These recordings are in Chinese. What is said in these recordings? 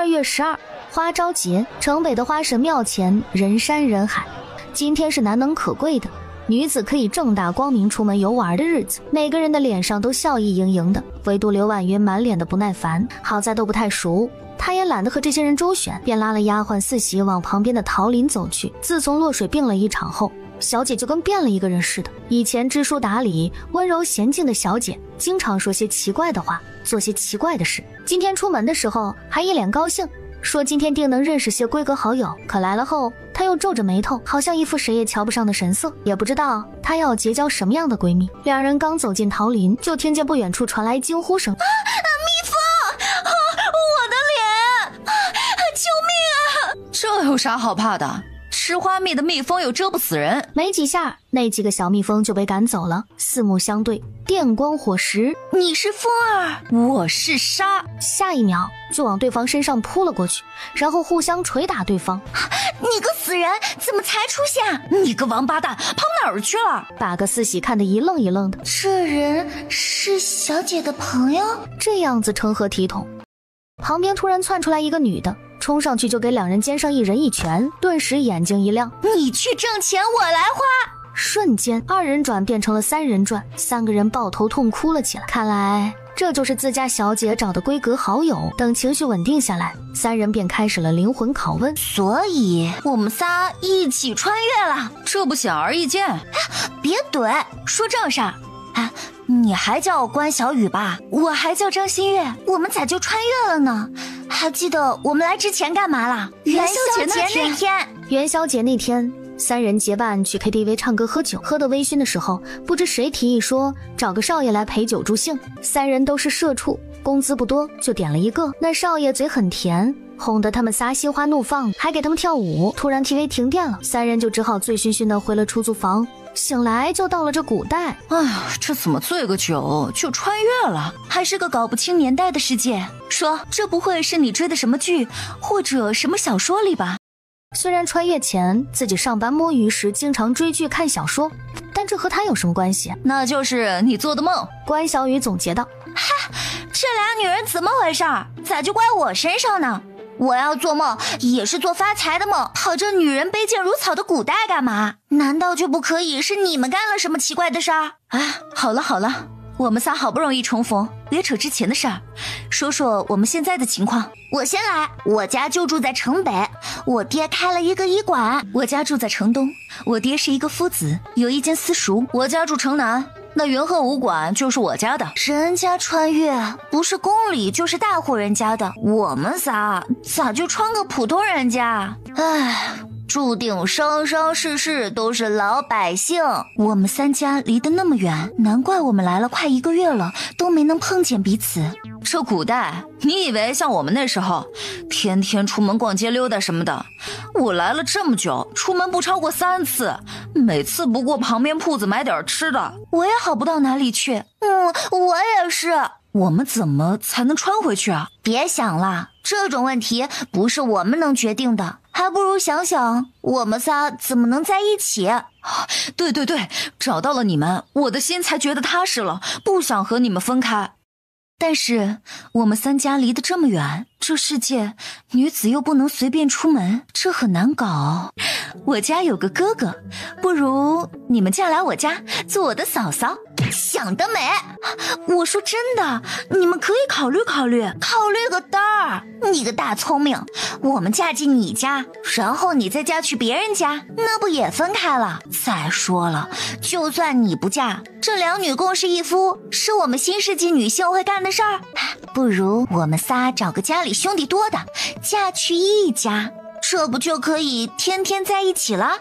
月12，花朝节，城北的花神庙前人山人海。今天是难能可贵的，女子可以正大光明出门游玩的日子，每个人的脸上都笑意盈盈的，唯独刘婉云满脸的不耐烦。好在都不太熟，她也懒得和这些人周旋，便拉了丫鬟四喜往旁边的桃林走去。自从落水病了一场后，小姐就跟变了一个人似的。以前知书达理、温柔娴静的小姐，经常说些奇怪的话，做些奇怪的事。今天出门的时候还一脸高兴，说今天定能认识些闺阁好友。可来了后，她又皱着眉头，好像一副谁也瞧不上的神色，也不知道她要结交什么样的闺蜜。两人刚走进桃林，就听见不远处传来惊呼声：蜜蜂！我的脸！救命啊！这有啥好怕的？吃花蜜的蜜蜂又蛰不死人。没几下，那几个小蜜蜂就被赶走了。四目相对，电光火石。你是风儿，我是沙。下一秒就往对方身上扑了过去，然后互相捶打对方。你个死人，怎么才出现？你个王八蛋，跑哪儿去了？把个四喜看得一愣一愣的。这人是小姐的朋友？这样子成何体统？旁边突然窜出来一个女的，冲上去就给两人肩上一人一拳，顿时眼睛一亮。你去挣钱，我来花。瞬间二人转变成了三人转，三个人抱头痛哭了起来。看来这就是自家小姐找的闺阁好友。等情绪稳定下来，三人便开始了灵魂拷问。所以我们仨一起穿越了？这不显而易见。别怼，说正事儿。你还叫关小雨吧？我还叫张馨月，我们咋就穿越了呢？还记得我们来之前干嘛了？元宵节那天。元宵节那天，三人结伴去 KTV 唱歌喝酒，喝得微醺的时候，不知谁提议说找个少爷来陪酒助兴。三人都是社畜，工资不多，就点了一个。那少爷嘴很甜，哄得他们仨心花怒放，还给他们跳舞。突然 TV 停电了，三人就只好醉醺醺的回了出租房。醒来就到了这古代。哎呀，这怎么醉个酒就穿越了？还是个搞不清年代的世界。说这不会是你追的什么剧或者什么小说里吧？虽然穿越前自己上班摸鱼时经常追剧看小说，但这和他有什么关系？那就是你做的梦。关小雨总结道。哈，这俩女人怎么回事？咋就怪我身上呢？我要做梦也是做发财的梦，跑这女人卑贱如草的古代干嘛？难道就不可以是你们干了什么奇怪的事儿？好了，我们仨好不容易重逢，别扯之前的事儿，说说我们现在的情况。我先来，我家就住在城北，我爹开了一个医馆。我家住在城东，我爹是一个夫子，有一间私塾。我家住城南，那云鹤武馆就是我家的。人家穿越不是宫里就是大户人家的，我们仨咋就穿个普通人家？注定生生世世都是老百姓。我们三家离得那么远，难怪我们来了快1个月了都没能碰见彼此。这古代，你以为像我们那时候天天出门逛街溜达什么的？我来了这么久，出门不超过3次，每次不过旁边铺子买点吃的，我也好不到哪里去。我也是。我们怎么才能穿回去啊？别想了，这种问题不是我们能决定的，还不如想想我们仨怎么能在一起。对，找到了你们，我的心才觉得踏实了，不想和你们分开。但是我们三家离得这么远，这世界女子又不能随便出门，这很难搞。我家有个哥哥，不如你们嫁来我家做我的嫂嫂。想得美！我说真的，你们可以考虑考虑个蛋儿！你个大聪明，我们嫁进你家，然后你再嫁去别人家，那不也分开了？再说了，就算你不嫁，这两女共侍一夫是我们新世纪女性会干的事儿。不如我们仨找个家里兄弟多的，嫁去一家，这不就可以天天在一起了？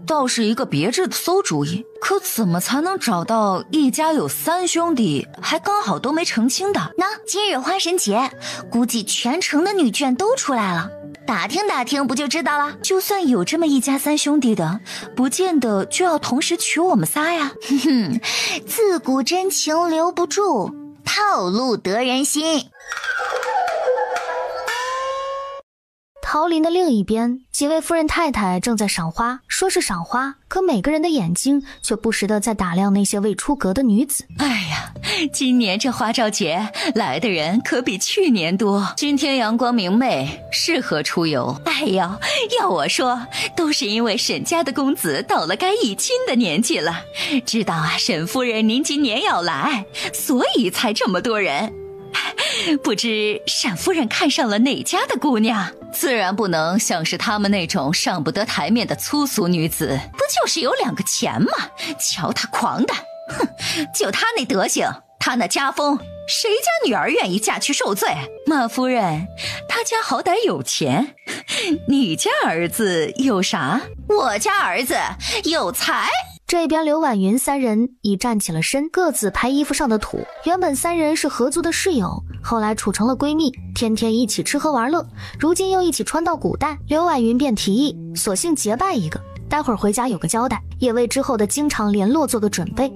倒是一个别致的馊主意。可怎么才能找到一家有3兄弟，还刚好都没成亲的？今日花神节，估计全城的女眷都出来了，打听打听不就知道了。就算有这么一家3兄弟的，不见得就要同时娶我们仨呀。自古真情留不住，套路得人心。桃林的另一边，几位夫人太太正在赏花，说是赏花，可每个人的眼睛却不时地在打量那些未出阁的女子。哎呀，今年这花朝节来的人可比去年多，今天阳光明媚，适合出游。哎呦，要我说，都是因为沈家的公子到了该议亲的年纪了，知道啊，沈夫人您今年要来，所以才这么多人。不知沈夫人看上了哪家的姑娘？自然不能像是他们那种上不得台面的粗俗女子，不就是有2个钱吗？瞧她狂的，哼，就她那德行，她那家风，谁家女儿愿意嫁去受罪？马夫人，她家好歹有钱，你家儿子有啥？我家儿子有才。这边刘婉云3人已站起了身，各自拍衣服上的土。原本3人是合租的室友，后来处成了闺蜜，天天一起吃喝玩乐，如今又一起穿到古代。刘婉云便提议，索性结拜一个，待会儿回家有个交代，也为之后的经常联络做个准备。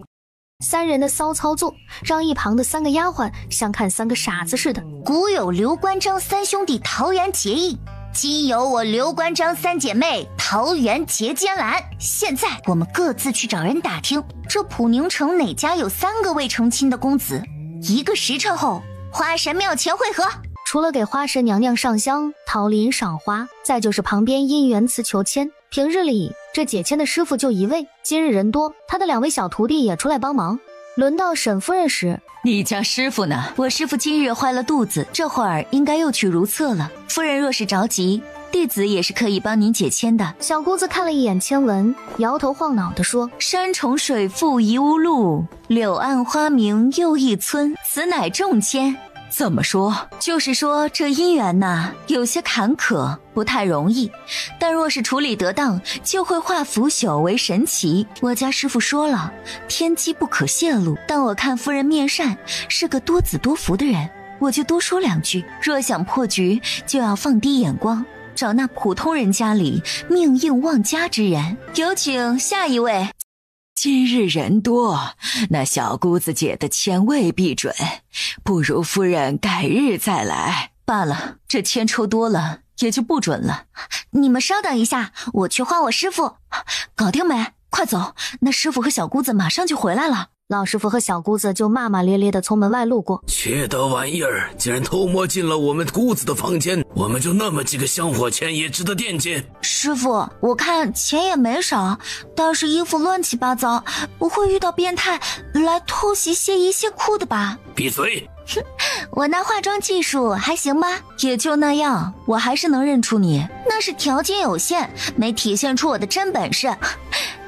3人的骚操作让一旁的3个丫鬟像看3个傻子似的。古有刘关张3兄弟桃园结义，今有我刘关张3姐妹桃园结奸兰。现在我们各自去找人打听，这普宁城哪家有3个未成亲的公子，1个时辰后花神庙前会合。除了给花神娘娘上香、桃林赏花，再就是旁边姻缘词求签。平日里这解签的师傅就1位，今日人多，他的2位小徒弟也出来帮忙。轮到沈夫人时，你家师傅呢？我师傅今日坏了肚子，这会儿应该又去如厕了。夫人若是着急，弟子也是可以帮您解签的。小姑子看了一眼签文，摇头晃脑地说：山重水复疑无路，柳暗花明又一村，此乃重签。怎么说？就是说这姻缘呐，有些坎坷，不太容易，但若是处理得当，就会化腐朽为神奇。我家师傅说了，天机不可泄露，但我看夫人面善，是个多子多福的人，我就多说2句。若想破局，就要放低眼光，找那普通人家里命硬旺家之人。有请下一位。今日人多，那小姑子姐的签未必准，不如夫人改日再来。罢了，这签抽多了也就不准了。你们稍等一下，我去唤我师傅。搞定没？快走，那师傅和小姑子马上就回来了。老师傅和小姑子就骂骂咧咧地从门外路过。缺德玩意儿，竟然偷摸进了我们姑子的房间，我们就那么几个香火钱也值得惦记？师傅，我看钱也没少，但是衣服乱七八糟，不会遇到变态来偷袭亵衣亵裤的吧？闭嘴！哼，我那化妆技术还行吧？也就那样，我还是能认出你。那是条件有限，没体现出我的真本事。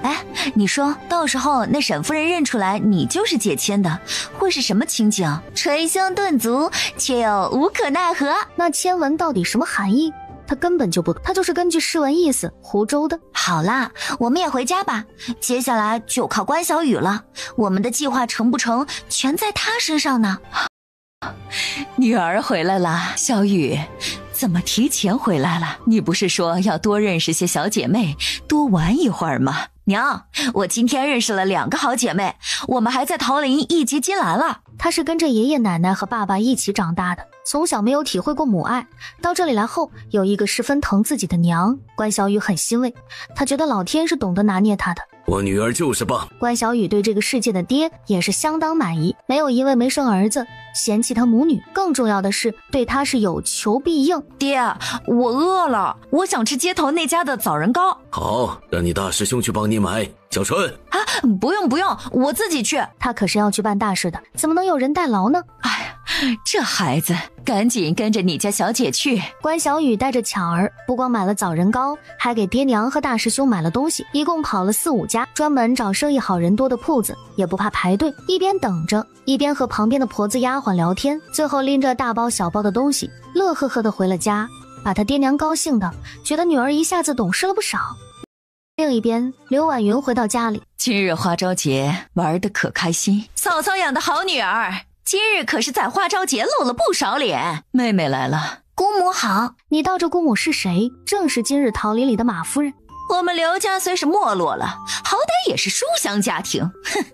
哎，你说到时候那沈夫人认出来你就是解签的，会是什么情景？捶胸顿足，却又无可奈何。那签文到底什么含义？他根本就不懂，他就是根据诗文意思胡诌的。好啦，我们也回家吧，接下来就靠关小雨了。我们的计划成不成，全在他身上呢。女儿回来了，小雨，怎么提前回来了？你不是说要多认识些小姐妹，多玩一会儿吗？娘，我今天认识了2个好姐妹，我们还在桃林一结金兰了。她是跟着爷爷奶奶和爸爸一起长大的，从小没有体会过母爱，到这里来后有一个十分疼自己的娘。关小雨很欣慰，她觉得老天是懂得拿捏她的。我女儿就是棒。关小雨对这个世界的爹也是相当满意，没有因为没生儿子嫌弃他母女，更重要的是对他是有求必应。爹，我饿了，我想吃街头那家的枣仁糕。好，让你大师兄去帮你买。小春啊，不用，我自己去。他可是要去办大事的，怎么能有人代劳呢？哎呀，这孩子赶紧跟着你家小姐去。关小雨带着巧儿不光买了枣仁糕，还给爹娘和大师兄买了东西，一共跑了4、5家，专门找生意好人多的铺子，也不怕排队，一边等着一边和旁边的婆子丫鬟聊天，最后拎着大包小包的东西乐呵呵的回了家，把他爹娘高兴的觉得女儿一下子懂事了不少。另一边，刘婉云回到家里，今日花朝节玩得可开心，嫂嫂养的好女儿，今日可是在花朝节露了不少脸。妹妹来了。姑母好。你道这姑母是谁？正是今日桃林里的马夫人。我们刘家虽是没落了，好歹也是书香家庭，哼，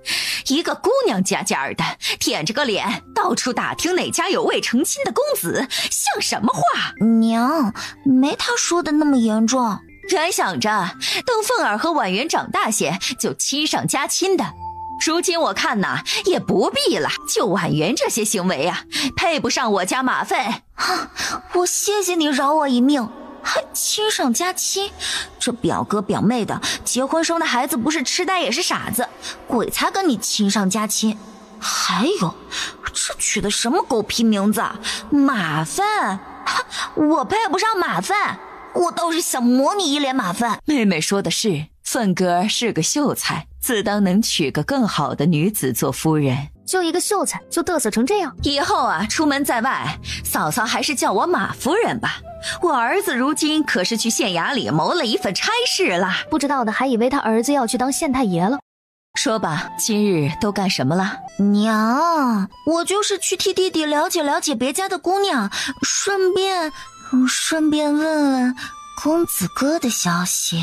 一个姑娘家的，舔着个脸到处打听哪家有未成亲的公子，像什么话？娘，没他说的那么严重。原想着等凤儿和婉元长大些就亲上加亲的，如今我看呐，也不必了。就婉元这些行为啊，配不上我家马粪。我谢谢你饶我一命，还亲上加亲，这表哥表妹的结婚生的孩子不是痴呆也是傻子，鬼才跟你亲上加亲。还有，这取的什么狗屁名字？马粪，我配不上马粪，我倒是想抹你一脸马粪。妹妹说的是，凤哥是个秀才，自当能娶个更好的女子做夫人。就一个秀才就嘚瑟成这样，以后啊，出门在外，嫂嫂还是叫我马夫人吧。我儿子如今可是去县衙里谋了一份差事了，不知道的还以为他儿子要去当县太爷了。说吧，今日都干什么了？娘，我就是去替弟弟了解了解别家的姑娘，顺便问问公子哥的消息。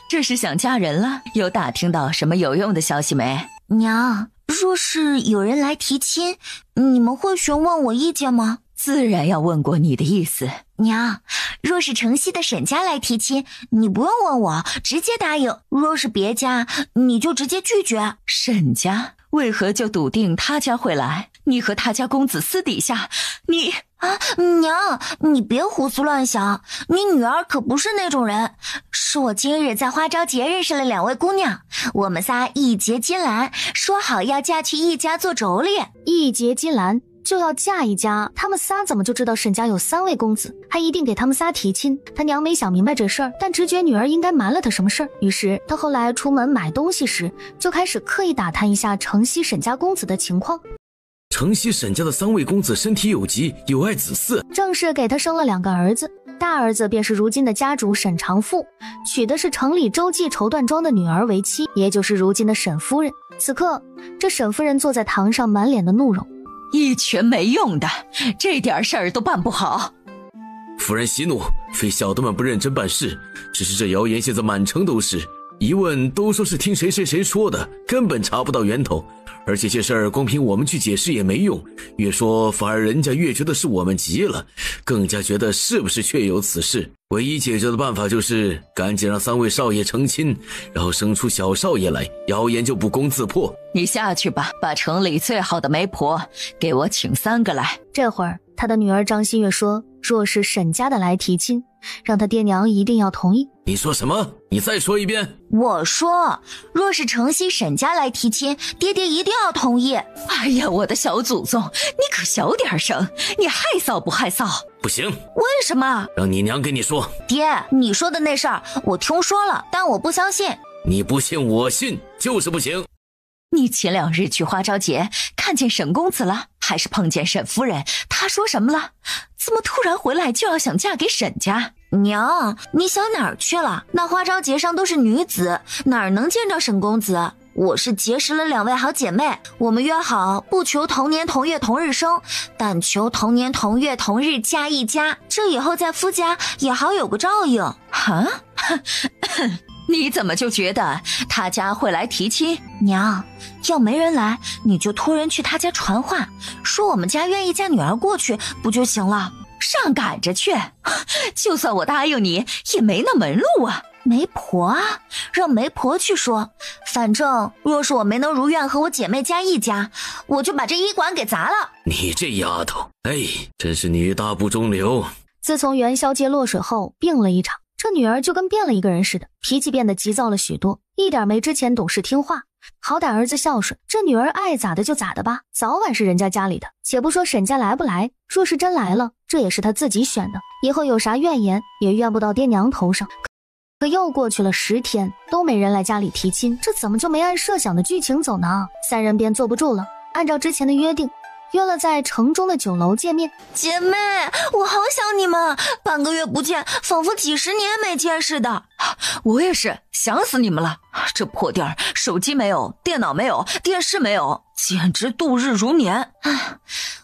这是想嫁人了？有打听到什么有用的消息没？娘，若是有人来提亲，你们会询问我意见吗？自然要问过你的意思。娘，若是城西的沈家来提亲，你不用问我，直接答应；若是别家，你就直接拒绝。沈家为何就笃定他家会来？你和他家公子私底下，你娘，你别胡思乱想，你女儿可不是那种人。是我今日在花朝节认识了2位姑娘，我们仨一结金兰，说好要嫁去一家做妯娌。一结金兰就要嫁一家，他们仨怎么就知道沈家有3位公子，还一定给他们仨提亲？他娘没想明白这事儿，但直觉女儿应该瞒了他什么事儿。于是他后来出门买东西时，就开始刻意打探一下城西沈家公子的情况。城西沈家的3位公子身体有疾，有爱子嗣，正是给他生了2个儿子，大儿子便是如今的家主沈长富，娶的是城里周记绸缎庄的女儿为妻，也就是如今的沈夫人。此刻这沈夫人坐在堂上，满脸的怒容，一群没用的，这点事儿都办不好。夫人息怒，非小的们不认真办事，只是这谣言现在满城都是，一问都说是听谁说的，根本查不到源头。而且这事儿光凭我们去解释也没用，越说反而人家越觉得是我们急了，更加觉得是不是确有此事。唯一解决的办法就是赶紧让3位少爷成亲，然后生出小少爷来，谣言就不攻自破。你下去吧，把城里最好的媒婆给我请3个来。这会儿他的女儿张馨月说，若是沈家的来提亲，让他爹娘一定要同意。你说什么？你再说一遍。我说，若是城西沈家来提亲，爹爹一定要同意。哎呀，我的小祖宗，你可小点声，你害臊不害臊？不行。为什么？让你娘跟你说。爹，你说的那事儿我听说了，但我不相信。你不信我信，就是不行。你前2日去花朝节看见沈公子了，还是碰见沈夫人？她说什么了？怎么突然回来就要想嫁给沈家？娘，你想哪儿去了？那花朝节上都是女子，哪儿能见着沈公子？我是结识了2位好姐妹，我们约好不求同年同月同日生，但求同年同月同日嫁一家，这以后在夫家也好有个照应。哈？你怎么就觉得他家会来提亲？娘，要没人来，你就托人去他家传话，说我们家愿意嫁女儿过去，不就行了？上赶着去，就算我答应你，也没那门路啊。媒婆啊，让媒婆去说。反正若是我没能如愿和我姐妹家一家，我就把这医馆给砸了。你这丫头，真是女大不中留。自从元宵节落水后病了一场，这女儿就跟变了一个人似的，脾气变得急躁了许多，一点没之前懂事听话。好歹儿子孝顺，这女儿爱咋的就咋的吧，早晚是人家家里的。且不说沈家来不来，若是真来了，这也是他自己选的，以后有啥怨言也怨不到爹娘头上。可又过去了10天，都没人来家里提亲，这怎么就没按设想的剧情走呢？3人便坐不住了，按照之前的约定，约了在城中的酒楼见面。姐妹，我好想你们，半个月不见，仿佛几十年没见似的。我也是，想死你们了。这破地儿，手机没有，电脑没有，电视没有，简直度日如年。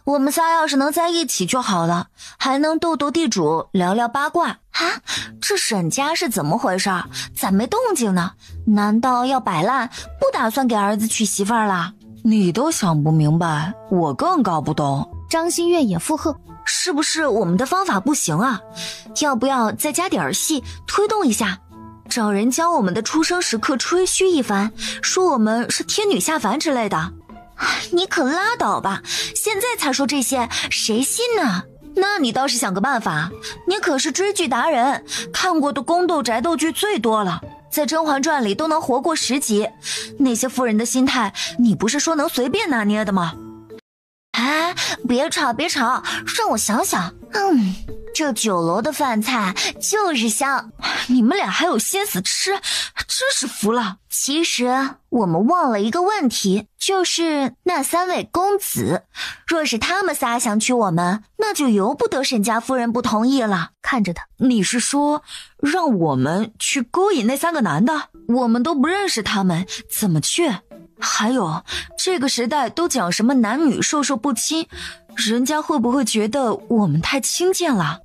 我们仨要是能在一起就好了，还能斗斗地主，聊聊八卦啊！这沈家是怎么回事？咋没动静呢？难道要摆烂，不打算给儿子娶媳妇儿了？你都想不明白，我更搞不懂。张馨月也附和，是不是我们的方法不行啊？要不要再加点戏，推动一下？找人将我们的出生时刻吹嘘一番，说我们是天女下凡之类的。你可拉倒吧，现在才说这些，谁信呢？那你倒是想个办法，你可是追剧达人，看过的宫斗宅斗剧最多了，在《甄嬛传》里都能活过10集，那些妇人的心态，你不是说能随便拿捏的吗？哎，别吵，让我想想。这酒楼的饭菜就是香，你们俩还有心思吃，真是服了。其实我们忘了一个问题，就是那3位公子，若是他们仨想娶我们，那就由不得沈家夫人不同意了。看着他，你是说让我们去勾引那3个男的？我们都不认识他们，怎么去？还有，这个时代都讲什么男女授受不亲，人家会不会觉得我们太轻贱了？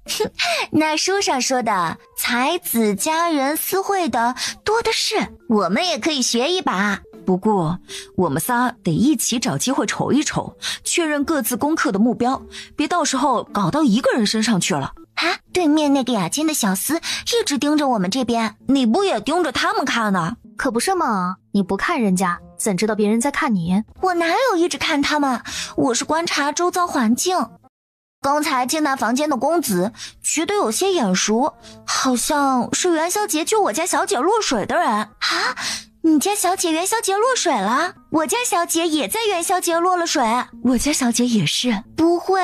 那书上说的才子佳人私会的多的是，我们也可以学一把。不过我们仨得一起找机会瞅一瞅，确认各自攻克的目标，别到时候搞到一个人身上去了。啊，对面那个雅金的小厮一直盯着我们这边，你不也盯着他们看呢？可不是嘛，你不看人家，怎知道别人在看你？我哪有一直看他们，我是观察周遭环境。刚才进那房间的公子觉得有些眼熟，好像是元宵节救我家小姐落水的人啊！你家小姐元宵节落水了？我家小姐也在元宵节落了水，我家小姐也是。不会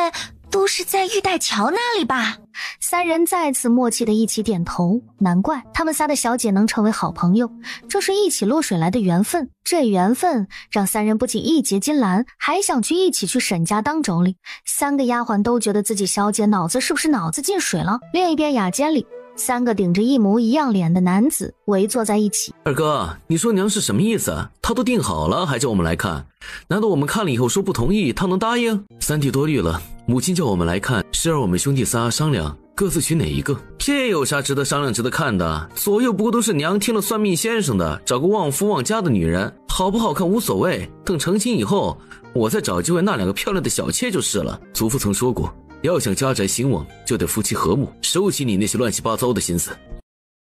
都是在玉带桥那里吧？3人再次默契的一起点头，难怪他们仨的小姐能成为好朋友，这是一起落水来的缘分。这缘分让3人不仅义结金兰，还想一起去沈家当妯娌。3个丫鬟都觉得自己小姐脑子是不是脑子进水了。另一边雅间里，3个顶着一模一样脸的男子围坐在一起。二哥，你说娘是什么意思？她都定好了还叫我们来看，难道我们看了以后说不同意她能答应？3弟多虑了，母亲叫我们来看，是让我们兄弟仨商量各自娶哪一个。这有啥值得商量值得看的？左右不过都是娘听了算命先生的，找个旺夫旺家的女人，好不好看无所谓，等成亲以后我再找机会纳2个漂亮的小妾就是了。祖父曾说过，要想家宅兴旺，就得夫妻和睦，收起你那些乱七八糟的心思。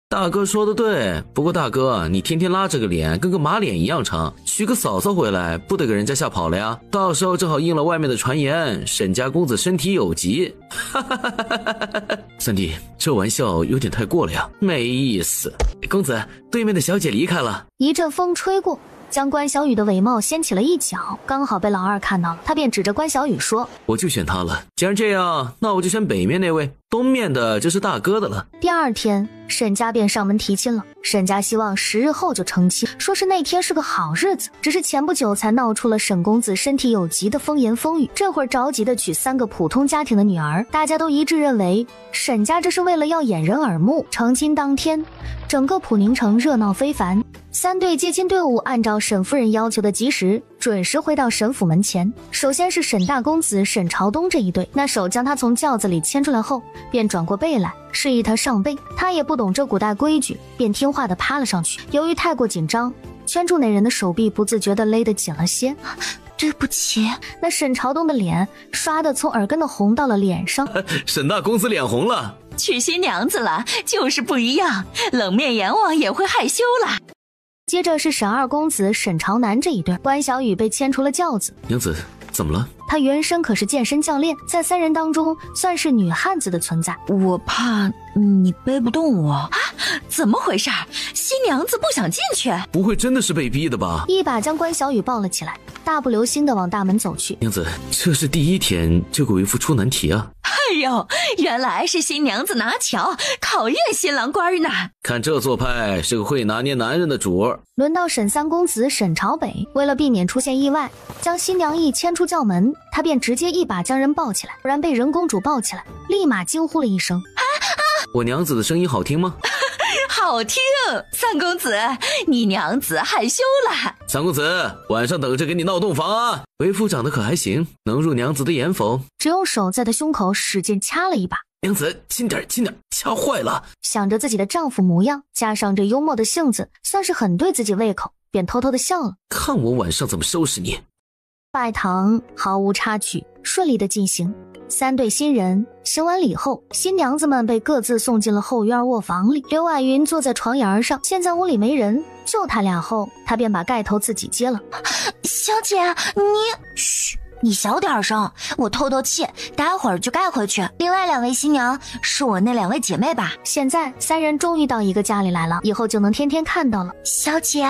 大哥说的对，不过大哥，你天天拉着个脸跟个马脸一样长，娶个嫂嫂回来不得给人家吓跑了呀？到时候正好应了外面的传言，沈家公子身体有疾。三弟，这玩笑有点太过了呀，没意思。公子，对面的小姐离开了。一阵风吹过，将关小雨的尾帽掀起了一角，刚好被老二看到了，他便指着关小雨说：我就选他了，既然这样，那我就选北面那位，东面的就是大哥的了。第2天，沈家便上门提亲了。沈家希望10日后就成亲，说是那天是个好日子，只是前不久才闹出了沈公子身体有疾的风言风语，这会儿着急的娶3个普通家庭的女儿，大家都一致认为沈家这是为了要掩人耳目。成亲当天，整个普宁城热闹非凡，3队接亲队伍按照沈夫人要求的及时准时回到沈府门前。首先是沈大公子沈朝东这一对，那手将他从轿子里牵出来后，便转过背来示意他上背，他也不懂这古代规矩，便听话的趴了上去。由于太过紧张，圈住那人的手臂不自觉的勒得紧了些。对不起。那沈朝东的脸刷的从耳根的红到了脸上。沈大公子脸红了，娶新娘子了就是不一样，冷面阎王也会害羞了。接着是沈二公子沈朝南这一对，关小雨被牵出了轿子。娘子怎么了？他原身可是健身教练，在3人当中算是女汉子的存在。我怕你背不动我啊！怎么回事？新娘子不想进去？不会真的是被逼的吧？一把将关小雨抱了起来，大步流星地往大门走去。娘子，这是第1天就给为夫出难题啊！哎哎呦，原来是新娘子拿巧考验新郎官呢。看这做派是个会拿捏男人的主儿。轮到沈三公子沈朝北，为了避免出现意外，将新娘一牵出轿门，他便直接一把将人抱起来，不然被任公主抱起来，立马惊呼了一声：我娘子的声音好听吗？好听，三公子，你娘子害羞了。三公子，晚上等着给你闹洞房啊！为夫长得可还行，能入娘子的眼否？只用手在他胸口使劲掐了一把。娘子，轻点，轻点，掐坏了。想着自己的丈夫模样，加上这幽默的性子，算是很对自己胃口，便偷偷的笑了。看我晚上怎么收拾你。拜堂毫无插曲，顺利的进行。三对新人行完礼后，新娘子们被各自送进了后院卧房里。刘婉云坐在床沿上，现在屋里没人，就他俩后，他便把盖头自己揭了。小姐，嘘，你小点声，我透透气，待会儿就盖回去。另外2位新娘是我那2位姐妹吧？现在3人终于到一个家里来了，以后就能天天看到了。小姐，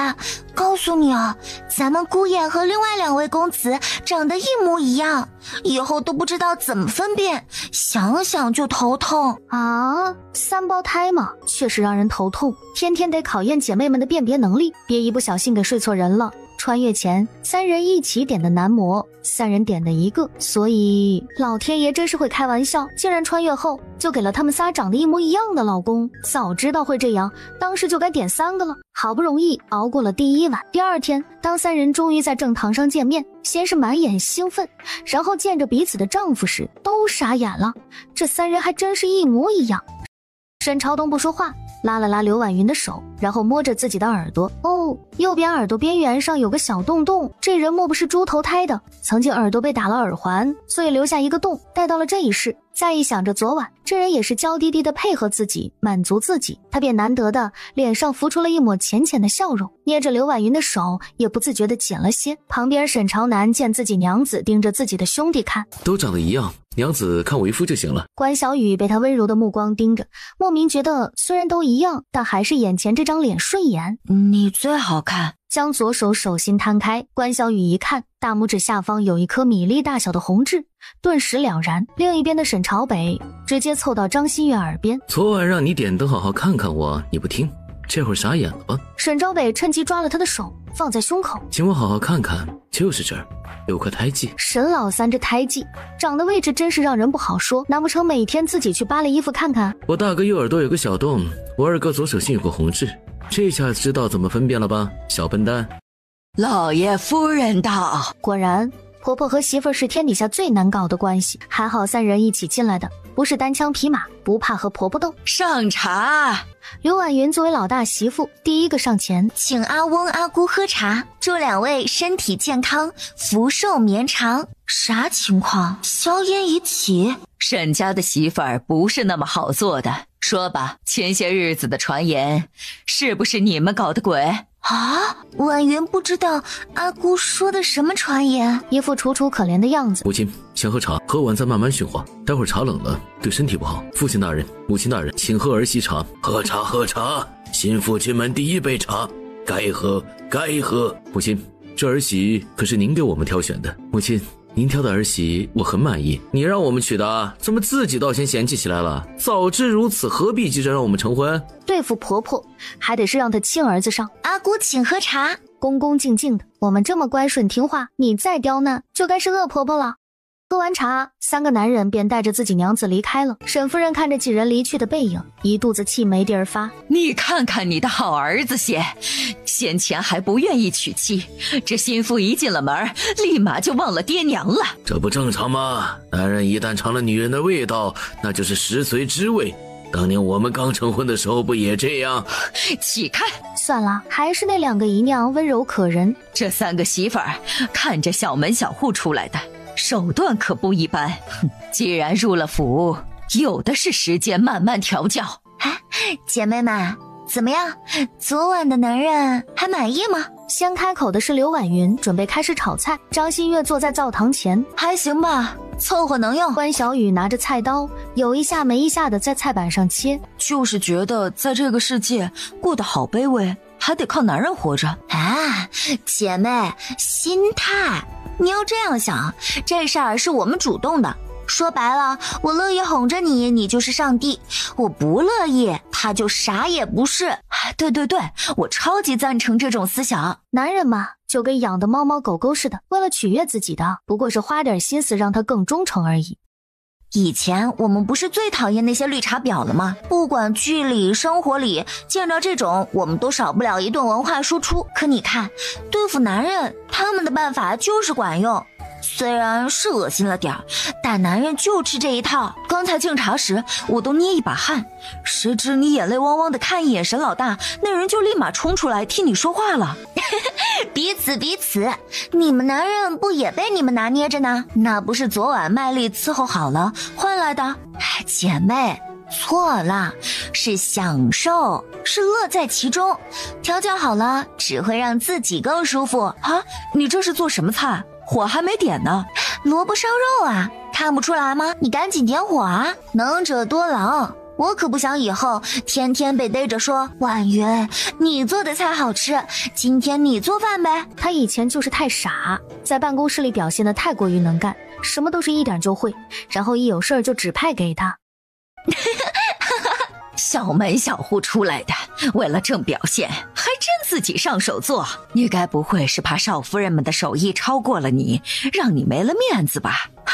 告诉你啊，咱们姑爷和另外2位公子长得一模一样，以后都不知道怎么分辨，想想就头痛啊！3胞胎嘛，确实让人头痛，天天得考验姐妹们的辨别能力，别一不小心给睡错人了。穿越前3人一起点的男模，3人点的一个，所以老天爷真是会开玩笑，竟然穿越后就给了他们仨长得一模一样的老公。早知道会这样，当时就该点3个了。好不容易熬过了第1晚，第2天，当3人终于在正堂上见面，先是满眼兴奋，然后见着彼此的丈夫时都傻眼了，这3人还真是一模一样。沈朝东不说话，拉了拉刘婉云的手，然后摸着自己的耳朵。哦，右边耳朵边缘上有个小洞洞，这人莫不是猪头胎的，曾经耳朵被打了耳环，所以留下一个洞，带到了这一世。再一想着昨晚，这人也是娇滴滴的配合自己，满足自己，他便难得的脸上浮出了一抹浅浅的笑容，捏着刘婉云的手也不自觉的紧了些。旁边沈朝南见自己娘子盯着自己的兄弟看，都长得一样，娘子看为夫就行了。关小雨被他温柔的目光盯着，莫名觉得虽然都一样，但还是眼前这张脸顺眼。你最好看。将左手手心摊开，关小雨一看，大拇指下方有一颗米粒大小的红痣，顿时了然。另一边的沈朝北直接凑到张馨月耳边，昨晚让你点灯好好看看我，你不听，这会儿傻眼了吧？沈朝北趁机抓了他的手，放在胸口，请我好好看看，就是这儿有块胎记。沈老三这胎记长的位置真是让人不好说，难不成每天自己去扒了衣服看看？我大哥右耳朵有个小洞，我二哥左手心有个红痣，这下知道怎么分辨了吧，小笨蛋。老爷夫人到。果然婆婆和媳妇儿是天底下最难搞的关系，还好3人一起进来的，不是单枪匹马，不怕和婆婆斗。上茶。刘婉云作为老大媳妇，第一个上前，请阿翁阿姑喝茶，祝2位身体健康，福寿绵长。啥情况？硝烟已起。沈家的媳妇儿不是那么好做的，说吧，前些日子的传言是不是你们搞的鬼啊？婉云不知道阿姑说的什么传言，一副楚楚可怜的样子。母亲，先喝茶，喝完再慢慢驯化，待会儿茶冷了对身体不好。父亲大人，母亲大人，请喝儿媳茶。喝茶喝茶，新妇进门第1杯茶，该喝该喝。母亲，这儿媳可是您给我们挑选的。母亲，您挑的儿媳我很满意，你让我们娶的，怎么自己倒先嫌弃起来了？早知如此，何必急着让我们成婚？对付婆婆还得是让她亲儿子上。阿姑请喝茶。恭恭敬敬的，我们这么乖顺听话，你再刁难就该是恶婆婆了。喝完茶，3个男人便带着自己娘子离开了。沈夫人看着几人离去的背影，一肚子气没地儿发。你看看你的好儿子先前还不愿意娶妻，这心腹一进了门，立马就忘了爹娘了。这不正常吗？男人一旦尝了女人的味道，那就是食髓知味。当年我们刚成婚的时候不也这样？起开！算了，还是那2个姨娘温柔可人。这3个媳妇儿看着小门小户出来的，手段可不一般。既然入了府，有的是时间慢慢调教。姐妹们怎么样？昨晚的男人还满意吗？先开口的是刘婉云，准备开始炒菜。张馨月坐在灶堂前，还行吧，凑合能用。关小雨拿着菜刀，有一下没一下的在菜板上切。就是觉得在这个世界过得好卑微，还得靠男人活着啊！姐妹，心态，你要这样想，这事儿是我们主动的，说白了，我乐意哄着你，你就是上帝；我不乐意，他就啥也不是。对，我超级赞成这种思想。男人嘛，就跟养的猫猫狗狗似的，为了取悦自己的，不过是花点心思让他更忠诚而已。以前我们不是最讨厌那些绿茶婊了吗？不管剧里生活里，见着这种我们都少不了一顿文化输出。可你看，对付男人，他们的办法就是管用。虽然是恶心了点儿，但男人就吃这一套。刚才敬茶时，我都捏一把汗，谁知你眼泪汪汪的看一眼沈老大，那人就立马冲出来替你说话了。彼此，你们男人不也被你们拿捏着呢？那不是昨晚卖力伺候好了换来的？姐妹，错了，是享受，是乐在其中。调教好了，只会让自己更舒服。啊，你这是做什么菜？火还没点呢。萝卜烧肉啊，看不出来吗？你赶紧点火啊，能者多劳。我可不想以后天天被逮着说，婉云，你做的菜好吃，今天你做饭呗。他以前就是太傻，在办公室里表现得太过于能干，什么都是一点就会，然后一有事儿就指派给他。小门小户出来的，为了挣表现，还真自己上手做。你该不会是怕少夫人们的手艺超过了你，让你没了面子吧？哈，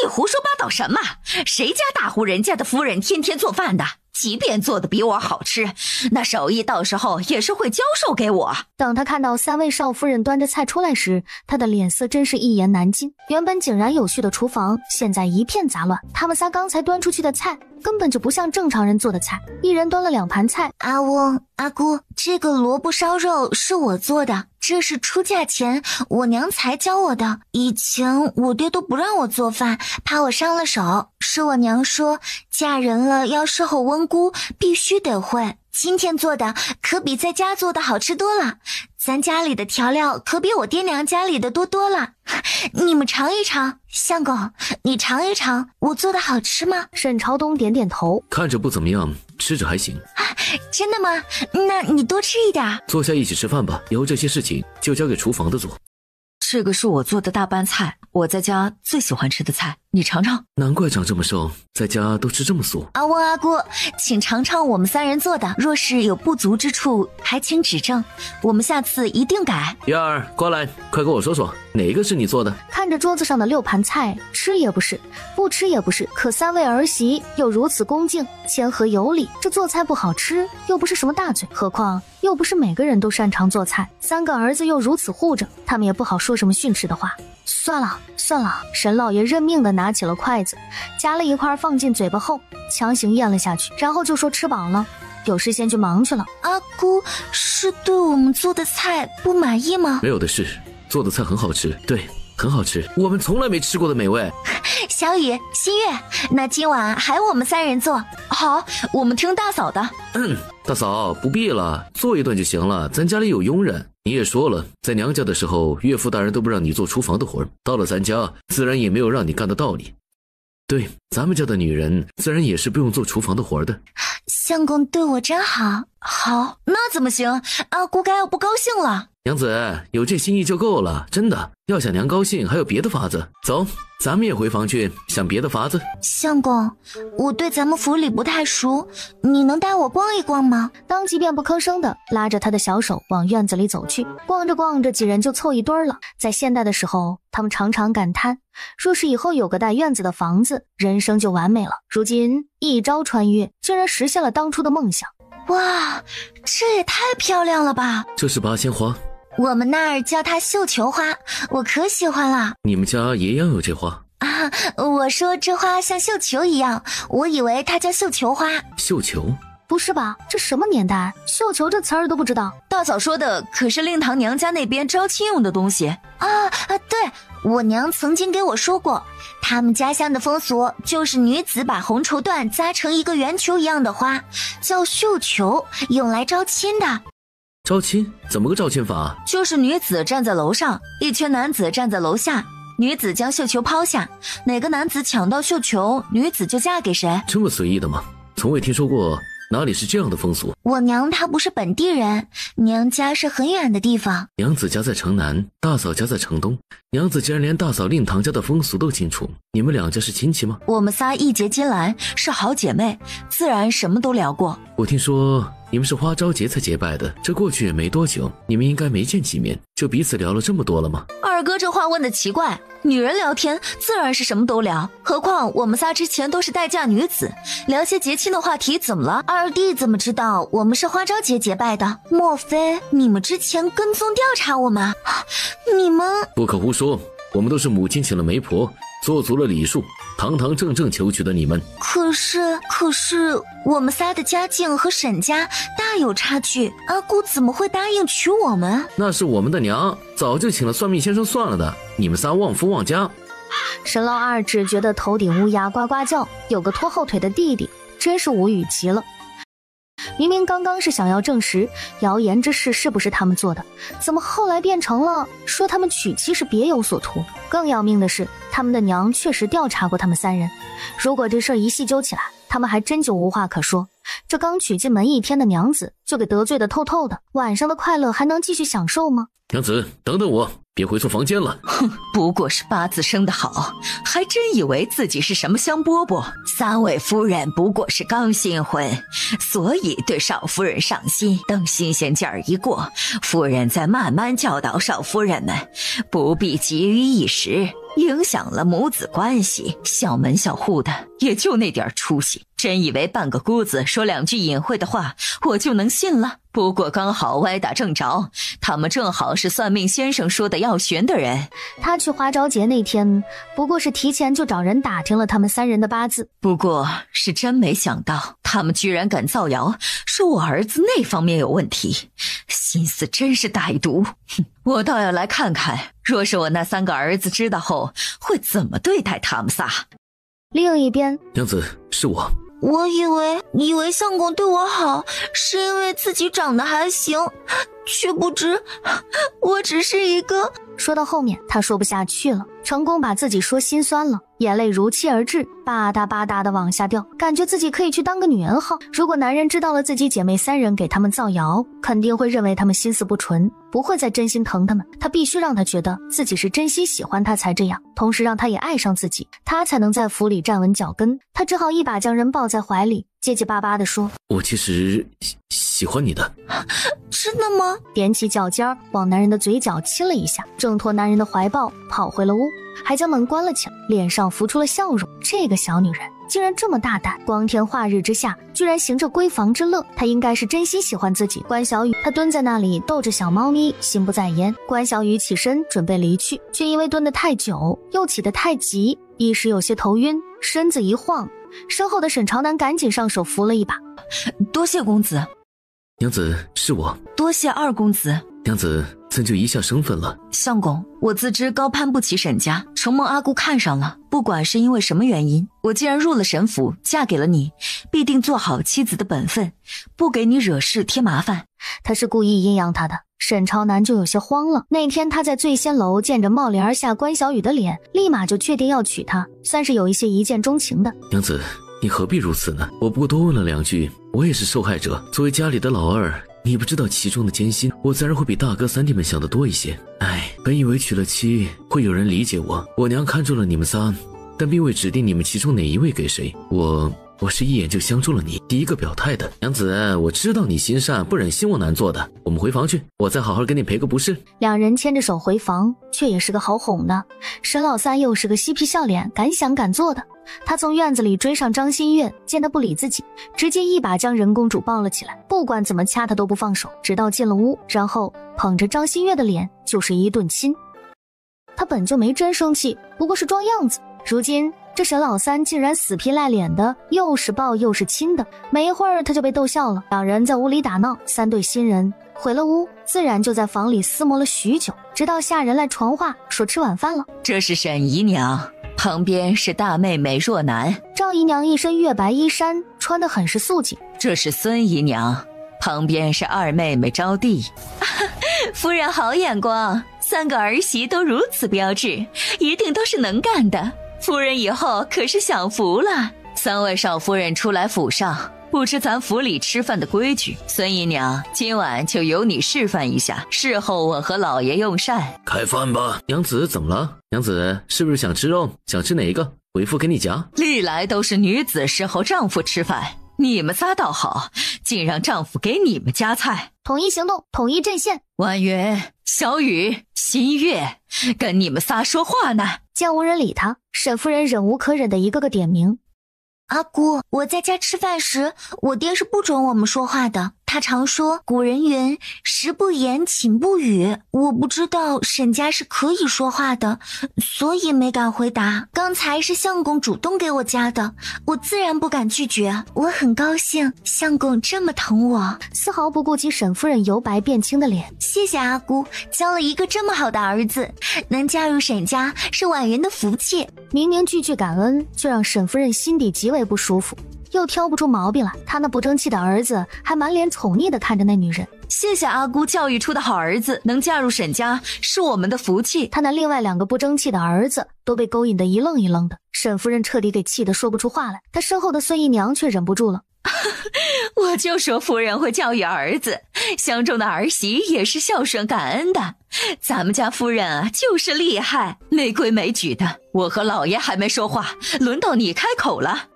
你胡说八道什么？谁家大户人家的夫人天天做饭的？即便做的比我好吃，那手艺到时候也是会教授给我。等他看到3位少夫人端着菜出来时，他的脸色真是一言难尽。原本井然有序的厨房，现在一片杂乱。他们仨刚才端出去的菜根本就不像正常人做的菜，一人端了2盘菜。阿翁、阿姑，这个萝卜烧肉是我做的，这是出嫁前我娘才教我的。以前我爹都不让我做饭，怕我伤了手，是我娘说嫁人了要伺候温姑，必须得会。今天做的可比在家做的好吃多了，咱家里的调料可比我爹娘家里的多了。你们尝一尝，相公，你尝一尝，我做的好吃吗？沈朝东点点头，看着不怎么样，吃着还行。真的吗？那你多吃一点。坐下一起吃饭吧，以后这些事情就交给厨房的做。这个是我做的大拌菜，我在家最喜欢吃的菜，你尝尝。难怪长这么瘦，在家都吃这么素。阿翁、阿姑，请尝尝我们3人做的，若是有不足之处，还请指正，我们下次一定改。燕儿，过来，快跟我说说，哪个是你做的？看着桌子上的6盘菜，吃也不是，不吃也不是，可3位儿媳又如此恭敬、谦和有礼，这做菜不好吃又不是什么大罪，何况又不是每个人都擅长做菜。3个儿子又如此护着，他们也不好说什么训斥的话。算了，沈老爷认命的拿起了筷子，夹了一块放进嘴巴后，强行咽了下去，然后就说吃饱了，有事先去忙去了。阿姑是对我们做的菜不满意吗？没有的事，做的菜很好吃，对，很好吃，我们从来没吃过的美味。小雨、新月，那今晚还我们3人做。好，我们听大嫂的。大嫂不必了，做一顿就行了，咱家里有佣人。你也说了，在娘家的时候，岳父大人都不让你做厨房的活，到了咱家，自然也没有让你干的道理。对，咱们家的女人自然也是不用做厨房的活的。相公对我真好。好，那怎么行？阿姑该要不高兴了。娘子，有这心意就够了，真的。要想娘高兴，还有别的法子。走，咱们也回房去想别的法子。相公，我对咱们府里不太熟，你能带我逛一逛吗？当即便不吭声的拉着他的小手往院子里走去。逛着逛着，几人就凑一堆了。在现代的时候，他们常常感叹，若是以后有个带院子的房子，人生就完美了。如今一朝穿越，竟然实现了当初的梦想。哇，这也太漂亮了吧！这是八仙花，我们那儿叫它绣球花，我可喜欢了。你们家也养有这花啊？我说这花像绣球一样，我以为它叫绣球花。绣球？不是吧？这什么年代？绣球这词儿都不知道。大嫂说的可是令堂娘家那边招亲用的东西啊！对，我娘曾经给我说过，他们家乡的风俗就是女子把红绸缎扎成一个圆球一样的花，叫绣球，用来招亲的。招亲？怎么个招亲法？就是女子站在楼上，一群男子站在楼下，女子将绣球抛下，哪个男子抢到绣球，女子就嫁给谁。这么随意的吗？从未听说过。哪里是这样的风俗？我娘她不是本地人，娘家是很远的地方。娘子家在城南，大嫂家在城东，娘子竟然连大嫂令堂家的风俗都清楚，你们两家是亲戚吗？我们仨义结金兰，是好姐妹，自然什么都聊过。我听说你们是花朝节才结拜的，这过去也没多久，你们应该没见几面，就彼此聊了这么多了吗？二哥这话问的奇怪，女人聊天自然是什么都聊，何况我们仨之前都是待嫁女子，聊些结亲的话题怎么了？二弟怎么知道我们是花朝节结拜的？莫非你们之前跟踪调查我们？你们不可胡说，我们都是母亲请了媒婆，做足了礼数，堂堂正正求娶的你们。可是我们仨的家境和沈家大有差距，阿姑怎么会答应娶我们？那是我们的娘早就请了算命先生算了的，你们仨旺夫旺家。沈老二只觉得头顶乌鸦呱呱叫，有个拖后腿的弟弟，真是无语极了。明明刚刚是想要证实谣言之事是不是他们做的，怎么后来变成了说他们娶妻是别有所图？更要命的是，他们的娘确实调查过他们三人，如果这事儿一细究起来，他们还真就无话可说。这刚娶进门一天的娘子就给得罪得透透的，晚上的快乐还能继续享受吗？娘子，等等我，别回错房间了。哼，不过是八字生得好，还真以为自己是什么香饽饽。三位夫人不过是刚新婚，所以对少夫人上心，等新鲜劲儿一过，夫人再慢慢教导少夫人们，不必急于一时，影响了母子关系。小门小户的也就那点出息，真以为半个姑子说两句隐晦的话我就能信了？不过刚好歪打正着，他们正好是算命先生说的要寻的人。他去花朝节那天不过是提前就找人打听了他们三人的八字，不过是真没想到他们居然敢造谣说我儿子那方面有问题，心思真是歹毒。我倒要来看看，若是我那三个儿子知道后会怎么对待他们仨。另一边，娘子，是我以为相公对我好是因为自己长得还行，却不知我只是一个……说到后面他说不下去了，成功把自己说心酸了，眼泪如期而至，吧嗒吧嗒的往下掉，感觉自己可以去当个女人号。如果男人知道了自己姐妹三人给他们造谣，肯定会认为他们心思不纯，不会再真心疼他们。他必须让他觉得自己是真心喜欢他才这样，同时让他也爱上自己，他才能在府里站稳脚跟。他只好一把将人抱在怀里，结结巴巴地说：我其实喜欢你的。真的吗？踮起脚尖往男人的嘴角亲了一下，挣脱男人的怀抱跑回了屋，还将门关了起来，脸上浮出了笑容。这个小女人竟然这么大胆，光天化日之下居然行着闺房之乐，她应该是真心喜欢自己。关小雨她蹲在那里逗着小猫咪，心不在焉。关小雨起身准备离去，却因为蹲得太久又起得太急，一时有些头晕，身子一晃，身后的沈朝南赶紧上手扶了一把。多谢公子。娘子，是我。多谢二公子。娘子，怎就一下生分了？相公，我自知高攀不起沈家，承蒙阿姑看上了，不管是因为什么原因，我既然入了沈府，嫁给了你，必定做好妻子的本分，不给你惹事添麻烦。他是故意阴阳他的。沈朝南就有些慌了，那天他在醉仙楼见着冒帘而下关小雨的脸，立马就确定要娶她，算是有一些一见钟情的。娘子，你何必如此呢？我不过多问了两句，我也是受害者，作为家里的老二，你不知道其中的艰辛，我自然会比大哥三弟们想的多一些。本以为娶了妻会有人理解我娘看中了你们仨，但并未指定你们其中哪一位给谁。我是一眼就相中了你，第一个表态的。娘子，我知道你心善，不忍心我难做的，我们回房去，我再好好给你赔个不是。两人牵着手回房，却也是个好哄的。沈老三又是个嬉皮笑脸，敢想敢做的。他从院子里追上张馨月，见他不理自己，直接一把将任公主抱了起来，不管怎么掐他都不放手，直到进了屋，然后捧着张馨月的脸就是一顿亲。他本就没真生气，不过是装样子，如今这沈老三竟然死皮赖脸的，又是抱又是亲的，没一会儿他就被逗笑了。两人在屋里打闹，三对新人回了屋，自然就在房里厮磨了许久，直到下人来传话说吃晚饭了。这是沈姨娘，旁边是大妹妹若楠。赵姨娘一身月白衣衫，穿得很是素净。这是孙姨娘，旁边是二妹妹招娣。夫人好眼光，三个儿媳都如此标致，一定都是能干的。夫人以后可是享福了。三位少夫人出来府上，不知咱府里吃饭的规矩，孙姨娘今晚就由你示范一下，事后我和老爷用膳。开饭吧。娘子怎么了？娘子是不是想吃肉？想吃哪一个？为父给你夹。历来都是女子侍候丈夫吃饭，你们仨倒好，竟让丈夫给你们夹菜。统一行动，统一阵线。婉云、小雨、新月，跟你们仨说话呢。见无人理他，沈夫人忍无可忍的一个个点名。阿姑，我在家吃饭时，我爹是不准我们说话的。他常说古人云食不言寝不语，我不知道沈家是可以说话的，所以没敢回答。刚才是相公主动给我夹的，我自然不敢拒绝。我很高兴相公这么疼我，丝毫不顾及沈夫人由白变青的脸。谢谢阿姑，交了一个这么好的儿子，能嫁入沈家是婉云的福气。明明句句感恩，却让沈夫人心底极为不舒服，又挑不出毛病来。他那不争气的儿子还满脸宠溺地看着那女人。谢谢阿姑教育出的好儿子，能嫁入沈家是我们的福气。他那另外2个不争气的儿子都被勾引得一愣一愣的，沈夫人彻底给气得说不出话来。他身后的孙姨娘却忍不住了。我就说夫人会教育儿子，相中的儿媳也是孝顺感恩的。咱们家夫人啊，就是厉害，没规没矩的。我和老爷还没说话，轮到你开口了。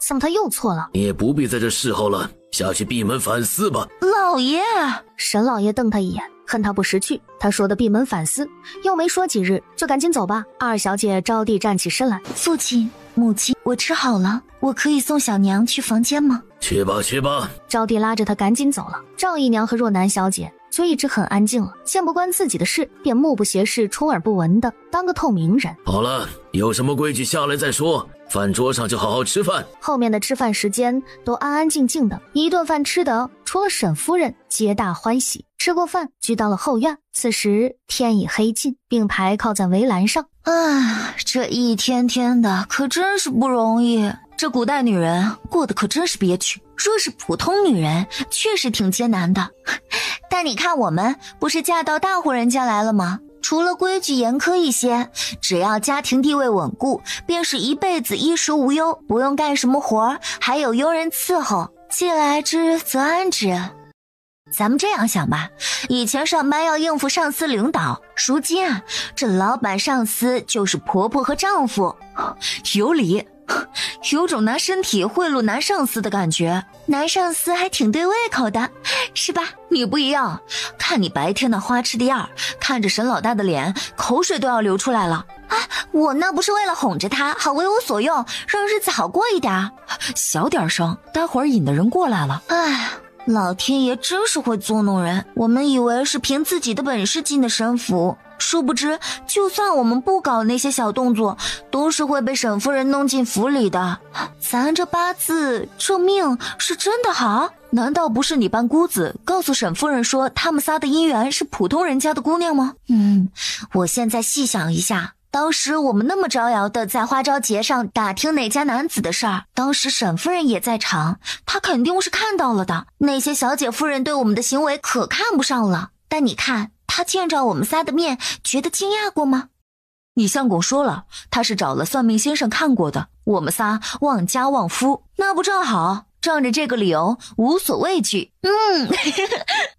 怎么他又错了？你也不必在这侍候了，下去闭门反思吧。老爷，沈老爷瞪他一眼，恨他不识趣。他说的闭门反思，又没说几日，就赶紧走吧。二小姐招娣站起身来。父亲母亲，我吃好了，我可以送小娘去房间吗？去吧去吧。招娣拉着他赶紧走了。赵姨娘和若楠小姐就一直很安静了，见不惯自己的事便目不斜视充耳不闻的当个透明人。好了，有什么规矩下来再说，饭桌上就好好吃饭。后面的吃饭时间都安安静静的，一顿饭吃的除了沈夫人皆大欢喜。吃过饭聚到了后院，此时天已黑尽，并排靠在围栏上。这一天天的可真是不容易，这古代女人过得可真是憋屈，若是普通女人确实挺艰难的。但你看我们不是嫁到大户人家来了吗？除了规矩严苛一些，只要家庭地位稳固，便是一辈子衣食无忧，不用干什么活，还有佣人伺候，既来之则安之。咱们这样想吧，以前上班要应付上司领导，如今啊，这老板上司就是婆婆和丈夫。有理，有种拿身体贿赂男上司的感觉。男上司还挺对胃口的，是吧？你不一样，看你白天那花痴的样，看着沈老大的脸，口水都要流出来了。我那不是为了哄着他，好为我所用，让日子好过一点。小点声，待会儿引的人过来了。老天爷真是会作弄人，我们以为是凭自己的本事进的沈府，殊不知就算我们不搞那些小动作，都是会被沈夫人弄进府里的。咱这八字这命是真的好？难道不是你扮姑子告诉沈夫人说他们仨的姻缘是普通人家的姑娘吗？我现在细想一下，当时我们那么招摇的在花朝节上打听哪家男子的事儿，当时沈夫人也在场，她肯定是看到了的。那些小姐夫人对我们的行为可看不上了，但你看她见着我们仨的面，觉得惊讶过吗？你相公说了，他是找了算命先生看过的，我们仨旺家旺夫，那不正好？仗着这个理由无所畏惧。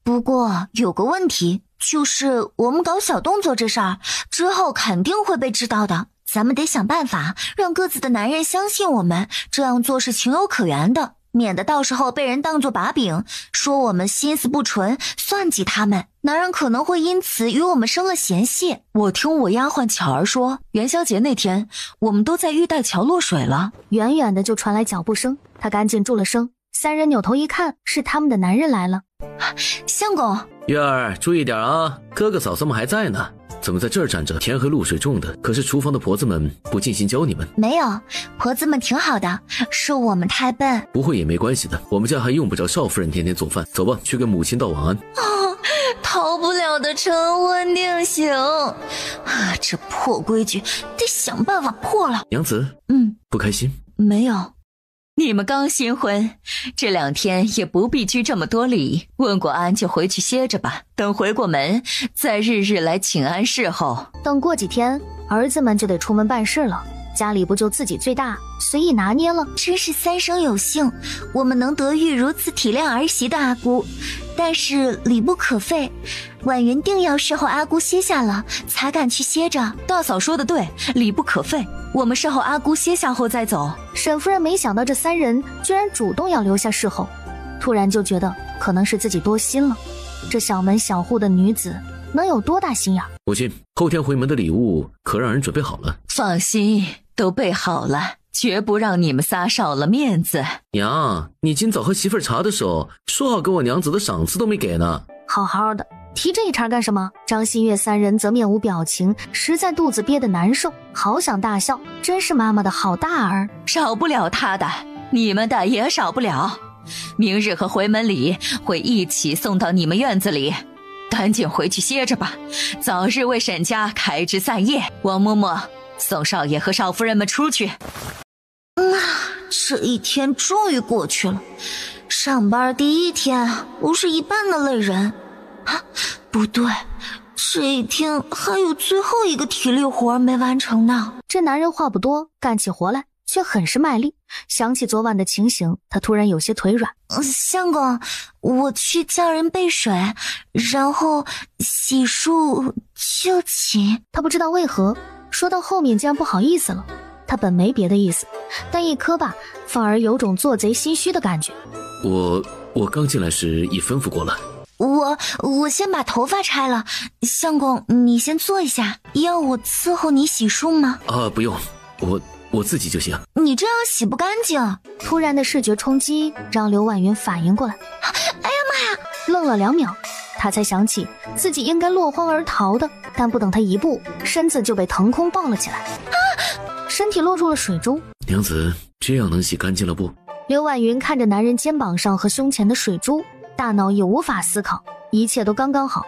不过有个问题，就是我们搞小动作这事儿之后肯定会被知道的，咱们得想办法让各自的男人相信我们这样做是情有可原的，免得到时候被人当作把柄，说我们心思不纯，算计他们，男人可能会因此与我们生了嫌隙。我听我丫鬟巧儿说，元宵节那天我们都在玉带桥落水了。远远的就传来脚步声，他赶紧住了声，三人扭头一看，是他们的男人来了。相公，月儿注意点啊，哥哥嫂嫂们还在呢，怎么在这儿站着？天黑露水重的，可是厨房的婆子们不尽心教你们？没有，婆子们挺好的，是我们太笨。不会也没关系的，我们家还用不着少夫人天天做饭。走吧，去跟母亲道晚安。逃不了的成婚定刑这破规矩得想办法破了。娘子，不开心？没有，你们刚新婚，这2天也不必拘这么多礼，问过安就回去歇着吧，等回过门再日日来请安侍候。等过几天，儿子们就得出门办事了。家里不就自己最大，随意拿捏了。真是三生有幸，我们能得遇如此体谅儿媳的阿姑。但是礼不可废，婉云定要侍候阿姑歇下了，才敢去歇着。大嫂说的对，礼不可废，我们侍候阿姑歇下后再走。沈夫人没想到这三人居然主动要留下侍候，突然就觉得可能是自己多心了。这小门小户的女子能有多大心眼？母亲，后天回门的礼物可让人准备好了。放心，都备好了，绝不让你们仨少了面子。娘，你今早和媳妇儿茶的时候说好给我娘子的赏赐都没给呢。好好的提这一茬干什么？张馨月三人则面无表情，实在肚子憋得难受，好想大笑。真是妈妈的好大儿。少不了他的，你们的也少不了。明日和回门礼会一起送到你们院子里，赶紧回去歇着吧，早日为沈家开枝散叶。王嬷嬷，送少爷和少夫人们出去。这一天终于过去了，上班第一天不是一般的累人啊！不对，这一天还有最后一个体力活没完成呢。这男人话不多，干起活来却很是卖力。想起昨晚的情形，他突然有些腿软。相公，我去叫人备水，然后洗漱就寝。他不知道为何说到后面竟然不好意思了。他本没别的意思，但一磕吧，反而有种做贼心虚的感觉。我刚进来时已吩咐过了。我先把头发拆了，相公你先坐一下。要我伺候你洗漱吗？不用，我自己就行。你这样洗不干净。突然的视觉冲击让刘婉云反应过来。哎呀妈呀！愣了2秒，他才想起自己应该落荒而逃的，但不等他一步，身子就被腾空抱了起来。身体落入了水中。娘子，这样能洗干净了不？刘婉云看着男人肩膀上和胸前的水珠，大脑也无法思考，一切都刚刚好。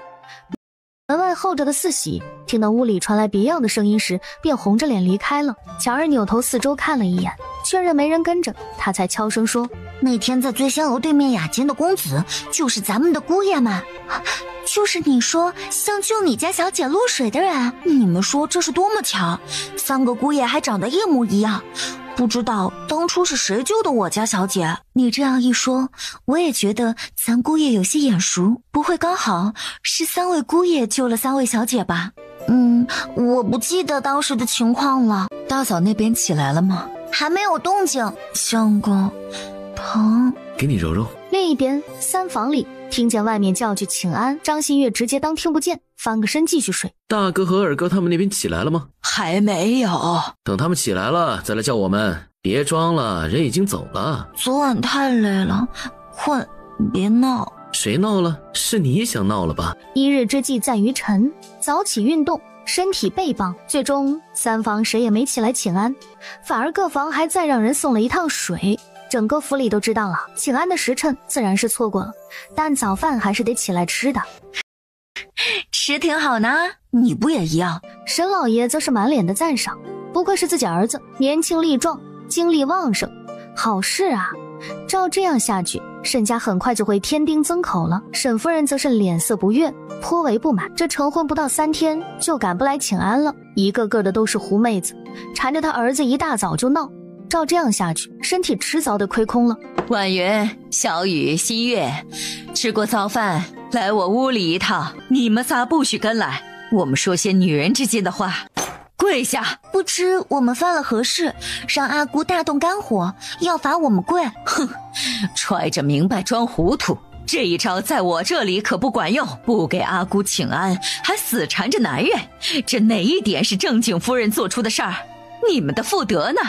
门外候着的四喜听到屋里传来别样的声音时，便红着脸离开了。巧儿扭头四周看了一眼，确认没人跟着，他才悄声说：那天在醉仙楼对面雅间的公子就是咱们的姑爷嘛，就是你说想救你家小姐落水的人。你们说这是多么巧，3个姑爷还长得一模一样，不知道当初是谁救的我家小姐。你这样一说，我也觉得咱姑爷有些眼熟，不会刚好是3位姑爷救了3位小姐吧？我不记得当时的情况了。大嫂那边起来了吗？还没有动静。相公，疼，给你揉揉。另一边3房里听见外面叫去请安，张馨月直接当听不见，翻个身继续睡。大哥和二哥他们那边起来了吗？还没有。等他们起来了再来叫我们，别装了，人已经走了。昨晚太累了，困，别闹。谁闹了？是你想闹了吧？一日之计在于晨，早起运动，身体倍棒。最终3房谁也没起来请安，反而各房还再让人送了一趟水。整个府里都知道了，请安的时辰自然是错过了，但早饭还是得起来吃的。吃挺好呢，你不也一样？沈老爷则是满脸的赞赏，不愧是自己儿子，年轻力壮，精力旺盛，好事啊！照这样下去，沈家很快就会添丁增口了。沈夫人则是脸色不悦，颇为不满。这成婚不到3天就赶不来请安了，一个个的都是狐妹子，缠着他儿子一大早就闹。照这样下去，身体迟早得亏空了。婉云、小雨、新月，吃过早饭，来我屋里一趟。你们仨不许跟来，我们说些女人之间的话。跪下！不知我们犯了何事，让阿姑大动肝火，要罚我们跪？哼，揣着明白装糊涂，这一招在我这里可不管用。不给阿姑请安，还死缠着男人，这哪一点是正经夫人做出的事儿？你们的妇德呢？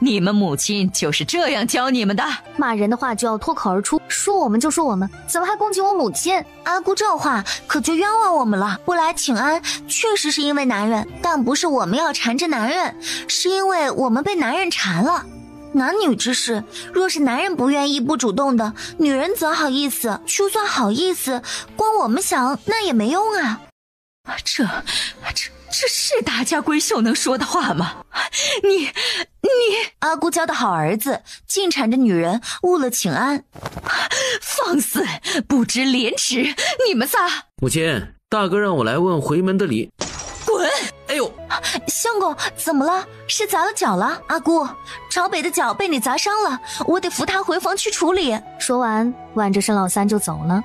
你们母亲就是这样教你们的？骂人的话就要脱口而出，说我们就说我们，怎么还攻击我母亲？阿姑这话可就冤枉我们了。不来请安确实是因为男人，但不是我们要缠着男人，是因为我们被男人缠了。男女之事，若是男人不愿意不主动的，女人则好意思，就算好意思，光我们想那也没用啊。这是大家闺秀能说的话吗？你阿姑教的好儿子，尽缠着女人，误了请安。放肆，不知廉耻！你们仨！母亲，大哥让我来问回门的礼。滚！哎呦，相公怎么了？是砸了脚了？阿姑，朝北的脚被你砸伤了，我得扶他回房去处理。说完，挽着沈老三就走了。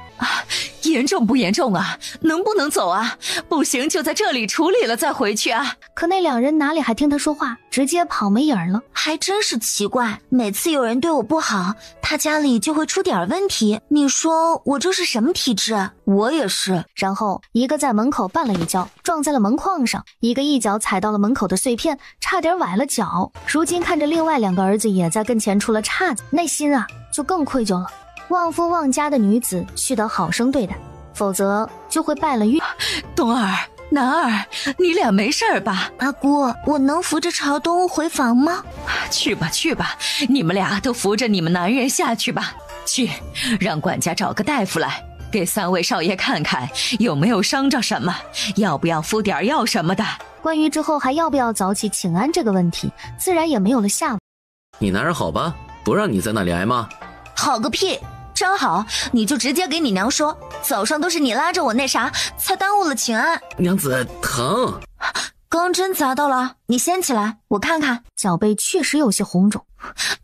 严重不严重啊？能不能走啊？不行就在这里处理了再回去啊。可那两人哪里还听他说话，直接跑没影儿了。还真是奇怪，每次有人对我不好，他家里就会出点问题。你说我这是什么体质？我也是。然后一个在门口绊了一跤，撞在了门框上，一个一脚踩到了门口的碎片，差点崴了脚。如今看着另外两个儿子也在跟前出了岔子，内心啊就更愧疚了。旺夫旺家的女子须得好生对待，否则就会败了运。东儿、南儿，你俩没事吧？阿姑，我能扶着朝东回房吗？去吧去吧，你们俩都扶着你们男人下去吧。去，让管家找个大夫来，给三位少爷看看有没有伤着什么，要不要敷点药什么的。关于之后还要不要早起请安这个问题，自然也没有了下文。你男人好吧，不让你在那里挨骂。好个屁！正好，你就直接给你娘说，早上都是你拉着我那啥，才耽误了请安。娘子疼，刚真砸到了，你掀起来，我看看。脚背确实有些红肿。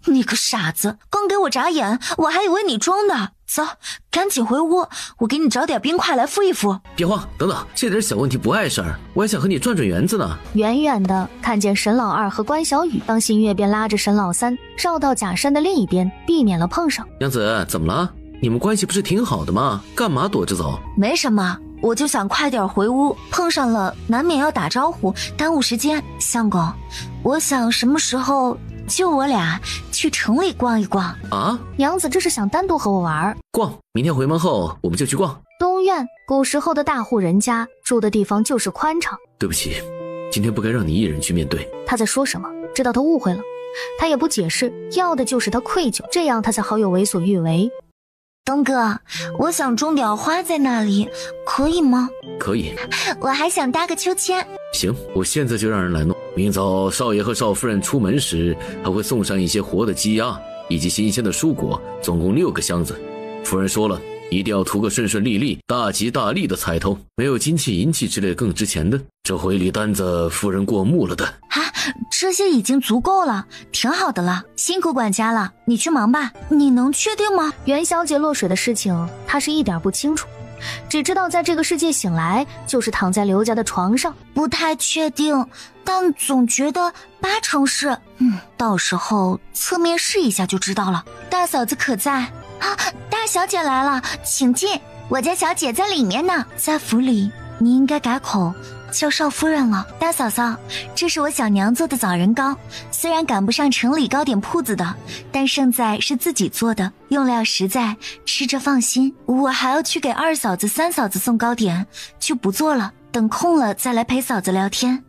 你个傻子，刚给我眨眼，我还以为你装的。走，赶紧回屋，我给你找点冰块来敷一敷。别慌，等等，这点小问题不碍事儿，我还想和你转转园子呢。远远的看见沈老二和关小雨，当新月便拉着沈老三绕到假山的另一边，避免了碰上。娘子，怎么了？你们关系不是挺好的吗？干嘛躲着走？没什么，我就想快点回屋，碰上了难免要打招呼，耽误时间。相公，我想什么时候就我俩去城里逛一逛啊？娘子这是想单独和我玩？逛，明天回门后我们就去逛。东院，古时候的大户人家住的地方就是宽敞。对不起，今天不该让你一人去面对。他在说什么？知道他误会了，他也不解释，要的就是他愧疚，这样他才好有为所欲为。东哥，我想种点花在那里，可以吗？可以。我还想搭个秋千。行，我现在就让人来弄。明早少爷和少夫人出门时，还会送上一些活的鸡鸭以及新鲜的蔬果，总共6个箱子。夫人说了，一定要图个顺顺利利、大吉大利的彩头，没有金器银器之类更值钱的。这回礼单子夫人过目了的。这些已经足够了，挺好的了，辛苦管家了，你去忙吧。你能确定吗？元宵节落水的事情他是一点不清楚，只知道在这个世界醒来就是躺在刘家的床上。不太确定，但总觉得80%是。到时候侧面试一下就知道了。大嫂子可在啊？大小姐来了，请进，我家小姐在里面呢。在府里你应该改口叫少夫人了。大嫂嫂，这是我小娘做的枣仁糕，虽然赶不上城里糕点铺子的，但胜在是自己做的，用料实在，吃着放心。我还要去给2嫂子、3嫂子送糕点，就不做了，等空了再来陪嫂子聊天。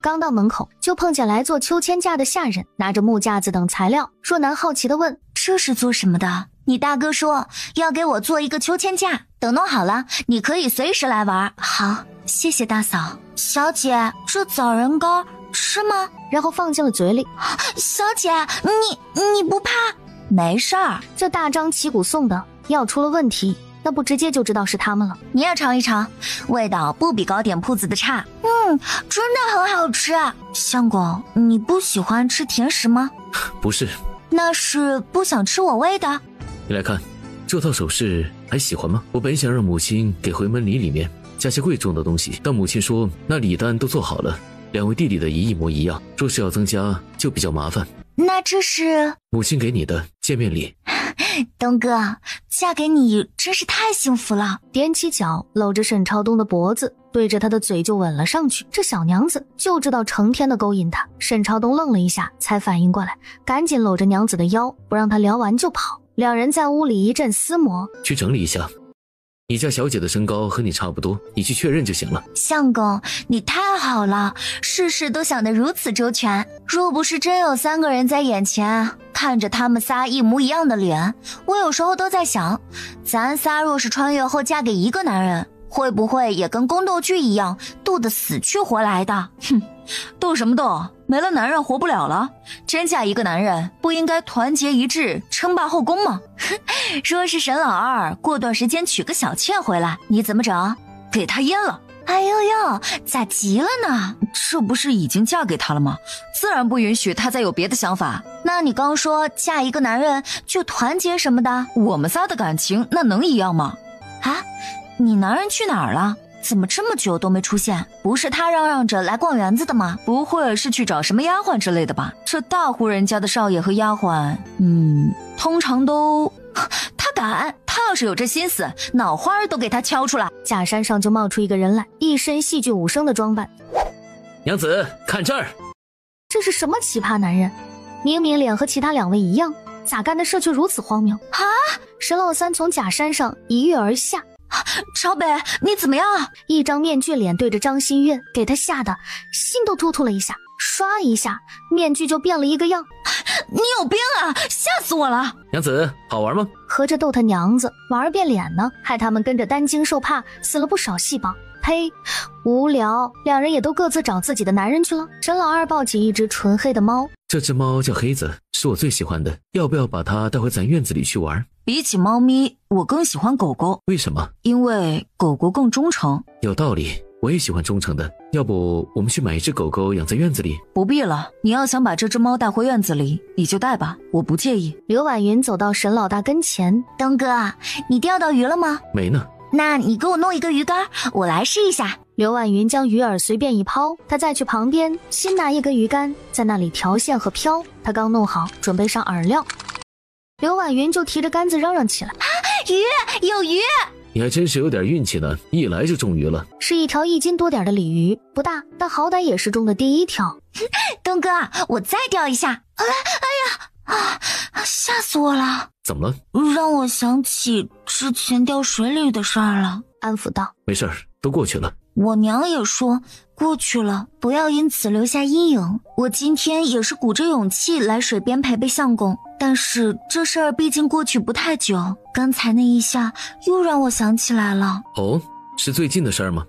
刚到门口就碰见来做秋千架的下人，拿着木架子等材料。若男好奇地问，这是做什么的？你大哥说要给我做一个秋千架，等弄好了你可以随时来玩。好，谢谢大嫂。小姐，这枣仁糕吃吗？然后放进了嘴里。小姐，你不怕？没事儿。这大张旗鼓送的，要出了问题，那不直接就知道是他们了。你也尝一尝，味道不比糕点铺子的差。真的很好吃。相公，你不喜欢吃甜食吗？不是。那是不想吃我喂的？你来看，这套首饰还喜欢吗？我本想让母亲给回门礼里面加些贵重的东西，但母亲说那礼单都做好了，2位弟弟的一模一样，若是要增加就比较麻烦。那这是母亲给你的见面礼。东哥，嫁给你真是太幸福了。踮起脚搂着沈朝东的脖子，对着他的嘴就吻了上去。这小娘子就知道成天的勾引他。沈朝东愣了一下，才反应过来，赶紧搂着娘子的腰，不让她聊完就跑。两人在屋里一阵厮磨。去整理一下，你家小姐的身高和你差不多，你去确认就行了。相公，你太好了，事事都想得如此周全。若不是真有3个人在眼前，看着他们仨一模一样的脸，我有时候都在想，咱仨若是穿越后嫁给一个男人，会不会也跟宫斗剧一样斗得死去活来的？斗什么斗？没了男人活不了了。真嫁一个男人，不应该团结一致，称霸后宫吗？说是沈老二过段时间娶个小妾回来，你怎么整？给他阉了。哎呦呦，咋急了呢？这不是已经嫁给他了吗？自然不允许他再有别的想法。那你刚说嫁一个男人就团结什么的，我们仨的感情那能一样吗？啊，你男人去哪儿了？怎么这么久都没出现？不是他嚷嚷着来逛园子的吗？不会是去找什么丫鬟之类的吧？这大户人家的少爷和丫鬟，通常都……他敢！他要是有这心思，脑花都给他敲出来。假山上就冒出一个人来，一身戏剧武生的装扮。娘子，看这儿！这是什么奇葩男人？明明脸和其他2位一样，咋干的事却如此荒谬啊！沈老三从假山上一跃而下。朝北，你怎么样？一张面具脸对着张馨月，给他吓得心都突突了一下，唰一下面具就变了一个样。你有病啊！吓死我了！娘子，好玩吗？合着逗他娘子玩变脸呢，害他们跟着担惊受怕，死了不少细胞。呸，无聊。2人也都各自找自己的男人去了。沈老二抱起一只纯黑的猫，这只猫叫黑子，是我最喜欢的，要不要把它带回咱院子里去玩？比起猫咪，我更喜欢狗狗。为什么？因为狗狗更忠诚。有道理，我也喜欢忠诚的。要不我们去买一只狗狗养在院子里？不必了，你要想把这只猫带回院子里，你就带吧，我不介意。刘婉云走到沈老大跟前，东哥，你钓到鱼了吗？没呢。那你给我弄一个鱼竿，我来试一下。刘婉云将鱼饵随便一抛，她再去旁边新拿一根鱼竿，在那里调线和漂。她刚弄好，准备上饵料，刘婉云就提着杆子嚷嚷起来：鱼，有鱼！你还真是有点运气呢，一来就中鱼了。是一条1斤多点的鲤鱼，不大，但好歹也是中的第1条。东哥，我再钓一下。哎呀，吓死我了！怎么了？让我想起之前掉水里的事儿了。安抚道：没事儿，都过去了。我娘也说过去了，不要因此留下阴影。我今天也是鼓着勇气来水边陪陪相公，但是这事儿毕竟过去不太久，刚才那一下又让我想起来了。哦，是最近的事儿吗？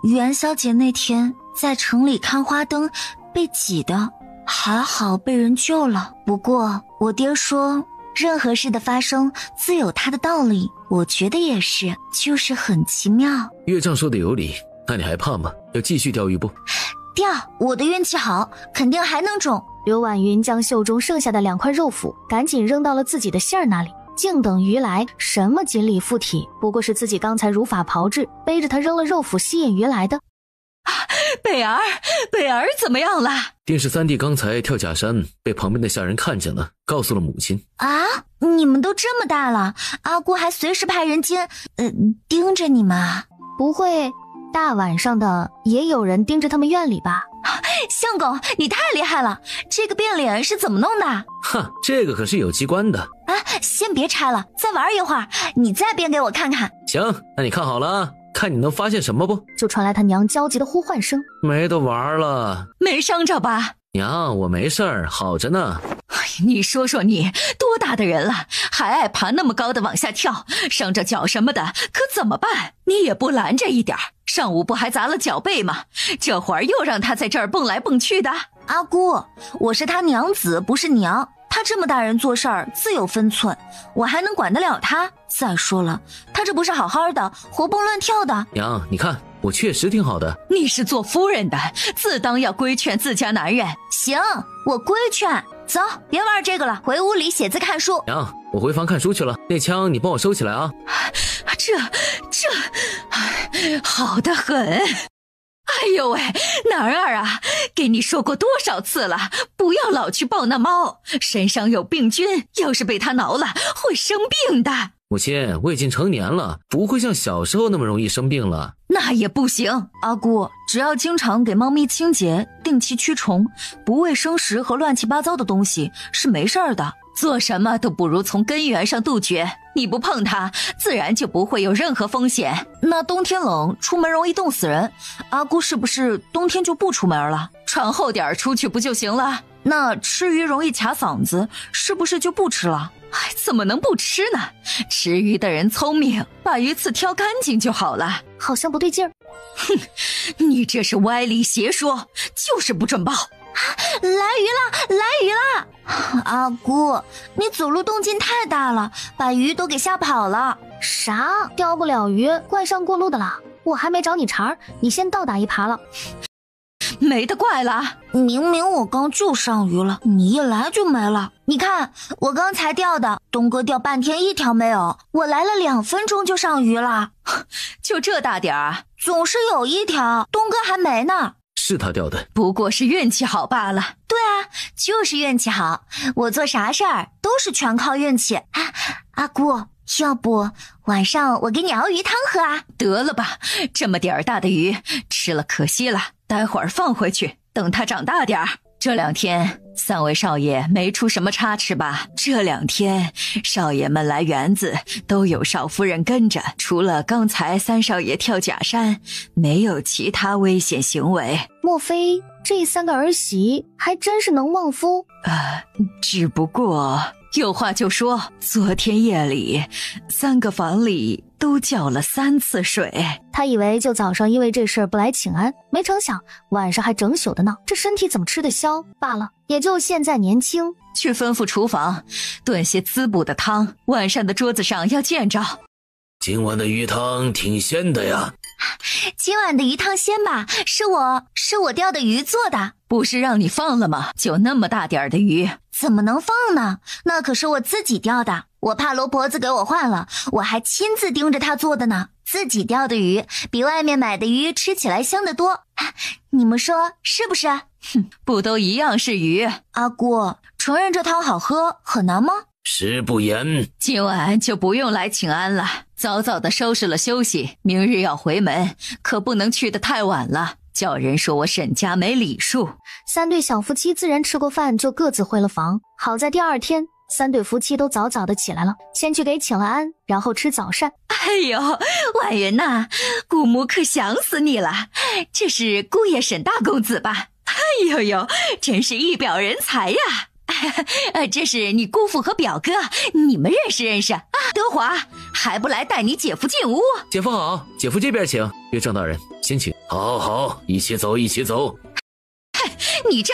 元宵节那天在城里看花灯被挤的，还好被人救了。不过我爹说任何事的发生自有它的道理，我觉得也是，就是很奇妙。岳丈说的有理，那你还怕吗？要继续钓鱼不？钓，我的运气好，肯定还能中。刘婉云将袖中剩下的2块肉脯赶紧扔到了自己的线儿那里，静等鱼来。什么锦鲤附体，不过是自己刚才如法炮制，背着他扔了肉脯吸引鱼来的。北儿怎么样了？定是3弟刚才跳假山被旁边的下人看见了，告诉了母亲。啊，你们都这么大了，阿姑还随时派人盯着你们啊？不会大晚上的也有人盯着他们院里吧？相公，你太厉害了，这个变脸是怎么弄的？哈，这个可是有机关的。先别拆了，再玩一会儿，你再变给我看看。行，那你看好了啊，看你能发现什么不？就传来他娘焦急的呼唤声。没得玩了。没伤着吧？娘，我没事儿，好着呢。你说说你多大的人了，还爱爬那么高的往下跳，伤着脚什么的可怎么办？你也不拦着一点，上午不还砸了脚背吗？这会儿又让他在这儿蹦来蹦去的。阿姑，我是他娘子，不是娘，他这么大人做事儿自有分寸，我还能管得了他？再说了，他这不是好好的活蹦乱跳的。娘，你看我确实挺好的。你是做夫人的，自当要规劝自家男人。行，我规劝。走，别玩这个了，回屋里写字看书。娘，我回房看书去了，那枪你帮我收起来啊。这好得很。哎呦喂，男儿啊，给你说过多少次了，不要老去抱那猫，身上有病菌，要是被它挠了会生病的。母亲，我已经成年了，不会像小时候那么容易生病了。那也不行，阿姑，只要经常给猫咪清洁，定期驱虫，不喂生食和乱七八糟的东西是没事儿的。做什么都不如从根源上杜绝，你不碰它，自然就不会有任何风险。那冬天冷，出门容易冻死人，阿姑是不是冬天就不出门了，穿厚点出去不就行了？那吃鱼容易卡嗓子，是不是就不吃了？怎么能不吃呢？吃鱼的人聪明，把鱼刺挑干净就好了。好像不对劲儿。哼，你这是歪理邪说，就是不准报。来鱼了，来鱼了！阿姑，你走路动静太大了，把鱼都给吓跑了。啥？钓不了鱼，怪上过路的啦？我还没找你茬儿，你先倒打一耙了。没得怪了，明明我刚就上鱼了，你一来就没了。你看我刚才钓的，东哥钓半天一条没有，我来了2分钟就上鱼了。就这大点儿，总是有一条，东哥还没呢。是他钓的，不过是运气好罢了。对啊，就是运气好，我做啥事儿都是全靠运气。阿姑，要不晚上我给你熬鱼汤喝啊？得了吧，这么点儿大的鱼，吃了可惜了，待会儿放回去，等它长大点儿。这2天3位少爷没出什么差池吧？这2天少爷们来园子都有少夫人跟着，除了刚才3少爷跳假山，没有其他危险行为。莫非这3个儿媳还真是能旺夫？只不过有话就说，昨天夜里3个房里都叫了3次水。他以为就早上因为这事儿不来请安，没成想晚上还整宿的闹，这身体怎么吃得消？罢了，也就现在年轻。去吩咐厨房炖些滋补的汤，晚上的桌子上要见着。今晚的鱼汤挺鲜的呀。今晚的鱼汤鲜吧，是我钓的鱼做的。不是让你放了吗？就那么大点儿的鱼，怎么能放呢？那可是我自己钓的，我怕罗婆子给我换了，我还亲自盯着她做的呢。自己钓的鱼比外面买的鱼吃起来香得多，你们说是不是？哼，不都一样是鱼？阿姑，承认这汤好喝很难吗？食不言。今晚就不用来请安了，早早的收拾了休息，明日要回门，可不能去得太晚了，叫人说我沈家没礼数。3对小夫妻自然吃过饭就各自回了房。好在第2天3对夫妻都早早的起来了，先去给请了安，然后吃早膳。哎呦，婉云呐，姑母可想死你了，这是姑爷沈大公子吧？哎呦呦，真是一表人才呀！这是你姑父和表哥，你们认识啊？德华还不来带你姐夫进屋？姐夫好，姐夫这边请。岳正大人先请。好，一起走。你这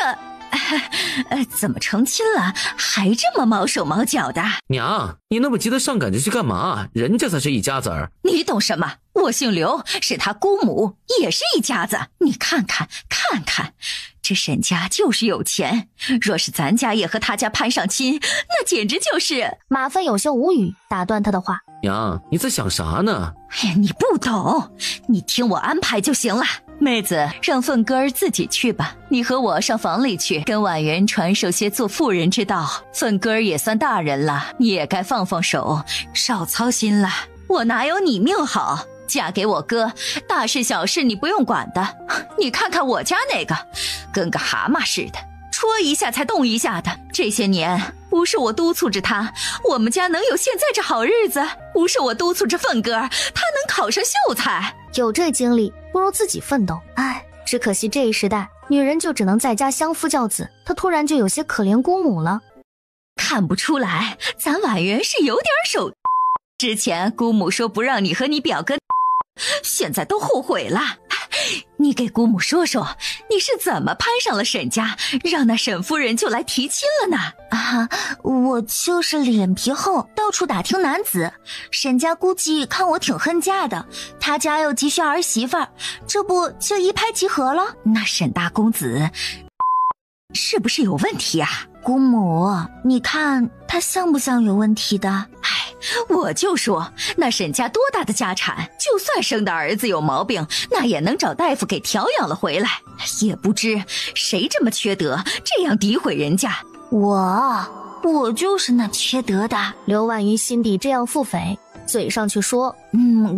怎么成亲了还这么毛手毛脚的？娘，你那么急得上赶着去干嘛？人家才是一家子儿。你懂什么？我姓刘，是他姑母，也是一家子。你看看，这沈家就是有钱，若是咱家也和他家攀上亲，那简直就是……马芬有些无语，打断他的话。娘，你在想啥呢？哎呀，你不懂，你听我安排就行了。妹子，让凤哥儿自己去吧，你和我上房里去，跟婉云传授些做妇人之道。凤哥儿也算大人了，你也该放手，少操心了。我哪有你命好？嫁给我哥，大事小事你不用管的。你看看我家那个，跟个蛤蟆似的，戳一下才动一下的。这些年不是我督促着他，我们家能有现在这好日子；不是我督促着凤哥，他能考上秀才。有这经历，不如自己奋斗。唉，只可惜这一时代，女人就只能在家相夫教子。她突然就有些可怜姑母了。看不出来，咱婉云是有点手。之前姑母说不让你和你表哥，现在都后悔了。你给姑母说说，你是怎么攀上了沈家，让那沈夫人就来提亲了呢？我就是脸皮厚，到处打听男子。沈家估计看我挺恨嫁的，他家又急需儿媳妇儿，这不就一拍即合了？那沈大公子是不是有问题啊？姑母，你看他像不像有问题的？我就说那沈家多大的家产，就算生的儿子有毛病，那也能找大夫给调养了回来。也不知谁这么缺德，这样诋毁人家。我就是那缺德的。刘婉云心底这样腹诽，嘴上却说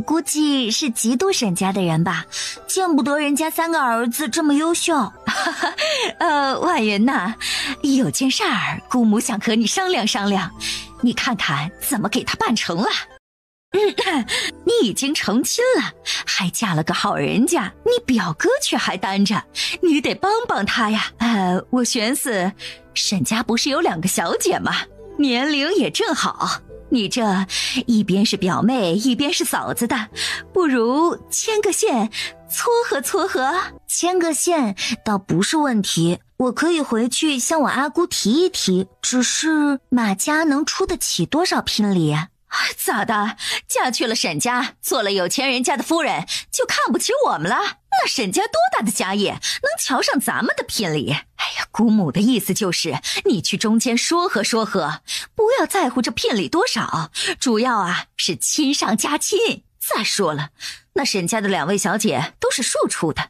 估计是嫉妒沈家的人吧，见不得人家3个儿子这么优秀。婉云呐，有件事儿姑母想和你商量商量，你看看怎么给他办成了。你已经成亲了，还嫁了个好人家，你表哥却还单着，你得帮帮他呀。我寻思沈家不是有2个小姐吗？年龄也正好，你这一边是表妹，一边是嫂子的，不如牵个线撮合。牵个线倒不是问题，我可以回去向我阿姑提一提，只是马家能出得起多少聘礼？咋的？嫁去了沈家，做了有钱人家的夫人，就看不起我们了？那沈家多大的家业，能瞧上咱们的聘礼？哎呀，姑母的意思就是，你去中间说和说和，不要在乎这聘礼多少，主要是亲上加亲。再说了，那沈家的2位小姐都是庶出的，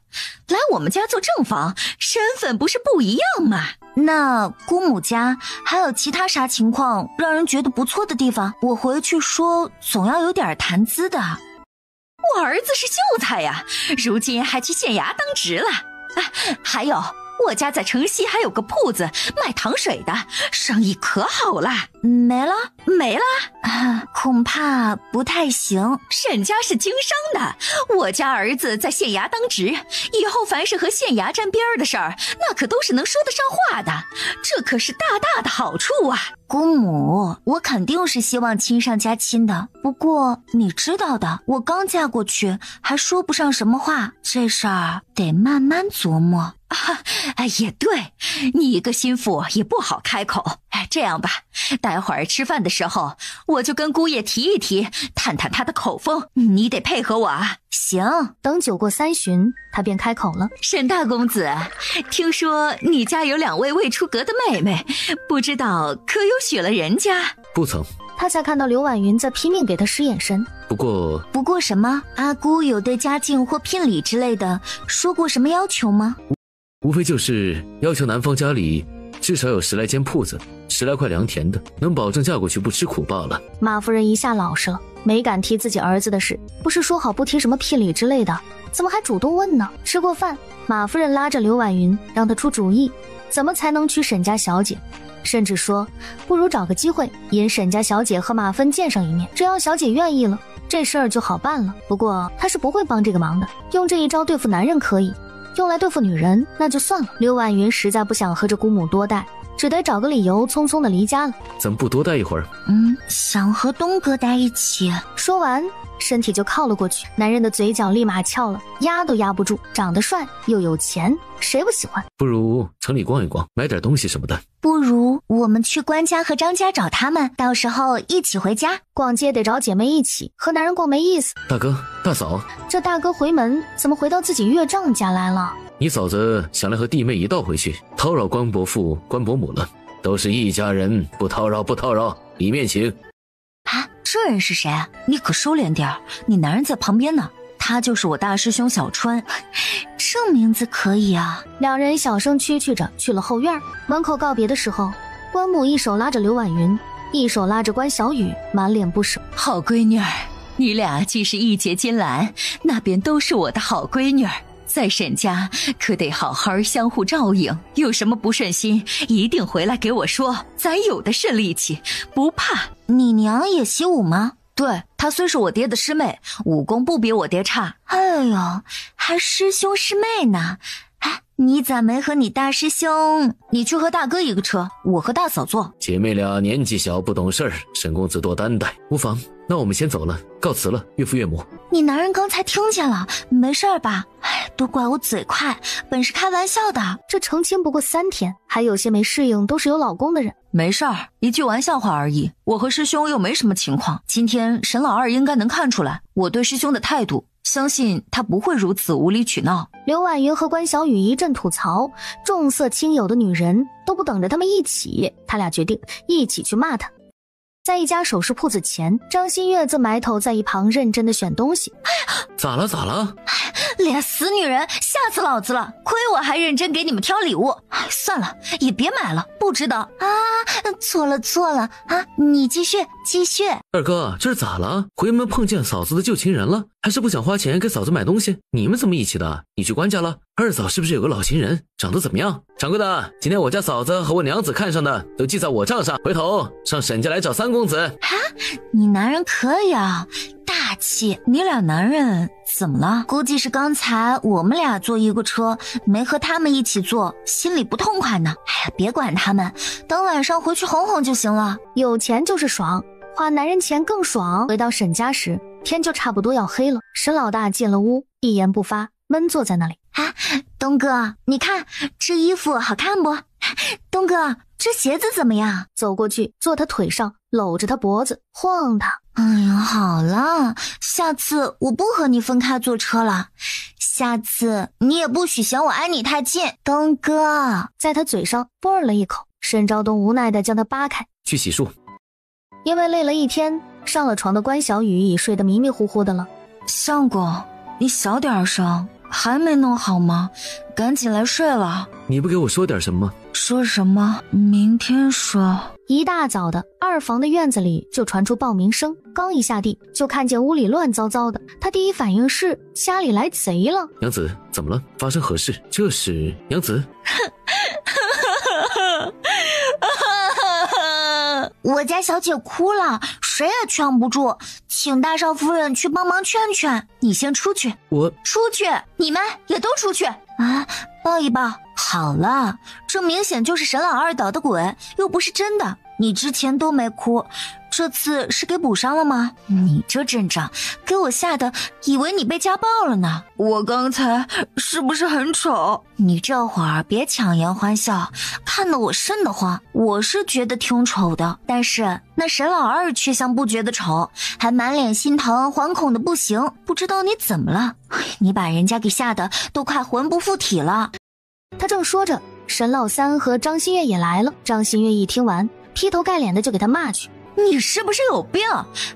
来我们家做正房，身份不是不一样吗？那姑母家还有其他啥情况让人觉得不错的地方？我回去说，总要有点谈资的。我儿子是秀才呀，如今还去县衙当值了。还有，我家在城西还有个铺子卖糖水的，生意可好了。没了？恐怕不太行。沈家是经商的，我家儿子在县衙当值，以后凡是和县衙沾边的事儿，那可都是能说得上话的，这可是大大的好处啊。姑母，我肯定是希望亲上加亲的，不过你知道的，我刚嫁过去，还说不上什么话，这事儿得慢慢琢磨。也对，你一个心腹也不好开口。这样吧，待会儿吃饭的时候，我就跟姑爷提一提，探探他的口风，你得配合我啊。行。等酒过3巡，他便开口了：沈大公子，听说你家有2位未出阁的妹妹，不知道可有许了人家？不曾。他才看到刘婉云在拼命给他使眼神。不过什么？阿姑有对家境或聘礼之类的说过什么要求吗？无非就是要求男方家里至少有10来间铺子，10来块良田的，能保证嫁过去不吃苦罢了。马夫人一下老实了，没敢提自己儿子的事，不是说好不提什么聘礼之类的，怎么还主动问呢？吃过饭，马夫人拉着刘婉云让她出主意，怎么才能娶沈家小姐，甚至说不如找个机会引沈家小姐和马芬见上一面，只要小姐愿意了，这事儿就好办了。不过她是不会帮这个忙的，用这一招对付男人可以，用来对付女人那就算了。刘婉云实在不想和这姑母多待，只得找个理由匆匆的离家了。怎么不多待一会儿？想和东哥待一起。说完身体就靠了过去，男人的嘴角立马翘了，压都压不住，长得帅又有钱，谁不喜欢？不如城里逛一逛，买点东西什么的。不如我们去关家和张家找他们，到时候一起回家。逛街得找姐妹一起，和男人逛没意思。大哥大嫂，这大哥回门怎么回到自己岳丈家来了？你嫂子想来和弟妹一道回去，叨扰关伯父关伯母了。都是一家人，不叨扰，里面请。这人是谁？你可收敛点，你男人在旁边呢。他就是我大师兄小川。这名字可以啊。两人小声蛐蛐着去了后院，门口告别的时候，关母一手拉着刘婉云，一手拉着关小雨，满脸不舍。好闺女儿，你俩既是一结金兰，那便都是我的好闺女儿，在沈家可得好好相互照应，有什么不顺心一定回来给我说，咱有的是力气，不怕。你娘也习武吗？对，她虽是我爹的师妹，武功不比我爹差。哎呦，还师兄师妹呢。你咋没和你大师兄？你去和大哥一个车，我和大嫂坐。姐妹俩年纪小不懂事儿，沈公子多担待。无妨，那我们先走了，告辞了，岳父岳母。你男人刚才听见了，没事吧？都怪我嘴快，本是开玩笑的。这成亲不过3天，还有些没适应都是有老公的人。没事儿，一句玩笑话而已。我和师兄又没什么情况，今天沈老二应该能看出来我对师兄的态度，相信他不会如此无理取闹。刘婉云和关小雨一阵吐槽，重色轻友的女人都不等着他们一起，他俩决定一起去骂他。在一家首饰铺子前，张馨月则埋头在一旁认真的选东西。咋了？俩死女人，吓死老子了！亏我还认真给你们挑礼物。算了，也别买了，不值得啊！错了啊！你继续。二哥，这是咋了？回门碰见嫂子的旧情人了，还是不想花钱给嫂子买东西？你们怎么一起的？你去关家了？二嫂是不是有个老情人？长得怎么样？掌柜的，今天我家嫂子和我娘子看上的都记在我账上，回头上沈家来找3公子。你男人可以啊，大气。你俩男人怎么了？估计是刚才我们俩坐一个车，没和他们一起坐，心里不痛快呢。别管他们，等晚上回去哄哄就行了。有钱就是爽，花男人钱更爽。回到沈家时，天就差不多要黑了。沈老大进了屋，一言不发，闷坐在那里。东哥，你看这衣服好看不？东哥，这鞋子怎么样？走过去坐他腿上，搂着他脖子晃他。哎呀，好了，下次我不和你分开坐车了，下次你也不许嫌我挨你太近。东哥在他嘴上啵了一口，沈兆东无奈地将他扒开，去洗漱。因为累了一天，上了床的关小雨已睡得迷迷糊糊的了。相公，你小点声，还没弄好吗？赶紧来睡了。你不给我说点什么？说什么？明天说。一大早的，二房的院子里就传出报名声，刚一下地就看见屋里乱糟糟的，他第一反应是家里来贼了。娘子，怎么了？发生何事？这是娘子。我家小姐哭了，谁也劝不住，请大少夫人去帮忙劝劝。你先出去。我出去，你们也都出去啊！抱一抱。好了，这明显就是沈老二捣的鬼，又不是真的。你之前都没哭，这次是给补上了吗？你这阵仗给我吓得以为你被家暴了呢。我刚才是不是很丑？你这会儿别强颜欢笑，看得我瘆得慌。我是觉得挺丑的，但是那沈老二却像不觉得丑，还满脸心疼，惶恐的不行。不知道你怎么了？你把人家给吓得都快魂不附体了。他正说着，沈老三和张馨月也来了。张馨月一听完，劈头盖脸的就给他骂去。你是不是有病？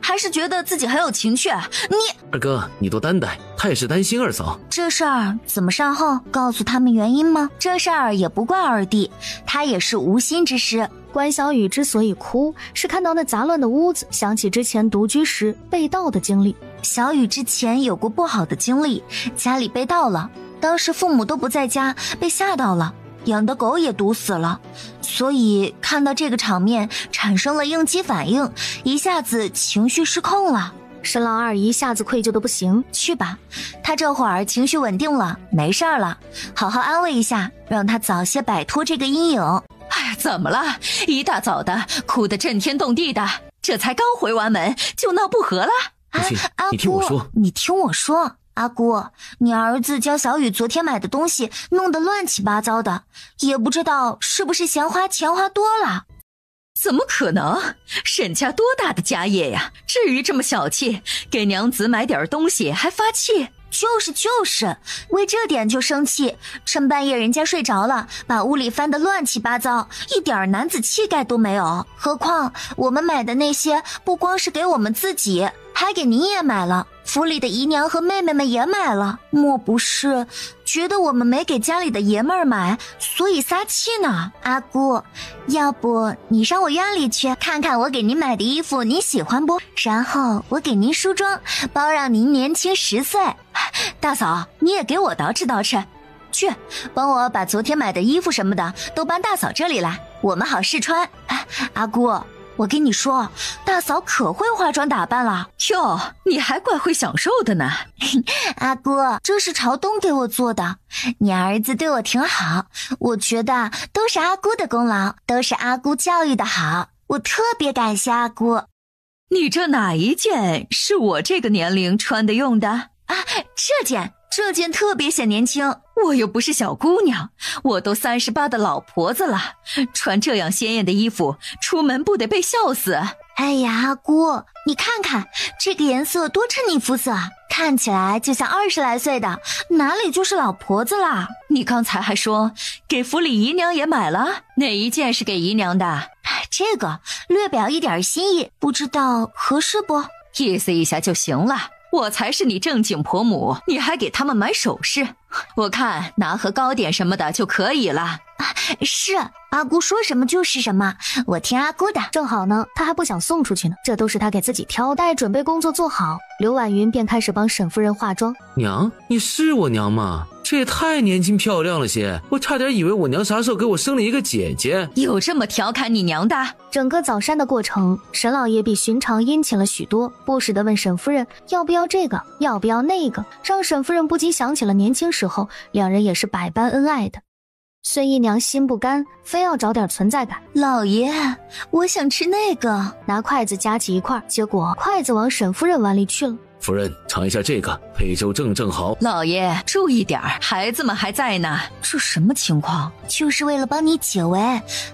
还是觉得自己很有情趣？你二哥，你多担待，他也是担心二嫂。这事儿怎么善后？告诉他们原因吗？这事儿也不怪二弟，他也是无心之失。关小雨之所以哭，是看到那杂乱的屋子，想起之前独居时被盗的经历。小雨之前有过不好的经历，家里被盗了，当时父母都不在家，被吓到了，养的狗也毒死了，所以看到这个场面产生了应激反应，一下子情绪失控了。沈老二一下子愧疚的不行。去吧，他这会儿情绪稳定了，没事儿了，好好安慰一下，让他早些摆脱这个阴影。哎呀，怎么了？一大早的哭得震天动地的，这才刚回完门就闹不和了？阿姑，你听我说，你听我说。阿姑，你儿子将小雨昨天买的东西弄得乱七八糟的，也不知道是不是钱花多了。怎么可能？沈家多大的家业呀，至于这么小气，给娘子买点东西还发气？就是，为这点就生气，趁半夜人家睡着了，把屋里翻得乱七八糟，一点男子气概都没有。何况我们买的那些不光是给我们自己，还给你也买了，府里的姨娘和妹妹们也买了，莫不是觉得我们没给家里的爷们儿买，所以撒气呢？阿姑，要不你上我院里去看看我给您买的衣服你喜欢不？然后我给您梳妆，包让您年轻10岁。大嫂，你也给我捯饬捯饬，去帮我把昨天买的衣服什么的都搬大嫂这里来，我们好试穿。阿姑，我跟你说，大嫂可会化妆打扮了哟，你还怪会享受的呢。阿姑，这是朝东给我做的，你儿子对我挺好，我觉得都是阿姑的功劳，都是阿姑教育的好，我特别感谢阿姑。你这哪一件是我这个年龄穿的用的啊？这件特别显年轻，我又不是小姑娘，我都38的老婆子了，穿这样鲜艳的衣服出门不得被笑死？哎呀，阿姑，你看看这个颜色多衬你肤色啊，看起来就像20来岁的，哪里就是老婆子啦？你刚才还说给府里姨娘也买了，哪一件是给姨娘的？这个略表一点心意，不知道合适不？意思一下就行了。我才是你正经婆母，你还给他们买首饰，我看拿盒糕点什么的就可以了。是，阿姑说什么就是什么，我听阿姑的。正好呢，他还不想送出去呢，这都是他给自己挑。待准备工作做好，刘婉云便开始帮沈夫人化妆。娘，你是我娘吗？这也太年轻漂亮了些，我差点以为我娘啥时候给我生了一个姐姐。有这么调侃你娘的？整个早膳的过程，沈老爷比寻常殷勤了许多，不时地问沈夫人要不要这个，要不要那个，让沈夫人不禁想起了年轻时候，两人也是百般恩爱的。孙姨娘心不甘，非要找点存在感。老爷，我想吃那个。拿筷子夹起一块，结果筷子往沈夫人碗里去了。夫人尝一下这个，配酒正好。老爷注意点，孩子们还在呢。这什么情况？就是为了帮你解围，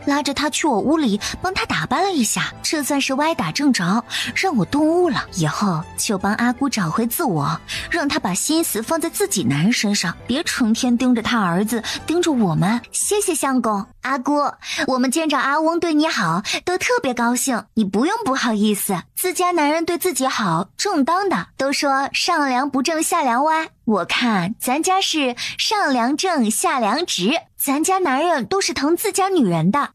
拉着他去我屋里帮他打扮了一下，这算是歪打正着，让我顿悟了。以后就帮阿姑找回自我，让他把心思放在自己男人身上，别成天盯着他儿子，盯着我们。谢谢相公。阿姑，我们见着阿翁对你好，都特别高兴，你不用不好意思。自家男人对自己好，正当的。都说上梁不正下梁歪，我看咱家是上梁正下梁直，咱家男人都是疼自家女人的。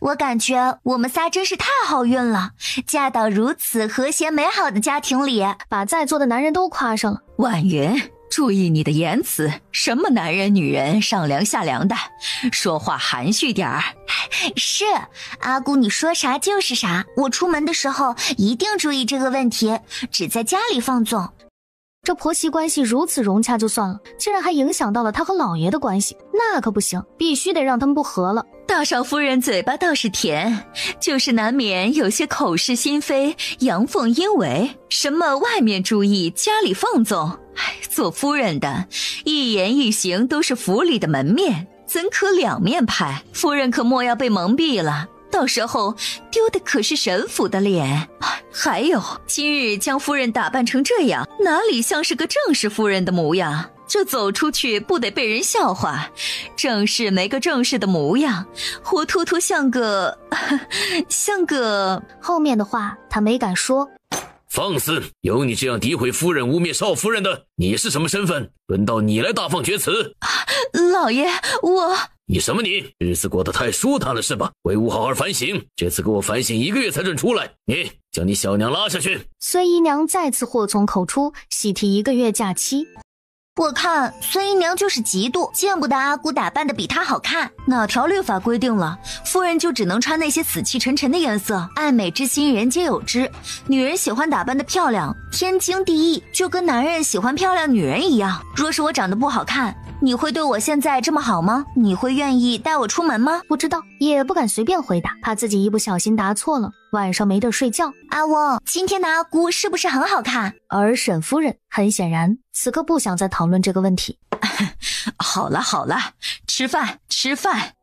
我感觉我们仨真是太好运了，嫁到如此和谐美好的家庭里，把在座的男人都夸上了。婉云，注意你的言辞，什么男人女人上梁下梁的，说话含蓄点儿。是，阿姑你说啥就是啥，我出门的时候一定注意这个问题，只在家里放纵。这婆媳关系如此融洽就算了，竟然还影响到了他和老爷的关系，那可不行，必须得让他们不和了。大少夫人嘴巴倒是甜，就是难免有些口是心非，阳奉阴违，什么外面注意，家里放纵。做夫人的一言一行都是府里的门面，怎可两面派？夫人可莫要被蒙蔽了，到时候丢的可是神府的脸。还有，今日将夫人打扮成这样，哪里像是个正式夫人的模样？这走出去不得被人笑话？正式没个正式的模样，活脱脱像个后面的话他没敢说。放肆！有你这样诋毁夫人、污蔑少夫人的，你是什么身份？轮到你来大放厥词！老爷，你什么你？日子过得太舒坦了是吧？为吾好好反省，这次给我反省1个月才准出来。你将你小娘拉下去。孙姨娘再次祸从口出，喜提1个月假期。我看孙姨娘就是嫉妒，见不得阿姑打扮的比她好看。哪条律法规定了夫人就只能穿那些死气沉沉的颜色？爱美之心人皆有之，女人喜欢打扮的漂亮，天经地义，就跟男人喜欢漂亮女人一样。若是我长得不好看，你会对我现在这么好吗？你会愿意带我出门吗？不知道，也不敢随便回答，怕自己一不小心答错了，晚上没得睡觉。阿翁，今天的阿姑是不是很好看？而沈夫人很显然此刻不想再讨论这个问题。好了，吃饭。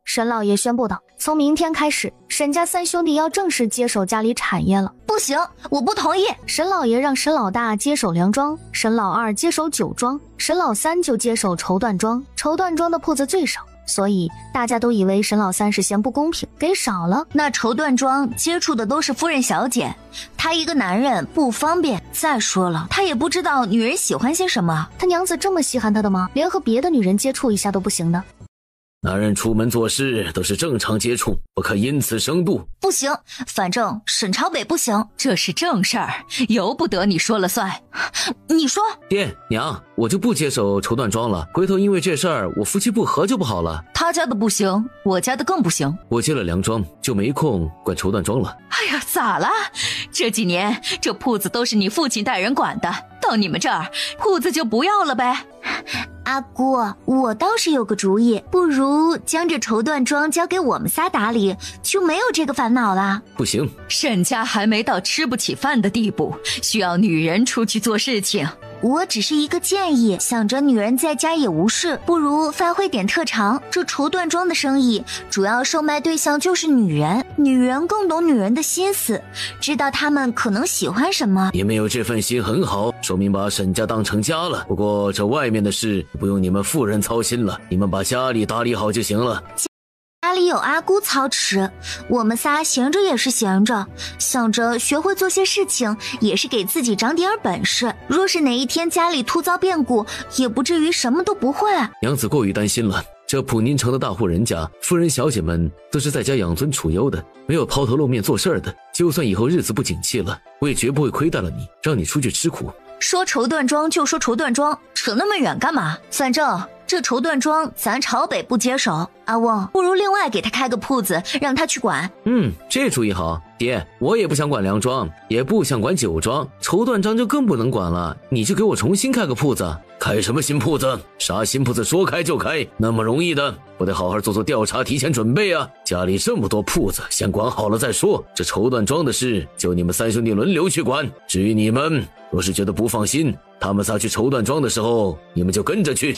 沈老爷宣布道，从明天开始，沈家3兄弟要正式接手家里产业了。不行，我不同意。沈老爷让沈老大接手粮庄，沈老二接手酒庄，沈老三就接手绸缎庄。绸缎庄的铺子最少，所以大家都以为沈老三是嫌不公平，给少了。那绸缎庄接触的都是夫人小姐，他一个男人不方便。再说了，他也不知道女人喜欢些什么。他娘子这么稀罕他的吗？连和别的女人接触一下都不行的？男人出门做事都是正常接触，不可因此生妒。不行，反正沈朝北不行，这是正事儿，由不得你说了算。你说，爹娘，我就不接手绸缎庄了，回头因为这事儿我夫妻不和就不好了。他家的不行，我家的更不行。我接了粮庄，就没空管绸缎庄了。哎呀，咋了？这几年这铺子都是你父亲带人管的，到你们这儿铺子就不要了呗。阿姑，我倒是有个主意，不如将这绸缎庄交给我们仨打理，就没有这个烦恼了。不行，沈家还没到吃不起饭的地步，需要女人出去做事情。我只是一个建议，想着女人在家也无事，不如发挥点特长。这绸缎庄的生意主要售卖对象就是女人，女人更懂女人的心思，知道她们可能喜欢什么。你们有这份心很好，说明把沈家当成家了。不过这外面的事不用你们妇人操心了，你们把家里打理好就行了。家里有阿姑操持，我们仨闲着也是闲着，想着学会做些事情，也是给自己长点本事。若是哪一天家里突遭变故，也不至于什么都不会。娘子过于担心了，这普宁城的大户人家，夫人小姐们都是在家养尊处优的，没有抛头露面做事儿的。就算以后日子不景气了，我也绝不会亏待了你，让你出去吃苦。说绸缎庄就说绸缎庄，扯那么远干嘛？反正这绸缎庄咱朝北不接手，阿翁不如另外给他开个铺子，让他去管。这主意好。爹，我也不想管粮庄，也不想管酒庄，绸缎庄就更不能管了。你就给我重新开个铺子。开什么新铺子？啥新铺子说开就开，那么容易的？我得好好做调查，提前准备啊。家里这么多铺子，先管好了再说。这绸缎庄的事就你们3兄弟轮流去管，至于你们若是觉得不放心，他们仨去绸缎庄的时候，你们就跟着去。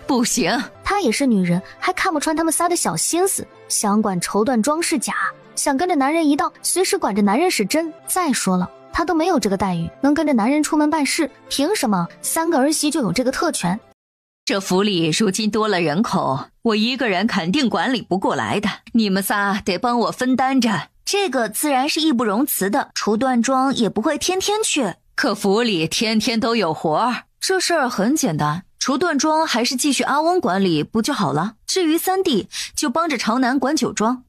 不行，她也是女人，还看不穿他们仨的小心思，想管绸缎庄是假，想跟着男人一道，随时管着男人是真。再说了，她都没有这个待遇，能跟着男人出门办事，凭什么3个儿媳就有这个特权？这府里如今多了人口，我一个人肯定管理不过来的，你们仨得帮我分担着。这个自然是义不容辞的，绸缎庄也不会天天去。可府里天天都有活儿，这事儿很简单，绸缎庄还是继续阿翁管理不就好了？至于3弟，就帮着朝南管酒庄。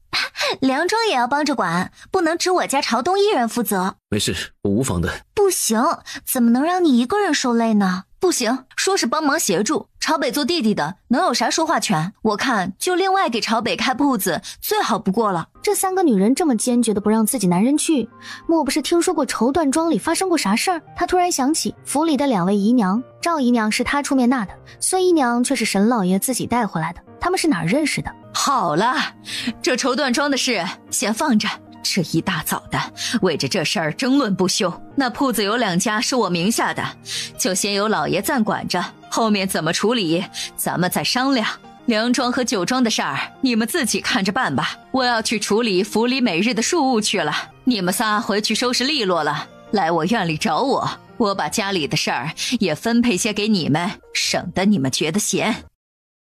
梁庄也要帮着管，不能只我家朝东一人负责。没事，我无妨的。不行，怎么能让你一个人受累呢？不行，说是帮忙协助，朝北做弟弟的能有啥说话权？我看就另外给朝北开铺子最好不过了。这3个女人这么坚决的不让自己男人去，莫不是听说过绸缎庄里发生过啥事儿？她突然想起府里的2位姨娘，赵姨娘是她出面纳的，孙姨娘却是沈老爷自己带回来的，他们是哪儿认识的？好了，这绸缎庄的事先放着。这一大早的为着这事儿争论不休，那铺子有2家是我名下的，就先由老爷暂管着，后面怎么处理咱们再商量。梁庄和酒庄的事儿你们自己看着办吧，我要去处理府里每日的庶务去了。你们仨回去收拾利落了，来我院里找我，我把家里的事儿也分配些给你们，省得你们觉得闲。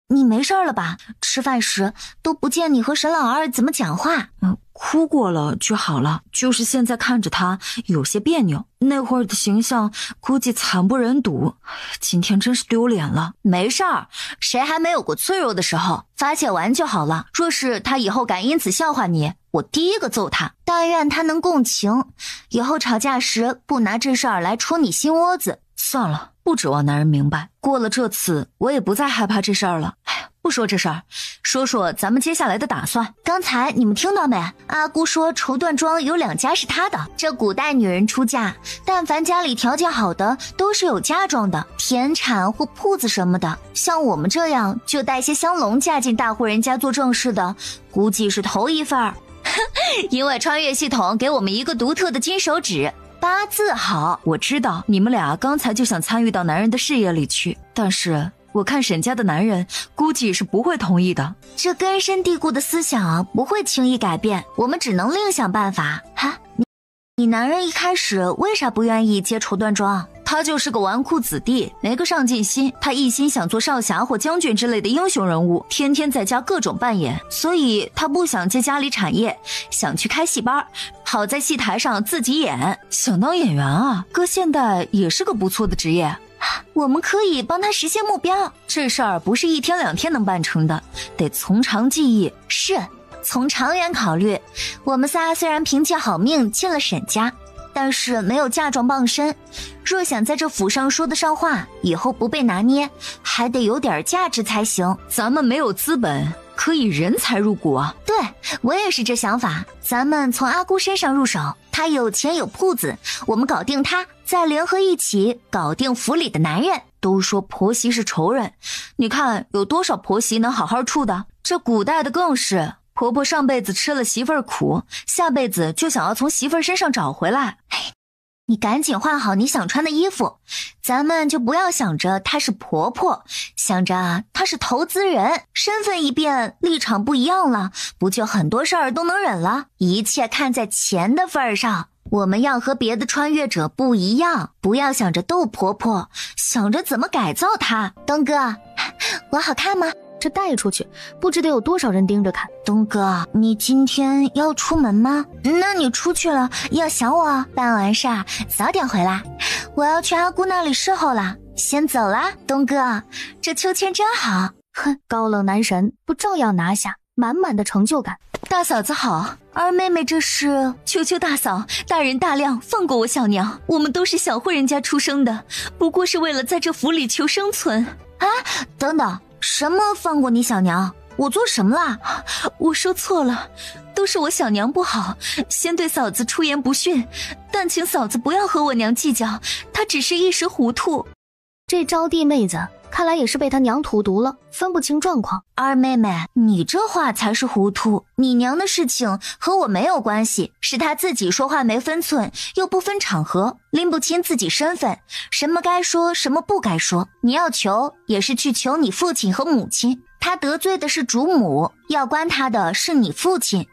你没事了吧？吃饭时都不见你和沈老二怎么讲话。哭过了就好了，就是现在看着他有些别扭，那会儿的形象估计惨不忍睹，今天真是丢脸了。没事儿，谁还没有过脆弱的时候？发泄完就好了。若是他以后敢因此笑话你，我第一个揍他。但愿他能共情，以后吵架时不拿这事儿来戳你心窝子。算了，不指望男人明白，过了这次我也不再害怕这事儿了。哎呀，不说这事儿，说说咱们接下来的打算。刚才你们听到没？阿姑说绸缎庄有2家是她的。这古代女人出嫁，但凡家里条件好的都是有嫁妆的，田产或铺子什么的。像我们这样就带些香笼嫁进大户人家做正事的，估计是头一份儿。因为穿越系统给我们一个独特的金手指，8字好。我知道你们俩刚才就想参与到男人的事业里去，但是我看沈家的男人估计是不会同意的。这根深蒂固的思想不会轻易改变，我们只能另想办法。哈，你男人一开始为啥不愿意接绸缎庄？他就是个纨绔子弟，没个上进心。他一心想做少侠或将军之类的英雄人物，天天在家各种扮演，所以他不想接家里产业，想去开戏班，好在戏台上自己演。想当演员啊，搁现代也是个不错的职业。我们可以帮他实现目标。这事儿不是1天2天能办成的，得从长计议。是，从长远考虑。我们仨虽然凭借好命进了沈家，但是没有嫁妆傍身，若想在这府上说得上话，以后不被拿捏，还得有点价值才行。咱们没有资本，可以人才入股啊。对，我也是这想法。咱们从阿姑身上入手，她有钱有铺子，我们搞定她，再联合一起搞定府里的男人。都说婆媳是仇人，你看有多少婆媳能好好处的？这古代的更是，婆婆上辈子吃了媳妇儿苦，下辈子就想要从媳妇儿身上找回来。你赶紧换好你想穿的衣服，咱们就不要想着她是婆婆，想着她是投资人，身份一变，立场不一样了，不就很多事儿都能忍了？一切看在钱的份上，我们要和别的穿越者不一样，不要想着斗婆婆，想着怎么改造她。东哥，我好看吗？这带出去不知得有多少人盯着看。东哥，你今天要出门吗？那你出去了要想我，办完事儿早点回来。我要去阿姑那里侍候了，先走啦。东哥，这秋千真好。哼，高冷男神不照样拿下，满满的成就感。大嫂子好，二妹妹这是。求求大嫂大人大量，放过我小娘，我们都是小户人家出生的，不过是为了在这府里求生存啊。等等，什么放过你小娘？我做什么啦？我说错了，都是我小娘不好，先对嫂子出言不逊，但请嫂子不要和我娘计较，她只是一时糊涂。这招娣妹子看来也是被他娘荼毒了，分不清状况。二妹妹，你这话才是糊涂。你娘的事情和我没有关系，是她自己说话没分寸，又不分场合，拎不清自己身份，什么该说，什么不该说。你要求，也是去求你父亲和母亲。他得罪的是主母，要关他的是你父亲。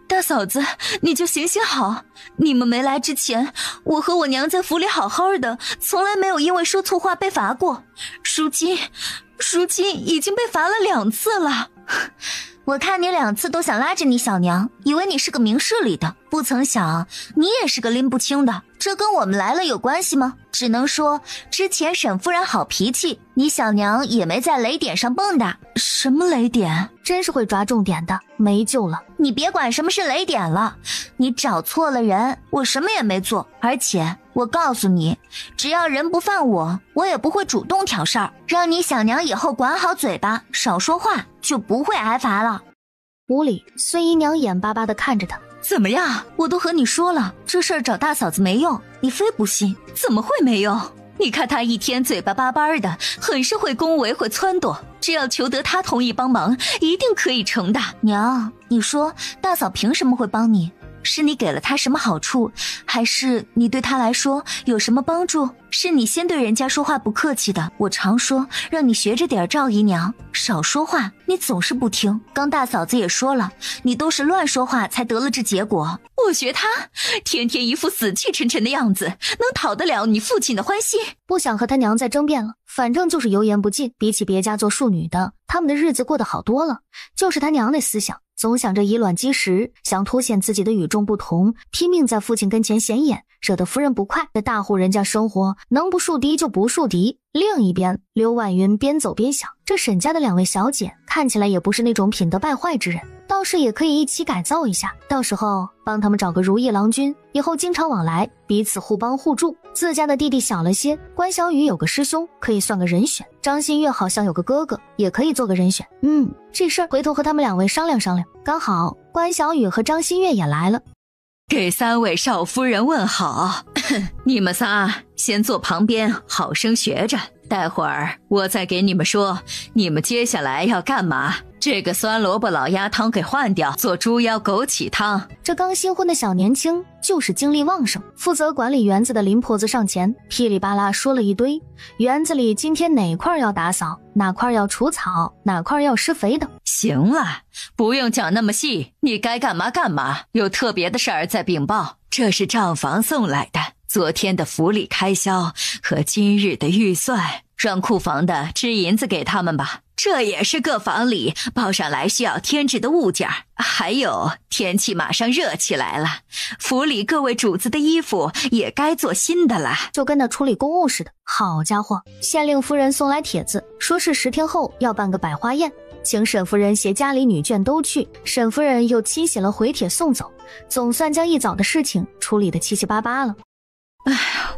大嫂子，你就行行好。你们没来之前，我和我娘在府里好好的，从来没有因为说错话被罚过。如今已经被罚了2次了。我看你2次都想拉着你小娘，以为你是个明事理的，不曾想你也是个拎不清的。这跟我们来了有关系吗？只能说之前沈夫人好脾气，你小娘也没在雷点上蹦跶。什么雷点？真是会抓重点的，没救了。你别管什么是雷点了，你找错了人，我什么也没做。而且我告诉你，只要人不犯我也不会主动挑事儿。让你小娘以后管好嘴巴，少说话，就不会挨罚了。屋里，孙姨娘眼巴巴地看着他。怎么样？我都和你说了，这事儿找大嫂子没用，你非不信。怎么会没用？你看她一天嘴巴巴巴的，很是会恭维会撺掇，只要求得她同意帮忙，一定可以成的。娘，你说大嫂凭什么会帮你？是你给了她什么好处，还是你对她来说有什么帮助？是你先对人家说话不客气的。我常说让你学着点赵姨娘，少说话，你总是不听。刚大嫂子也说了，你都是乱说话才得了这结果。我学她，天天一副死气沉沉的样子，能讨得了你父亲的欢心？不想和他娘再争辩了，反正就是油盐不进。比起别家做庶女的，他们的日子过得好多了。就是他娘那思想，总想着以卵击石，想凸显自己的与众不同，拼命在父亲跟前显眼，惹得夫人不快。在大户人家生活，能不树敌就不树敌。另一边，刘婉云边走边想，这沈家的2位小姐看起来也不是那种品德败坏之人，倒是也可以一起改造一下，到时候帮他们找个如意郎君，以后经常往来，彼此互帮互助。自家的弟弟小了些，关小雨有个师兄，可以算个人选。张馨月好像有个哥哥，也可以做个人选。这事儿回头和他们2位商量商量。刚好关小雨和张馨月也来了。给3位少夫人问好。你们仨先坐旁边，好生学着，待会儿我再给你们说你们接下来要干嘛。这个酸萝卜老鸭汤给换掉，做猪腰枸杞汤。这刚新婚的小年轻就是精力旺盛，负责管理园子的林婆子上前噼里啪啦说了一堆，园子里今天哪块要打扫，哪块要除草，哪块要施肥等。行了，不用讲那么细，你该干嘛干嘛，有特别的事儿再禀报。这是账房送来的，昨天的府里开销和今日的预算，让库房的支银子给他们吧。这也是各房里报上来需要添置的物件。还有，天气马上热起来了，府里各位主子的衣服也该做新的了，就跟那处理公务似的。好家伙，县令夫人送来帖子，说是10天后要办个百花宴，请沈夫人携家里女眷都去。沈夫人又亲写了回帖送走，总算将一早的事情处理得七七八八了。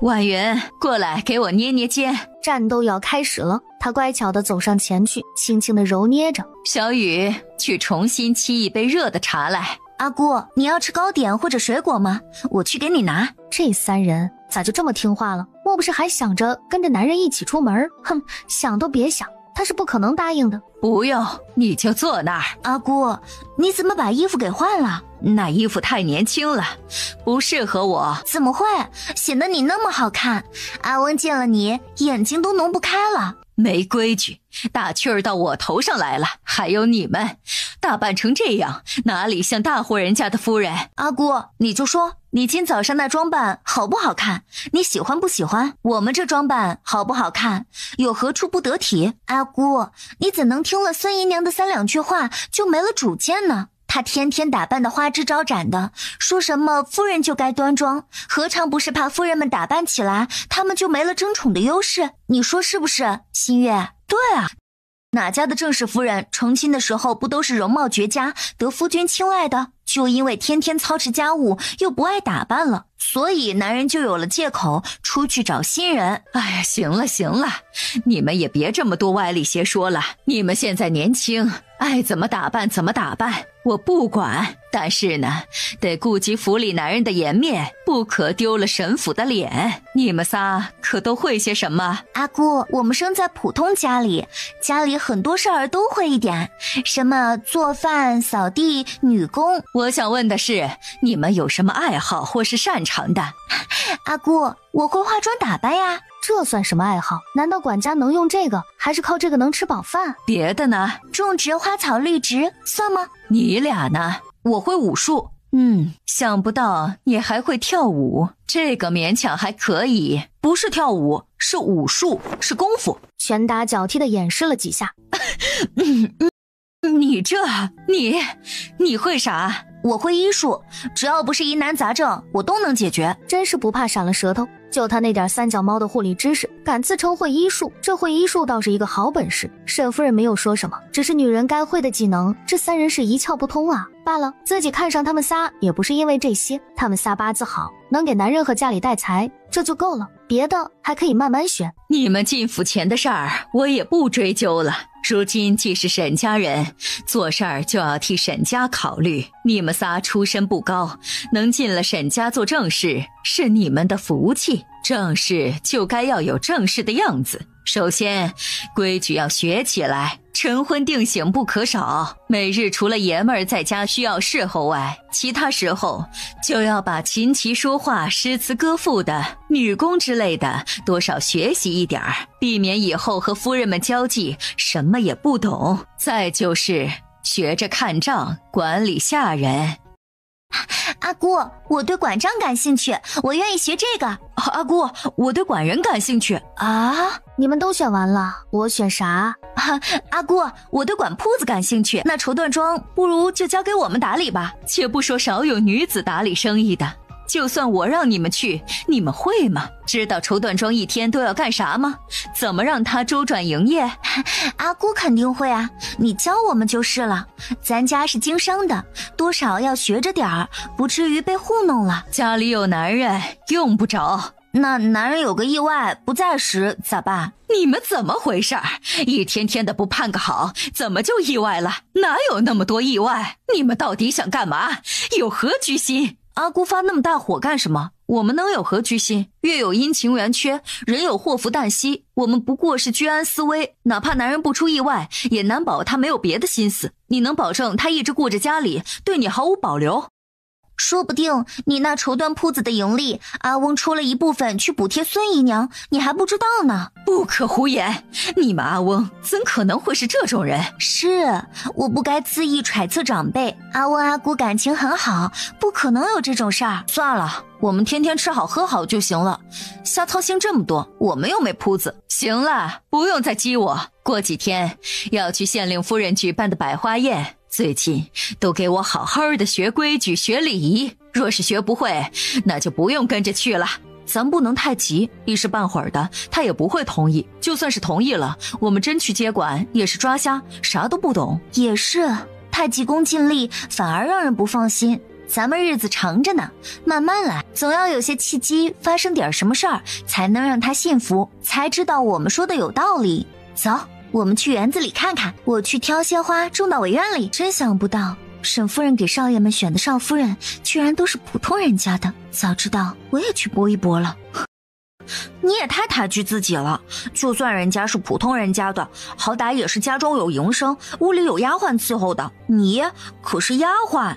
婉云，过来给我捏捏肩。战斗要开始了，他乖巧地走上前去，轻轻地揉捏着。小雨，去重新沏一杯热的茶来。阿姑，你要吃糕点或者水果吗？我去给你拿。这3人咋就这么听话了？莫不是还想着跟着男人一起出门？哼，想都别想，他是不可能答应的。不用，你就坐那儿。阿姑，你怎么把衣服给换了？那衣服太年轻了，不适合我。怎么会？显得你那么好看，阿温见了你眼睛都挪不开了。没规矩，大气儿到我头上来了。还有你们打扮成这样，哪里像大户人家的夫人？阿姑，你就说你今早上那装扮好不好看？你喜欢不喜欢？我们这装扮好不好看？有何处不得体？阿姑，你怎能听了孙姨娘的3两句话就没了主见呢？她天天打扮的花枝招展的，说什么夫人就该端庄，何尝不是怕夫人们打扮起来，她们就没了争宠的优势？你说是不是，新月？对啊，哪家的正室夫人成亲的时候不都是容貌绝佳，得夫君青睐的？就因为天天操持家务，又不爱打扮了，所以男人就有了借口出去找新人。哎呀，行了行了，你们也别这么多歪理邪说了。你们现在年轻，爱怎么打扮怎么打扮，我不管。但是呢，得顾及府里男人的颜面，不可丢了沈府的脸。你们仨可都会些什么？阿姑，我们生在普通家里，家里很多事儿都会一点，什么做饭、扫地、女工。我想问的是，你们有什么爱好或是擅长的？阿姑，我会化妆打扮呀。这算什么爱好？难道管家能用这个，还是靠这个能吃饱饭？别的呢？种植花草绿植算吗？你俩呢？我会武术。想不到你还会跳舞，这个勉强还可以。不是跳舞，是武术，是功夫。拳打脚踢的演示了几下。你会啥？我会医术，只要不是疑难杂症，我都能解决。真是不怕闪了舌头，就他那点三脚猫的护理知识，敢自称会医术，这会医术倒是一个好本事。沈夫人没有说什么，只是女人该会的技能，这三人是一窍不通啊。罢了，自己看上他们仨也不是因为这些，他们仨八字好，能给男人和家里带财，这就够了，别的还可以慢慢选。你们进府前的事儿我也不追究了，如今既是沈家人，做事儿就要替沈家考虑。你们仨出身不高，能进了沈家做正事是你们的福气，正事就该要有正事的样子。首先，规矩要学起来，晨昏定省不可少，每日除了爷们儿在家需要侍候外，其他时候就要把琴棋书画、诗词歌赋的、女工之类的多少学习一点儿，避免以后和夫人们交际什么也不懂。再就是学着看账，管理下人。阿姑，我对管账感兴趣，我愿意学这个。阿姑，我对管人感兴趣。啊，你们都选完了，我选啥？阿姑，我对管铺子感兴趣，那绸缎庄不如就交给我们打理吧。且不说少有女子打理生意的，就算我让你们去，你们会吗？知道绸缎庄一天都要干啥吗？怎么让它周转营业？阿姑肯定会啊，你教我们就是了。咱家是经商的，多少要学着点儿，不至于被糊弄了。家里有男人用不着，那男人有个意外不在时咋办？你们怎么回事？一天天的不盼个好，怎么就意外了？哪有那么多意外？你们到底想干嘛？有何居心？阿姑发那么大火干什么？我们能有何居心？月有阴晴圆缺，人有祸福旦夕，我们不过是居安思危，哪怕男人不出意外，也难保他没有别的心思。你能保证他一直顾着家里，对你毫无保留？说不定你那绸缎铺子的盈利，阿翁出了一部分去补贴孙姨娘，你还不知道呢。不可胡言，你们阿翁怎可能会是这种人？是，我不该恣意揣测长辈。阿翁阿姑感情很好，不可能有这种事儿。算了，我们天天吃好喝好就行了，瞎操心这么多，我们又没铺子。行了，不用再激我，过几天要去县令夫人举办的百花宴，最近都给我好好的学规矩学礼仪，若是学不会，那就不用跟着去了。咱不能太急，一时半会儿的他也不会同意，就算是同意了，我们真去接管也是抓瞎，啥都不懂。也是，太急功近利反而让人不放心。咱们日子长着呢，慢慢来，总要有些契机发生点什么事儿，才能让他信服，才知道我们说的有道理。走，我们去园子里看看，我去挑些花种到委院里。真想不到沈夫人给少爷们选的少夫人居然都是普通人家的，早知道我也去搏一搏了。你也太抬举自己了，就算人家是普通人家的，好歹也是家中有营生，屋里有丫鬟伺候的，你可是丫鬟。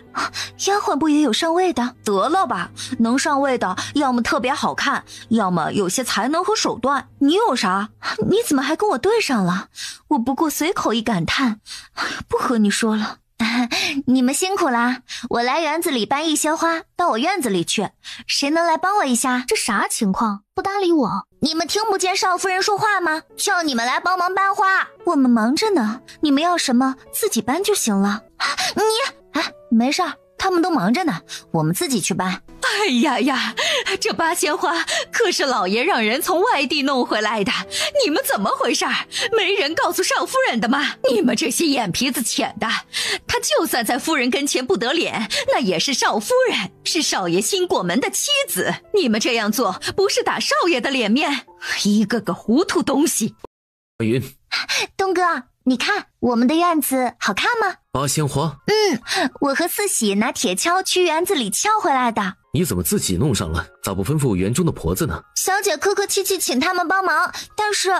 丫鬟不也有上位的？得了吧，能上位的要么特别好看，要么有些才能和手段，你有啥？你怎么还跟我对上了？我不过随口一感叹，不和你说了。你们辛苦啦，我来园子里搬一些花到我院子里去，谁能来帮我一下？这啥情况？不搭理我？你们听不见少夫人说话吗？叫你们来帮忙搬花。我们忙着呢，你们要什么自己搬就行了。没事儿，他们都忙着呢，我们自己去搬。哎呀呀，这八仙花可是老爷让人从外地弄回来的，你们怎么回事？没人告诉少夫人的吗？你们这些眼皮子浅的，她就算在夫人跟前不得脸，那也是少夫人，是少爷新过门的妻子，你们这样做不是打少爷的脸面？一个个糊涂东西。白云，东哥，你看我们的院子好看吗？八仙花？我和四喜拿铁锹去园子里撬回来的。你怎么自己弄上了？咋不吩咐园中的婆子呢？小姐客客气气请他们帮忙，但是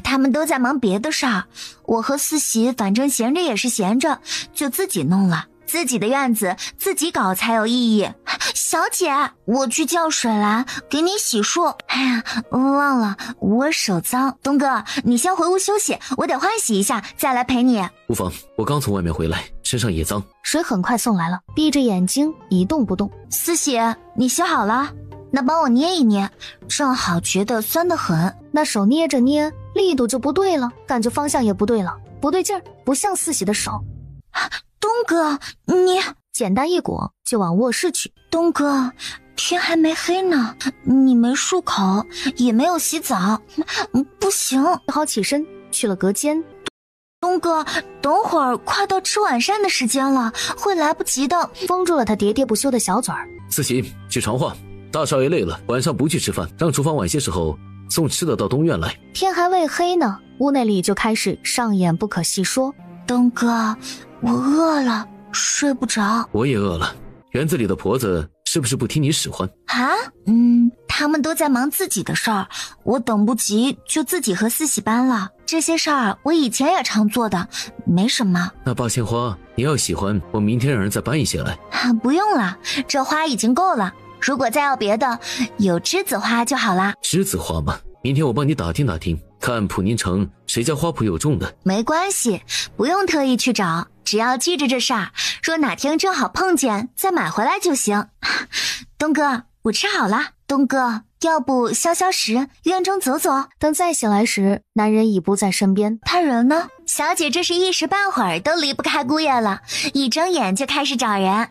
他们都在忙别的事儿。我和四喜反正闲着也是闲着，就自己弄了。自己的院子自己搞才有意义。小姐，我去叫水来给你洗漱。哎呀，忘了我手脏。东哥，你先回屋休息，我得换洗一下再来陪你。无妨，我刚从外面回来，身上也脏。水很快送来了，闭着眼睛一动不动。四喜，你洗好了？那帮我捏一捏，正好觉得酸得很。那手捏着捏，力度就不对了，感觉方向也不对了，不对劲儿，不像四喜的手。东哥，你简单一裹就往卧室去。东哥，天还没黑呢，你没漱口，也没有洗澡，不行。只好起身去了隔间。东哥，等会儿快到吃晚膳的时间了，会来不及的。封住了他喋喋不休的小嘴儿。四喜，去传话，大少爷累了，晚上不去吃饭，让厨房晚些时候送吃的到东院来。天还未黑呢，屋内里就开始上演不可细说。东哥，我饿了，睡不着。我也饿了。园子里的婆子是不是不听你使唤啊？他们都在忙自己的事儿，我等不及就自己和四喜搬了。这些事儿我以前也常做的，没什么。那八仙花你要喜欢，我明天让人再搬一些来。不用了，这花已经够了。如果再要别的，有栀子花就好啦。栀子花吗？明天我帮你打听打听，看普宁城谁家花圃有种的。没关系，不用特意去找，只要记着这事儿，若哪天正好碰见，再买回来就行。东哥，我吃好了。东哥，要不消消食，院中走走。等再醒来时，男人已不在身边。他人呢？小姐这是一时半会儿都离不开姑爷了，一睁眼就开始找人。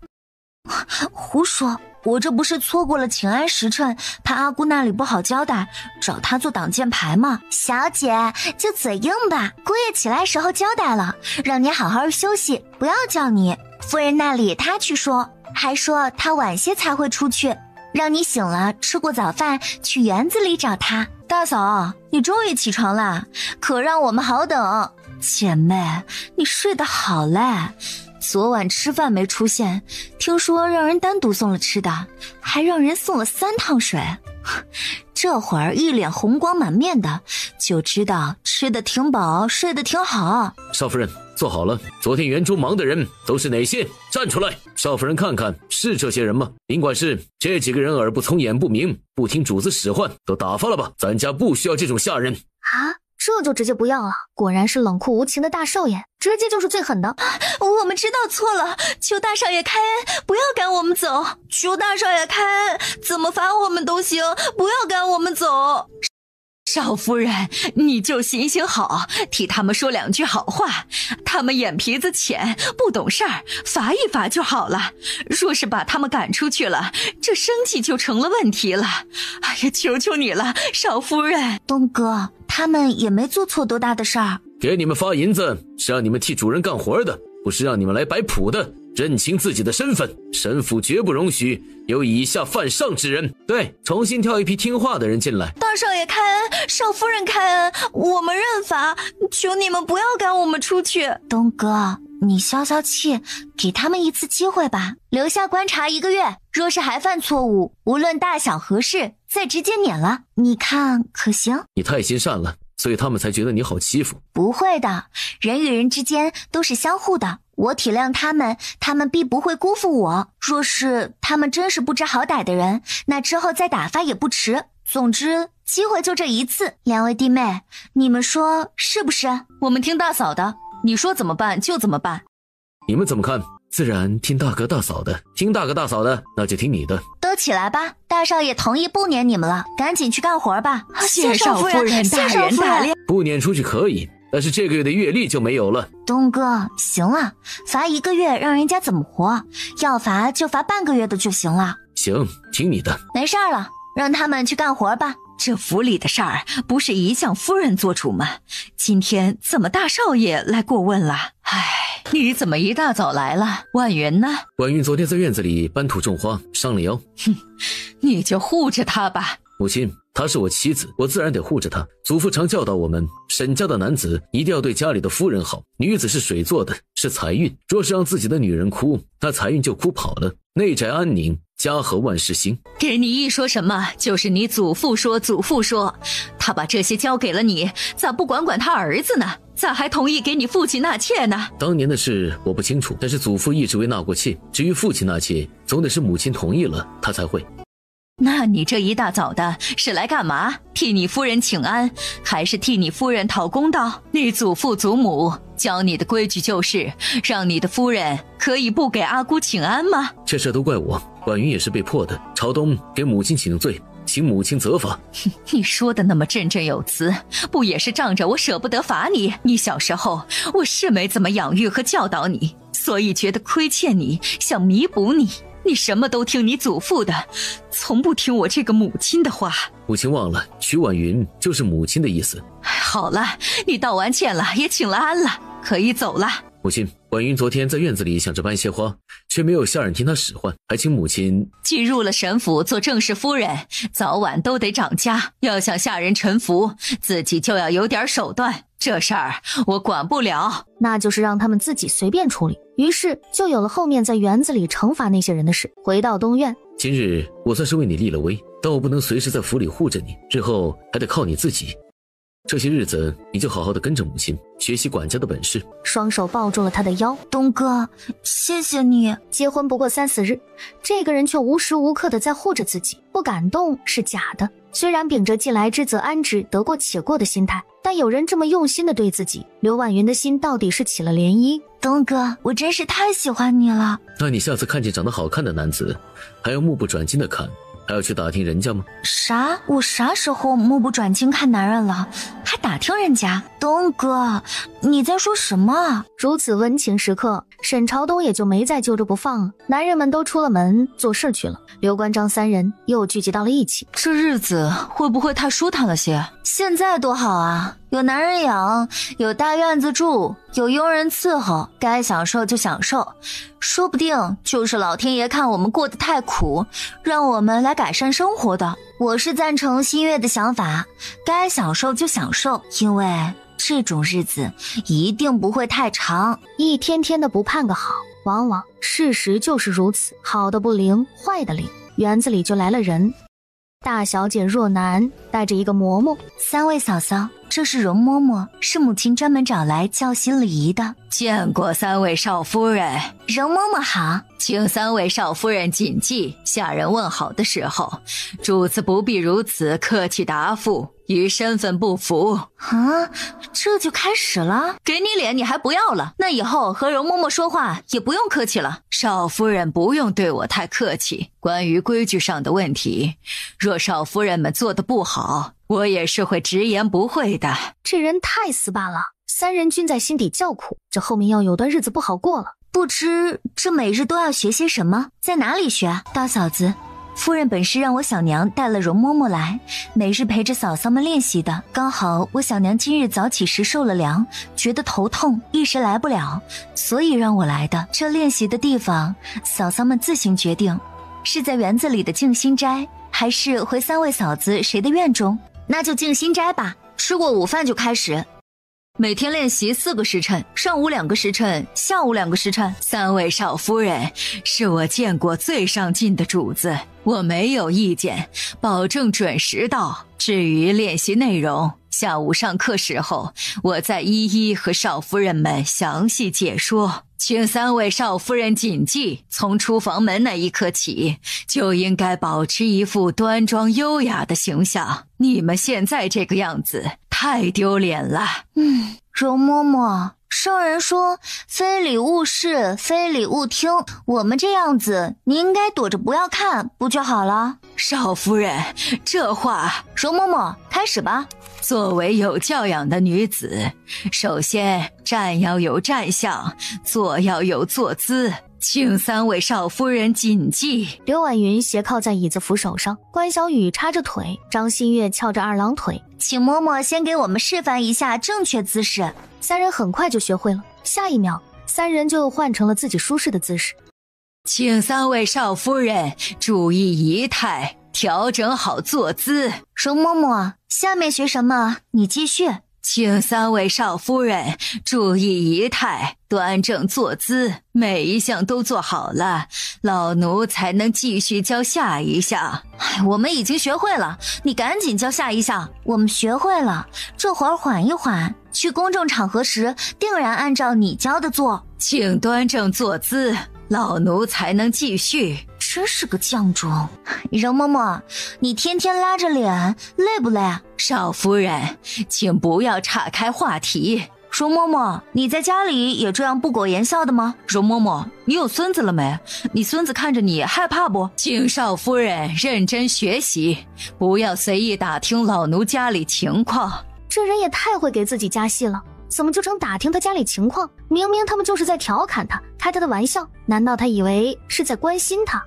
胡说，我这不是错过了请安时辰，怕阿姑那里不好交代，找他做挡箭牌吗？小姐就嘴硬吧，姑爷起来时候交代了，让你好好休息，不要叫你。夫人那里他去说，还说他晚些才会出去，让你醒了吃过早饭去园子里找他。大嫂，你终于起床了，可让我们好等。姐妹，你睡得好嘞，昨晚吃饭没出现，听说让人单独送了吃的，还让人送了3趟水。这会儿一脸红光满面的，就知道吃得挺饱，睡得挺好。少夫人，坐好了，昨天园中忙的人都是哪些？站出来，少夫人看看，是这些人吗？尽管是这几个人耳不聪眼不明，不听主子使唤，都打发了吧，咱家不需要这种下人。啊，这就直接不要了，果然是冷酷无情的大少爷，直接就是最狠的。我们知道错了，求大少爷开恩，不要赶我们走。求大少爷开恩，怎么罚我们都行，不要赶我们走。少夫人，你就行行好，替他们说2句好话。他们眼皮子浅，不懂事儿，罚一罚就好了。若是把他们赶出去了，这生计就成了问题了。哎呀，求求你了，少夫人。东哥，他们也没做错多大的事儿。给你们发银子是让你们替主人干活的，不是让你们来摆谱的。认清自己的身份，神府绝不容许有以下犯上之人。对，重新挑一批听话的人进来。大少爷开恩，少夫人开恩，我们认罚，求你们不要赶我们出去。东哥，你消消气，给他们一次机会吧，留下观察1个月，若是还犯错误，无论大小何事，再直接撵了，你看可行？你太心善了，所以他们才觉得你好欺负。不会的，人与人之间都是相互的，我体谅他们，他们必不会辜负我。若是他们真是不知好歹的人，那之后再打发也不迟。总之，机会就这一次，2位弟妹，你们说是不是？我们听大嫂的，你说怎么办就怎么办。你们怎么看？自然听大哥大嫂的，听大哥大嫂的，那就听你的。都起来吧，大少爷同意不撵你们了，赶紧去干活吧。谢少夫人，大人大量。不撵出去可以，但是这个月的月例就没有了。东哥，行了，罚1个月让人家怎么活？要罚就罚半个月的就行了。行，听你的。没事了，让他们去干活吧。这府里的事儿不是一向夫人做主吗？今天怎么大少爷来过问了？唉，你怎么一大早来了？婉云呢？婉云昨天在院子里搬土种花，伤了腰。你就护着她吧。母亲，她是我妻子，我自然得护着她。祖父常教导我们，沈家的男子一定要对家里的夫人好。女子是水做的，是财运，若是让自己的女人哭，那财运就哭跑了，内宅安宁，家和万事兴。给你一说什么就是你祖父说，祖父说，他把这些交给了你，咋不管管他儿子呢？咋还同意给你父亲纳妾呢？当年的事我不清楚，但是祖父一直未纳过妾，至于父亲纳妾，总得是母亲同意了他才会。那你这一大早的是来干嘛？替你夫人请安，还是替你夫人讨公道？你祖父祖母教你的规矩就是让你的夫人可以不给阿姑请安吗？这事都怪我，婉云也是被迫的。朝东给母亲请罪，请母亲责罚。你说的那么振振有词，不也是仗着我舍不得罚你？你小时候我是没怎么养育和教导你，所以觉得亏欠你，想弥补你。你什么都听你祖父的，从不听我这个母亲的话。母亲忘了，娶婉云就是母亲的意思。好了，你道完歉了，也请了安了，可以走了。母亲，婉云昨天在院子里想着搬些花，却没有下人听她使唤，还请母亲既入了沈府做正室夫人，早晚都得长家，要想下人臣服，自己就要有点手段。这事儿我管不了，那就是让他们自己随便处理。于是就有了后面在园子里惩罚那些人的事。回到东院，今日我算是为你立了威，但我不能随时在府里护着你，日后还得靠你自己。这些日子你就好好的跟着母亲，学习管家的本事。双手抱住了他的腰。东哥，谢谢你。结婚不过3、4日，这个人却无时无刻的在护着自己，不感动是假的。虽然秉着既来之则安之，得过且过的心态，但有人这么用心的对自己，刘婉云的心到底是起了涟漪。东哥，我真是太喜欢你了。那你下次看见长得好看的男子，还要目不转睛的看，还要去打听人家吗？啥？我啥时候目不转睛看男人了？还打听人家？东哥，你在说什么？如此温情时刻，沈朝东也就没再揪着不放了。男人们都出了门做事去了，刘关张3人又聚集到了一起。这日子会不会太舒坦了些？现在多好啊，有男人养，有大院子住，有佣人伺候，该享受就享受。说不定就是老天爷看我们过得太苦，让我们来改善生活的。我是赞成新月的想法，该享受就享受，因为这种日子一定不会太长。一天天的不盼个好，往往事实就是如此，好的不灵，坏的灵。园子里就来了人，大小姐若楠带着一个嬷嬷。3位嫂嫂，这是容嬷嬷，是母亲专门找来教习礼仪的。见过3位少夫人。容嬷嬷好。请3位少夫人谨记，下人问好的时候，主子不必如此客气答复，与身份不符。啊，这就开始了？给你脸你还不要了？那以后和容嬷嬷说话也不用客气了。少夫人不用对我太客气，关于规矩上的问题，若少夫人们做得不好，我也是会直言不讳的。这人太死板了，3人均在心底叫苦，这后面要有段日子不好过了。不知这每日都要学些什么，在哪里学？大嫂子，夫人本是让我小娘带了容嬷嬷来，每日陪着嫂嫂们练习的。刚好我小娘今日早起时受了凉，觉得头痛，一时来不了，所以让我来的。这练习的地方，嫂嫂们自行决定，是在园子里的静心斋，还是回3位嫂子谁的院中？那就静心斋吧，吃过午饭就开始。每天练习4个时辰，上午2个时辰，下午2个时辰。3位少夫人是我见过最上进的主子，我没有意见，保证准时到。至于练习内容，下午上课时候，我再一一和少夫人们详细解说。请3位少夫人谨记，从出房门那一刻起，就应该保持一副端庄优雅的形象。你们现在这个样子，太丢脸了。容嬷嬷，圣人说非礼勿视，非礼勿听，我们这样子，你应该躲着不要看，不就好了？少夫人，这话……容嬷嬷，开始吧。作为有教养的女子，首先站要有站相，坐要有坐姿，请3位少夫人谨记。刘婉云斜靠在椅子扶手上，关小雨插着腿，张馨月翘着2郎腿。请嬷嬷先给我们示范一下正确姿势。3人很快就学会了，下一秒3人就又换成了自己舒适的姿势。请3位少夫人注意仪态，调整好坐姿。容嬷嬷，下面学什么？你继续。请3位少夫人注意仪态，端正坐姿，每一项都做好了，老奴才能继续教下一项。我们已经学会了，你赶紧教下一项。我们学会了，这会儿缓一缓，去公众场合时定然按照你教的做。请端正坐姿，老奴才能继续。真是个犟种。容嬷嬷，你天天拉着脸，累不累？少夫人，请不要岔开话题。容嬷嬷，你在家里也这样不苟言笑的吗？容嬷嬷，你有孙子了没？你孙子看着你害怕不？请少夫人认真学习，不要随意打听老奴家里情况。这人也太会给自己加戏了，怎么就成打听他家里情况？明明他们就是在调侃他，开他的玩笑，难道他以为是在关心他？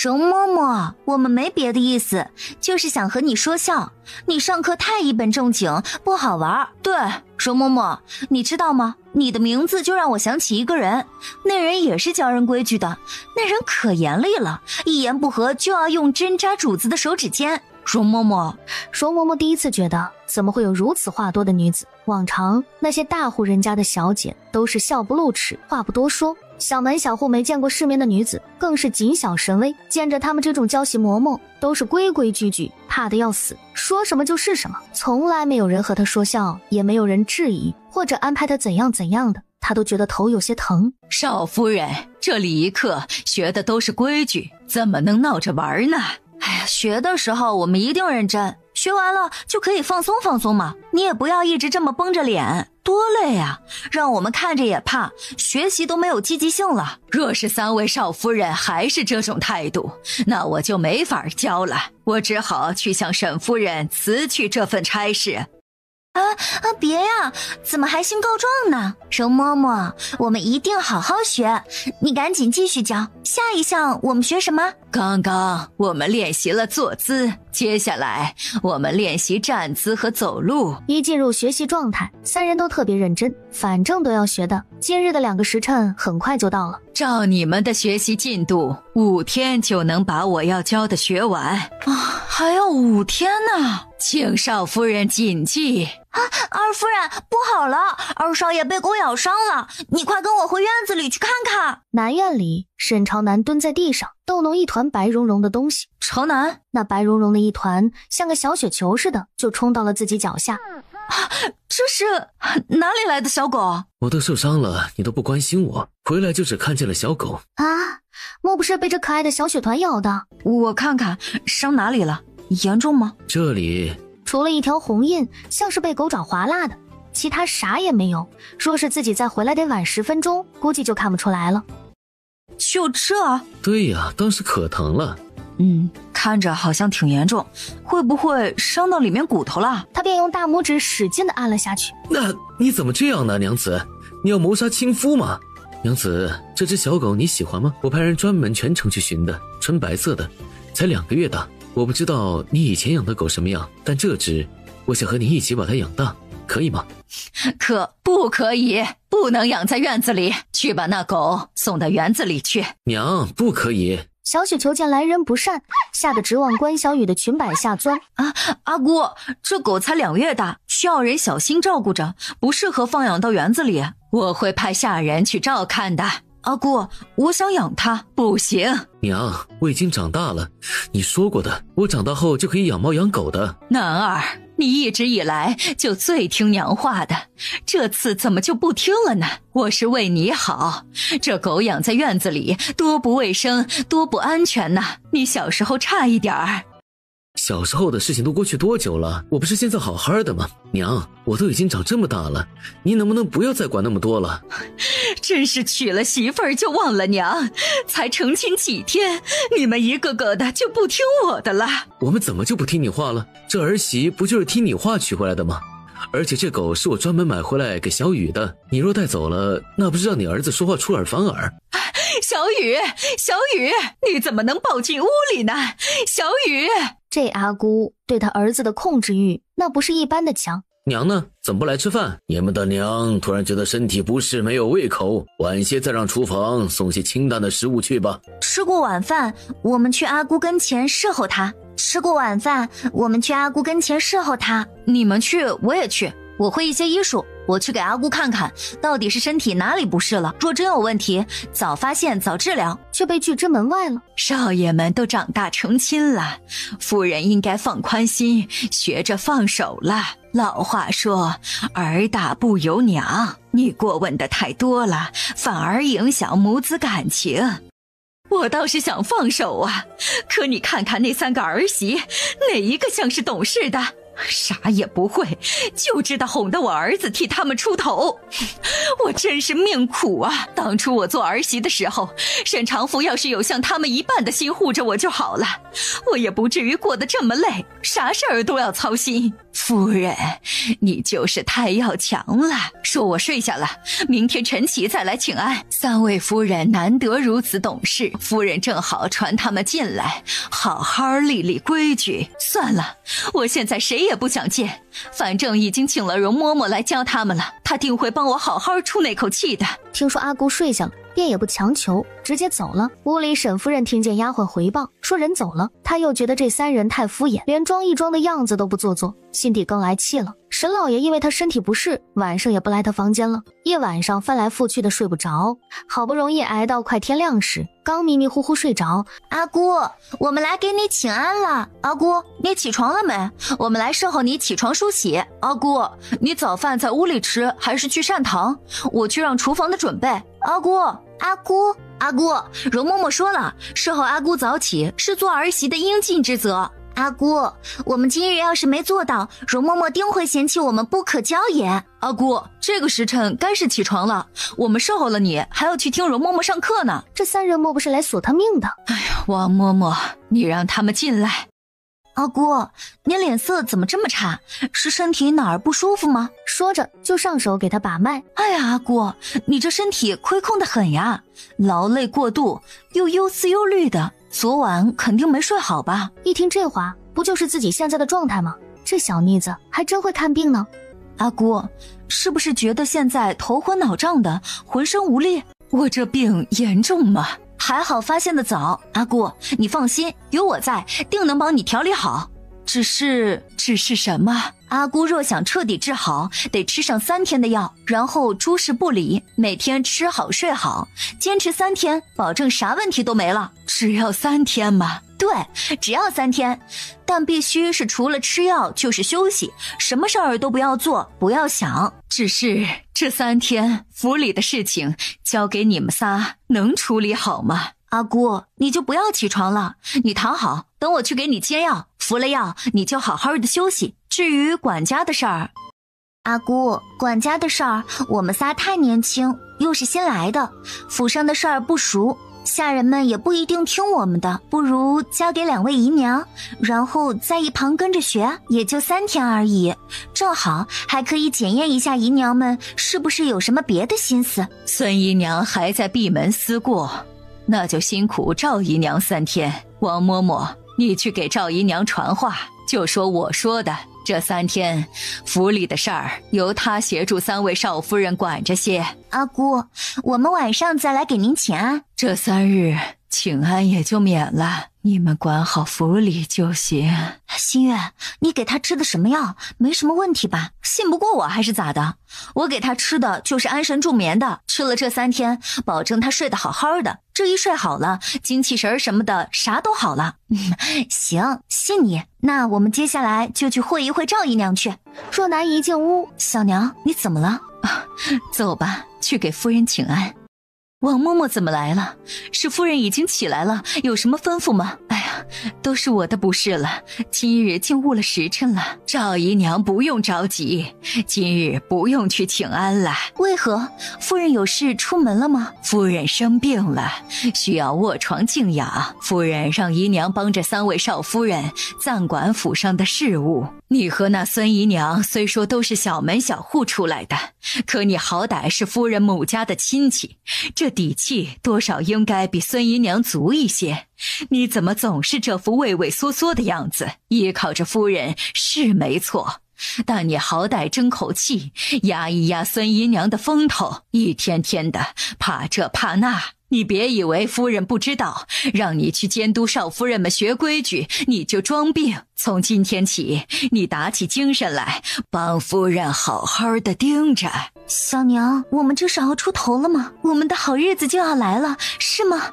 容嬷嬷，我们没别的意思，就是想和你说笑。你上课太一本正经，不好玩。对，容嬷嬷，你知道吗？你的名字就让我想起一个人，那人也是教人规矩的，那人可严厉了，一言不合就要用针扎主子的手指尖。容嬷嬷，容嬷嬷第一次觉得，怎么会有如此话多的女子？往常那些大户人家的小姐都是笑不露齿，话不多说，小门小户没见过世面的女子更是谨小慎微，见着她们这种娇媳嬷嬷都是规规矩矩，怕得要死，说什么就是什么，从来没有人和她说笑，也没有人质疑或者安排她怎样怎样的，她都觉得头有些疼。少夫人，这礼仪课学的都是规矩，怎么能闹着玩呢？哎呀，学的时候我们一定认真，学完了就可以放松放松嘛。你也不要一直这么绷着脸，多累啊，让我们看着也怕，学习都没有积极性了。若是3位少夫人还是这种态度，那我就没法教了，我只好去向沈夫人辞去这份差事。别呀，怎么还信告状呢？容嬷嬷，我们一定好好学，你赶紧继续教。下一项我们学什么？刚刚我们练习了坐姿，接下来我们练习站姿和走路。一进入学习状态，3人都特别认真，反正都要学的。今日的2个时辰很快就到了，照你们的学习进度，5天就能把我要教的学完。还要5天呢。请少夫人谨记。二夫人，不好了，二少爷被狗咬伤了，你快跟我回院子里去看看。南院里，沈朝南蹲在地上，逗弄一团白茸茸的东西。朝南，那白茸茸的一团像个小雪球似的，就冲到了自己脚下。这是哪里来的小狗？我都受伤了，你都不关心我，回来就只看见了小狗啊！莫不是被这可爱的小雪团咬的？我看看伤哪里了，严重吗？这里除了一条红印，像是被狗爪划拉的，其他啥也没有。若是自己再回来得晚10分钟，估计就看不出来了。就这？对呀，当时可疼了。看着好像挺严重，会不会伤到里面骨头了？他便用大拇指使劲地按了下去。那你怎么这样呢，娘子？你要谋杀亲夫吗？娘子，这只小狗你喜欢吗？我派人专门全程去寻的，纯白色的，才2个月大。我不知道你以前养的狗什么样，但这只，我想和你一起把它养大，可以吗？不可以，不能养在院子里，去把那狗送到园子里去。娘，不可以。小雪球见来人不善，吓得直往关小雨的裙摆下钻。阿姑，这狗才2月大，需要人小心照顾着，不适合放养到园子里。我会派下人去照看的。阿姑，我想养它。不行。娘，我已经长大了，你说过的，我长大后就可以养猫养狗的。男儿，你一直以来就最听娘话的，这次怎么就不听了呢？我是为你好，这狗养在院子里多不卫生，多不安全呐！你小时候差一点儿。小时候的事情都过去多久了？我不是现在好好的吗？娘，我都已经长这么大了，你能不能不要再管那么多了？真是娶了媳妇儿就忘了娘，才成亲几天，你们一个个的就不听我的了。我们怎么就不听你话了？这儿媳不就是听你话娶回来的吗？而且这狗是我专门买回来给小雨的，你若带走了，那不是让你儿子说话出尔反尔？小雨，你怎么能抱进屋里呢？小雨，这阿姑对他儿子的控制欲那不是一般的强。娘呢？怎么不来吃饭？你们的娘突然觉得身体不适，没有胃口，晚些再让厨房送些清淡的食物去吧。吃过晚饭，我们去阿姑跟前侍候她。吃过晚饭，我们去阿姑跟前侍候她。你们去，我也去。我会一些医术，我去给阿姑看看，到底是身体哪里不适了。若真有问题，早发现早治疗。却被拒之门外了。少爷们都长大成亲了，夫人应该放宽心，学着放手了。老话说，儿大不由娘，你过问的太多了，反而影响母子感情。我倒是想放手啊，可你看看那3个儿媳，哪一个像是懂事的？啥也不会，就知道哄得我儿子替他们出头。我真是命苦啊！当初我做儿媳的时候，沈长福要是有像他们一半的心护着我就好了，我也不至于过得这么累，啥事儿都要操心。夫人，你就是太要强了。说我睡下了，明天晨起再来请安。3位夫人难得如此懂事，夫人正好传他们进来，好好立立规矩。算了，我现在谁也不想见，反正已经请了容嬷嬷来教他们了，她定会帮我好好出那口气的。听说阿姑睡下了，便也不强求，直接走了。屋里沈夫人听见丫鬟回报说人走了，她又觉得这3人太敷衍，连装一装的样子都不做作，心底更来气了。沈老爷因为他身体不适，晚上也不来他房间了，一晚上翻来覆去的睡不着，好不容易挨到快天亮时，刚迷迷糊糊睡着。阿姑，我们来给你请安了。阿姑，你起床了没？我们来侍候你起床梳洗。阿姑，你早饭在屋里吃还是去膳堂？我去让厨房的准备。阿姑，阿姑，容嬷嬷说了，侍候阿姑早起是做儿媳的应尽之责。阿姑，我们今日要是没做到，容嬷嬷定会嫌弃我们不可教也。阿姑，这个时辰该是起床了，我们侍候了你，还要去听容嬷嬷上课呢。这3人莫不是来索他命的？哎呀，王嬷嬷，你让他们进来。阿姑，你脸色怎么这么差？是身体哪儿不舒服吗？说着就上手给他把脉。哎呀，阿姑，你这身体亏空得很呀，劳累过度，又忧思忧虑的，昨晚肯定没睡好吧？一听这话，不就是自己现在的状态吗？这小妮子还真会看病呢。阿姑，是不是觉得现在头昏脑胀的，浑身无力？我这病严重吗？还好发现的早，阿姑，你放心，有我在，定能帮你调理好。只是什么？阿姑若想彻底治好，得吃上3天的药，然后诸事不离，每天吃好睡好，坚持3天，保证啥问题都没了。只要3天吗？对，只要3天，但必须是除了吃药就是休息，什么事儿都不要做，不要想。只是这3天府里的事情交给你们仨，能处理好吗？阿姑，你就不要起床了，你躺好，等我去给你接药，服了药你就好好的休息。至于管家的事儿，阿姑，管家的事儿我们仨太年轻，又是新来的，府上的事儿不熟，下人们也不一定听我们的，不如交给2位姨娘，然后在一旁跟着学，也就3天而已，正好还可以检验一下姨娘们是不是有什么别的心思。孙姨娘还在闭门思过，那就辛苦赵姨娘3天。王嬷嬷，你去给赵姨娘传话，就说我说的，这3天府里的事儿由她协助3位少夫人管着些。阿姑，我们晚上再来给您请安。这3日请安也就免了，你们管好府里就行。新月，你给他吃的什么药？没什么问题吧？信不过我还是咋的？我给他吃的就是安神助眠的，吃了这3天，保证他睡得好好的。这一睡好了，精气神什么的啥都好了。行，信你。那我们接下来就去会一会赵姨娘去。若男一进屋，小娘，你怎么了？走吧，去给夫人请安。王嬷嬷怎么来了？是夫人已经起来了，有什么吩咐吗？哎呀，都是我的不是了，今日竟误了时辰了。赵姨娘不用着急，今日不用去请安了。为何？夫人有事出门了吗？夫人生病了，需要卧床静养，夫人让姨娘帮着3位少夫人暂管府上的事务。你和那孙姨娘虽说都是小门小户出来的，可你好歹是夫人母家的亲戚，这底气多少应该比孙姨娘足一些。你怎么总是这副畏畏缩缩的样子？依靠着夫人是没错，但你好歹争口气，压一压孙姨娘的风头，一天天的怕这怕那，你别以为夫人不知道，让你去监督少夫人们学规矩，你就装病。从今天起，你打起精神来，帮夫人好好的盯着。小娘，我们这是熬出头了吗？我们的好日子就要来了，是吗？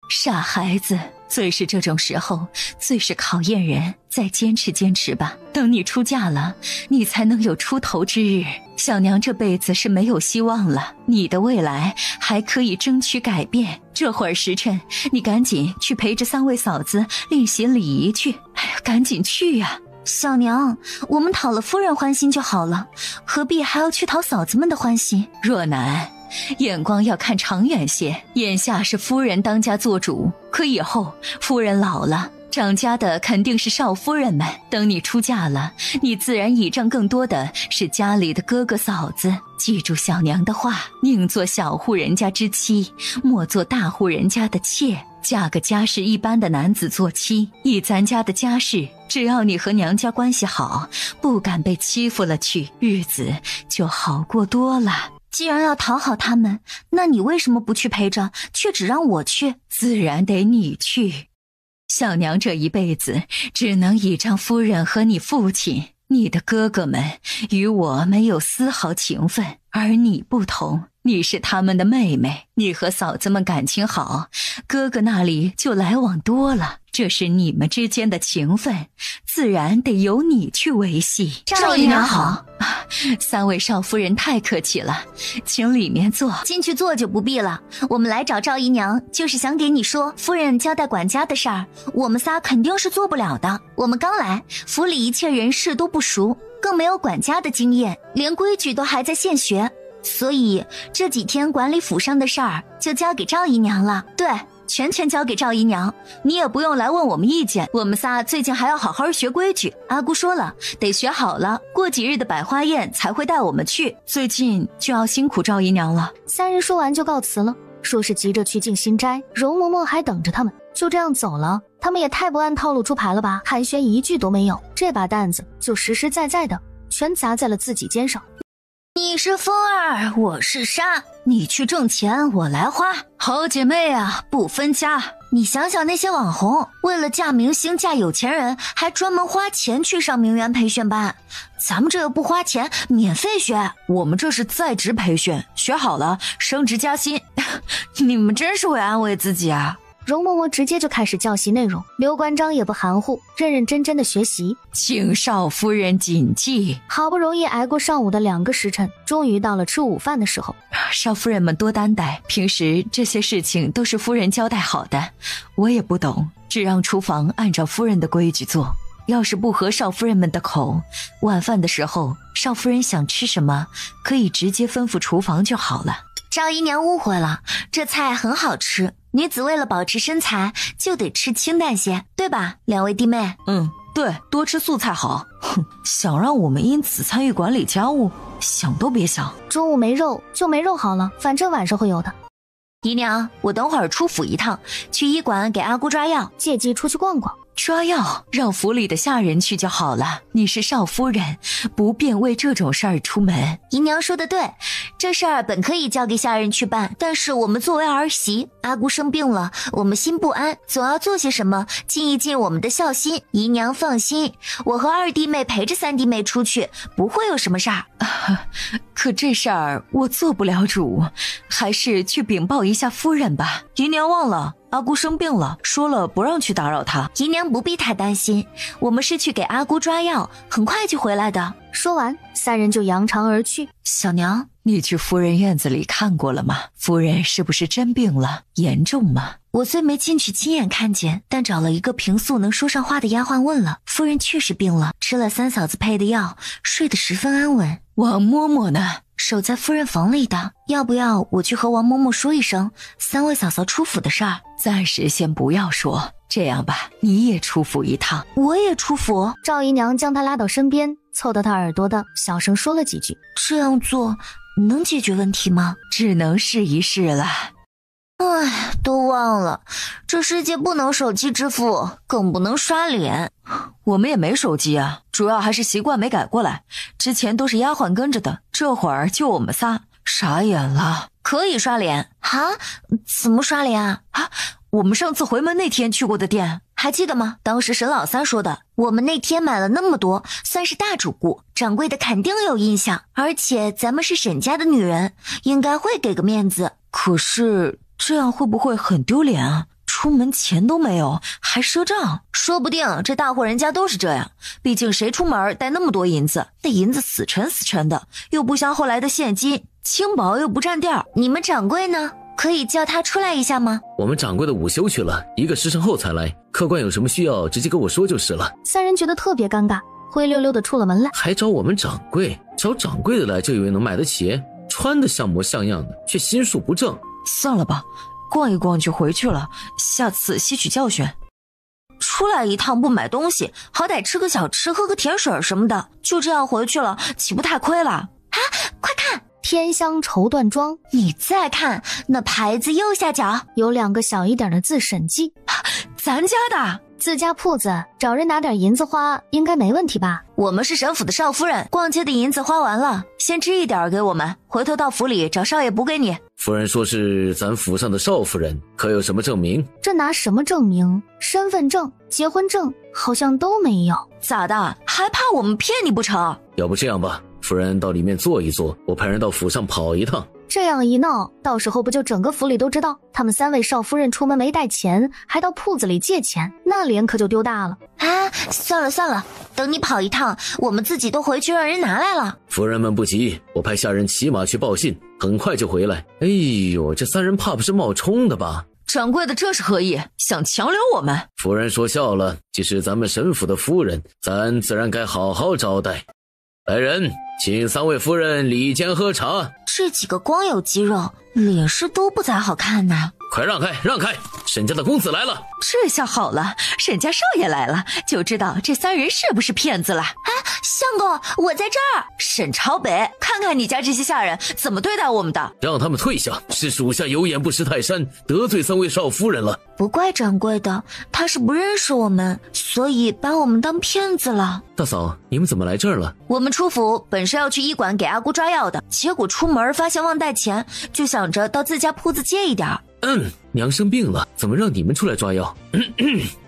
傻孩子，最是这种时候，最是考验人。再坚持坚持吧，等你出嫁了，你才能有出头之日。小娘这辈子是没有希望了，你的未来还可以争取改变。这会儿时辰，你赶紧去陪着3位嫂子练习礼仪去。哎呀，赶紧去呀！小娘，我们讨了夫人欢心就好了，何必还要去讨嫂子们的欢心？若楠，眼光要看长远些，眼下是夫人当家做主，可以后夫人老了，掌家的肯定是少夫人们。等你出嫁了，你自然倚仗更多的是家里的哥哥嫂子。记住小娘的话，宁做小户人家之妻，莫做大户人家的妾。嫁个家世一般的男子做妻，以咱家的家世，只要你和娘家关系好，不敢被欺负了去，日子就好过多了。既然要讨好他们，那你为什么不去陪着，却只让我去？自然得你去。小娘这一辈子只能倚仗夫人和你父亲，你的哥哥们与我没有丝毫情分，而你不同，你是他们的妹妹，你和嫂子们感情好，哥哥那里就来往多了，这是你们之间的情分，自然得由你去维系。赵姨娘好。3位少夫人太客气了，请里面坐。进去坐就不必了，我们来找赵姨娘就是想给你说，夫人交代管家的事儿，我们仨肯定是做不了的。我们刚来，府里一切人事都不熟，更没有管家的经验，连规矩都还在现学，所以这几天管理府上的事儿就交给赵姨娘了。对，全交给赵姨娘，你也不用来问我们意见，我们仨最近还要好好学规矩。阿姑说了，得学好了，过几日的百花宴才会带我们去。最近就要辛苦赵姨娘了。3人说完就告辞了，说是急着去进新斋，容嬷嬷还等着他们，就这样走了。他们也太不按套路出牌了吧，寒暄一句都没有，这把担子就实实在在的全砸在了自己肩上。你是风儿，我是沙，你去挣钱，我来花，好姐妹啊，不分家。你想想那些网红，为了嫁明星嫁有钱人，还专门花钱去上名媛培训班，咱们这又不花钱，免费学。我们这是在职培训，学好了升职加薪。你们真是会安慰自己啊。容嬷嬷直接就开始教习内容，刘关张也不含糊，认认真真的学习。请少夫人谨记。好不容易挨过上午的2个时辰，终于到了吃午饭的时候。少夫人们多担待，平时这些事情都是夫人交代好的，我也不懂，只让厨房按照夫人的规矩做。要是不合少夫人们的口，晚饭的时候少夫人想吃什么，可以直接吩咐厨房就好了。赵姨娘误会了，这菜很好吃，女子为了保持身材就得吃清淡些，对吧，2位弟妹？对，多吃素菜好。哼，想让我们因此参与管理家务，想都别想。中午没肉就没肉好了，反正晚上会有的。姨娘，我等会儿出府一趟，去医馆给阿姑抓药，借机出去逛逛。抓药让府里的下人去就好了，你是少夫人，不便为这种事儿出门。姨娘说的对，这事儿本可以交给下人去办，但是我们作为儿媳，阿姑生病了，我们心不安，总要做些什么尽一尽我们的孝心。姨娘放心，我和2弟妹陪着3弟妹出去，不会有什么事儿。可这事儿我做不了主，还是去禀报一下夫人吧。姨娘忘了阿姑生病了，说了不让去打扰她。姨娘不必太担心，我们是去给阿姑抓药，很快就回来的。说完，3人就扬长而去。小娘，你去夫人院子里看过了吗？夫人是不是真病了？严重吗？我虽没进去亲眼看见，但找了一个平素能说上话的丫鬟问了，夫人确实病了，吃了3嫂子配的药，睡得十分安稳。王嬷嬷呢？守在夫人房里的。要不要我去和王嬷嬷说一声3位嫂嫂出府的事儿？暂时先不要说，这样吧，你也出府一趟。我也出府。赵姨娘将她拉到身边，凑到她耳朵的小声说了几句。这样做能解决问题吗？只能试一试了。唉，都忘了，这世界不能手机支付，更不能刷脸。我们也没手机啊，主要还是习惯没改过来。之前都是丫鬟跟着的，这会儿就我们仨，傻眼了。可以刷脸。啊？怎么刷脸啊？我们上次回门那天去过的店，还记得吗？当时沈老三说的。我们那天买了那么多，算是大主顾，掌柜的肯定有印象。而且咱们是沈家的女人，应该会给个面子。可是这样会不会很丢脸啊？出门钱都没有，还赊账。说不定这大户人家都是这样，毕竟谁出门带那么多银子？那银子死沉死沉的，又不像后来的现金，轻薄又不占地儿。你们掌柜呢？可以叫他出来一下吗？我们掌柜的午休去了，1个时辰后才来。客官有什么需要直接跟我说就是了。三人觉得特别尴尬，灰溜溜的出了门来。还找我们掌柜？找掌柜的来就以为能买得起？穿得像模像样的，却心术不正。算了吧，逛一逛就回去了，下次吸取教训。出来一趟不买东西，好歹吃个小吃喝个甜水什么的，就这样回去了，岂不太亏了？啊，快看，天香绸缎庄。你再看那牌子右下角有2个小一点的字审计。咱家的自家铺子，找人拿点银子花应该没问题吧？我们是沈府的少夫人，逛街的银子花完了，先支一点给我们，回头到府里找少爷补给你。夫人说是咱府上的少夫人，可有什么证明？这拿什么证明？身份证、结婚证好像都没有。咋的？还怕我们骗你不成？要不这样吧，夫人到里面坐一坐，我派人到府上跑一趟。这样一闹，到时候不就整个府里都知道他们3位少夫人出门没带钱，还到铺子里借钱，那脸可就丢大了啊！算了算了，等你跑一趟，我们自己都回去让人拿来了。夫人们不急，我派下人骑马去报信，很快就回来。哎呦，这3人怕不是冒充的吧？掌柜的这是何意？想强留我们？夫人说笑了，既是咱们沈府的夫人，咱自然该好好招待。来人，请3位夫人里间喝茶。这几个光有肌肉，脸是都不咋好看呢。快让开，让开！沈家的公子来了。这下好了，沈家少爷来了，就知道这3人是不是骗子了。相公，我在这儿。沈朝北，看看你家这些下人怎么对待我们的。让他们退下，是属下有眼不识泰山，得罪3位少夫人了。不怪掌柜的，他是不认识我们，所以把我们当骗子了。大嫂，你们怎么来这儿了？我们出府本是要去医馆给阿姑抓药的，结果出门发现忘带钱，就想着到自家铺子借一点。娘生病了，怎么让你们出来抓药？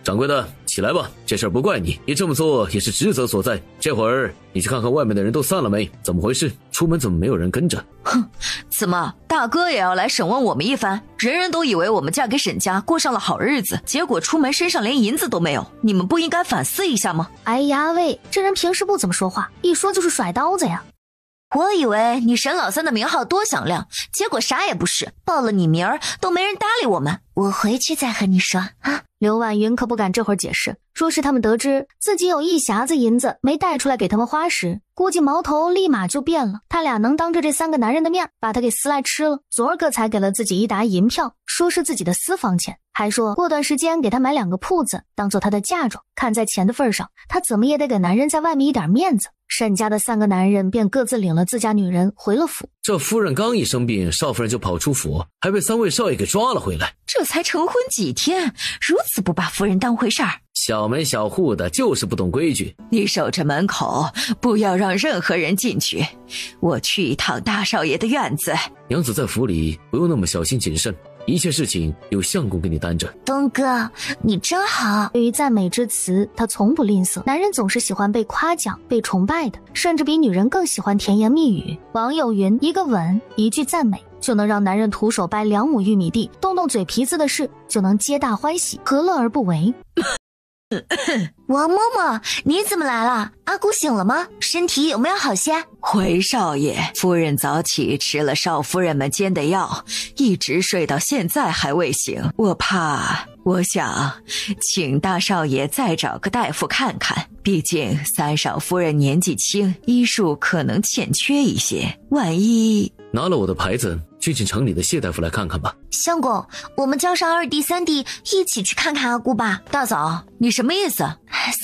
掌柜的，起来吧，这事儿不怪你，你这么做也是职责所在。这会儿你去看看外面的人都散了没？怎么回事？出门怎么没有人跟着？哼，怎么大哥也要来审问我们一番？人人都以为我们嫁给沈家过上了好日子，结果出门身上连银子都没有，你们不应该反思一下吗？哎呀喂，这人平时不怎么说话，一说就是甩刀子呀。我以为你沈老三的名号多响亮，结果啥也不是，报了你名儿都没人搭理我们。我回去再和你说啊。刘婉云可不敢这会儿解释，若是他们得知自己有1匣子银子没带出来给他们花时，估计矛头立马就变了。他俩能当着这3个男人的面把他给撕来吃了。昨儿个才给了自己1沓银票，说是自己的私房钱，还说过段时间给他买2个铺子当做他的嫁妆，看在钱的份上，他怎么也得给男人在外面一点面子。沈家的3个男人便各自领了自家女人回了府。这夫人刚一生病，少夫人就跑出府，还被3位少爷给抓了回来。这才成婚几天，如此不把夫人当回事儿。小门小户的，就是不懂规矩。你守着门口，不要让任何人进去。我去一趟大少爷的院子。娘子在府里不用那么小心谨慎，一切事情有相公给你担着。东哥，你真好。对于赞美之词，他从不吝啬。男人总是喜欢被夸奖、被崇拜的，甚至比女人更喜欢甜言蜜语。网友云：一个吻，一句赞美，就能让男人徒手掰2亩玉米地，动动嘴皮子的事就能皆大欢喜，何乐而不为？王嬷嬷，你怎么来了？阿姑醒了吗？身体有没有好些？回少爷，夫人早起吃了少夫人们煎的药，一直睡到现在还未醒。我想请大少爷再找个大夫看看，毕竟3少夫人年纪轻，医术可能欠缺一些，万一……拿了我的牌子去请城里的谢大夫来看看吧。相公，我们叫上2弟、3弟一起去看看阿姑吧。大嫂，你什么意思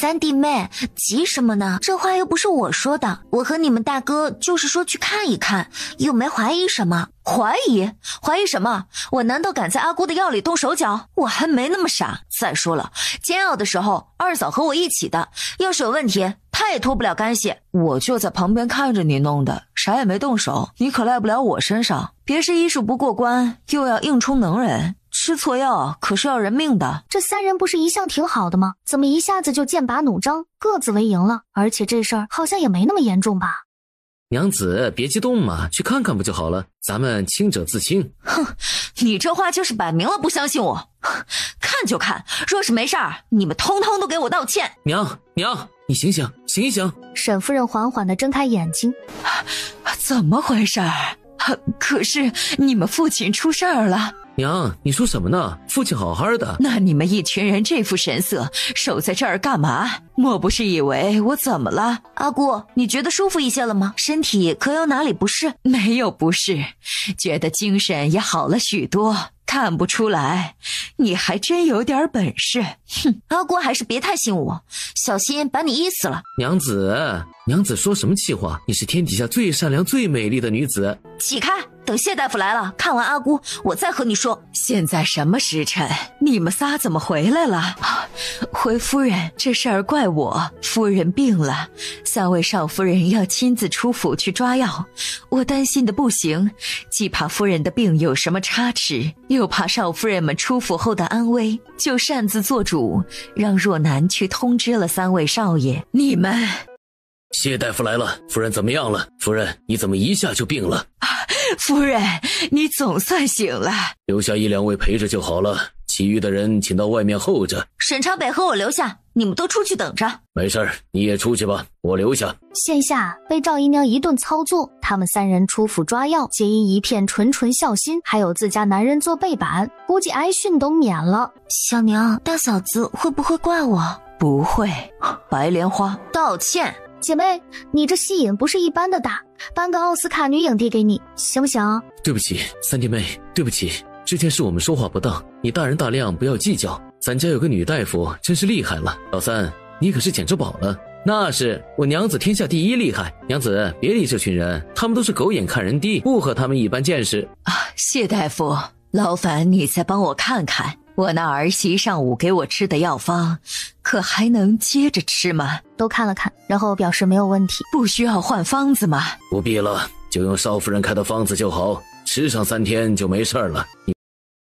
？3弟妹，急什么呢？这话又不是我说的，我和你们大哥就是说去看一看，又没怀疑什么。怀疑什么？我难道敢在阿姑的药里动手脚？我还没那么傻。再说了，煎药的时候二嫂和我一起的，要是有问题她也脱不了干系。我就在旁边看着你弄的，啥也没动手，你可赖不了我身上。别是医术不过关，又要硬充能人，吃错药可是要人命的。这3人不是一向挺好的吗？怎么一下子就剑拔弩张，各自为营了？而且这事儿好像也没那么严重吧？娘子，别激动嘛，去看看不就好了？咱们清者自清。哼，你这话就是摆明了不相信我。看就看，若是没事儿，你们通通都给我道歉。娘，你醒醒，醒一醒。沈夫人缓缓地睁开眼睛。怎么回事？可是你们父亲出事儿了。娘，你说什么呢？父亲好好的。那你们一群人这副神色，守在这儿干嘛？莫不是以为我怎么了？阿姑，你觉得舒服一些了吗？身体可有哪里不适？没有不适，觉得精神也好了许多。看不出来，你还真有点本事。哼，阿姑还是别太信我，小心把你医死了。娘子说什么气话？你是天底下最善良最美丽的女子。起开，等谢大夫来了，看完阿姑我再和你说。现在什么时辰？你们仨怎么回来了？回夫人，这事儿怪我。夫人病了，3位少夫人要亲自出府去抓药，我担心的不行，既怕夫人的病有什么差池，又怕少夫人们出府后的安危，就擅自做主，让若男去通知了3位少爷。你们，谢大夫来了，夫人怎么样了？夫人，你怎么一下就病了？夫人，你总算醒了。留下1、2位陪着就好了，其余的人请到外面候着。沈长北和我留下，你们都出去等着。没事儿，你也出去吧，我留下。现下被赵姨娘一顿操作，他们3人出府抓药，皆因一片纯孝心，还有自家男人做背板，估计挨训都免了。小娘，大嫂子会不会怪我？不会。白莲花，道歉。姐妹，你这戏瘾不是一般的大，颁个奥斯卡女影帝给你，行不行？对不起，3弟妹，对不起，之前是我们说话不当，你大人大量，不要计较。咱家有个女大夫，真是厉害了。老3，你可是捡着宝了。那是我娘子天下第一厉害。娘子别理这群人，他们都是狗眼看人低，不和他们一般见识。谢大夫，劳烦你再帮我看看，我那儿媳上午给我吃的药方，可还能接着吃吗？都看了看，然后表示没有问题。不需要换方子吗？不必了，就用少夫人开的方子就好，吃上3天就没事了。你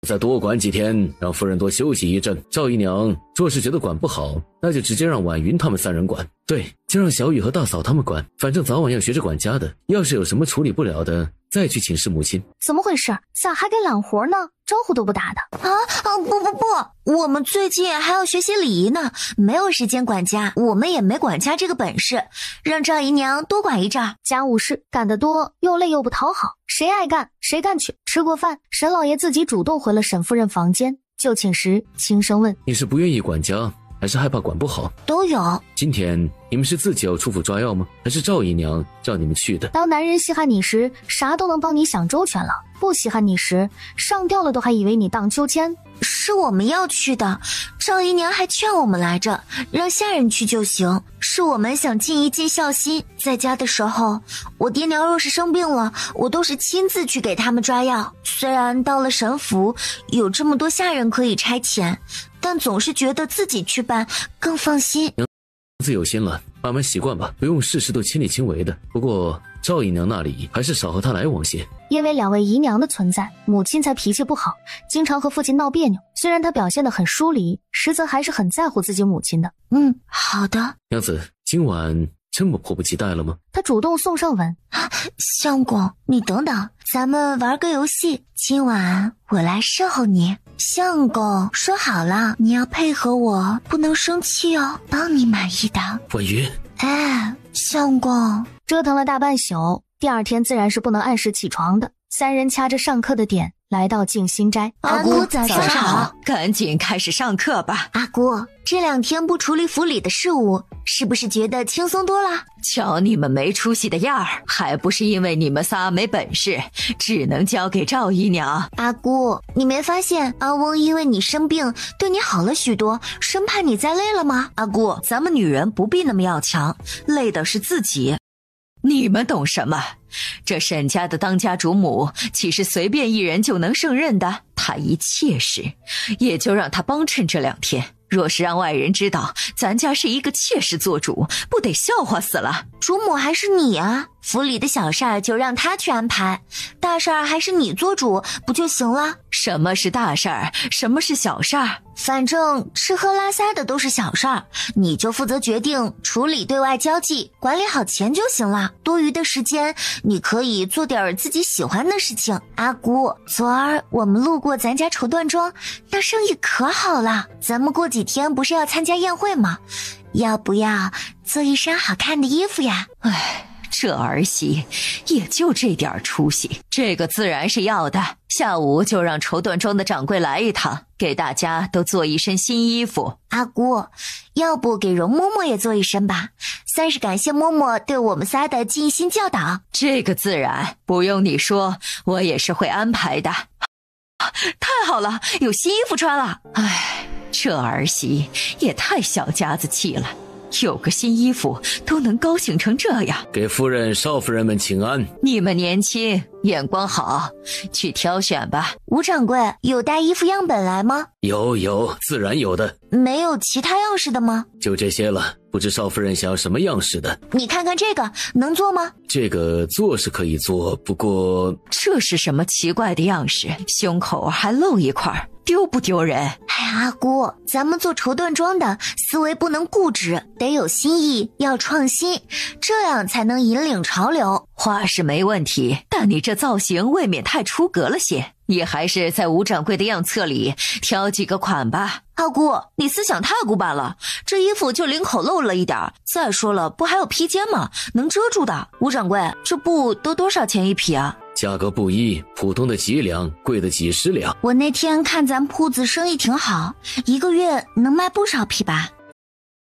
再多管几天，让夫人多休息一阵。赵姨娘若是觉得管不好，那就直接让婉云他们3人管。对，就让小雨和大嫂他们管，反正早晚要学着管家的。要是有什么处理不了的，再去请示母亲。怎么回事？咋还给揽活呢？招呼都不打的。不，我们最近还要学习礼仪呢，没有时间管家，我们也没管家这个本事，让赵姨娘多管一阵。家务事干得多，又累又不讨好，谁爱干谁干去。吃过饭，沈老爷自己主动回了沈夫人房间，就寝时轻声问：你是不愿意管家，还是害怕管不好？都有。今天你们是自己要出府抓药吗？还是赵姨娘叫你们去的？当男人稀罕你时，啥都能帮你想周全了，不稀罕你时，上吊了都还以为你荡秋千。是我们要去的，赵姨娘还劝我们来着，让下人去就行。是我们想尽一尽孝心，在家的时候，我爹娘若是生病了，我都是亲自去给他们抓药。虽然到了沈府，有这么多下人可以差遣，但总是觉得自己去办更放心。娘子有心了，慢慢习惯吧，不用事事都亲力亲为的。不过赵姨娘那里还是少和她来往些。因为2位姨娘的存在，母亲才脾气不好，经常和父亲闹别扭。虽然她表现得很疏离，实则还是很在乎自己母亲的。好的。娘子，今晚这么迫不及待了吗？她主动送上吻。相公，你等等，咱们玩个游戏，今晚我来伺候你。相公，说好了，你要配合我，不能生气哦，帮你满意的。婉云，相公，折腾了大半宿，第2天自然是不能按时起床的。3人掐着上课的点，来到静心斋。阿姑早上好，赶紧开始上课吧。阿姑，这2天不处理府里的事务，是不是觉得轻松多了？瞧你们没出息的样儿，还不是因为你们仨没本事，只能交给赵姨娘。阿姑，你没发现阿翁因为你生病对你好了许多，生怕你再累了吗？阿姑，咱们女人不必那么要强，累的是自己。你们懂什么？这沈家的当家主母岂是随便一人就能胜任的？她一切事也就让她帮衬这2天。若是让外人知道咱家是一个妾室做主，不得笑话死了。主母还是你啊，府里的小事儿就让他去安排，大事儿还是你做主不就行了？什么是大事儿，什么是小事儿？反正吃喝拉撒的都是小事儿，你就负责决定处理对外交际，管理好钱就行了。多余的时间你可以做点自己喜欢的事情。阿姑，昨儿我们路过咱家绸缎庄，那生意可好了，咱们过几天不是要参加宴会吗？要不要做一身好看的衣服呀？唉，这儿媳也就这点出息，这个自然是要的。下午就让绸缎庄的掌柜来一趟，给大家都做一身新衣服。阿姑，要不给容嬷嬷也做一身吧，算是感谢嬷嬷对我们仨的尽心教导。这个自然，不用你说，我也是会安排的。太好了，有新衣服穿了。唉，这儿媳也太小家子气了，有个新衣服都能高兴成这样。给夫人少夫人们请安。你们年轻眼光好，去挑选吧。吴掌柜，有带衣服样本来吗？有，自然有的。没有其他样式的吗？就这些了，不知少夫人想要什么样式的？你看看这个能做吗？这个做是可以做，不过这是什么奇怪的样式？胸口还露一块，丢不丢人？哎呀，阿姑，咱们做绸缎庄的思维不能固执，得有新意，要创新，这样才能引领潮流。话是没问题，但你这造型未免太出格了些，你还是在吴掌柜的样册里挑几个款吧。阿姑，你思想太古板了，这衣服就领口露了一点，再说了，不还有披肩吗？能遮住的。吴掌柜，这布都多少钱一匹啊？价格不一，普通的几两，贵的几十两。我那天看咱铺子生意挺好，一个月能卖不少匹吧？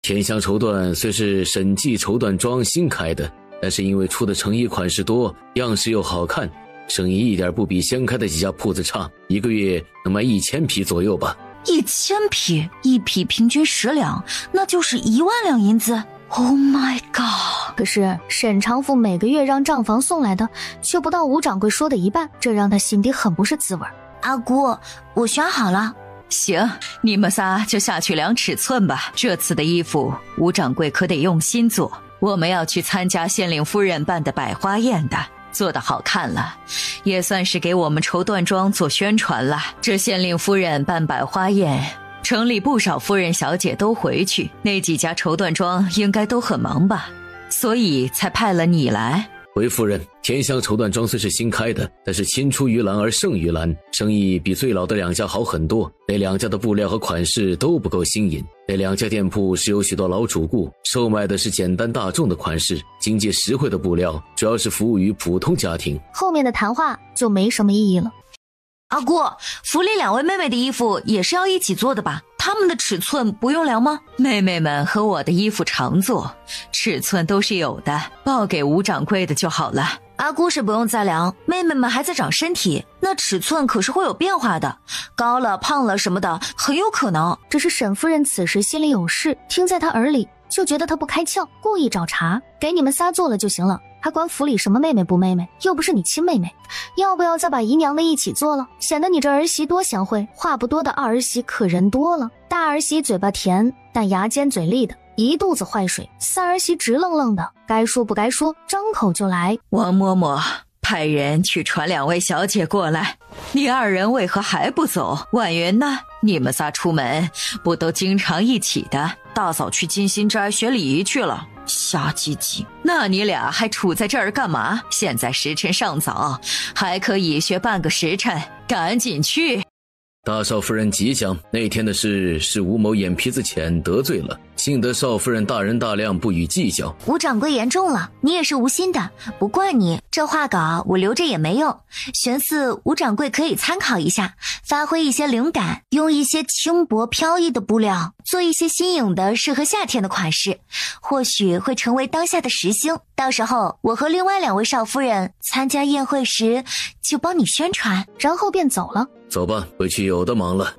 天香绸缎虽是沈记绸缎庄新开的，但是因为出的成衣款式多，样式又好看，生意一点不比先开的几家铺子差，一个月能卖1000匹左右吧。1000匹，一匹平均10两，那就是1万两银子。Oh my god！ 可是沈长富每个月让账房送来的却不到吴掌柜说的一半，这让他心底很不是滋味。阿姑，我选好了。行，你们仨就下去量尺寸吧。这次的衣服吴掌柜可得用心做，我们要去参加县令夫人办的百花宴的，做得好看了，也算是给我们绸缎庄做宣传了。这县令夫人办百花宴，城里不少夫人小姐都回去，那几家绸缎庄应该都很忙吧，所以才派了你来。回夫人，天香绸缎庄虽是新开的，但是青出于蓝而胜于蓝，生意比最老的2家好很多。那2家的布料和款式都不够新颖，那2家店铺是有许多老主顾，售卖的是简单大众的款式，经济实惠的布料，主要是服务于普通家庭。后面的谈话就没什么意义了。阿姑，府里2位妹妹的衣服也是要一起做的吧？她们的尺寸不用量吗？妹妹们和我的衣服常做，尺寸都是有的，报给吴掌柜的就好了。阿姑是不用再量，妹妹们还在长身体，那尺寸可是会有变化的，高了胖了什么的很有可能。只是沈夫人此时心里有事，听在她耳里就觉得她不开窍，故意找茬，给你们仨做了就行了，还管府里什么妹妹不妹妹，又不是你亲妹妹。要不要再把姨娘的一起做了，显得你这儿媳多贤惠。话不多的二儿媳可人多了，大儿媳嘴巴甜，但牙尖嘴利的，一肚子坏水。三儿媳直愣愣的，该说不该说，张口就来。王嬷嬷，派人去传2位小姐过来。你2人为何还不走？婉云呢？你们仨出门不都经常一起的？大嫂去金心斋学礼仪去了。瞎唧唧，那你俩还处在这儿干嘛？现在时辰尚早，还可以学半个时辰，赶紧去。大少夫人吉祥，那天的事是吴某眼皮子浅得罪了，幸得少夫人大人大量，不予计较。吴掌柜言重了，你也是无心的，不怪你。这画稿我留着也没用，玄似吴掌柜可以参考一下，发挥一些灵感，用一些轻薄飘逸的布料，做一些新颖的适合夏天的款式，或许会成为当下的时兴。到时候我和另外2位少夫人参加宴会时就帮你宣传。然后便走了。走吧，回去有的忙了。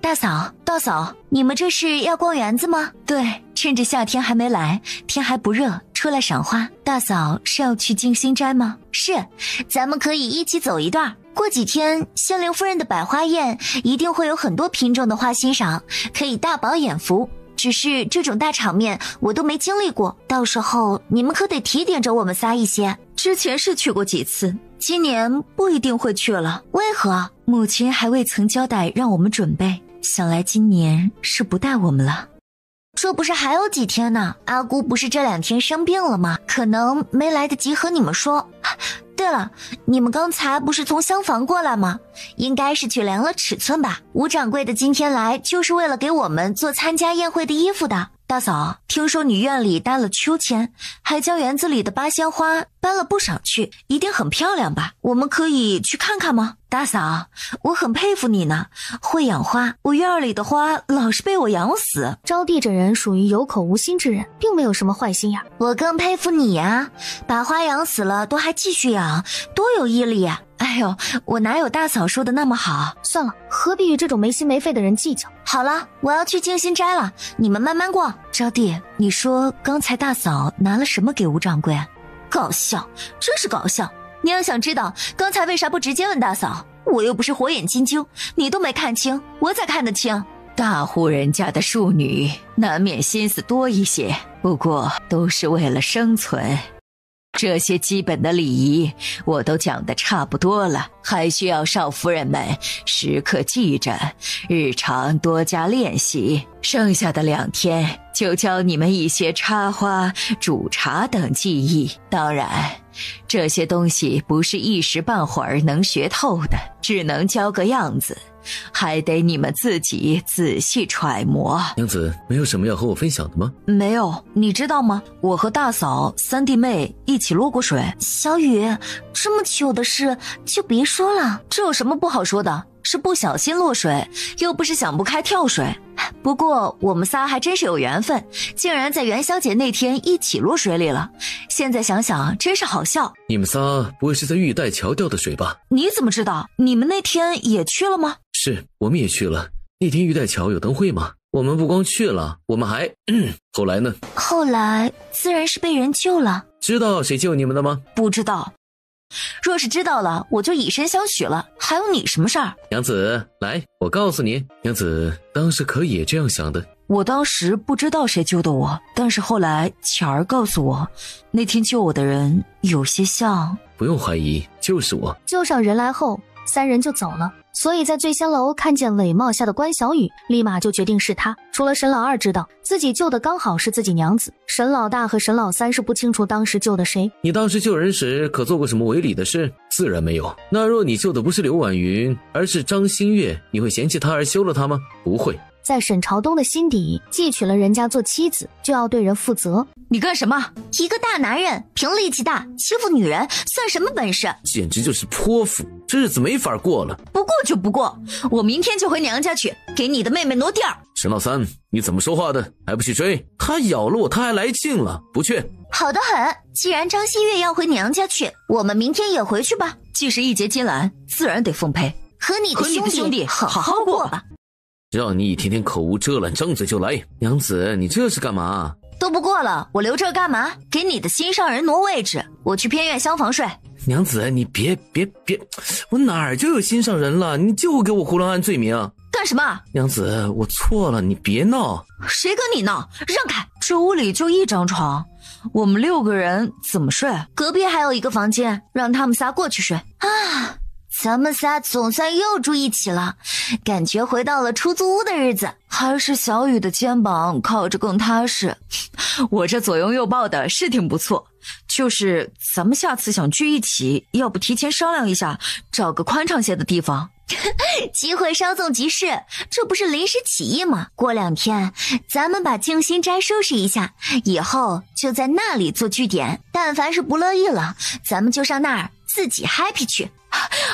大嫂，你们这是要逛园子吗？对，趁着夏天还没来，天还不热，出来赏花。大嫂是要去静心斋吗？是，咱们可以一起走一段。过几天仙灵夫人的百花宴一定会有很多品种的花欣赏，可以大饱眼福。只是这种大场面我都没经历过，到时候你们可得提点着我们仨一些。之前是去过几次，今年不一定会去了。为何？母亲还未曾交代让我们准备，想来今年是不带我们了。这不是还有几天呢？阿姑不是这2天生病了吗？可能没来得及和你们说。对了，你们刚才不是从厢房过来吗？应该是去量了尺寸吧。吴掌柜的今天来就是为了给我们做参加宴会的衣服的。大嫂，听说女院里搭了秋千，还将园子里的八仙花搬了不少去，一定很漂亮吧？我们可以去看看吗？大嫂，我很佩服你呢，会养花，我院里的花老是被我养死。招娣这人属于有口无心之人，并没有什么坏心眼。我更佩服你呀，把花养死了都还继续养，多有毅力呀！哎呦，我哪有大嫂说的那么好？算了，何必与这种没心没肺的人计较。好了，我要去静心斋了，你们慢慢逛。招娣，你说刚才大嫂拿了什么给吴掌柜？搞笑，真是搞笑。你要想知道刚才为啥不直接问大嫂，我又不是火眼金睛，你都没看清，我咋看得清？大户人家的庶女难免心思多一些，不过都是为了生存。这些基本的礼仪我都讲得差不多了，还需要少夫人们时刻记着，日常多加练习。剩下的2天就教你们一些插花、煮茶等技艺。当然，这些东西不是一时半会儿能学透的，只能教个样子，还得你们自己仔细揣摩。娘子，没有什么要和我分享的吗？没有，你知道吗？我和大嫂、3弟妹一起落过水。小雨，这么糗的事就别说了。这有什么不好说的？是不小心落水，又不是想不开跳水。不过我们仨还真是有缘分，竟然在元宵节那天一起落水里了。现在想想真是好笑。你们仨不会是在玉带桥掉的水吧？你怎么知道？你们那天也去了吗？是，我们也去了。那天玉带桥有灯会吗？我们不光去了，我们还……后来呢？后来自然是被人救了。知道谁救你们的吗？不知道。若是知道了，我就以身相许了。还有你什么事儿？娘子，来，我告诉你，娘子当时可也这样想的。我当时不知道谁救的我，但是后来巧儿告诉我，那天救我的人有些像……不用怀疑，就是我。救上人来后，3人就走了。所以在醉仙楼看见韦帽下的关小雨，立马就决定是他。除了沈老二知道自己救的刚好是自己娘子，沈老大和沈老三是不清楚当时救的谁。你当时救人时可做过什么违礼的事？自然没有。那若你救的不是刘婉云，而是张馨月，你会嫌弃他而休了他吗？不会。在沈朝东的心底，既娶了人家做妻子，就要对人负责。你干什么？一个大男人凭力气大欺负女人，算什么本事？简直就是泼妇，这日子没法过了。不过就不过，我明天就回娘家去，给你的妹妹挪地儿。沈老三，你怎么说话的？还不去追？他咬了我，他还来劲了，不去。好得很，既然张馨月要回娘家去，我们明天也回去吧。既是一结金兰，自然得奉陪。和你的兄弟好好过吧。让你一天天口无遮拦，张嘴就来。娘子，你这是干嘛？都不过了，我留这儿干嘛？给你的心上人挪位置，我去偏院厢房睡。娘子，你别，我哪儿就有心上人了？你就给我胡乱按罪名。干什么？娘子，我错了，你别闹。谁跟你闹？让开！这屋里就一张床，我们6个人怎么睡？隔壁还有一个房间，让他们仨过去睡啊。咱们仨总算又住一起了，感觉回到了出租屋的日子。还是小雨的肩膀靠着更踏实，我这左拥右抱的是挺不错。就是咱们下次想聚一起，要不提前商量一下，找个宽敞些的地方。机会稍纵即逝，这不是临时起意吗？过2天咱们把静心斋收拾一下，以后就在那里做据点，但凡是不乐意了，咱们就上那儿自己 happy 去。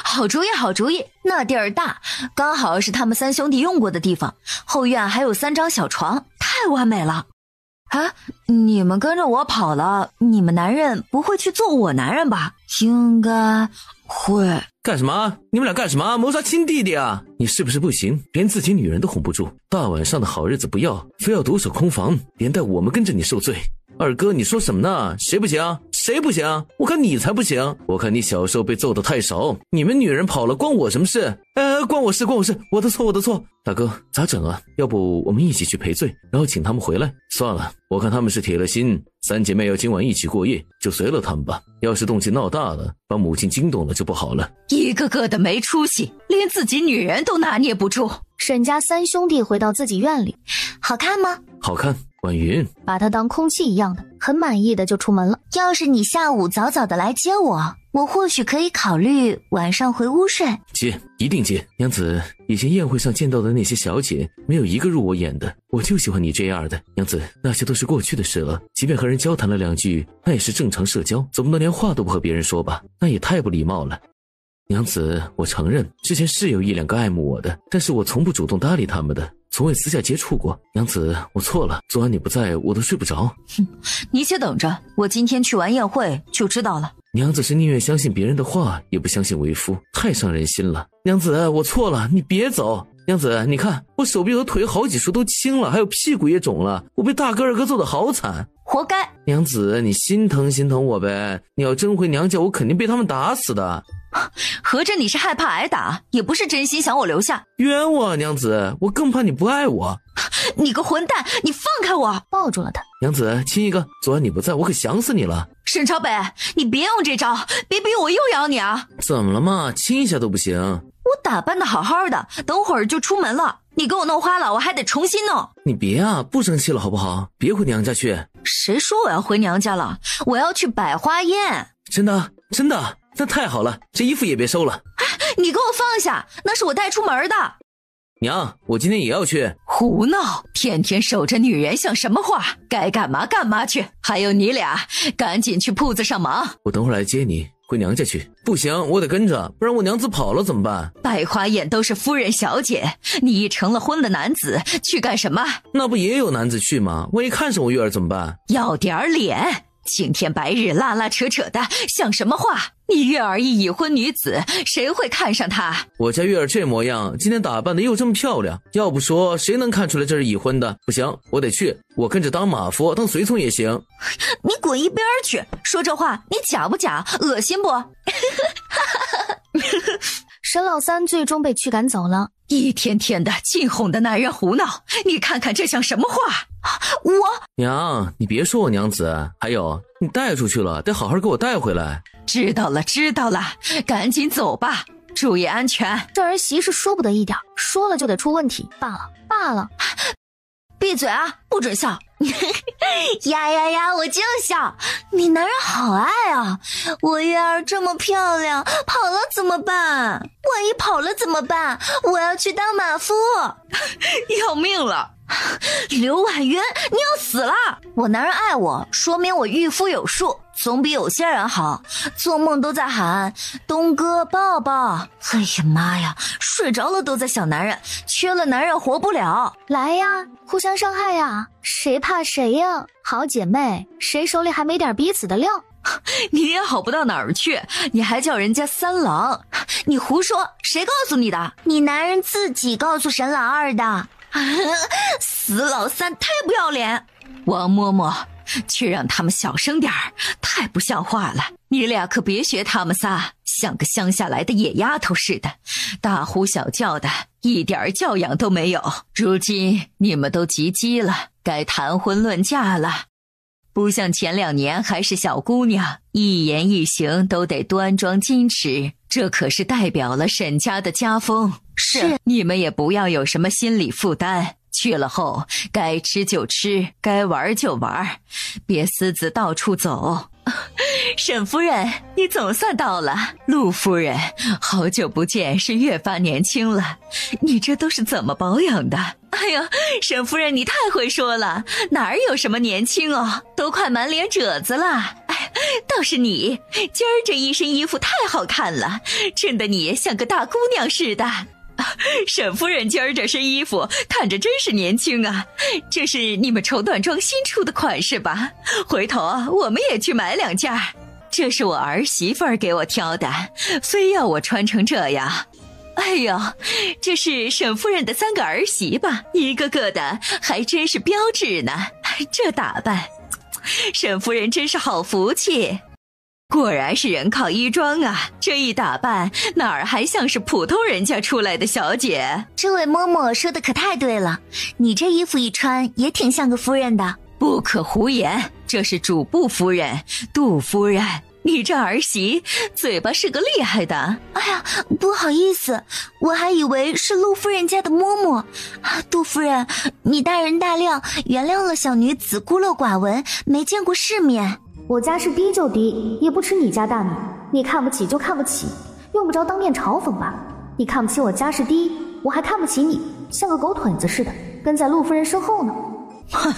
好主意，好主意！那地儿大，刚好是他们3兄弟用过的地方，后院还有3张小床，太完美了。啊，你们跟着我跑了，你们男人不会去做我男人吧？应该会。干什么？你们俩干什么？谋杀亲弟弟啊？你是不是不行，连自己女人都哄不住？大晚上的好日子不要，非要独守空房，连带我们跟着你受罪。二哥，你说什么呢？谁不行？谁不行？我看你才不行！我看你小时候被揍得太少，你们女人跑了关我什么事？关我事，我的错！大哥，咋整啊？要不我们一起去赔罪，然后请他们回来？算了，我看他们是铁了心，3姐妹要今晚一起过夜，就随了他们吧。要是动静闹大了，把母亲惊动了就不好了。一个个的没出息，连自己女人都拿捏不住。沈家3兄弟回到自己院里，好看吗？好看。婉云把他当空气一样的，很满意的就出门了。要是你下午早早的来接我，我或许可以考虑晚上回屋睡。接，一定接。娘子，以前宴会上见到的那些小姐，没有一个入我眼的，我就喜欢你这样的。娘子，那些都是过去的事了，即便和人交谈了2句，那也是正常社交，总不能连话都不和别人说吧？那也太不礼貌了。娘子，我承认之前是有1、2个爱慕我的，但是我从不主动搭理他们的，从未私下接触过。娘子，我错了，昨晚你不在，我都睡不着。你且等着，我今天去完宴会就知道了。娘子是宁愿相信别人的话，也不相信为夫，太伤人心了。娘子，我错了，你别走。娘子，你看我手臂和腿好几处都青了，还有屁股也肿了，我被大哥二哥揍得好惨。活该。娘子，你心疼我呗，你要真回娘家，我肯定被他们打死的。合着你是害怕挨打，也不是真心想我留下。冤枉，娘子，我更怕你不爱我。你个混蛋，你放开我！抱住了他。娘子，亲一个，昨晚你不在，我可想死你了。沈朝北，你别用这招，别逼我又咬你啊！怎么了嘛，亲一下都不行？我打扮的好好的，等会儿就出门了，你给我弄花了，我还得重新弄。你别啊，不生气了好不好？别回娘家去。谁说我要回娘家了？我要去百花宴。真的？那太好了，这衣服也别收了。你给我放下，那是我带出门的。娘，我今天也要去。胡闹，天天守着女人像什么话？该干嘛干嘛去。还有你俩，赶紧去铺子上忙。我等会儿来接你回娘家去。不行，我得跟着，不然我娘子跑了怎么办？百花宴都是夫人小姐，你一成了婚的男子去干什么？那不也有男子去吗？万一看上我月儿怎么办？要点脸，青天白日拉拉扯扯的像什么话？你月儿一已婚女子，谁会看上她？我家月儿这模样，今天打扮的又这么漂亮，要不说谁能看出来这是已婚的？不行，我得去，我跟着当马夫当随从也行。你滚一边去！说这话你假不假？恶心不？沈老三最终被驱赶走了。一天天的尽哄的男人胡闹，你看看这像什么话？娘，你别说我娘子，还有你带出去了，得好好给我带回来。知道了，赶紧走吧，注意安全。这儿媳是说不得一点，说了就得出问题。罢了，闭嘴啊，不准笑。呀，我就笑，你男人好爱啊！我月儿这么漂亮，跑了怎么办？万一跑了怎么办？我要去当马夫。要命了！刘婉云，你要死了！我男人爱我，说明我御夫有术，总比有些人好。做梦都在喊东哥抱抱。哎呀妈呀，睡着了都在想男人，缺了男人活不了。来呀，互相伤害呀，谁怕谁呀？好姐妹，谁手里还没点彼此的料？你也好不到哪儿去，你还叫人家三郎？你胡说，谁告诉你的？你男人自己告诉沈老二的。死老三，太不要脸！王嬷嬷，去让他们小声点儿，太不像话了。你俩可别学他们仨，像个乡下来的野丫头似的，大呼小叫的，一点教养都没有。如今你们都及笄了，该谈婚论嫁了。不像前2年还是小姑娘，一言一行都得端庄矜持，这可是代表了沈家的家风。是，你们也不要有什么心理负担，去了后该吃就吃，该玩就玩，别私自到处走。沈夫人，你总算到了。陆夫人，好久不见，是越发年轻了。你这都是怎么保养的？哎呀，沈夫人你太会说了，哪儿有什么年轻哦，都快满脸褶子了。哎，倒是你，今儿这一身衣服太好看了，衬得你像个大姑娘似的。沈夫人今儿这身衣服看着真是年轻啊，这是你们绸缎庄新出的款式吧？回头我们也去买2件。这是我儿媳妇儿给我挑的，非要我穿成这样。哎呦，这是沈夫人的3个儿媳吧，一个个的还真是标致呢。这打扮，沈夫人真是好福气。果然是人靠衣装啊，这一打扮哪儿还像是普通人家出来的小姐。这位嬷嬷说的可太对了，你这衣服一穿也挺像个夫人的。不可胡言，这是主簿夫人杜夫人。你这儿媳嘴巴是个厉害的。哎呀，不好意思，我还以为是陆夫人家的嬷嬷。杜夫人，你大人大量，原谅了小女子孤陋寡闻，没见过世面。我家是低就低，也不吃你家大米。你看不起就看不起，用不着当面嘲讽吧。你看不起我家世低，我还看不起你，像个狗腿子似的，跟在陆夫人身后呢。哼，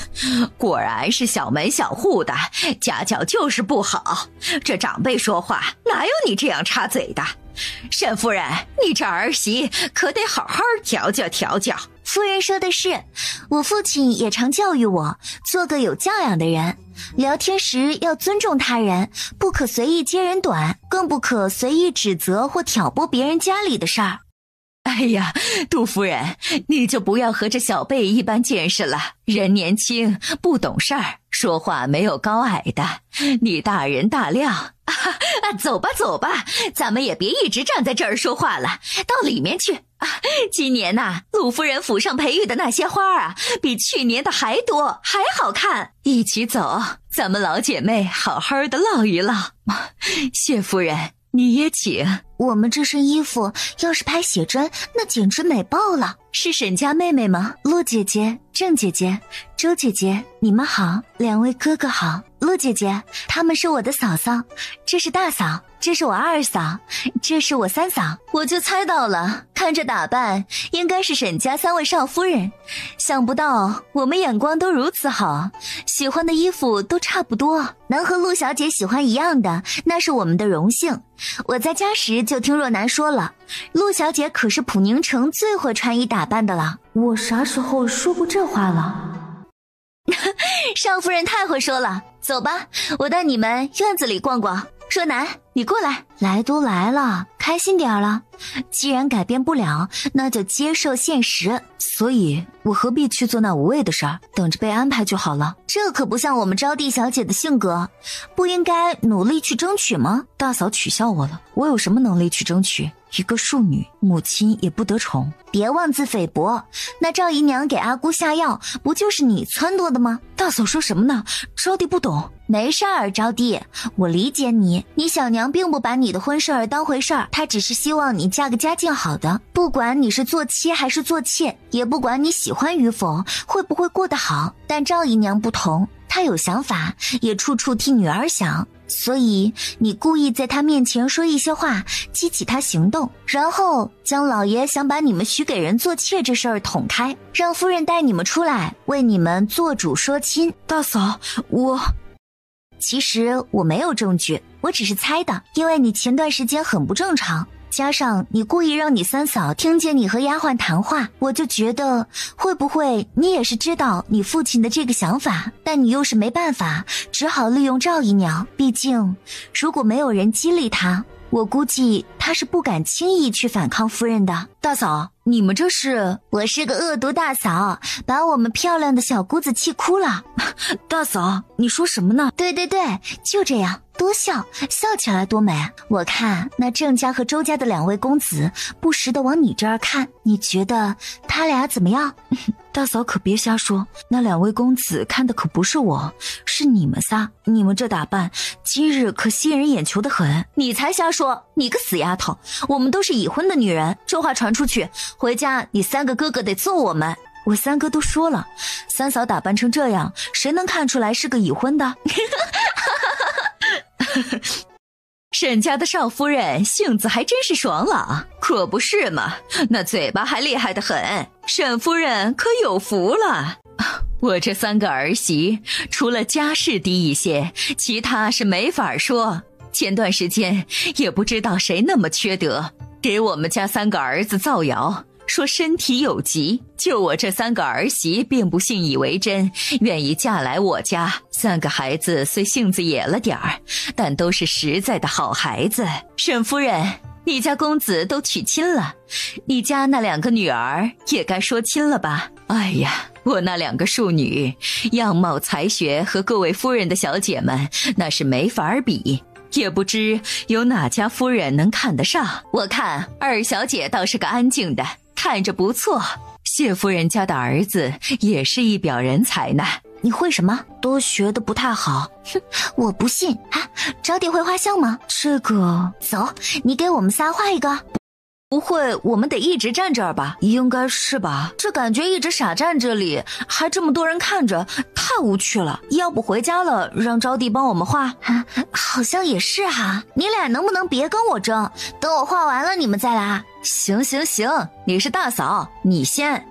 果然是小门小户的，家教就是不好。这长辈说话哪有你这样插嘴的？沈夫人，你这儿媳可得好好调教调教。夫人说的是，我父亲也常教育我，做个有教养的人。聊天时要尊重他人，不可随意揭人短，更不可随意指责或挑拨别人家里的事儿。哎呀，杜夫人，你就不要和这小辈一般见识了。人年轻不懂事儿，说话没有高矮的。你大人大量。走吧走吧，咱们也别一直站在这儿说话了，到里面去。今年呐，陆夫人府上培育的那些花啊，比去年的还多，还好看。一起走，咱们老姐妹好好的唠一唠。谢夫人，你也请。我们这身衣服要是拍写真，那简直美爆了。是沈家妹妹吗？陆姐姐、郑姐姐、周姐姐，你们好，2位哥哥好。陆姐姐，她们是我的嫂嫂，这是大嫂，这是我2嫂，这是我3嫂。我就猜到了，看这打扮，应该是沈家3位少夫人。想不到我们眼光都如此好，喜欢的衣服都差不多，能和陆小姐喜欢一样的，那是我们的荣幸。我在家时就听若楠说了，陆小姐可是普宁城最会穿衣打扮的了。我啥时候说过这话了？少夫人太会说了，走吧，我带你们院子里逛逛。若楠，你过来。来都来了，开心点了。既然改变不了，那就接受现实。所以我何必去做那无谓的事儿，等着被安排就好了。这可不像我们招娣小姐的性格，不应该努力去争取吗？大嫂取笑我了，我有什么能力去争取？一个庶女，母亲也不得宠。别妄自菲薄，那赵姨娘给阿姑下药，不就是你撺掇的吗？大嫂说什么呢？招娣不懂。没事儿，招娣，我理解你。你小娘并不把你的婚事儿当回事儿，她只是希望你嫁个家境好的。不管你是做妻还是做妾，也不管你喜欢与否，会不会过得好。但赵姨娘不同，她有想法，也处处替女儿想。所以你故意在她面前说一些话，激起她行动，然后将老爷想把你们许给人做妾这事儿捅开，让夫人带你们出来，为你们做主说亲。大嫂，其实我没有证据，我只是猜的，因为你前段时间很不正常，加上你故意让你3嫂听见你和丫鬟谈话，我就觉得会不会你也是知道你父亲的这个想法，但你又是没办法，只好利用赵姨娘。毕竟如果没有人激励他，我估计他是不敢轻易去反抗夫人的。大嫂，你们这是……我是个恶毒大嫂，把我们漂亮的小姑子气哭了。大嫂，你说什么呢？对，就这样，多笑，笑起来多美。我看那郑家和周家的2位公子不时地往你这儿看，你觉得他俩怎么样？大嫂可别瞎说，那2位公子看的可不是我，是你们仨。你们这打扮，今日可吸引人眼球的很。你才瞎说，你个死丫头，我们都是已婚的女人，这话传出去，回家你3个哥哥得揍我们。我3哥都说了，3嫂打扮成这样，谁能看出来是个已婚的？沈家的少夫人性子还真是爽朗，可不是嘛？那嘴巴还厉害得很，沈夫人可有福了。我这3个儿媳，除了家世低一些，其他是没法说。前段时间也不知道谁那么缺德，给我们家3个儿子造谣，说身体有疾，就我这3个儿媳并不信以为真，愿意嫁来我家。3个孩子虽性子野了点儿，但都是实在的好孩子。沈夫人，你家公子都娶亲了，你家那2个女儿也该说亲了吧？哎呀，我那2个庶女，样貌才学和各位夫人的小姐们那是没法比，也不知有哪家夫人能看得上。我看2小姐倒是个安静的，看着不错。谢夫人家的儿子也是一表人才呢。你会什么？都学得不太好。哼，我不信啊！招娣会画像吗？这个，走，你给我们仨画一个。不会，我们得一直站这儿吧？应该是吧？这感觉一直傻站这里，还这么多人看着，太无趣了。要不回家了，让招娣帮我们画？啊，好像也是哈。你俩能不能别跟我争？等我画完了你们再来。行，你是大嫂，你先。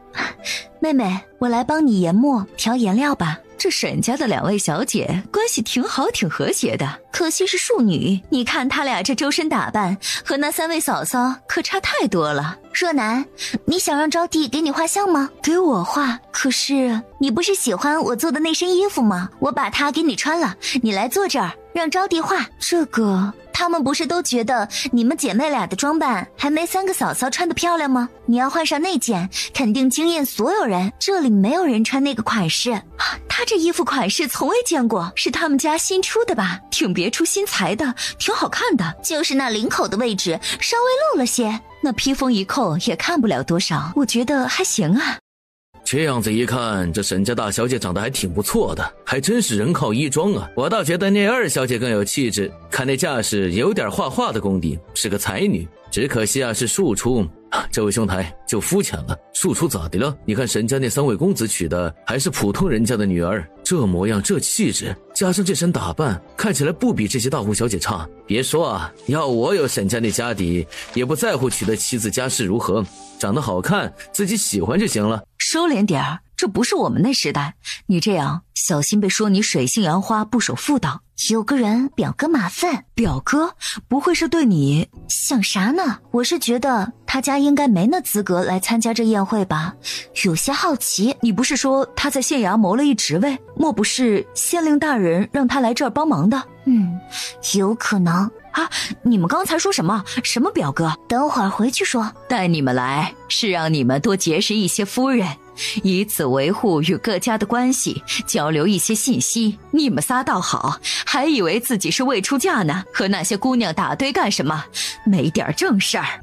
妹妹，我来帮你研墨调颜料吧。这沈家的2位小姐关系挺好，挺和谐的，可惜是庶女。你看她俩这周身打扮，和那3位嫂嫂可差太多了。若楠，你想让招娣给你画像吗？给我画？可是你不是喜欢我做的那身衣服吗？我把它给你穿了，你来坐这儿，让招娣画。这个，他们不是都觉得你们姐妹俩的装扮还没3个嫂嫂穿得漂亮吗？你要换上那件，肯定惊艳所有人。这里没有人穿那个款式。她这衣服款式从未见过，是他们家新出的吧？挺别出心裁的，挺好看的。就是那领口的位置稍微露了些，那披风一扣也看不了多少，我觉得还行啊。这样子一看，这沈家大小姐长得还挺不错的，还真是人靠衣装啊。我倒觉得那2小姐更有气质，看那架势有点画画的功底，是个才女。只可惜啊，是庶出。这位兄台就肤浅了，庶出咋的了？你看沈家那3位公子娶的还是普通人家的女儿，这模样这气质，加上这身打扮，看起来不比这些大户小姐差。别说啊，要我有沈家那家底，也不在乎娶的妻子家世如何，长得好看，自己喜欢就行了。收敛点儿，这不是我们那时代，你这样小心被说你水性杨花，不守妇道。有个人表哥马粪。表哥？不会是对你想啥呢？我是觉得他家应该没那资格来参加这宴会吧，有些好奇。你不是说他在县衙谋了一职位，莫不是县令大人让他来这儿帮忙的？有可能啊。你们刚才说什么表哥？等会儿回去说。带你们来是让你们多结识一些夫人，以此维护与各家的关系，交流一些信息。你们仨倒好，还以为自己是未出嫁呢，和那些姑娘打堆干什么？没点正事儿。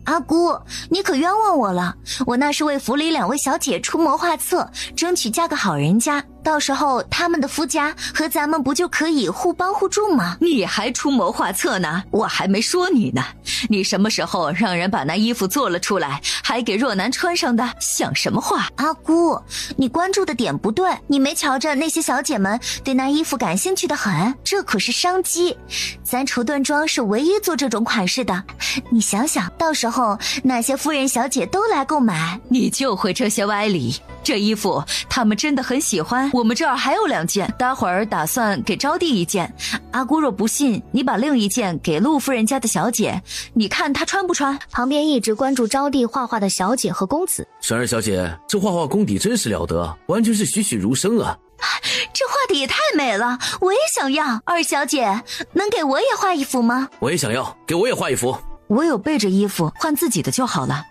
阿姑，你可冤枉我了，我那是为府里2位小姐出谋划策，争取嫁个好人家，到时候他们的夫家和咱们不就可以互帮互助吗？你还出谋划策呢？我还没说你呢，你什么时候让人把那衣服做了出来，还给若楠穿上的？想什么话？阿姑，你关注的点不对，你没瞧着那些小姐们对那衣服感兴趣的很，这可是商机。咱绸缎庄是唯一做这种款式的，你想想，到时候那些夫人小姐都来购买。你就会这些歪理。这衣服他们真的很喜欢，我们这儿还有2件，待会儿打算给招娣1件。阿姑若不信，你把另1件给陆夫人家的小姐，你看她穿不穿？旁边一直关注招娣画画的小姐和公子，沈2小姐，这画画功底真是了得，完全是栩栩如生啊。这画的也太美了，我也想要。2小姐，能给我也画一幅吗？我也想要，给我也画一幅。我有备着衣服，换自己的就好了。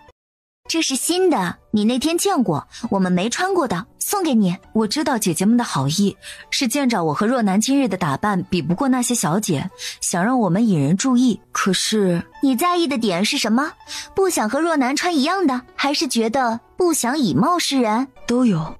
这是新的，你那天见过，我们没穿过的，送给你。我知道姐姐们的好意，是见着我和若楠今日的打扮比不过那些小姐，想让我们引人注意。可是你在意的点是什么？不想和若楠穿一样的，还是觉得不想以貌示人？都有。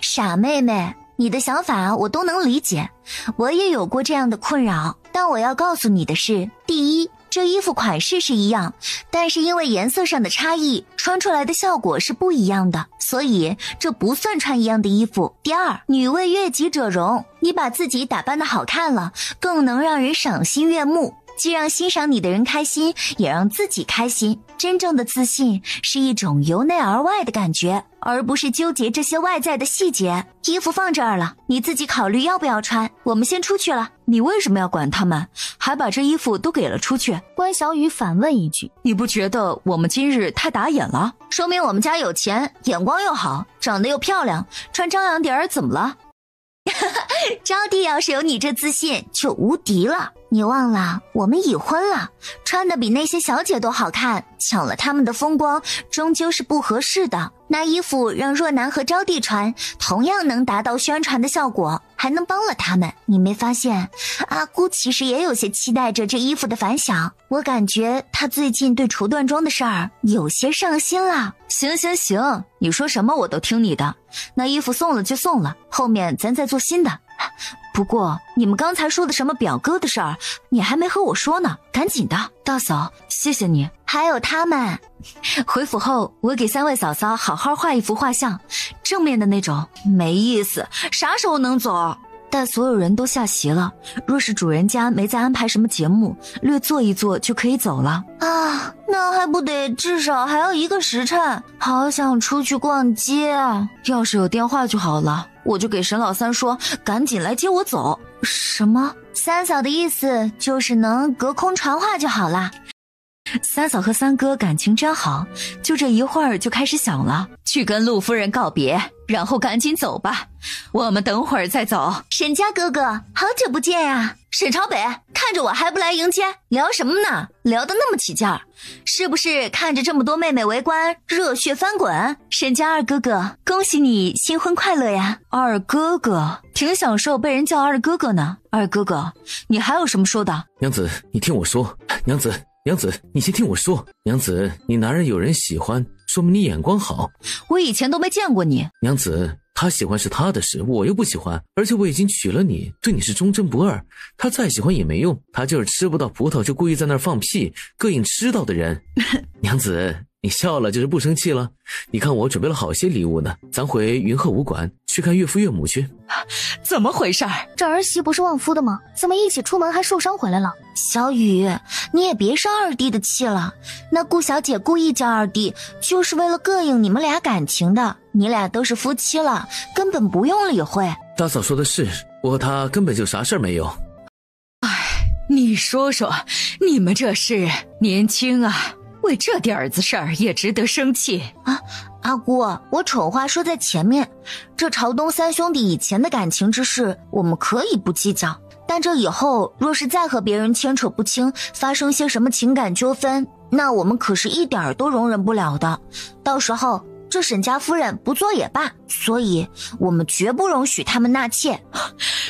傻妹妹，你的想法我都能理解，我也有过这样的困扰。但我要告诉你的是，第一，这衣服款式是一样，但是因为颜色上的差异，穿出来的效果是不一样的，所以这不算穿一样的衣服。第二，女为悦己者容，你把自己打扮得好看了，更能让人赏心悦目。既让欣赏你的人开心，也让自己开心。真正的自信是一种由内而外的感觉，而不是纠结这些外在的细节。衣服放这儿了，你自己考虑要不要穿。我们先出去了。你为什么要管他们，还把这衣服都给了出去？关小雨反问一句，你不觉得我们今日太打眼了？说明我们家有钱，眼光又好，长得又漂亮，穿张扬点儿怎么了？招娣要是有你这自信就无敌了。你忘了我们已婚了，穿得比那些小姐都好看，抢了他们的风光终究是不合适的。那衣服让若男和招娣穿，同样能达到宣传的效果，还能帮了他们。你没发现阿姑其实也有些期待着这衣服的反响？我感觉她最近对绸缎庄的事儿有些上心了。行行行，你说什么我都听你的。那衣服送了就送了，后面咱再做新的。不过你们刚才说的什么表哥的事儿，你还没和我说呢，赶紧的。大嫂，谢谢你。还有他们，回府后我给3位嫂嫂好好画一幅画像，正面的那种。没意思，啥时候能走？待所有人都下席了，若是主人家没再安排什么节目，略坐一坐就可以走了啊。那还不得至少还要1个时辰？好想出去逛街啊！要是有电话就好了，我就给沈老三说，赶紧来接我走。什么？三嫂的意思就是能隔空传话就好啦。三嫂和三哥感情真好，就这一会儿就开始想了，去跟陆夫人告别，然后赶紧走吧，我们等会儿再走。沈家哥哥，好久不见呀！沈朝北，看着我还不来迎接，聊什么呢？聊得那么起劲儿，是不是看着这么多妹妹围观，热血翻滚？沈家二哥哥，恭喜你新婚快乐呀！二哥哥，挺享受被人叫二哥哥呢。二哥哥，你还有什么说的？娘子，你听我说。娘子，你先听我说。娘子，你男人有人喜欢，说明你眼光好。我以前都没见过你。娘子，他喜欢是他的事，我又不喜欢，而且我已经娶了你，对你是忠贞不二。他再喜欢也没用，他就是吃不到葡萄就故意在那儿放屁，膈应吃到的人。娘子，你笑了就是不生气了？你看我准备了好些礼物呢，咱回云鹤武馆去看岳父岳母去。怎么回事？这儿媳不是旺夫的吗？怎么一起出门还受伤回来了？小雨，你也别生二弟的气了，那顾小姐故意叫二弟，就是为了膈应你们俩感情的。你俩都是夫妻了，根本不用理会。大嫂说的是，我和他根本就啥事儿没有。你说说，你们这是年轻啊，为这点子事儿也值得生气啊！阿姑，我丑话说在前面，这朝东三兄弟以前的感情之事，我们可以不计较，但这以后若是再和别人牵扯不清，发生些什么情感纠纷，那我们可是一点都容忍不了的。到时候这沈家夫人不做也罢，所以我们绝不容许他们纳妾。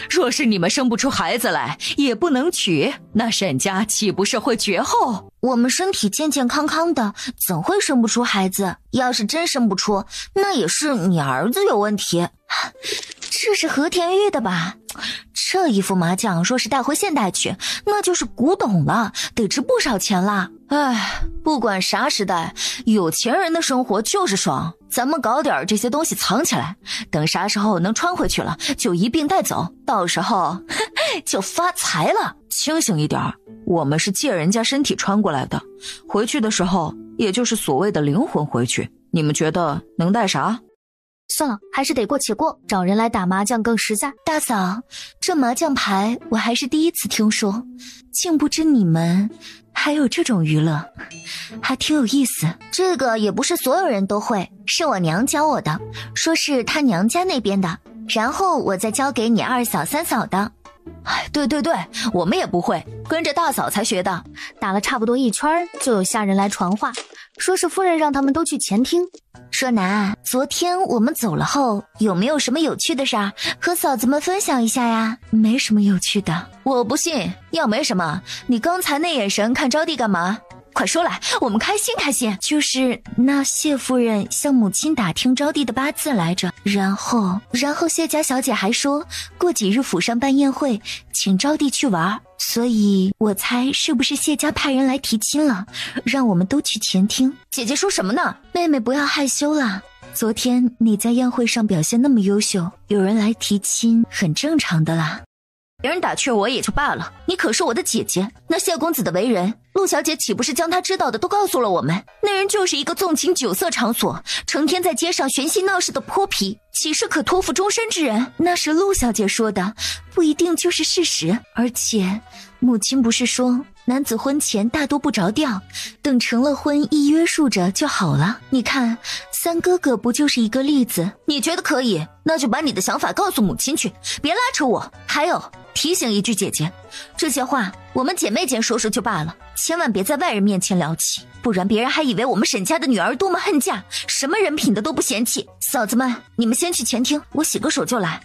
若是你们生不出孩子来，也不能娶，那沈家岂不是会绝后？我们身体健健康康的，怎会生不出孩子？要是真生不出，那也是你儿子有问题。这是和田玉的吧？这一副麻将若是带回现代去，那就是古董了，得值不少钱了。唉，不管啥时代，有钱人的生活就是爽。咱们搞点这些东西藏起来，等啥时候能穿回去了，就一并带走，到时候就发财了。清醒一点，我们是借人家身体穿过来的，回去的时候也就是所谓的灵魂回去。你们觉得能带啥？算了，还是得过且过，找人来打麻将更实在。大嫂，这麻将牌我还是第一次听说，竟不知你们还有这种娱乐，还挺有意思。这个也不是所有人都会，是我娘教我的，说是她娘家那边的，然后我再教给你二嫂三嫂的。对，我们也不会，跟着大嫂才学的。打了差不多一圈，就有下人来传话，说是夫人让他们都去前厅。说男，昨天我们走了后，有没有什么有趣的事儿和嫂子们分享一下呀？没什么有趣的。我不信，要没什么，你刚才那眼神看招娣干嘛？快说来，我们开心开心。就是那谢夫人向母亲打听招娣的八字来着，然后谢家小姐还说过几日府上办宴会，请招娣去玩，所以我猜是不是谢家派人来提亲了，让我们都去前厅。姐姐说什么呢？妹妹不要害羞啦。昨天你在宴会上表现那么优秀，有人来提亲很正常的啦。别人打趣我也就罢了，你可是我的姐姐，那谢公子的为人，陆小姐岂不是将他知道的都告诉了我们？那人就是一个纵情酒色场所，成天在街上寻衅闹事的泼皮，岂是可托付终身之人？那是陆小姐说的，不一定就是事实。而且母亲不是说男子婚前大多不着调，等成了婚一约束着就好了。你看三哥哥不就是一个例子？你觉得可以，那就把你的想法告诉母亲去，别拉扯我。还有提醒一句姐姐，这些话我们姐妹间说说就罢了，千万别在外人面前聊起，不然别人还以为我们沈家的女儿多么恨嫁，什么人品的都不嫌弃。嫂子们，你们先去前厅，我洗个手就来。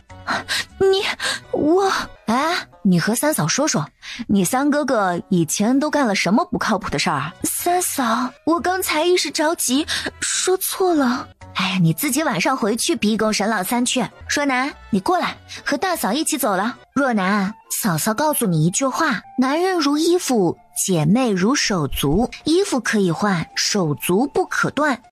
你和三嫂说说，你三哥哥以前都干了什么不靠谱的事儿？三嫂，我刚才一时着急说错了。哎呀，你自己晚上回去逼供沈老三去。若男，你过来，和大嫂一起走了。若男，嫂嫂告诉你一句话，男人如衣服，姐妹如手足，衣服可以换，手足不可断。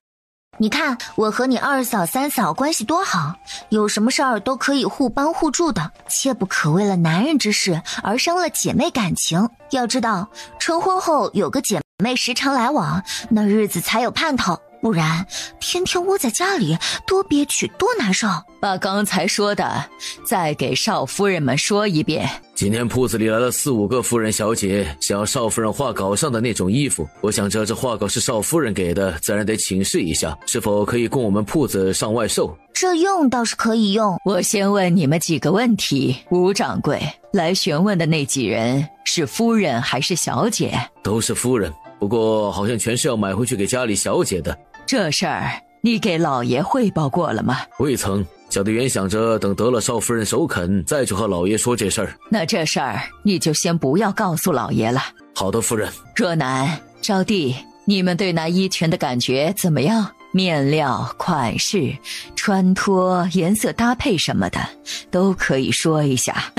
你看我和你二嫂三嫂关系多好，有什么事儿都可以互帮互助的，切不可为了男人之事而伤了姐妹感情。要知道成婚后有个姐妹时常来往，那日子才有盼头，不然天天窝在家里多憋屈多难受。把刚才说的再给少夫人们说一遍。今天铺子里来了4、5个夫人小姐，想要少夫人画稿上的那种衣服，我想着这画稿是少夫人给的，自然得请示一下，是否可以供我们铺子上外售。这用倒是可以用。我先问你们几个问题，吴掌柜，来询问的那几人是夫人还是小姐？都是夫人，不过好像全是要买回去给家里小姐的。这事儿你给老爷汇报过了吗？未曾，小的原想着等得了少夫人首肯，再去和老爷说这事儿。那这事儿你就先不要告诉老爷了。好的，夫人。若男、招娣，你们对那衣裙的感觉怎么样？面料、款式、穿脱、颜色搭配什么的，都可以说一下。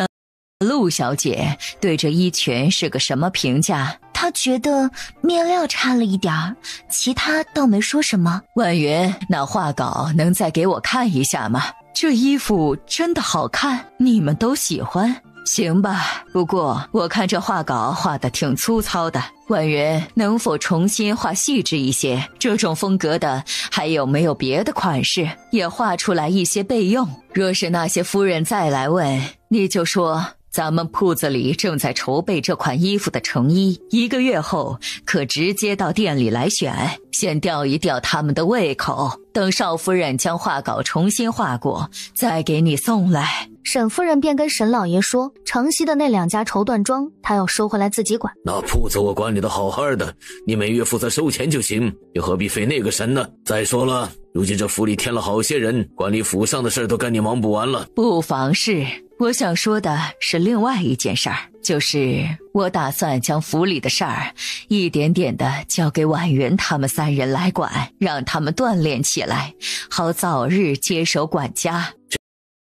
陆小姐对这衣裙是个什么评价？她觉得面料差了一点儿，其他倒没说什么。婉云，那画稿能再给我看一下吗？这衣服真的好看，你们都喜欢？行吧，不过我看这画稿画得挺粗糙的，婉云能否重新画细致一些？这种风格的还有没有别的款式，也画出来一些备用。若是那些夫人再来问，你就说咱们铺子里正在筹备这款衣服的成衣，1个月后可直接到店里来选，先吊一吊他们的胃口，等少夫人将画稿重新画过，再给你送来。沈夫人便跟沈老爷说，城西的那2家绸缎庄她要收回来自己管。那铺子我管理的好好的，你每月负责收钱就行，又何必费那个神呢？再说了，如今这府里添了好些人，管理府上的事都跟你忙不完了。不妨事，我想说的是另外一件事儿，就是我打算将府里的事儿一点点的交给婉云他们3人来管，让他们锻炼起来，好早日接手管家。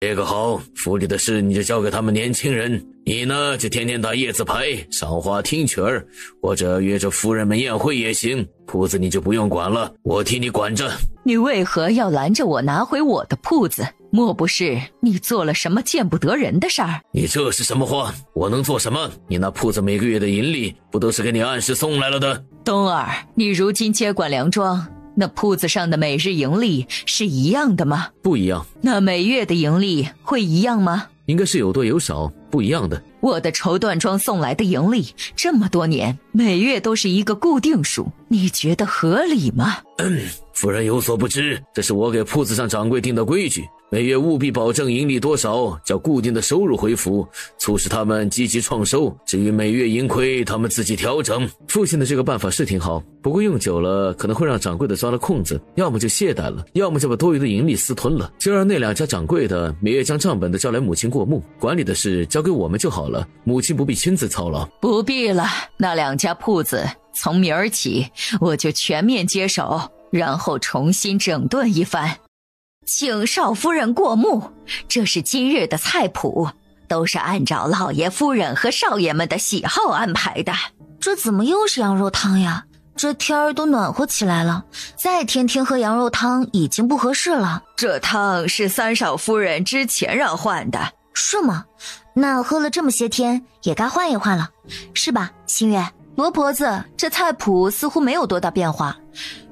这个好，府里的事你就交给他们年轻人，你呢就天天打叶子牌、赏花听曲儿，或者约着夫人们宴会也行。铺子你就不用管了，我替你管着。你为何要拦着我拿回我的铺子？莫不是你做了什么见不得人的事儿？你这是什么话？我能做什么？你那铺子每个月的盈利不都是给你按时送来了的？东儿，你如今接管梁庄，那铺子上的每日盈利是一样的吗？不一样。那每月的盈利会一样吗？应该是有多有少，不一样的。我的绸缎庄送来的盈利这么多年，每月都是一个固定数，你觉得合理吗？夫人有所不知，这是我给铺子上掌柜定的规矩，每月务必保证盈利多少，叫固定的收入回府，促使他们积极创收，至于每月盈亏他们自己调整。父亲的这个办法是挺好，不过用久了可能会让掌柜的钻了空子，要么就懈怠了，要么就把多余的盈利私吞了。就让那2家掌柜的每月将账本的交来母亲过目，管理的事交给我们就好了，母亲不必亲自操劳。不必了，那2家铺子从明儿起我就全面接手，然后重新整顿一番。请少夫人过目，这是今日的菜谱，都是按照老爷夫人和少爷们的喜好安排的。这怎么又是羊肉汤呀？这天儿都暖和起来了，再天天喝羊肉汤已经不合适了。这汤是三少夫人之前让换的。是吗？那喝了这么些天，也该换一换了，是吧，新月？罗婆子，这菜谱似乎没有多大变化，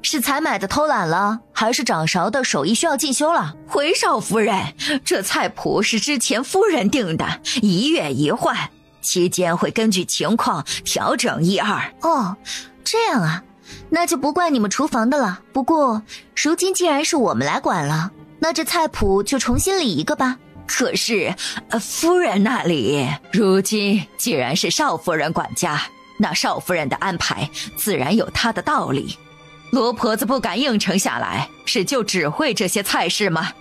是采买的偷懒了，还是掌勺的手艺需要进修了？回少夫人，这菜谱是之前夫人定的，1月1换，期间会根据情况调整1、2。哦，这样啊，那就不怪你们厨房的了。不过如今既然是我们来管了，那这菜谱就重新理一个吧。可是夫人那里如今既然是少夫人管家，那少夫人的安排自然有她的道理。罗婆子不敢应承下来，是就只会这些菜式吗？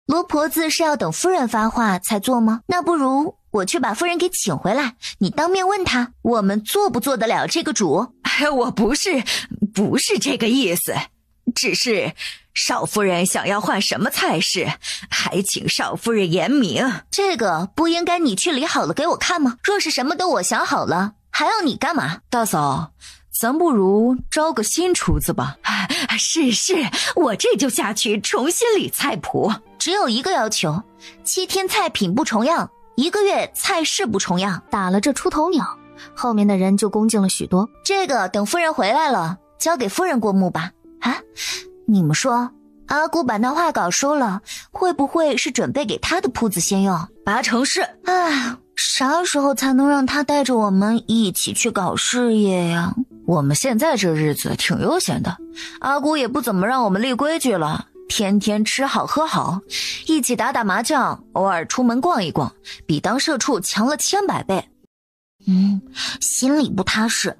罗婆子是要等夫人发话才做吗？那不如我去把夫人给请回来，你当面问她，我们做不做得了这个主？我不是这个意思，只是少夫人想要换什么菜式，还请少夫人言明。这个不应该你去理好了给我看吗？若是什么都我想好了，还要你干嘛？大嫂，咱不如招个新厨子吧。是，我这就下去重新理菜谱。只有一个要求，7天菜品不重样，1个月菜式不重样。打了这出头鸟，后面的人就恭敬了许多。这个等夫人回来了，交给夫人过目吧。啊，你们说阿姑把那画稿收了，会不会是准备给她的铺子先用？8成是。啥时候才能让她带着我们一起去搞事业呀？我们现在这日子挺悠闲的，阿姑也不怎么让我们立规矩了，天天吃好喝好，一起打打麻将，偶尔出门逛一逛，比当社畜强了千百倍。心里不踏实。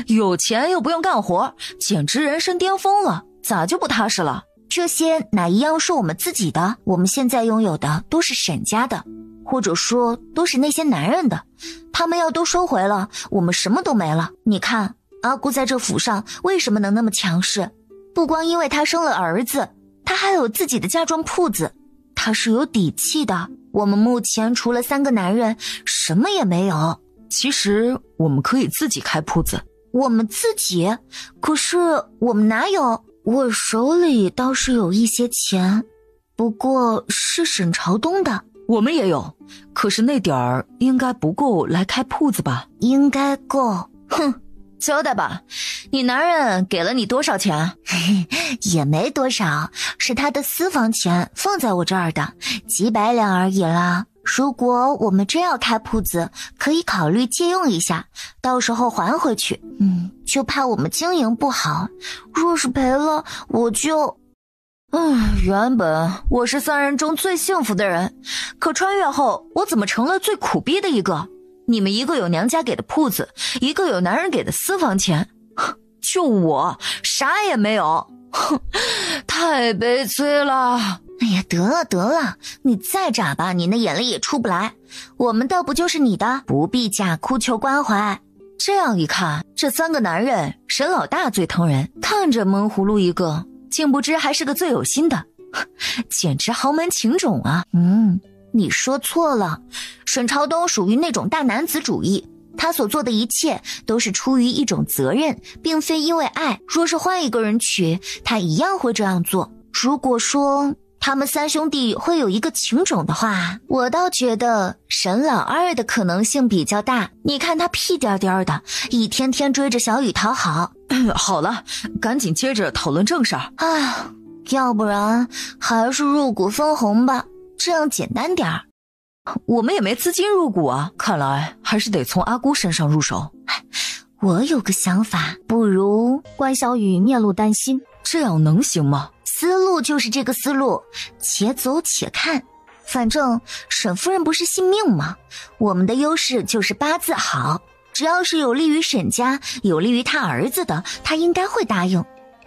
有钱又不用干活，简直人生巅峰了，咋就不踏实了？这些哪一样是我们自己的？我们现在拥有的都是沈家的，或者说都是那些男人的，他们要都收回了，我们什么都没了。你看阿姑在这府上为什么能那么强势？不光因为她生了儿子，她还有自己的嫁妆铺子，她是有底气的。我们目前除了3个男人，什么也没有。其实我们可以自己开铺子。我们自己？可是我们哪有？我手里倒是有一些钱，不过是沈朝东的。我们也有，可是那点儿应该不够来开铺子吧？应该够。交代吧，你男人给了你多少钱？也没多少，是他的私房钱，放在我这儿的，几百两而已啦。如果我们真要开铺子，可以考虑借用一下，到时候还回去。就怕我们经营不好，若是赔了，我就……原本我是3人中最幸福的人，可穿越后，我怎么成了最苦逼的一个？你们一个有娘家给的铺子，一个有男人给的私房钱，就我啥也没有，太悲催了。哎呀，得了，你再眨巴，你那眼泪也出不来。我们倒不就是你的，不必假哭求关怀。这样一看，这3个男人，沈老大最疼人，看着闷葫芦一个，竟不知还是个最有心的，简直豪门情种啊！你说错了，沈朝东属于那种大男子主义，他所做的一切都是出于一种责任，并非因为爱。若是换一个人娶，他一样会这样做。如果说他们3兄弟会有一个情种的话，我倒觉得沈老二的可能性比较大。你看他屁颠颠的，一天天追着小雨讨好。好了，赶紧接着讨论正事儿。要不然还是入股分红吧，这样简单点儿。我们也没资金入股啊，看来还是得从阿姑身上入手。我有个想法，不如……关小雨面露担心，这样能行吗？思路就是这个思路，且走且看。反正沈夫人不是信命吗？我们的优势就是八字好，只要是有利于沈家，有利于他儿子的，他应该会答应。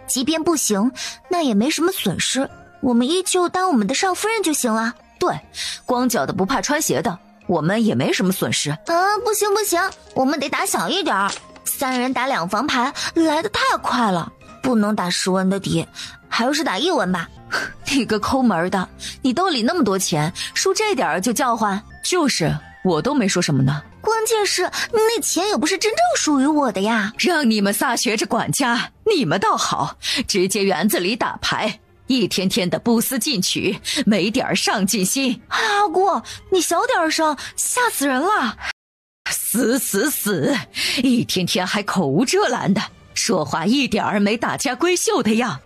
即便不行，那也没什么损失，我们依旧当我们的少夫人就行了。对，光脚的不怕穿鞋的，我们也没什么损失。不行，我们得打小一点，3人打2房牌来得太快了，不能打10文的底，还是打1文吧。你个抠门的，你兜里那么多钱，输这点就叫唤？就是我都没说什么呢。关键是那钱也不是真正属于我的呀。让你们仨学着管家，你们倒好，直接园子里打牌，一天天的不思进取，没点上进心。阿姑，你小点声，吓死人了！死，一天天还口无遮拦的，说话一点儿没大家闺秀的样。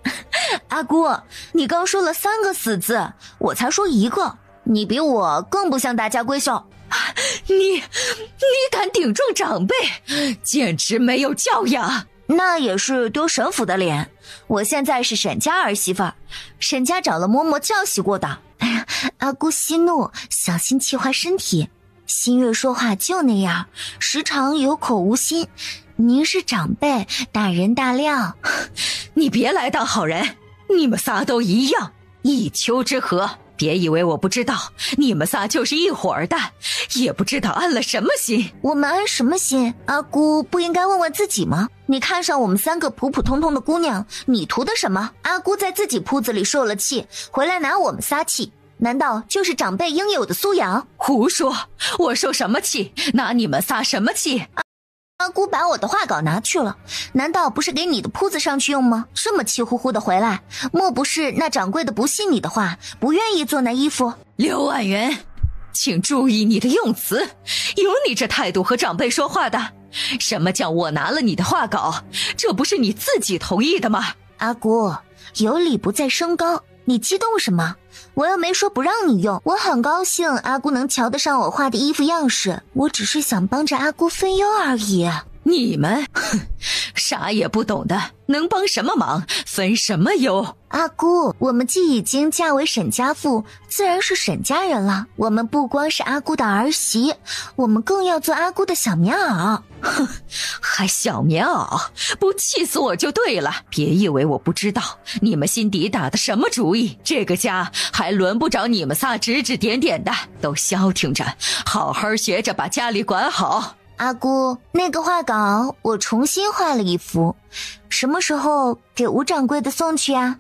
阿姑，你刚说了3个死字，我才说1个，你比我更不像大家闺秀。你敢顶撞长辈，简直没有教养。那也是丢沈府的脸。我现在是沈家儿媳妇儿，沈家找了嬷嬷教习过的。哎呀，阿姑息怒，小心气坏身体。新月说话就那样，时常有口无心。您是长辈，大人大量。你别来当好人，你们仨都一样，一丘之貉。别以为我不知道，你们仨就是一伙儿的，也不知道安了什么心。我们安什么心？阿姑不应该问问自己吗？你看上我们3个普普通通的姑娘，你图的什么？阿姑在自己铺子里受了气，回来拿我们仨气，难道就是长辈应有的素养？胡说，我受什么气？拿你们仨什么气？阿姑把我的画稿拿去了，难道不是给你的铺子上去用吗？这么气呼呼的回来，莫不是那掌柜的不信你的话，不愿意做那衣服？刘婉元，请注意你的用词，有你这态度和长辈说话的？什么叫我拿了你的画稿？这不是你自己同意的吗？阿姑，有理不在声高，你激动什么？我又没说不让你用，我很高兴阿姑能瞧得上我画的衣服样式，我只是想帮着阿姑分忧而已。你们啥也不懂的，能帮什么忙，分什么忧？阿姑，我们既已经嫁为沈家妇，自然是沈家人了。我们不光是阿姑的儿媳，我们更要做阿姑的小棉袄。哼，还小棉袄，不气死我就对了。别以为我不知道你们心底打的什么主意，这个家还轮不着你们仨指指点点的，都消停着，好好学着把家里管好。阿姑，那个画稿我重新画了一幅，什么时候给吴掌柜的送去啊？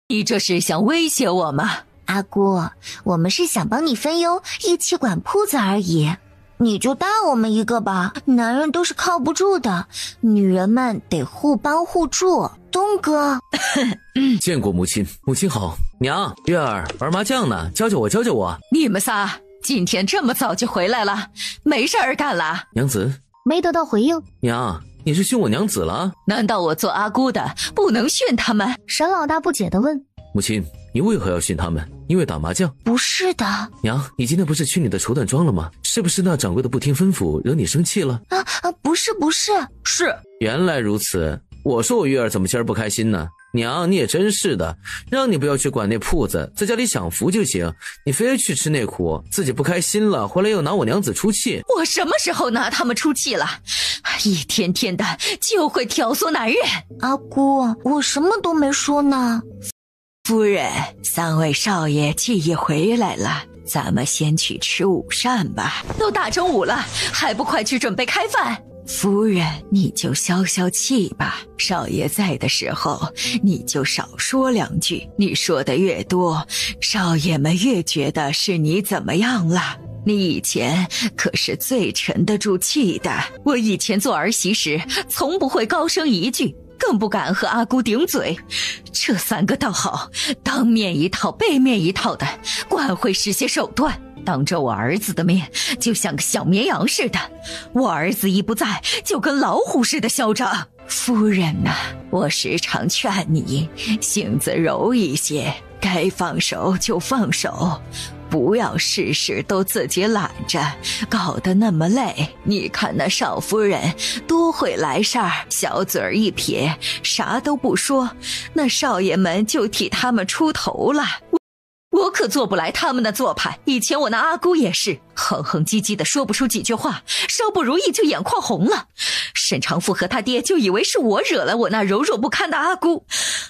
你这是想威胁我吗？阿姑，我们是想帮你分忧，一起管铺子而已。你就大我们一个吧，男人都是靠不住的，女人们得互帮互助。东哥见过母亲，母亲好。娘，月儿玩麻将呢，教教我。你们仨今天这么早就回来了，没事儿干了？娘子没得到回应。娘，你是训我娘子了？难道我做阿姑的不能训他们？沈老大不解地问。母亲，你为何要训他们？因为打麻将？不是的。娘，你今天不是去你的绸缎庄了吗？是不是那掌柜的不听吩咐，惹你生气了？不是。是。原来如此，我说我月儿怎么今儿不开心呢？娘，你也真是的，让你不要去管那铺子，在家里享福就行，你非去吃那苦，自己不开心了，回来又拿我娘子出气。我什么时候拿他们出气了？一天天的就会挑唆男人。阿姑，我什么都没说呢。夫人，3位少爷既已回来了，咱们先去吃午膳吧。都大中午了，还不快去准备开饭？夫人，你就消消气吧。少爷在的时候，你就少说2句。你说的越多，少爷们越觉得是你怎么样了。你以前可是最沉得住气的。我以前做儿媳时，从不会高声一句，更不敢和阿姑顶嘴。这3个倒好，当面一套背面一套的，惯会使些手段，当着我儿子的面就像个小绵羊似的，我儿子一不在就跟老虎似的嚣张。夫人呐，我时常劝你性子柔一些，该放手就放手，不要事事都自己揽着，搞得那么累。你看那少夫人多会来事儿，小嘴儿一撇，啥都不说，那少爷们就替他们出头了。我可做不来他们的做派。以前我那阿姑也是哼哼唧唧的，说不出几句话，稍不如意就眼眶红了。沈长富和他爹就以为是我惹了我那柔弱不堪的阿姑。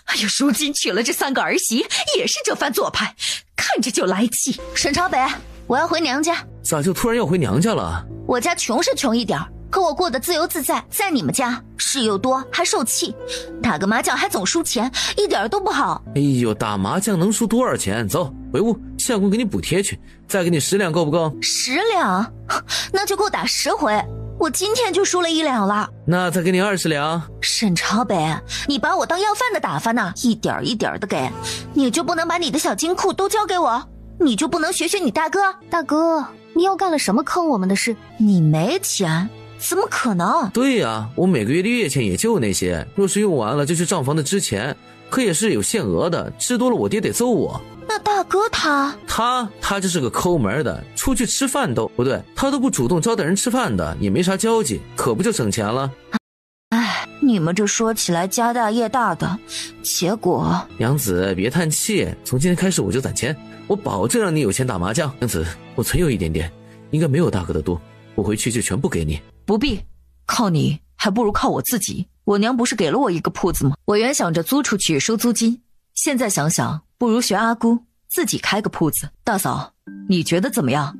哎呦，如今娶了这3个儿媳，也是这番做派，看着就来气。沈朝北，我要回娘家。咋就突然要回娘家了？我家穷是穷一点，可我过得自由自在，在你们家事又多还受气，打个麻将还总输钱，一点都不好。哎呦，打麻将能输多少钱？走，回屋，相公给你补贴去，再给你10两够不够？10两？那就够打10回。我今天就输了1两了。那再给你20两。沈朝北，你把我当要饭的打发呢？一点一点的给，你就不能把你的小金库都交给我？你就不能学学你大哥？大哥，你又干了什么坑我们的事？你没钱？怎么可能？对呀，我每个月的月钱也就那些，若是用完了就去账房的支钱，可也是有限额的，吃多了我爹得揍我。那大哥他就是个抠门的，出去吃饭都不对，他都不主动招待人吃饭的，也没啥交际，可不就省钱了？哎，你们这说起来家大业大的，结果……娘子别叹气，从今天开始我就攒钱，我保证让你有钱打麻将。娘子，我存有一点点，应该没有大哥的多，我回去就全部给你。不必，靠你还不如靠我自己。我娘不是给了我一个铺子吗？我原想着租出去收租金，现在想想不如学阿姑自己开个铺子。大嫂，你觉得怎么样？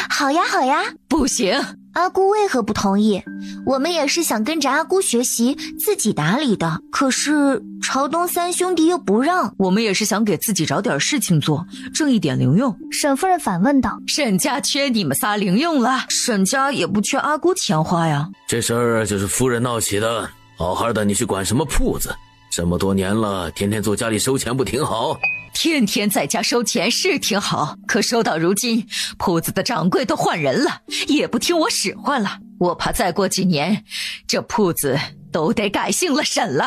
好呀好呀。不行，阿姑为何不同意？我们也是想跟着阿姑学习自己打理的，可是朝东3兄弟又不让。我们也是想给自己找点事情做，挣一点零用。沈夫人反问道：沈家缺你们仨零用了，沈家也不缺阿姑钱花呀。这事儿就是夫人闹起的，好好的你去管什么铺子？这么多年了，天天坐家里收钱不挺好？天天在家收钱是挺好，可收到如今，铺子的掌柜都换人了，也不听我使唤了。我怕再过几年，这铺子都得改姓了沈了。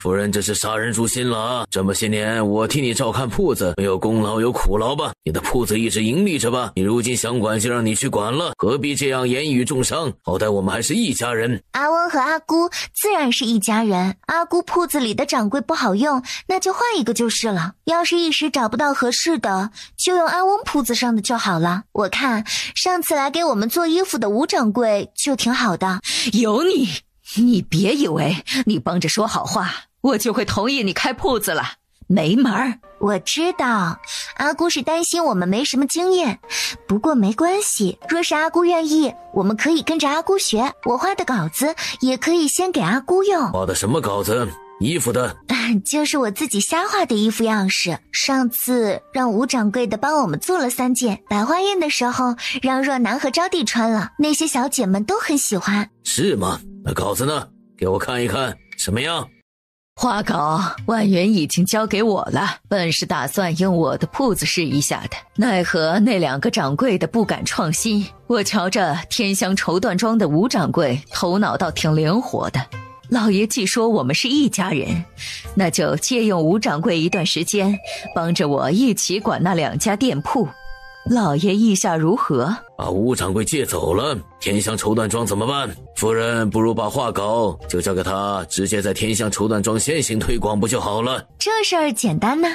夫人这是杀人诛心了啊！这么些年我替你照看铺子，没有功劳有苦劳吧？你的铺子一直盈利着吧？你如今想管就让你去管了，何必这样言语重伤？好歹我们还是一家人。阿翁和阿姑自然是一家人，阿姑铺子里的掌柜不好用，那就换一个就是了。要是一时找不到合适的，就用阿翁铺子上的就好了。我看上次来给我们做衣服的吴掌柜就挺好的。有你别以为你帮着说好话，我就会同意你开铺子了，没门儿。我知道，阿姑是担心我们没什么经验，不过没关系，若是阿姑愿意，我们可以跟着阿姑学。我画的稿子也可以先给阿姑用。画的什么稿子？衣服的？就是我自己瞎画的衣服样式。上次让吴掌柜的帮我们做了3件，百花宴的时候让若男和招娣穿了，那些小姐们都很喜欢。是吗？那稿子呢？给我看一看，什么样？画稿万元已经交给我了，本是打算用我的铺子试一下的，奈何那2个掌柜的不敢创新。我瞧着天香绸缎庄的吴掌柜头脑倒挺灵活的，老爷既说我们是一家人，那就借用吴掌柜一段时间，帮着我一起管那2家店铺。老爷意下如何？把吴掌柜借走了，天香绸缎庄怎么办？夫人不如把画稿就交给他，直接在天香绸缎庄先行推广不就好了？这事儿简单呢，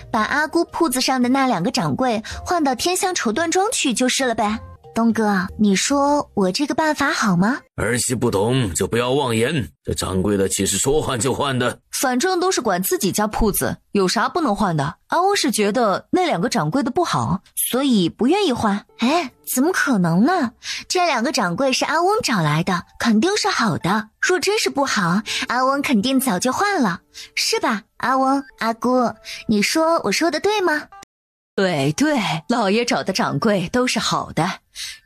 把阿姑铺子上的那2个掌柜换到天香绸缎庄去就是了呗。东哥，你说我这个办法好吗？儿媳不懂就不要妄言，这掌柜的岂是说换就换的？反正都是管自己家铺子，有啥不能换的？阿翁是觉得那2个掌柜的不好，所以不愿意换。哎，怎么可能呢？这2个掌柜是阿翁找来的，肯定是好的。若真是不好，阿翁肯定早就换了，是吧？阿翁、阿姑，你说我说的对吗？对，老爷找的掌柜都是好的，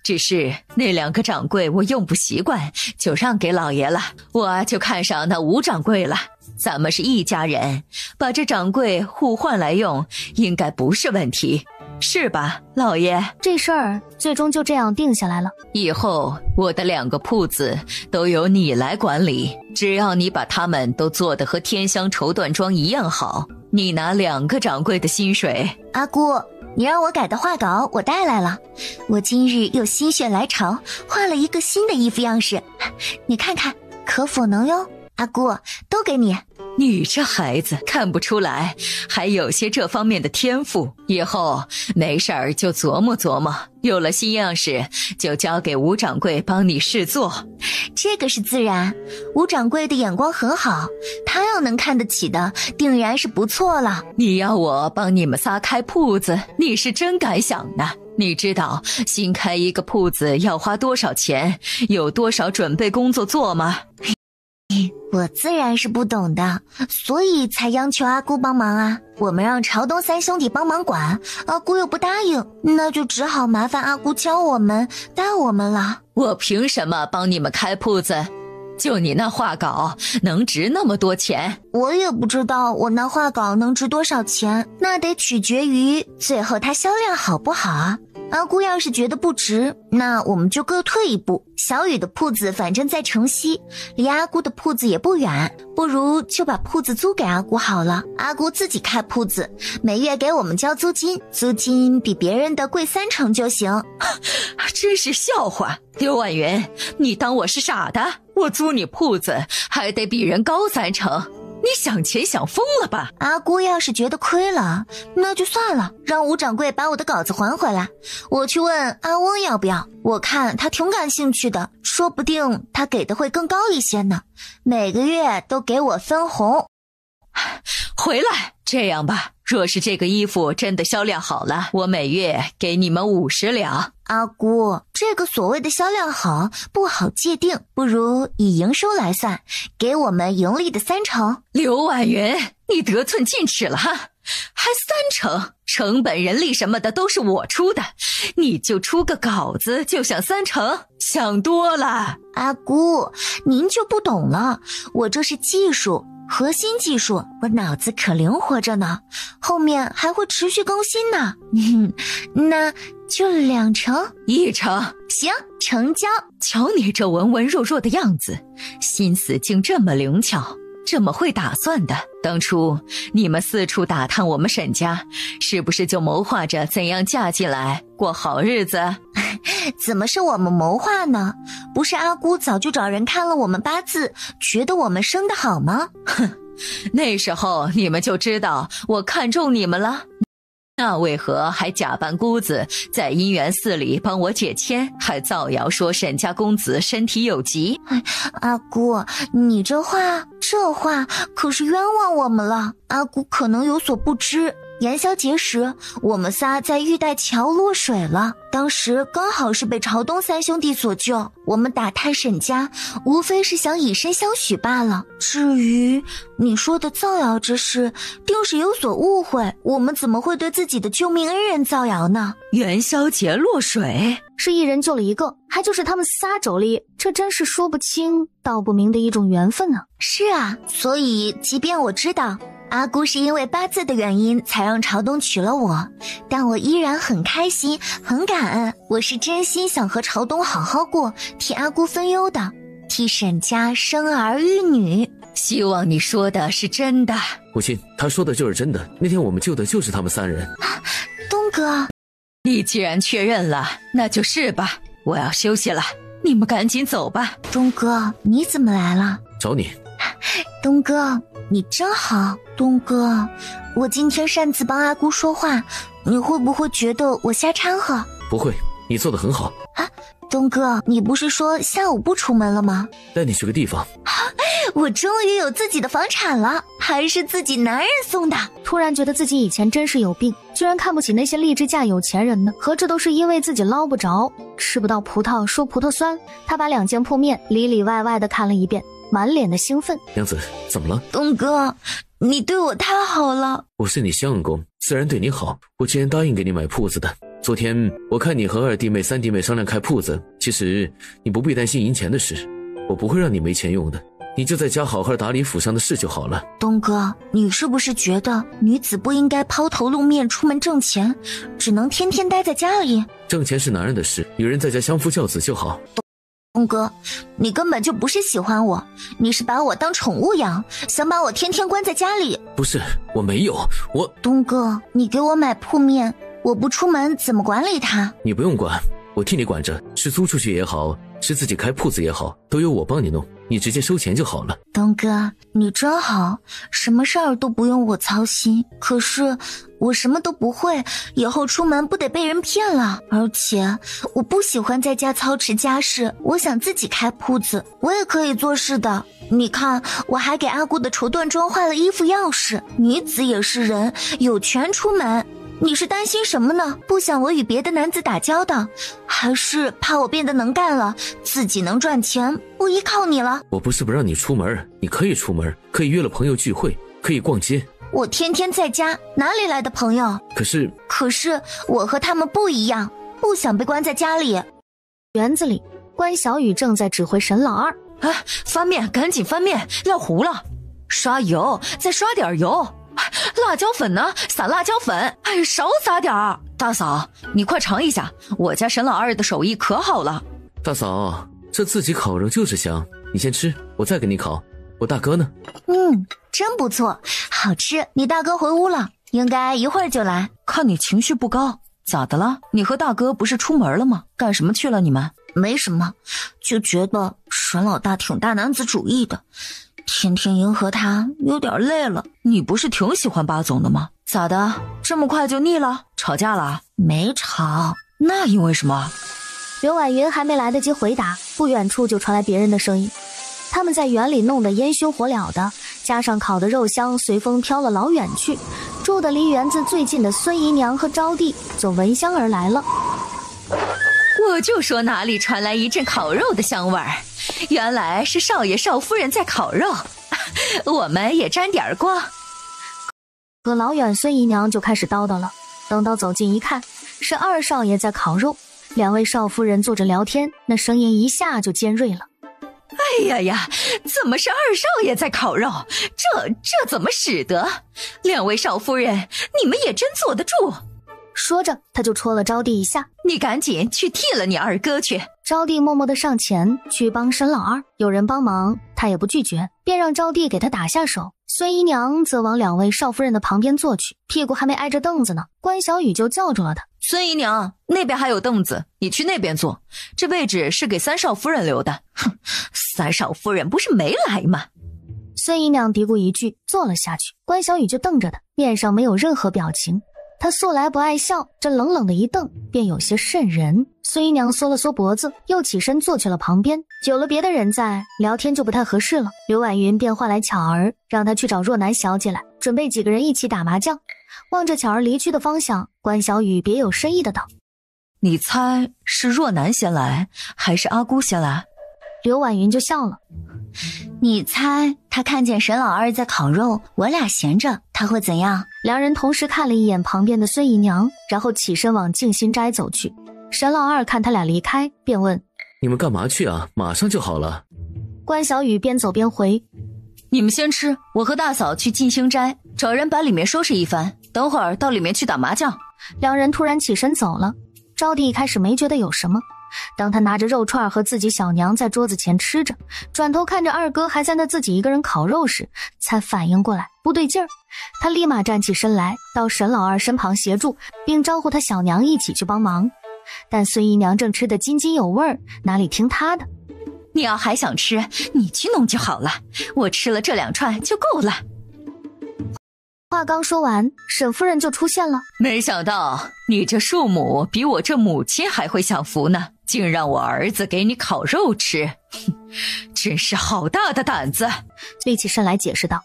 只是那2个掌柜我用不习惯，就让给老爷了。我就看上那吴掌柜了，咱们是一家人，把这掌柜互换来用，应该不是问题，是吧，老爷？这事儿最终就这样定下来了。以后我的2个铺子都由你来管理，只要你把他们都做得和天香绸缎庄一样好，你拿2个掌柜的薪水。阿姑，你让我改的画稿我带来了，我今日又心血来潮画了一个新的衣服样式，你看看可否能用？阿姑，都给你。你这孩子看不出来，还有些这方面的天赋，以后没事儿就琢磨琢磨，有了新样式就交给吴掌柜帮你试做。这个是自然，吴掌柜的眼光很好，他要能看得起的定然是不错了。你要我帮你们仨开铺子，你是真敢想呢。你知道新开一个铺子要花多少钱，有多少准备工作做吗？我自然是不懂的，所以才央求阿姑帮忙啊。我们让朝东三兄弟帮忙管，阿姑又不答应，那就只好麻烦阿姑教我们带我们了。我凭什么帮你们开铺子？就你那画稿能值那么多钱？我也不知道我那画稿能值多少钱，那得取决于最后它销量好不好啊。阿姑要是觉得不值，那我们就各退一步。小雨的铺子反正在城西，离阿姑的铺子也不远，不如就把铺子租给阿姑好了。阿姑自己开铺子，每月给我们交租金，租金比别人的贵30%就行。真是笑话！刘婉云，你当我是傻的？我租你铺子还得比人高30%。你想钱想疯了吧？阿姑要是觉得亏了，那就算了，让吴掌柜把我的稿子还回来。我去问阿翁要不要，我看他挺感兴趣的，说不定他给的会更高一些呢。每个月都给我分红。回来，这样吧，若是这个衣服真的销量好了，我每月给你们50两。阿姑，这个所谓的销量好不好界定，不如以营收来算，给我们盈利的30%。刘婉云，你得寸进尺了哈，还30%，成本人力什么的都是我出的，你就出个稿子就想30%，想多了。阿姑，您就不懂了，我这是技术，核心技术，我脑子可灵活着呢，后面还会持续更新呢。那就2%、1%，行，成交。瞧你这文文弱弱的样子，心思竟这么灵巧，这么会打算的。当初你们四处打探我们沈家，是不是就谋划着怎样嫁进来过好日子？怎么是我们谋划呢？不是阿姑早就找人看了我们八字，觉得我们生得好吗？哼，那时候你们就知道我看中你们了，那为何还假扮姑子在姻缘寺里帮我解签，还造谣说沈家公子身体有疾？阿姑，你这话可是冤枉我们了。阿姑可能有所不知，元宵节时我们仨在玉带桥落水了，当时刚好是被朝东三兄弟所救，我们打探沈家无非是想以身相许罢了。至于你说的造谣之事，定是有所误会，我们怎么会对自己的救命恩人造谣呢？元宵节落水是一人救了一个，还就是他们仨妯娌，这真是说不清道不明的一种缘分啊。是啊，所以即便我知道阿姑是因为八字的原因才让朝东娶了我，但我依然很开心很感恩，我是真心想和朝东好好过，替阿姑分忧的，替沈家生儿育女。希望你说的是真的。母亲，他说的就是真的，那天我们救的就是他们3人。东哥，你既然确认了，那就是吧，我要休息了，你们赶紧走吧。东哥，你怎么来了？找你。东哥，你真好。东哥，我今天擅自帮阿姑说话，你会不会觉得我瞎掺和？不会，你做得很好。啊，东哥，你不是说下午不出门了吗？带你去个地方。我终于有自己的房产了，还是自己男人送的。突然觉得自己以前真是有病，居然看不起那些立志嫁有钱人呢，何止都是因为自己捞不着，吃不到葡萄说葡萄酸。他把2件铺面里里外外的看了一遍，满脸的兴奋。娘子，怎么了？东哥，你对我太好了。我是你相公，自然对你好，我既然答应给你买铺子的。昨天我看你和2弟妹、3弟妹商量开铺子，其实你不必担心赢钱的事，我不会让你没钱用的，你就在家好好打理府上的事就好了。东哥，你是不是觉得女子不应该抛头露面出门挣钱，只能天天待在家里？挣钱是男人的事，女人在家相夫教子就好。东哥，你根本就不是喜欢我，你是把我当宠物养，想把我天天关在家里。不是，我没有，我……东哥，你给我买铺面，我不出门怎么管理它？你不用管，我替你管着，是租出去也好，是自己开铺子也好，都由我帮你弄，你直接收钱就好了。东哥，你真好，什么事儿都不用我操心。可是我什么都不会，以后出门不得被人骗了。而且我不喜欢在家操持家事，我想自己开铺子，我也可以做事的。你看，我还给阿姑的绸缎庄换了衣服钥匙。女子也是人，有权出门。你是担心什么呢？不想我与别的男子打交道，还是怕我变得能干了，自己能赚钱，不依靠你了？我不是不让你出门，你可以出门，可以约了朋友聚会，可以逛街。我天天在家，哪里来的朋友？可是我和他们不一样，不想被关在家里。园子里，关小雨正在指挥沈老二。翻面，赶紧翻面，要糊了。刷油，再刷点油。辣椒粉呢？撒辣椒粉。少撒点儿。大嫂，你快尝一下，我家沈老二的手艺可好了。大嫂，这自己烤肉就是香，你先吃，我再给你烤。我大哥呢？真不错，好吃。你大哥回屋了，应该一会儿就来。看你情绪不高，咋的了？你和大哥不是出门了吗？干什么去了你们？没什么，就觉得沈老大挺大男子主义的，天天迎合他有点累了。你不是挺喜欢巴总的吗？咋的？这么快就腻了？吵架了？没吵。那因为什么？刘婉云还没来得及回答，不远处就传来别人的声音。他们在园里弄得烟熏火燎的，加上烤的肉香随风飘了老远去，住得离园子最近的孙姨娘和招娣就闻香而来了。我就说哪里传来一阵烤肉的香味儿，原来是少爷少夫人在烤肉，我们也沾点光。可老远孙姨娘就开始叨叨了，等到走近一看，是二少爷在烤肉，两位少夫人坐着聊天，那声音一下就尖锐了。哎呀呀，怎么是二少爷在烤肉？这怎么使得？两位少夫人，你们也真坐得住。说着他就戳了招娣一下，你赶紧去替了你二哥去。招娣默默地上前去帮沈老二，有人帮忙他也不拒绝，便让招娣给他打下手。孙姨娘则往两位少夫人的旁边坐去，屁股还没挨着凳子呢，关小雨就叫住了他。孙姨娘，那边还有凳子，你去那边坐，这位置是给三少夫人留的。哼，三少夫人不是没来吗？孙姨娘嘀咕一句，坐了下去。关小雨就瞪着他，面上没有任何表情。他素来不爱笑，这冷冷的一瞪便有些瘆人。孙姨娘缩了缩脖子，又起身坐去了旁边。久了别的人在聊天就不太合适了，刘婉云便唤来巧儿，让她去找若楠小姐来，准备几个人一起打麻将。望着巧儿离去的方向，关小雨别有深意的道：你猜是若楠先来还是阿姑先来？刘婉云就笑了，你猜他看见沈老二在烤肉，我俩闲着，他会怎样？两人同时看了一眼旁边的孙姨娘，然后起身往静心斋走去。沈老二看他俩离开，便问：你们干嘛去啊？马上就好了。关小雨边走边回：你们先吃，我和大嫂去静心斋找人把里面收拾一番，等会儿到里面去打麻将。两人突然起身走了。招娣一开始没觉得有什么，当他拿着肉串和自己小娘在桌子前吃着，转头看着二哥还在那自己一个人烤肉时，才反应过来不对劲儿。他立马站起身来，到沈老二身旁协助，并招呼他小娘一起去帮忙。但孙姨娘正吃得津津有味儿，哪里听他的？你要还想吃，你去弄就好了，我吃了这2串就够了。话刚说完，沈夫人就出现了。没想到你这庶母比我这母亲还会享福呢，竟让我儿子给你烤肉吃，真是好大的胆子。立起身来解释道：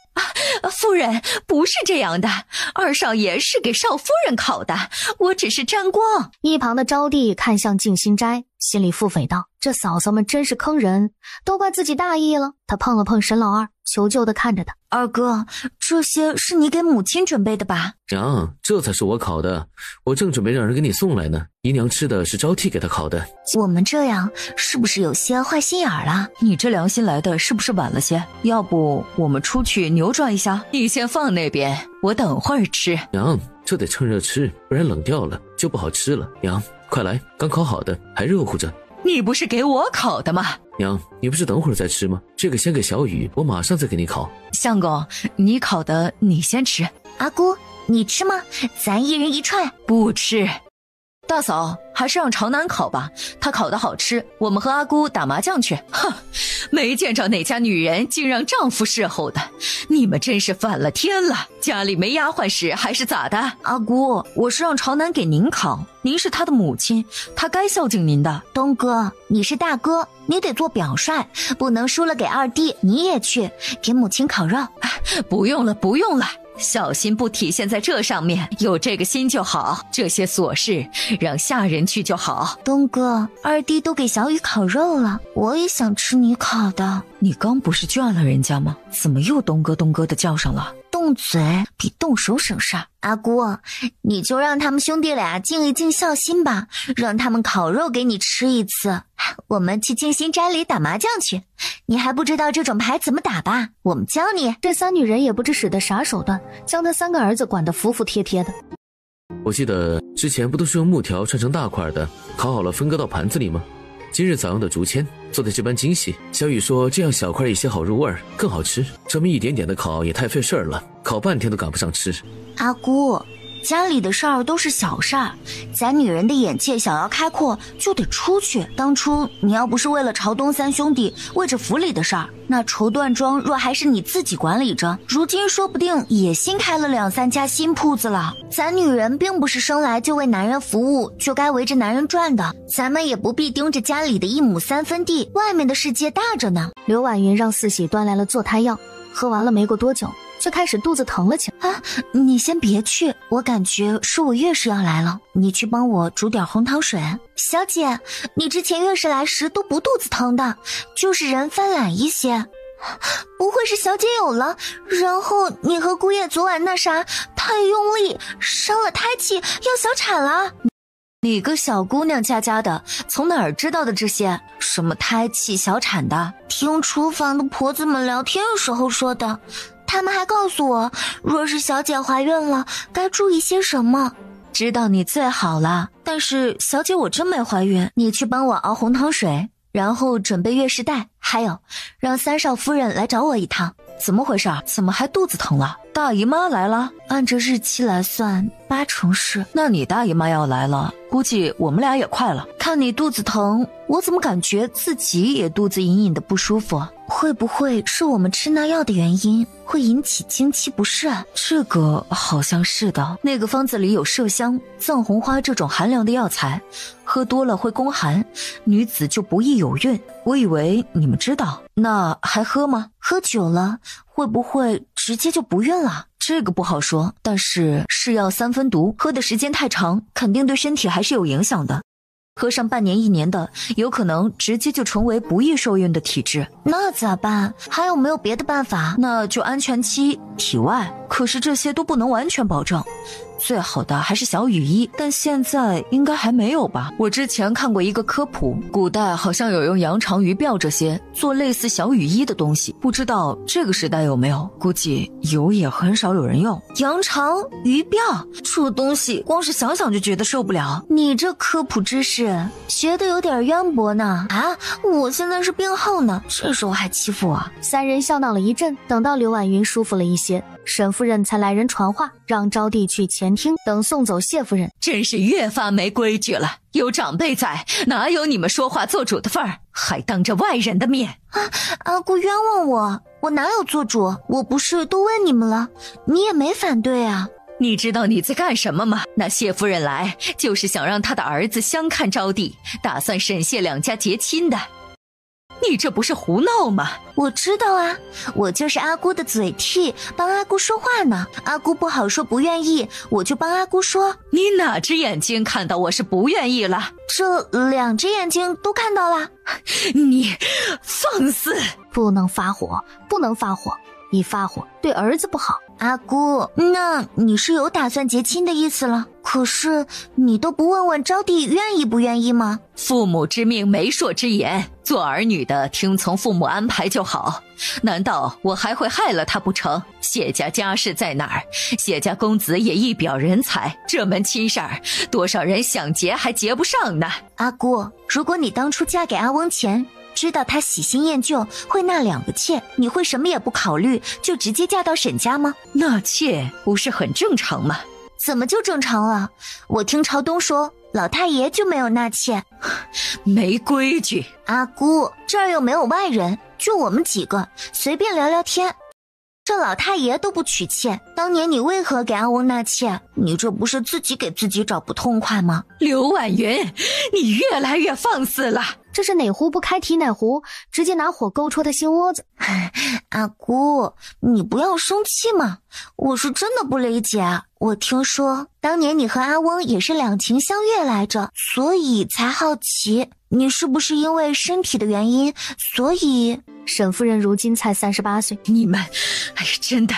夫人，不是这样的，二少爷是给少夫人烤的，我只是沾光。一旁的招娣看向静心斋，心里腹诽道：这嫂嫂们真是坑人，都怪自己大意了。他碰了碰沈老二，求救地看着他：二哥，这些是你给母亲准备的吧？娘，这才是我烤的，我正准备让人给你送来呢。姨娘吃的是招娣给她烤的。我们这样是不是有些坏心眼了？你这良心来的是不是晚了些？要不我们出去扭转一下？你先放那边，我等会儿吃。娘，这得趁热吃，不然冷掉了就不好吃了。娘，快来，刚烤好的，还热乎着。你不是给我烤的吗？娘，你不是等会儿再吃吗？这个先给小雨，我马上再给你烤。相公，你烤的你先吃。阿姑，你吃吗？咱一人一串。不吃。大嫂，还是让朝南烤吧，他烤的好吃，我们和阿姑打麻将去。哼，没见着哪家女人竟让丈夫侍候的，你们真是反了天了，家里没丫鬟使还是咋的？阿姑，我是让朝南给您烤，您是他的母亲，他该孝敬您的。东哥，你是大哥，你得做表率，不能输了给二弟，你也去给母亲烤肉。不用了，不用了，小心不体现在这上面，有这个心就好，这些琐事让下人去就好。东哥，二弟都给小雨烤肉了，我也想吃你烤的。你刚不是劝了人家吗？怎么又东哥东哥的叫上了？动嘴比动手省事儿。阿姑，你就让他们兄弟俩尽一尽孝心吧，让他们烤肉给你吃一次。我们去静心斋里打麻将去，你还不知道这种牌怎么打吧？我们教你。这三女人也不知使的啥手段，将他3个儿子管得服服帖帖的。我记得之前不都是用木条串成大块的，烤好了分割到盘子里吗？今日早用的竹签做得这般精细，小雨说这样小块一些好入味儿，更好吃。这么一点点的烤也太费事儿了，烤半天都赶不上吃。阿姑，家里的事儿都是小事儿，咱女人的眼界想要开阔就得出去。当初你要不是为了朝东三兄弟，为着府里的事儿，那绸缎庄若还是你自己管理着，如今说不定也新开了2、3家新铺子了。咱女人并不是生来就为男人服务，就该围着男人转的，咱们也不必盯着家里的1亩3分地，外面的世界大着呢。刘婉云让四喜端来了坐胎药，喝完了没过多久却开始肚子疼了起来。你先别去，我感觉是我月事要来了，你去帮我煮点红糖水。小姐，你之前月事来时都不肚子疼的，就是人犯懒一些。不会是小姐有了，然后你和姑爷昨晚那啥太用力，伤了胎气，要小产了。你个小姑娘家家的，从哪儿知道的这些？什么胎气小产的？听厨房的婆子们聊天时候说的。他们还告诉我，若是小姐怀孕了，该注意些什么。知道你最好了，但是小姐我真没怀孕。你去帮我熬红糖水，然后准备月事带，还有让3少夫人来找我一趟。怎么回事？怎么还肚子疼了？大姨妈来了？按着日期来算，8成是。那你大姨妈要来了，估计我们俩也快了。看你肚子疼，我怎么感觉自己也肚子隐隐的不舒服？会不会是我们吃那药的原因，会引起经期不适？这个好像是的，那个方子里有麝香、藏红花这种寒凉的药材，喝多了会宫寒，女子就不易有孕。我以为你们知道，那还喝吗？喝久了会不会直接就不孕了？这个不好说，但是是药3分毒，喝的时间太长，肯定对身体还是有影响的。喝上半年1年的，有可能直接就成为不易受孕的体质。那咋办？还有没有别的办法？那就安全期体外，可是这些都不能完全保证。最好的还是小雨衣，但现在应该还没有吧。我之前看过一个科普，古代好像有用羊肠鱼鳔这些做类似小雨衣的东西，不知道这个时代有没有，估计有也很少有人用。羊肠鱼鳔这东西光是想想就觉得受不了。你这科普知识学得有点渊博呢。啊，我现在是病号呢，这时候还欺负我。3人笑闹了一阵，等到刘婉云舒服了一些，沈夫人才来人传话，让招娣去前厅等送走谢夫人。真是越发没规矩了，有长辈在，哪有你们说话做主的份儿？还当着外人的面。阿姑冤枉我哪有做主？我不是都问你们了，你也没反对啊。你知道你在干什么吗？那谢夫人来就是想让她的儿子相看招娣，打算沈谢2家结亲的。你这不是胡闹吗？我知道啊，我就是阿姑的嘴替，帮阿姑说话呢。阿姑不好说不愿意，我就帮阿姑说。你哪只眼睛看到我是不愿意了？这2只眼睛都看到了。你放肆！不能发火，不能发火，一发火对儿子不好。阿姑，那你是有打算结亲的意思了？可是你都不问问招娣愿意不愿意吗？父母之命，媒妁之言，做儿女的听从父母安排就好。难道我还会害了他不成？谢家家世在哪儿？谢家公子也一表人才，这门亲事儿，多少人想结还结不上呢。阿姑，如果你当初嫁给阿翁前，知道他喜新厌旧，会纳2个妾，你会什么也不考虑，就直接嫁到沈家吗？纳妾不是很正常吗？怎么就正常了？我听朝东说，老太爷就没有纳妾。没规矩。阿姑，这儿又没有外人，就我们几个，随便聊聊天。这老太爷都不娶妾，当年你为何给阿翁纳妾？你这不是自己给自己找不痛快吗？刘婉云，你越来越放肆了。这是哪壶不开提哪壶，直接拿火勾戳他心窝子。阿姑，你不要生气嘛，我是真的不理解。我听说当年你和阿翁也是两情相悦来着，所以才好奇，你是不是因为身体的原因，所以……沈夫人如今才38岁，你们，哎呀，真的，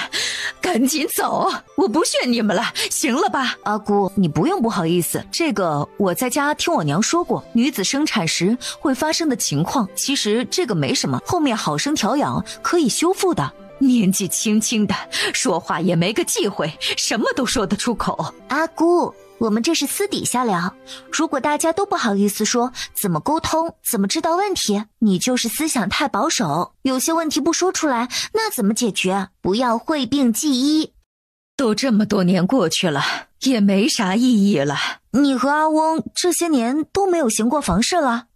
赶紧走，我不劝你们了，行了吧？阿姑，你不用不好意思，这个我在家听我娘说过，女子生产时会发生的情况，其实这个没什么，后面好生调养可以修复的。年纪轻轻的，说话也没个忌讳，什么都说得出口。阿姑，我们这是私底下聊，如果大家都不好意思说，怎么沟通，怎么知道问题？你就是思想太保守，有些问题不说出来，那怎么解决？不要讳病忌医。都这么多年过去了，也没啥意义了。你和阿翁这些年都没有行过房事了？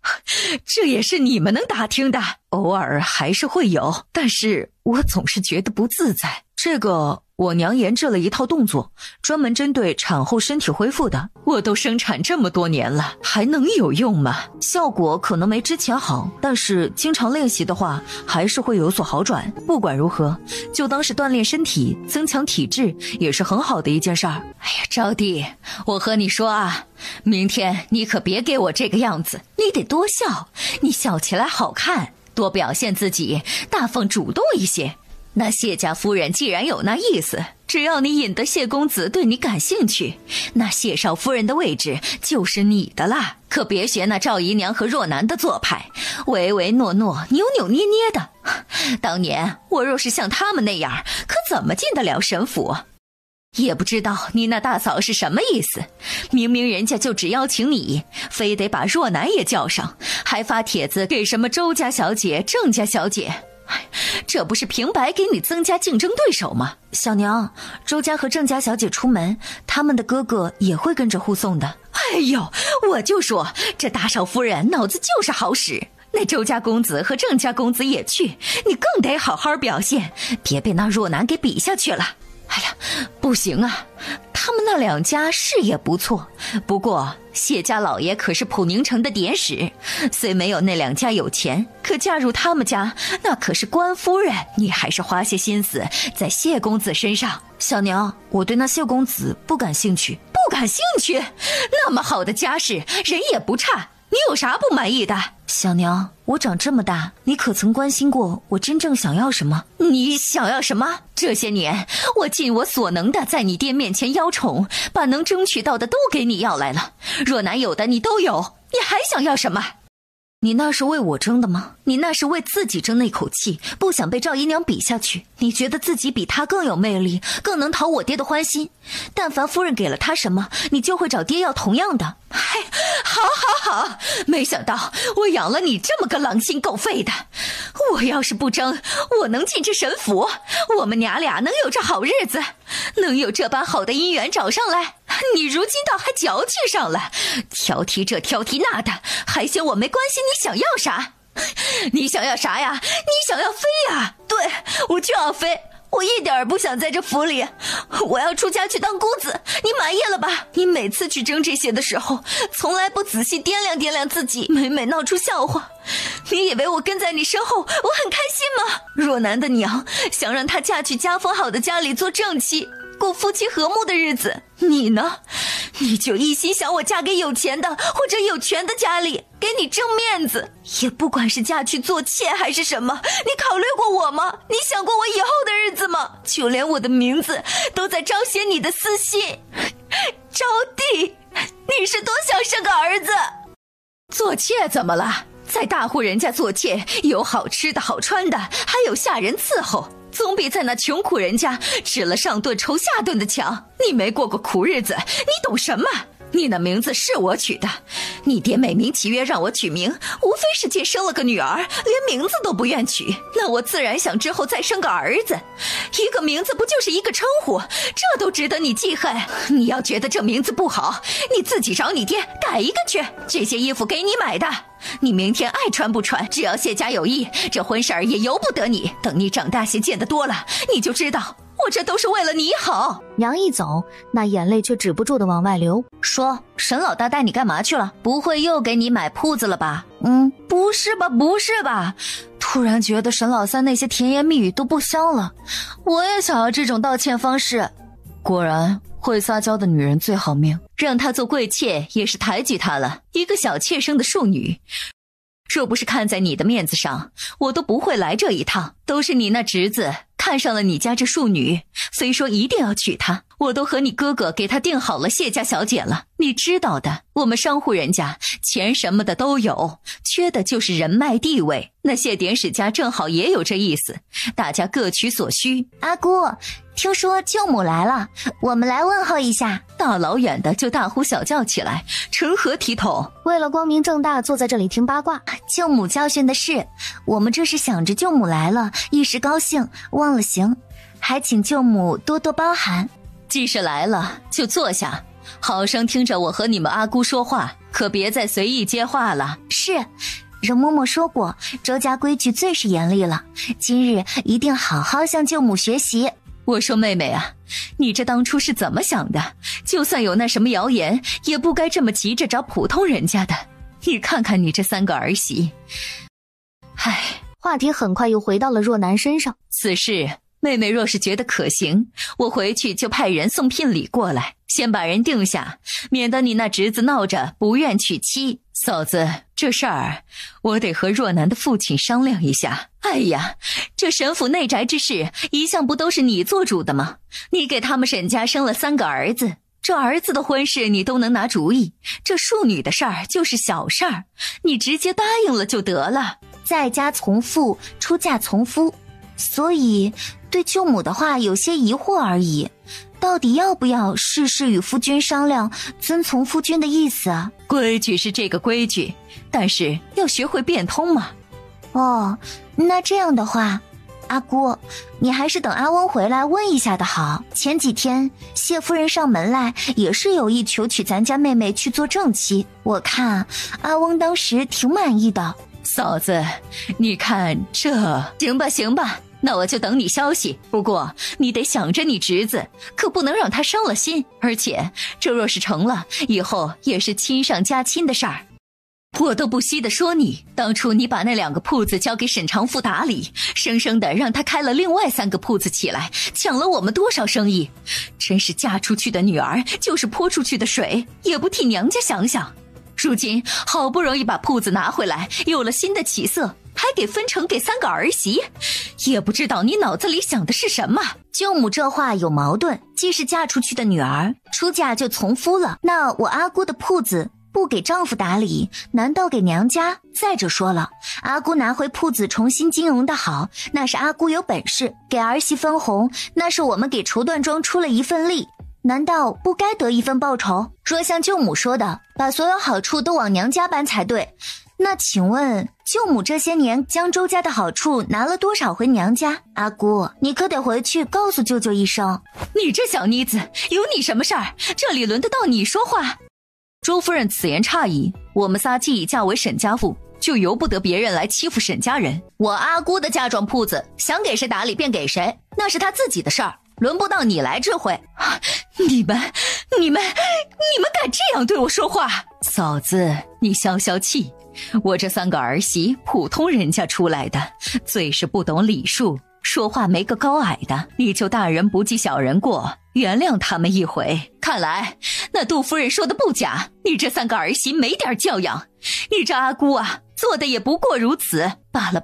这也是你们能打听的，偶尔还是会有，但是我总是觉得不自在。这个我娘研制了一套动作，专门针对产后身体恢复的。我都生产这么多年了，还能有用吗？效果可能没之前好，但是经常练习的话，还是会有所好转。不管如何，就当是锻炼身体，增强体质，也是很好的一件事儿。哎呀，招娣，我和你说啊，明天你可别给我这个样子，你得多笑，你笑起来好看，多表现自己，大方主动一些。那谢家夫人既然有那意思，只要你引得谢公子对你感兴趣，那谢少夫人的位置就是你的啦。可别学那赵姨娘和若男的做派，唯唯诺诺，扭扭捏捏的。当年我若是像他们那样，可怎么进得了沈府？也不知道你那大嫂是什么意思，明明人家就只邀请你，非得把若男也叫上，还发帖子给什么周家小姐、郑家小姐。这不是平白给你增加竞争对手吗？小娘，周家和郑家小姐出门，他们的哥哥也会跟着护送的。哎呦，我就说这大少夫人脑子就是好使，那周家公子和郑家公子也去，你更得好好表现，别被那若男给比下去了。哎呀，不行啊，他们那两家是也不错，不过谢家老爷可是普宁城的典史，虽没有那两家有钱，可嫁入他们家那可是官夫人，你还是花些心思在谢公子身上。小娘，我对那谢公子不感兴趣。不感兴趣？那么好的家世，人也不差，你有啥不满意的？小娘，我长这么大，你可曾关心过我真正想要什么？你想要什么？这些年我尽我所能的在你爹面前邀宠，把能争取到的都给你要来了，若男有的你都有，你还想要什么？你那是为我争的吗？你那是为自己争那口气，不想被赵姨娘比下去。你觉得自己比她更有魅力，更能讨我爹的欢心。但凡夫人给了她什么，你就会找爹要同样的。嗨，好，没想到我养了你这么个狼心狗肺的。我要是不争，我能进这沈府，我们娘俩能有这好日子，能有这般好的姻缘找上来。你如今倒还矫情上了，挑剔这挑剔那的，还嫌我没关心你想要啥？你想要啥呀？你想要飞呀？对，我就要飞，我一点儿不想在这府里，我要出家去当姑子，你满意了吧？你每次去争这些的时候，从来不仔细掂量掂量自己，每每闹出笑话。你以为我跟在你身后我很开心吗？若男的娘想让她嫁去家风好的家里做正妻，过夫妻和睦的日子，你呢？你就一心想我嫁给有钱的或者有权的家里，给你争面子，也不管是嫁去做妾还是什么，你考虑过我吗？你想过我以后的日子吗？就连我的名字都在彰显你的私心。招娣，你是多想生个儿子？做妾怎么了？在大户人家做妾，有好吃的好穿的，还有下人伺候，总比在那穷苦人家吃了上顿愁下顿的强。你没过过苦日子，你懂什么？你那名字是我取的，你爹美名其曰让我取名，无非是借生了个女儿，连名字都不愿取，那我自然想之后再生个儿子。一个名字不就是一个称呼，这都值得你记恨。你要觉得这名字不好，你自己找你爹改一个去。这些衣服给你买的，你明天爱穿不穿，只要谢家有意，这婚事儿也由不得你。等你长大些见得多了，你就知道我这都是为了你好。娘一走，那眼泪却止不住的往外流。说，沈老大带你干嘛去了？不会又给你买铺子了吧？不是吧，不是吧，突然觉得沈老三那些甜言蜜语都不香了，我也想要这种道歉方式。果然会撒娇的女人最好命，让她做贵妾也是抬举她了，一个小妾生的庶女。若不是看在你的面子上，我都不会来这一趟。都是你那侄子看上了你家这庶女，非说一定要娶她，我都和你哥哥给她定好了谢家小姐了。你知道的，我们商户人家钱什么的都有，缺的就是人脉地位。那谢典史家正好也有这意思，大家各取所需。阿姑，听说舅母来了，我们来问候一下。大老远的就大呼小叫起来，成何体统？为了光明正大坐在这里听八卦，舅母教训的是，我们这是想着舅母来了，一时高兴忘了行，还请舅母多多包涵。既是来了，就坐下，好生听着我和你们阿姑说话，可别再随意接话了。是，容嬷嬷说过，周家规矩最是严厉了，今日一定好好向舅母学习。我说妹妹啊，你这当初是怎么想的？就算有那什么谣言，也不该这么急着找普通人家的。你看看你这3个儿媳。唉，话题很快又回到了若男身上。此事妹妹若是觉得可行，我回去就派人送聘礼过来，先把人定下，免得你那侄子闹着不愿娶妻。嫂子，这事儿我得和若男的父亲商量一下。哎呀，这沈府内宅之事一向不都是你做主的吗？你给他们沈家生了3个儿子，这儿子的婚事你都能拿主意，这庶女的事儿就是小事儿，你直接答应了就得了。在家从父，出嫁从夫，所以对舅母的话有些疑惑而已。到底要不要事事与夫君商量，遵从夫君的意思啊？规矩是这个规矩，但是要学会变通嘛。哦，那这样的话，阿姑，你还是等阿翁回来问一下的好。前几天谢夫人上门来，也是有意求娶咱家妹妹去做正妻，我看阿翁当时挺满意的。嫂子，你看这……行吧，那我就等你消息。不过你得想着你侄子，可不能让他伤了心。而且这若是成了，以后也是亲上加亲的事儿。我都不惜地说你，当初你把那2个铺子交给沈长富打理，生生的让他开了另外3个铺子起来，抢了我们多少生意。真是嫁出去的女儿就是泼出去的水，也不替娘家想想。如今好不容易把铺子拿回来，有了新的起色，还给分成给3个儿媳，也不知道你脑子里想的是什么。舅母这话有矛盾，既是嫁出去的女儿，出嫁就从夫了，那我阿姑的铺子不给丈夫打理，难道给娘家？再者说了，阿姑拿回铺子重新经营的好，那是阿姑有本事，给儿媳分红，那是我们给绸缎庄出了一份力，难道不该得一份报酬？若像舅母说的，把所有好处都往娘家搬才对。那请问舅母这些年将周家的好处拿了多少回娘家？阿姑，你可得回去告诉舅舅一声。你这小妮子，有你什么事儿？这里轮得到你说话？周夫人此言差矣，我们仨既已嫁为沈家妇，就由不得别人来欺负沈家人。我阿姑的嫁妆铺子，想给谁打理便给谁，那是她自己的事儿，轮不到你来智慧。你们敢这样对我说话？嫂子，你消消气。我这3个儿媳，普通人家出来的，最是不懂礼数，说话没个高矮的，你就大人不计小人过，原谅他们一回。看来那杜夫人说的不假，你这3个儿媳没点教养，你这阿姑啊，做的也不过如此。罢了，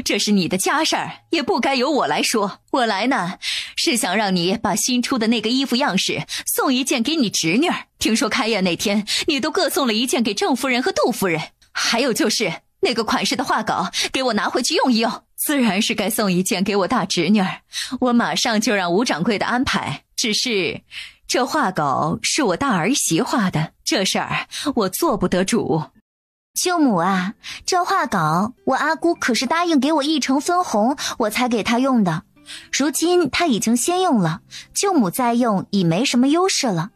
这是你的家事儿，也不该由我来说。我来呢，是想让你把新出的那个衣服样式送一件给你侄女儿。听说开宴那天，你都各送了一件给郑夫人和杜夫人。还有就是那个款式的画稿，给我拿回去用一用。自然是该送一件给我大侄女儿，我马上就让吴掌柜的安排。只是这画稿是我大儿媳画的，这事儿我做不得主。舅母啊，这画稿我阿姑可是答应给我1成分红，我才给她用的。如今她已经先用了，舅母再用已没什么优势了，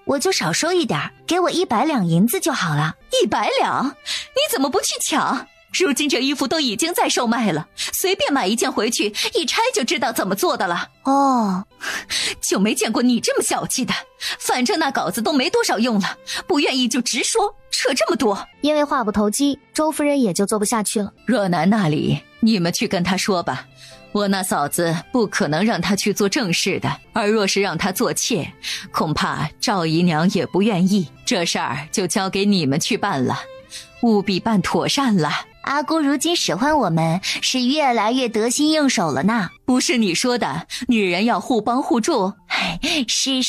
我就少收一点，给我100两银子就好了。100两？你怎么不去抢？如今这衣服都已经在售卖了，随便买一件回去，一拆就知道怎么做的了。哦，就没见过你这么小气的。反正那稿子都没多少用了，不愿意就直说，扯这么多。因为话不投机，周夫人也就做不下去了。若楠那里，你们去跟他说吧。我那嫂子不可能让他去做正事的，而若是让他做妾，恐怕赵姨娘也不愿意。这事儿就交给你们去办了，务必办妥善了。阿姑如今使唤我们是越来越得心应手了呢。不是你说的，女人要互帮互助？是。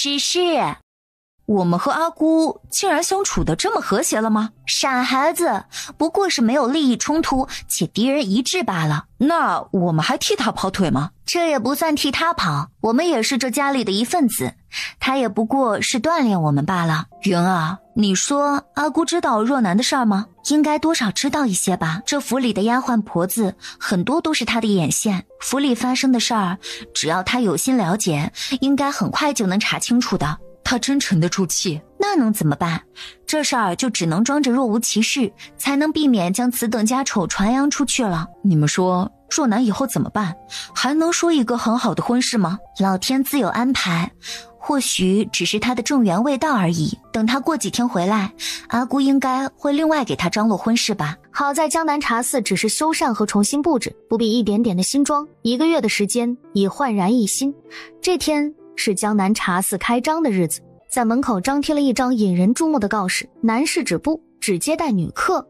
我们和阿姑竟然相处得这么和谐了吗？傻孩子，不过是没有利益冲突且敌人一致罢了。那我们还替他跑腿吗？这也不算替他跑，我们也是这家里的一份子，他也不过是锻炼我们罢了。云啊，你说阿姑知道若楠的事儿吗？应该多少知道一些吧，这府里的丫鬟婆子很多都是她的眼线，府里发生的事儿，只要她有心了解，应该很快就能查清楚的。她真沉得住气？那能怎么办？这事儿就只能装着若无其事，才能避免将此等家丑传扬出去了。你们说若楠以后怎么办？还能说一个很好的婚事吗？老天自有安排，或许只是他的正缘未到而已。等他过几天回来，阿姑应该会另外给他张罗婚事吧。好在江南茶肆只是修缮和重新布置，不必一点点的新装，1个月的时间已焕然一新。这天是江南茶肆开张的日子，在门口张贴了一张引人注目的告示：男士止步，只接待女客。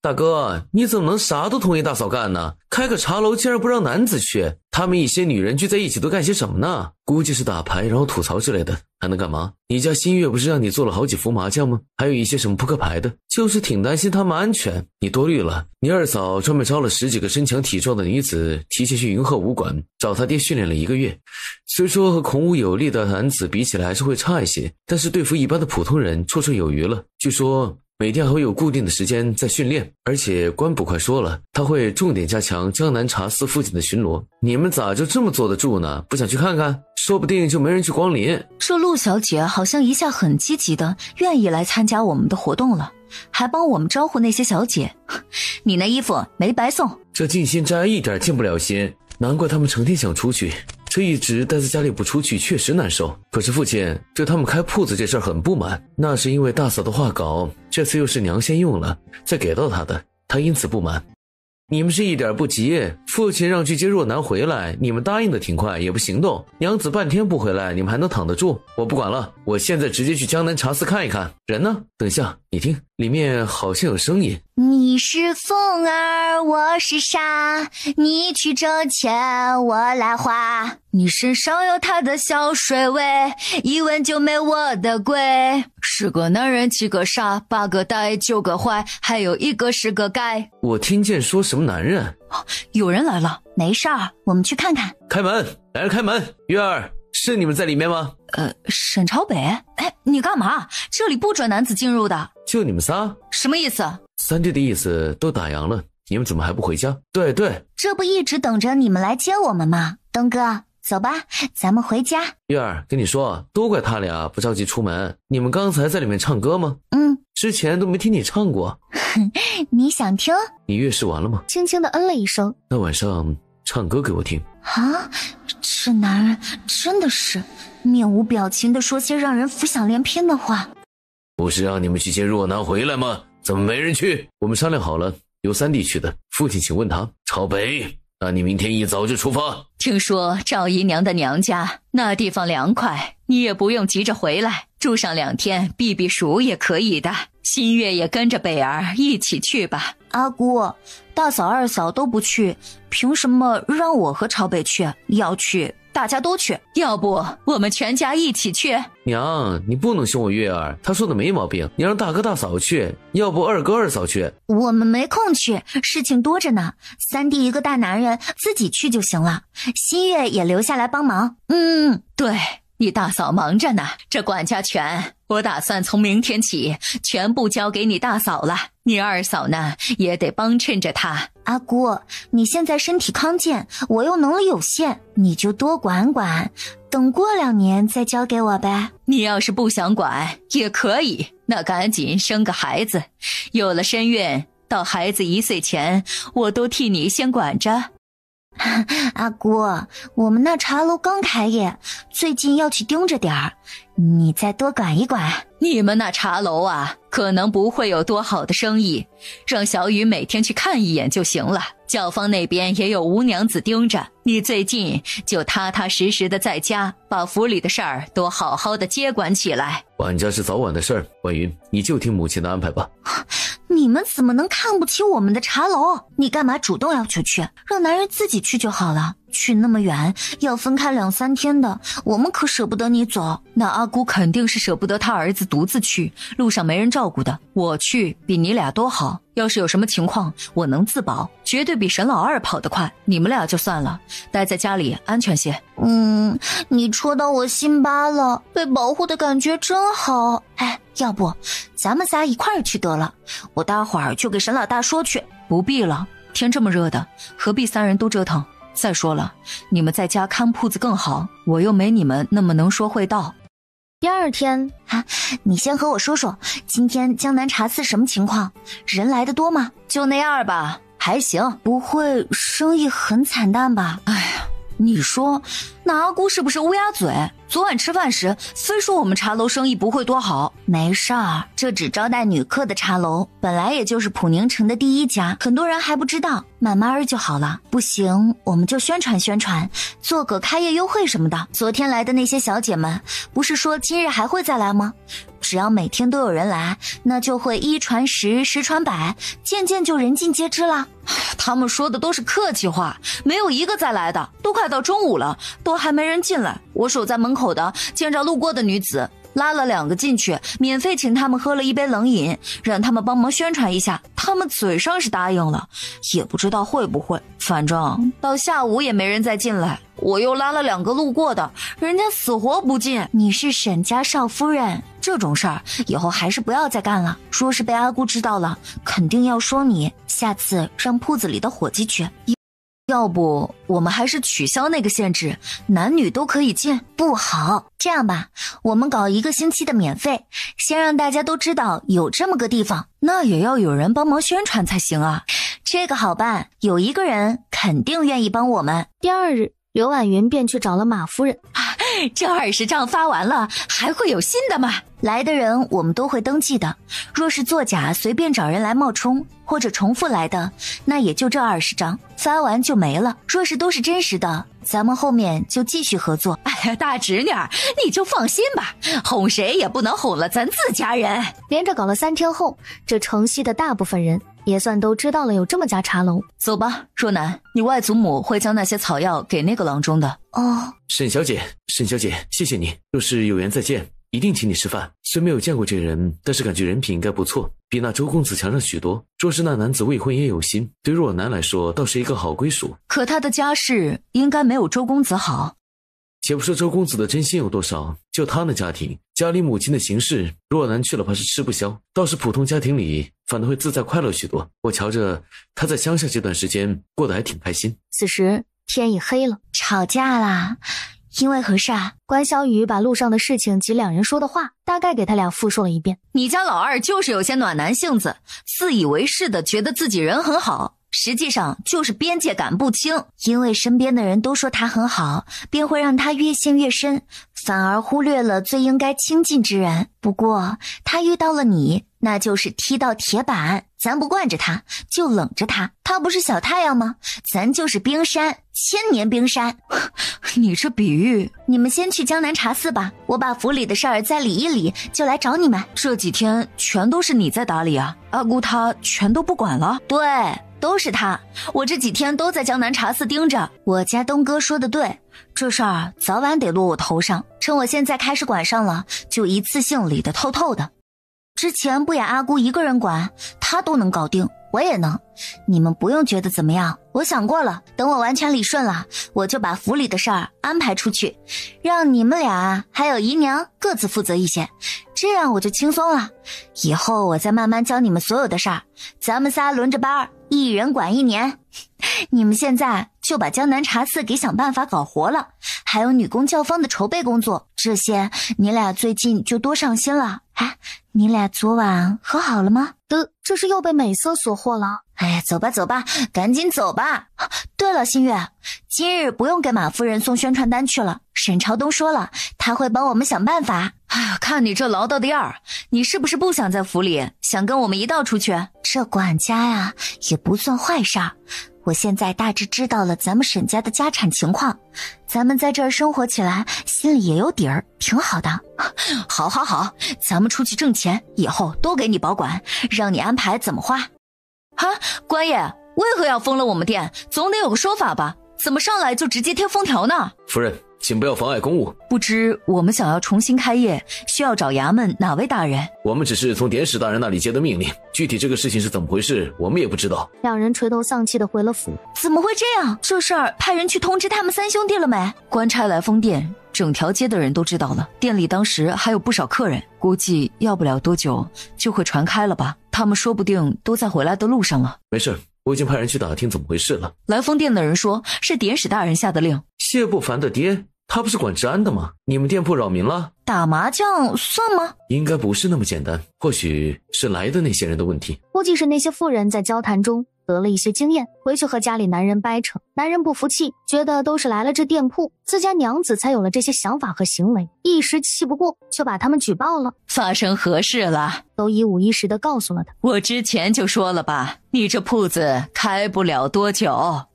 大哥，你怎么能啥都同意大嫂干呢？开个茶楼竟然不让男子去，他们一些女人聚在一起都干些什么呢？估计是打牌然后吐槽之类的，还能干嘛？你家新月不是让你做了好几副麻将吗？还有一些什么扑克牌的，就是挺担心他们安全。你多虑了，你二嫂专门招了10几个身强体壮的女子，提前去云鹤武馆找他爹训练了1个月。虽说和孔武有力的男子比起来还是会差一些，但是对付一般的普通人绰绰有余了。据说每天还会有固定的时间在训练，而且官捕快说了，他会重点加强江南茶肆附近的巡逻。你们咋就这么坐得住呢？不想去看看？说不定就没人去光临。这陆小姐好像一下很积极的愿意来参加我们的活动了，还帮我们招呼那些小姐。你那衣服没白送。这静心斋一点静不了心，难怪他们成天想出去。这一直待在家里不出去确实难受。可是父亲对他们开铺子这事儿很不满，那是因为大嫂的画稿这次又是娘先用了再给到他的，他因此不满。你们是一点不急，父亲让去接若楠回来，你们答应的挺快，也不行动。娘子半天不回来，你们还能躺得住？我不管了，我现在直接去江南茶肆看一看。人呢？等下，你听，里面好像有声音。你是风儿，我是沙，你去挣钱，我来花。你身上有他的小水味，一闻就没我的贵。10个男人7个傻，8个呆9个坏，还有1个是个该。我听见说什么男人？有人来了。没事儿，我们去看看。开门，来人开门。月儿，是你们在里面吗？沈朝北，哎，你干嘛？这里不准男子进入的。就你们仨？什么意思？三弟的意思都打烊了，你们怎么还不回家？对，这不一直等着你们来接我们吗？东哥，走吧，咱们回家。月儿，跟你说，都怪他俩不着急出门。你们刚才在里面唱歌吗？之前都没听你唱过。你想听？你月事完了吗？轻轻地嗯了一声。那晚上唱歌给我听。啊，这男人真的是面无表情地说些让人浮想联翩的话。不是让你们去接若楠回来吗？怎么没人去？我们商量好了，由三弟去的。父亲请问他。朝北，那你明天一早就出发。听说赵姨娘的娘家那地方凉快，你也不用急着回来，住上2天避避暑也可以的。新月也跟着北儿一起去吧。阿姑，大嫂二嫂都不去，凭什么让我和朝北去？要去大家都去，要不我们全家一起去？娘，你不能凶我月儿，她说的没毛病，你让大哥大嫂去，要不二哥二嫂去。我们没空去，事情多着呢。三弟一个大男人自己去就行了，新月也留下来帮忙。对，你大嫂忙着呢，这管家权我打算从明天起全部交给你大嫂了，你二嫂呢也得帮衬着她。阿姑，你现在身体康健，我又能力有限，你就多管管，等过2年再交给我呗。你要是不想管也可以，那赶紧生个孩子，有了身孕，到孩子1岁前我都替你先管着。阿姑，我们那茶楼刚开业，最近要去盯着点儿，你再多管一管。你们那茶楼啊，可能不会有多好的生意，让小雨每天去看一眼就行了。教坊那边也有吴娘子盯着，你最近就踏踏实实的在家，把府里的事儿都好好的接管起来。管家是早晚的事儿，婉云，你就听母亲的安排吧。你们怎么能看不起我们的茶楼？你干嘛主动要求去？让男人自己去就好了。去那么远，要分开2、3天的，我们可舍不得你走。那阿姑肯定是舍不得他儿子独自去，路上没人照顾的。我去比你俩都好，要是有什么情况，我能自保，绝对比沈老二跑得快。你们俩就算了，待在家里安全些。你戳到我心巴了，被保护的感觉真好。哎，要不咱们仨一块儿去得了，我待会儿就给沈老大说去。不必了，天这么热的，何必3人都折腾？再说了，你们在家看铺子更好，我又没你们那么能说会道。第二天你先和我说说，今天江南茶肆什么情况？人来的多吗？就那样吧，还行。不会生意很惨淡吧？哎呀，你说那阿姑是不是乌鸦嘴？昨晚吃饭时非说我们茶楼生意不会多好。没事儿，这只招待女客的茶楼本来也就是普宁城的第1家，很多人还不知道，慢慢就好了。不行，我们就宣传宣传，做个开业优惠什么的。昨天来的那些小姐们不是说今日还会再来吗？只要每天都有人来，那就会1传10，10传100，渐渐就人尽皆知了。他们说的都是客气话，没有一个再来的。都快到中午了，都还没人进来。我守在门口的见着路过的女子，拉了2个进去，免费请他们喝了1杯冷饮，让他们帮忙宣传一下。他们嘴上是答应了，也不知道会不会。反正到下午也没人再进来。我又拉了2个路过的，人家死活不进。你是沈家少夫人，这种事儿以后还是不要再干了。说是被阿姑知道了，肯定要说你。下次让铺子里的伙计去。要不我们还是取消那个限制，男女都可以进。不好，这样吧，我们搞1个星期的免费，先让大家都知道有这么个地方。那也要有人帮忙宣传才行啊。这个好办，有1个人肯定愿意帮我们。第2日，刘婉云便去找了马夫人。这20张发完了，还会有新的吗？来的人我们都会登记的，若是作假随便找人来冒充或者重复来的，那也就这20张，发完就没了。若是都是真实的，咱们后面就继续合作。哎呀，大侄女儿，你就放心吧，哄谁也不能哄了咱自家人。连着搞了3天后，这城西的大部分人也算都知道了有这么家茶楼。走吧，若楠，你外祖母会将那些草药给那个郎中的。哦，沈小姐，谢谢你。若是有缘再见，一定请你吃饭。虽没有见过这人，但是感觉人品应该不错，比那周公子强上许多。若是那男子未婚也有心，对若楠来说倒是一个好归属。可他的家世应该没有周公子好。且不说周公子的真心有多少，就他那家庭，家里母亲的行事，若楠去了怕是吃不消。倒是普通家庭里，反倒会自在快乐许多。我瞧着他在乡下这段时间过得还挺开心。此时天已黑了，吵架啦？因为何事啊？关小雨把路上的事情及2人说的话大概给他俩复述了一遍。你家老二就是有些暖男性子，自以为是的觉得自己人很好，实际上就是边界感不清。因为身边的人都说他很好，便会让他越陷越深，反而忽略了最应该亲近之人。不过他遇到了你，那就是踢到铁板。咱不惯着他，就冷着他。他不是小太阳吗？咱就是冰山，1000年冰山。你这比喻。你们先去江南茶肆吧，我把府里的事儿再理一理，就来找你们。这几天全都是你在打理啊？阿姑她全都不管了？对，都是他。我这几天都在江南茶肆盯着。我家东哥说的对，这事儿早晚得落我头上。趁我现在开始管上了，就一次性理得透透的。之前不也阿姑一个人管，她都能搞定，我也能。你们不用觉得怎么样，我想过了，等我完全理顺了，我就把府里的事儿安排出去，让你们俩还有姨娘各自负责一些，这样我就轻松了。以后我再慢慢教你们所有的事儿，咱们仨轮着班，1人管1年。你们现在就把江南茶肆给想办法搞活了，还有女工教坊的筹备工作，这些你俩最近就多上心了。哎，你俩昨晚和好了吗？这是又被美色所惑了。哎呀，走吧走吧，赶紧走吧。对了，新月，今日不用给马夫人送宣传单去了，沈朝东说了，他会帮我们想办法。哎呀，看你这唠叨的样儿，你是不是不想在府里，想跟我们一道出去？这管家呀，也不算坏事儿。我现在大致知道了咱们沈家的家产情况，咱们在这儿生活起来心里也有底儿，挺好的。好好好，咱们出去挣钱，以后都给你保管，让你安排怎么花。啊，官爷，为何要封了我们店？总得有个说法吧？怎么上来就直接贴封条呢？夫人，请不要妨碍公务。不知我们想要重新开业，需要找衙门哪位大人？我们只是从典史大人那里接的命令，具体这个事情是怎么回事，我们也不知道。两人垂头丧气地回了府。怎么会这样？这事儿派人去通知他们三兄弟了没？官差来封店，整条街的人都知道了。店里当时还有不少客人，估计要不了多久就会传开了吧。他们说不定都在回来的路上了。没事，我已经派人去打听怎么回事了。来封店的人说是典史大人下的令。谢不凡的爹，他不是管治安的吗？你们店铺扰民了？打麻将算吗？应该不是那么简单，或许是来的那些人的问题。估计是那些妇人在交谈中得了一些经验，回去和家里男人掰扯，男人不服气，觉得都是来了这店铺，自家娘子才有了这些想法和行为，一时气不过，就把他们举报了。发生何事了？都一五一十地告诉了他。我之前就说了吧，你这铺子开不了多久。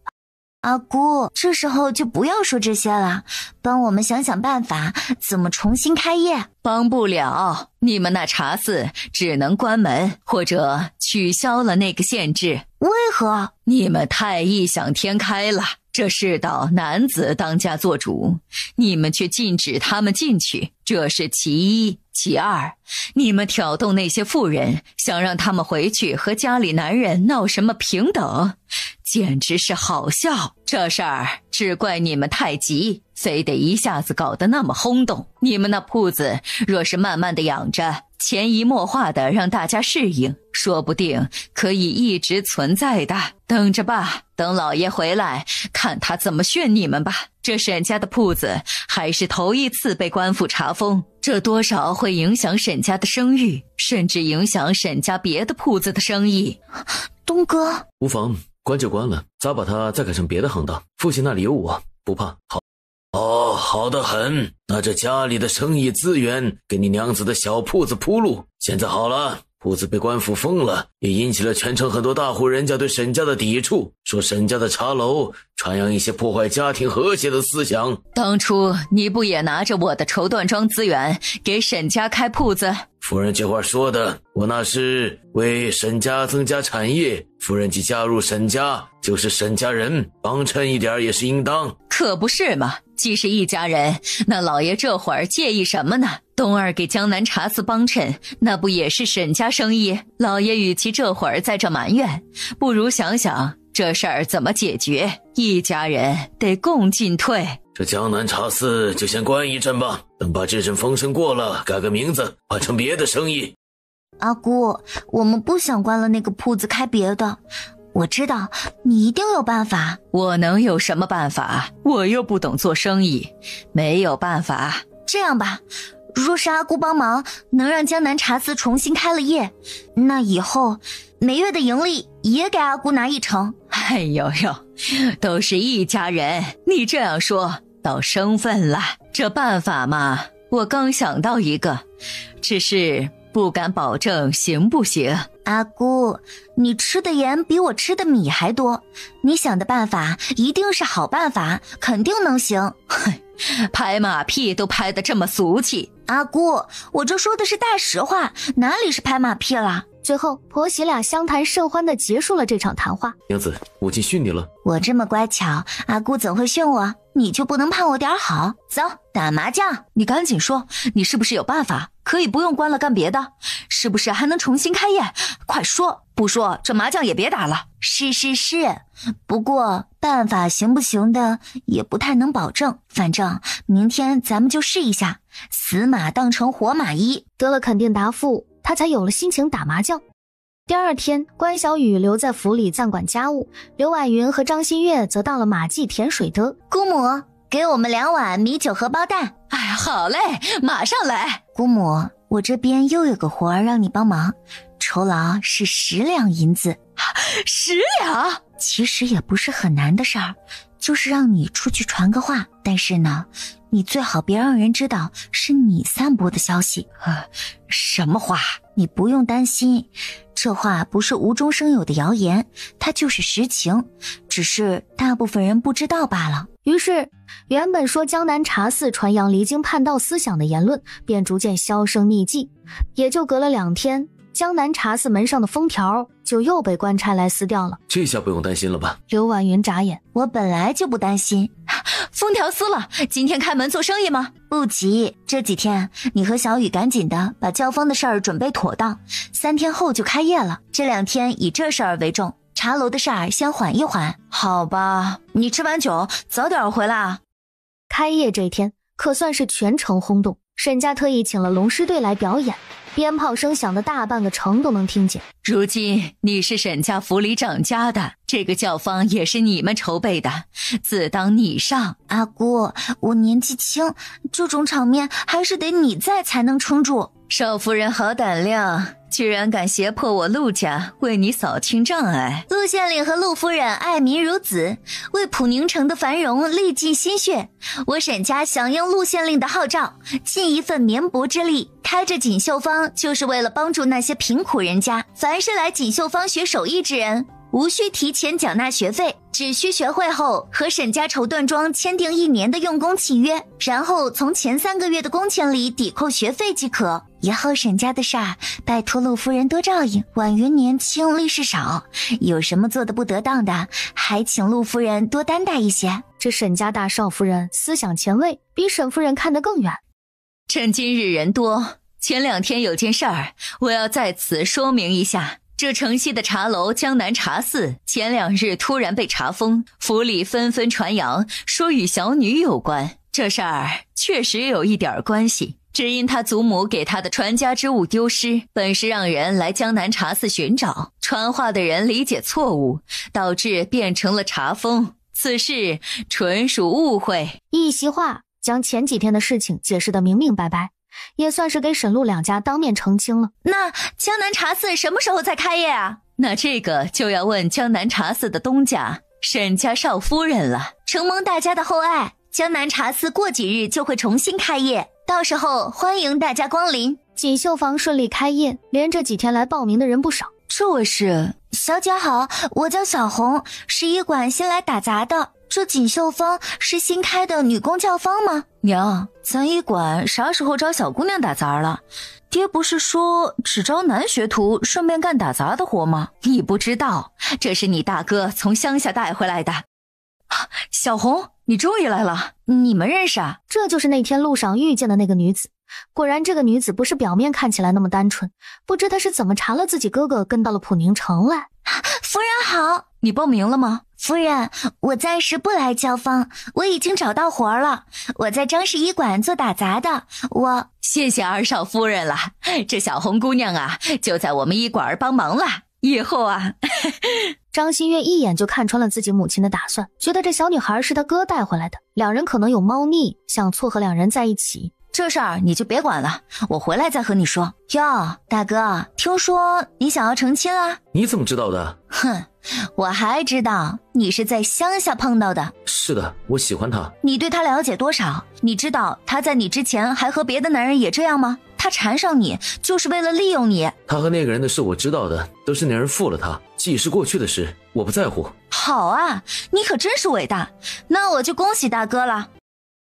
阿姑，这时候就不要说这些了，帮我们想想办法，怎么重新开业。帮不了，你们那茶肆只能关门，或者取消了那个限制。为何？你们太异想天开了，这世道男子当家做主，你们却禁止他们进去，这是其一。其二，你们挑动那些妇人，想让他们回去和家里男人闹什么平等，简直是好笑。这事儿只怪你们太急，非得一下子搞得那么轰动。你们那铺子若是慢慢的养着，潜移默化的让大家适应，说不定可以一直存在的。等着吧，等老爷回来，看他怎么训你们吧。这沈家的铺子还是头一次被官府查封，这多少会影响沈家的声誉，甚至影响沈家别的铺子的生意。东哥，无妨，关就关了，咋把它再改成别的行当？父亲那里有我，不怕。好。哦，好得很。那这家里的生意资源给你娘子的小铺子铺路。现在好了，铺子被官府封了，也引起了全城很多大户人家对沈家的抵触，说沈家的茶楼传扬一些破坏家庭和谐的思想。当初你不也拿着我的绸缎庄资源给沈家开铺子？夫人这话说的，我那是为沈家增加产业。夫人既加入沈家，就是沈家人，帮衬一点也是应当。可不是嘛，既是一家人，那老爷这会儿介意什么呢？东儿给江南茶肆帮衬，那不也是沈家生意？老爷与其这会儿在这埋怨，不如想想这事儿怎么解决。一家人得共进退。这江南茶肆就先关一阵吧，等把这阵风声过了，改个名字，换成别的生意。阿姑，我们不想关了那个铺子开别的，我知道你一定有办法。我能有什么办法？我又不懂做生意，没有办法。这样吧，若是阿姑帮忙能让江南茶肆重新开了业，那以后每月的盈利也给阿姑拿1成。哎呦呦，都是一家人，你这样说倒生分了。这办法嘛，我刚想到一个，只是不敢保证行不行。阿姑，你吃的盐比我吃的米还多，你想的办法一定是好办法，肯定能行。哼，拍马屁都拍得这么俗气。阿姑，我这说的是大实话，哪里是拍马屁了？最后婆媳俩相谈甚欢地结束了这场谈话。娘子，我尽训你了。我这么乖巧，阿姑怎会训我？你就不能盼我点好？走，打麻将。你赶紧说，你是不是有办法可以不用关了干别的？是不是还能重新开业？快说，不说这麻将也别打了。是，不过办法行不行的也不太能保证，反正明天咱们就试一下，死马当成活马医。得了肯定答复，他才有了心情打麻将。第二天，关小雨留在府里暂管家务，刘婉云和张馨月则到了马季田水德。姑母，给我们2碗米酒荷包蛋。哎，好嘞，马上来。姑母，我这边又有个活儿让你帮忙，酬劳是10两银子。10两？其实也不是很难的事儿，就是让你出去传个话，但是呢，你最好别让人知道是你散播的消息。什么话？你不用担心，这话不是无中生有的谣言，它就是实情，只是大部分人不知道罢了。于是，原本说江南茶肆传扬离经叛道思想的言论，便逐渐销声匿迹。也就隔了2天，江南茶肆门上的封条就又被官差来撕掉了。这下不用担心了吧？刘婉云眨眼，我本来就不担心。封条撕了，今天开门做生意吗？不急，这几天你和小雨赶紧的把交封的事儿准备妥当，3天后就开业了。这2天以这事儿为重，茶楼的事儿先缓一缓。好吧，你吃完酒早点回来啊。开业这天可算是全城轰动，沈家特意请了龙狮队来表演，鞭炮声响的大半个城都能听见。如今你是沈家府里掌家的，这个教坊也是你们筹备的，自当你上。阿姑，我年纪轻，这种场面还是得你在才能撑住。少夫人好胆量，居然敢胁迫我陆家为你扫清障碍。陆县令和陆夫人爱民如子，为普宁城的繁荣历尽心血。我沈家响应陆县令的号召，尽一份绵薄之力，开着锦绣坊就是为了帮助那些贫苦人家。凡是来锦绣坊学手艺之人，无需提前缴纳学费，只需学会后和沈家绸缎庄签订1年的用工契约，然后从前3个月的工钱里抵扣学费即可。以后沈家的事儿，拜托陆夫人多照应。婉云年轻力士少，有什么做得不得当的，还请陆夫人多担待一些。这沈家大少夫人思想前卫，比沈夫人看得更远。趁今日人多，前2天有件事儿，我要在此说明一下。这城西的茶楼江南茶肆前2日突然被查封，府里纷纷传扬说与小女有关。这事儿确实有一点关系，只因他祖母给他的传家之物丢失，本是让人来江南茶肆寻找，传话的人理解错误，导致变成了查封。此事纯属误会。一席话将前几天的事情解释得明明白白，也算是给沈陆2家当面澄清了。那江南茶肆什么时候才开业啊？那这个就要问江南茶肆的东家沈家少夫人了。承蒙大家的厚爱，江南茶肆过几日就会重新开业，到时候欢迎大家光临。锦绣坊顺利开业，连这几天来报名的人不少。这位是？小姐好，我叫小红，是医馆新来打杂的。这锦绣坊是新开的女工教坊吗？娘，咱医馆啥时候招小姑娘打杂了？爹不是说只招男学徒，顺便干打杂的活吗？你不知道，这是你大哥从乡下带回来的。小红，你终于来了，你们认识啊？这就是那天路上遇见的那个女子。果然这个女子不是表面看起来那么单纯，不知她是怎么查了自己哥哥跟到了普宁城来。夫人好。你报名了吗？夫人，我暂时不来教坊，我已经找到活了。我在张氏医馆做打杂的。谢谢二少夫人了，这小红姑娘啊，就在我们医馆帮忙了。以后啊，张馨月一眼就看穿了自己母亲的打算，觉得这小女孩是他哥带回来的，2人可能有猫腻，想撮合2人在一起。这事儿你就别管了，我回来再和你说。哟，大哥，听说你想要成亲了？你怎么知道的？哼，我还知道你是在乡下碰到的。是的，我喜欢他。你对他了解多少？你知道他在你之前还和别的男人也这样吗？他缠上你就是为了利用你。他和那个人的事我知道的，都是那人负了他，既是过去的事，我不在乎。好啊，你可真是伟大，那我就恭喜大哥了。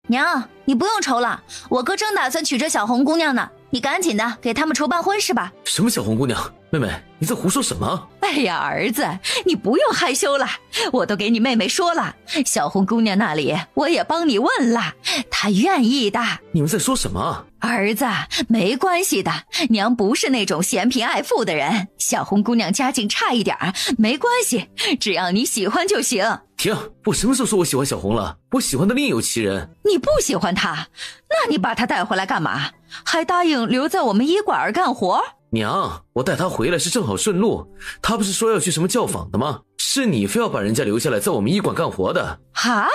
娘，你不用愁了，我哥正打算娶这小红姑娘呢，你赶紧的给他们筹办婚事吧。什么小红姑娘？妹妹，你在胡说什么？哎呀，儿子，你不用害羞了，我都给你妹妹说了，小红姑娘那里我也帮你问了，她愿意的。你们在说什么？儿子，没关系的，娘不是那种嫌贫爱富的人，小红姑娘家境差一点没关系，只要你喜欢就行。停！我什么时候说我喜欢小红了？我喜欢的另有其人。你不喜欢她，那你把她带回来干嘛？还答应留在我们医馆干活？娘，我带她回来是正好顺路，她不是说要去什么教坊的吗？是你非要把人家留下来在我们医馆干活的。哈？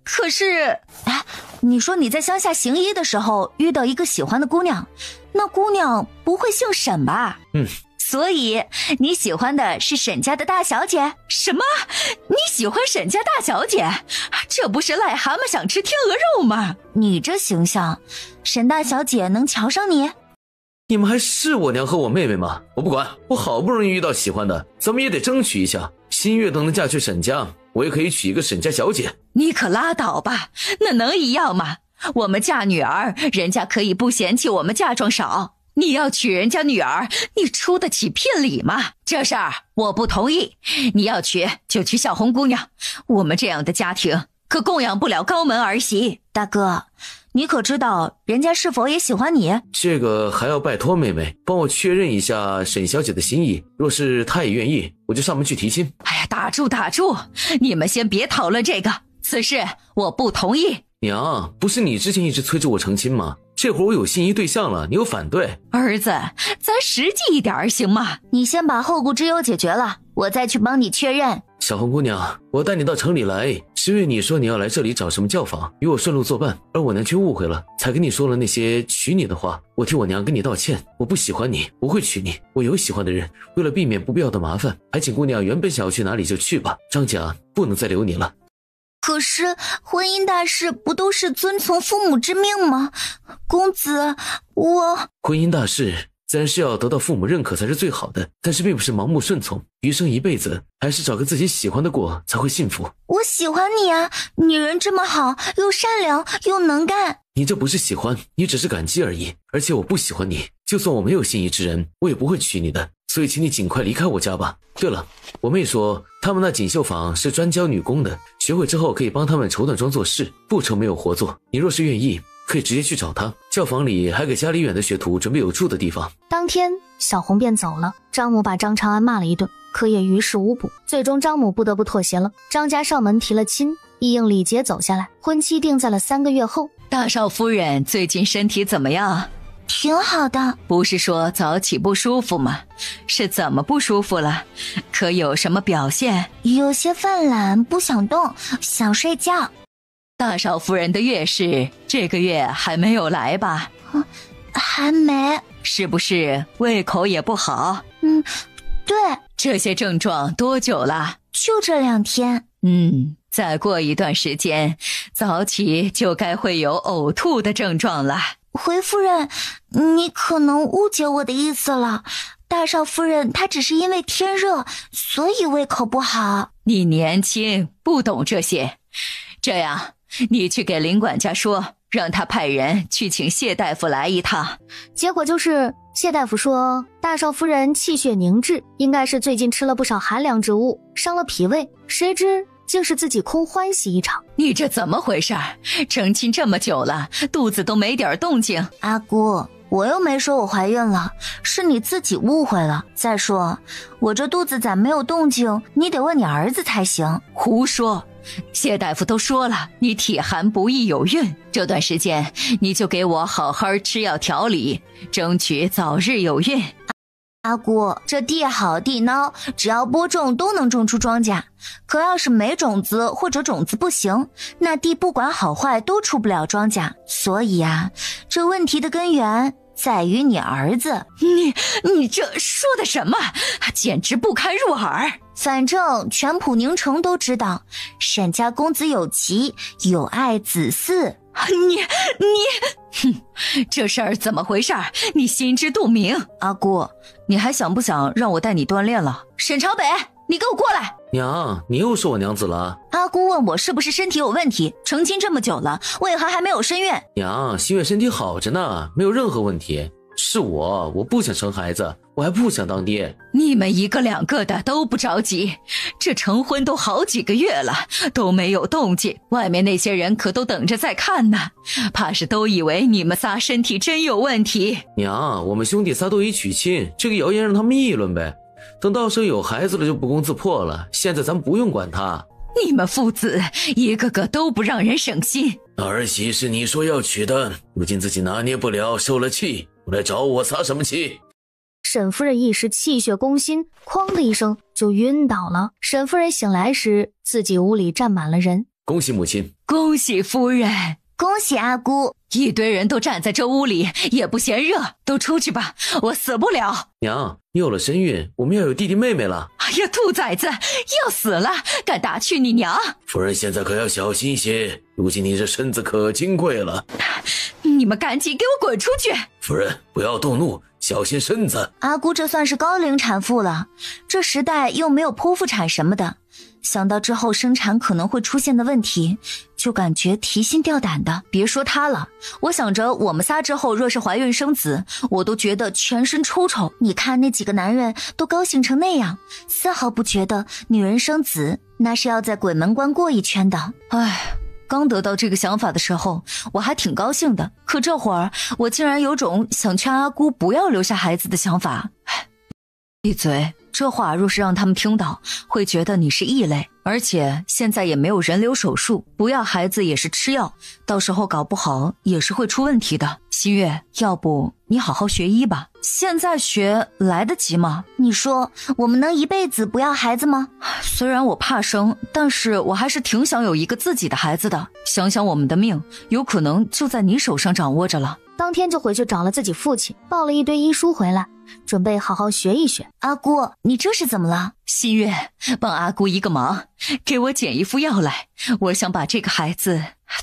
可是，你说你在乡下行医的时候遇到一个喜欢的姑娘，那姑娘不会姓沈吧？所以你喜欢的是沈家的大小姐？什么？你喜欢沈家大小姐？这不是癞蛤蟆想吃天鹅肉吗？你这形象，沈大小姐能瞧上你？你们还是我娘和我妹妹吗？我不管，我好不容易遇到喜欢的，咱们也得争取一下。新月都能嫁去沈家，我也可以娶一个沈家小姐。你可拉倒吧，那能一样吗？我们嫁女儿，人家可以不嫌弃我们嫁妆少。你要娶人家女儿，你出得起聘礼吗？这事儿我不同意。你要娶就娶小红姑娘，我们这样的家庭可供养不了高门儿媳。大哥，你可知道人家是否也喜欢你？这个还要拜托妹妹帮我确认一下沈小姐的心意，若是她也愿意，我就上门去提亲。哎呀，打住，你们先别讨论这个，此事我不同意。娘，不是你之前一直催着我成亲吗？这会儿我有心仪对象了，你又反对。儿子，咱实际一点行吗？你先把后顾之忧解决了，我再去帮你确认。小红姑娘，我带你到城里来，是因为你说你要来这里找什么教坊，与我顺路作伴，而我娘却误会了，才跟你说了那些娶你的话。我替我娘跟你道歉，我不喜欢你，不会娶你，我有喜欢的人。为了避免不必要的麻烦，还请姑娘原本想要去哪里就去吧，张家不能再留你了。可是婚姻大事不都是遵从父母之命吗？公子，婚姻大事自然是要得到父母认可才是最好的，但是并不是盲目顺从，余生一辈子还是找个自己喜欢的过才会幸福。我喜欢你啊，你人这么好，又善良又能干。你这不是喜欢，你只是感激而已，而且我不喜欢你，就算我没有心仪之人，我也不会娶你的，所以请你尽快离开我家吧。对了，我妹说他们那锦绣坊是专教女工的，学会之后可以帮他们绸缎庄做事，不愁没有活做。你若是愿意，可以直接去找他，教坊里还给家里远的学徒准备有住的地方。当天小红便走了，张母把张长安骂了一顿，可也于事无补，最终张母不得不妥协了。张家上门提了亲，一应礼节走下来，婚期定在了3个月后。大少夫人最近身体怎么样？挺好的。不是说早起不舒服吗？是怎么不舒服了？可有什么表现？有些犯懒，不想动，想睡觉。大少夫人的月事这个月还没有来吧？还没。是不是胃口也不好？对。这些症状多久了？就这2天。再过一段时间，早起就该会有呕吐的症状了。回夫人，你可能误解我的意思了。大少夫人她只是因为天热，所以胃口不好。你年轻，不懂这些。这样，你去给林管家说，让他派人去请谢大夫来一趟。结果就是谢大夫说，大少夫人气血凝滞，应该是最近吃了不少寒凉之物，伤了脾胃，谁知竟是自己空欢喜一场。你这怎么回事？成亲这么久了，肚子都没点动静。阿姑，我又没说我怀孕了，是你自己误会了。再说我这肚子咋没有动静，你得问你儿子才行。胡说，谢大夫都说了，你体寒不易有孕，这段时间你就给我好好吃药调理，争取早日有孕。阿姑，这地好地孬，只要播种都能种出庄稼，可要是没种子或者种子不行，那地不管好坏都出不了庄稼。所以啊，这问题的根源在于你儿子。你这说的什么？简直不堪入耳。反正全普宁城都知道，沈家公子有疾，有爱子嗣。这事儿怎么回事？你心知肚明。阿姑，你还想不想让我带你锻炼了？沈朝北，你给我过来。娘，你又说我娘子了。阿姑问我是不是身体有问题，成亲这么久了，为何还没有身孕？娘，新月身体好着呢，没有任何问题。是我不想生孩子，我还不想当爹。你们一个两个的都不着急，这成婚都好几个月了，都没有动静，外面那些人可都等着在看呢，怕是都以为你们仨身体真有问题。娘，我们兄弟仨都已娶亲，这个谣言让他们议论呗，等到时候有孩子了就不攻自破了，现在咱们不用管他。你们父子一个个都不让人省心。儿媳是你说要娶的，如今自己拿捏不了，受了气，来找我撒什么气？沈夫人一时气血攻心，哐的一声就晕倒了。沈夫人醒来时，自己屋里站满了人。恭喜母亲，恭喜夫人，恭喜阿姑。一堆人都站在这屋里，也不嫌热，都出去吧，我死不了。娘，你有了身孕，我们要有弟弟妹妹了。哎呀，兔崽子，要死了，敢打去你娘！夫人现在可要小心些，如今你这身子可金贵了。你们赶紧给我滚出去！夫人，不要动怒，小心身子。阿姑这算是高龄产妇了，这时代又没有剖腹产什么的，想到之后生产可能会出现的问题，就感觉提心吊胆的。别说她了，我想着我们仨之后若是怀孕生子，我都觉得全身抽抽。你看那几个男人都高兴成那样，丝毫不觉得女人生子那是要在鬼门关过一圈的。唉，刚得到这个想法的时候，我还挺高兴的，可这会儿我竟然有种想劝阿姑不要留下孩子的想法。闭嘴，这话若是让他们听到，会觉得你是异类。而且现在也没有人流手术，不要孩子也是吃药，到时候搞不好也是会出问题的。新月，要不你好好学医吧，现在学来得及吗？你说我们能一辈子不要孩子吗？虽然我怕生，但是我还是挺想有一个自己的孩子的。想想我们的命，有可能就在你手上掌握着了。当天就回去找了自己父亲，抱了一堆医书回来，准备好好学一学。阿姑，你这是怎么了？新月，帮阿姑一个忙，给我捡一副药来，我想把这个孩子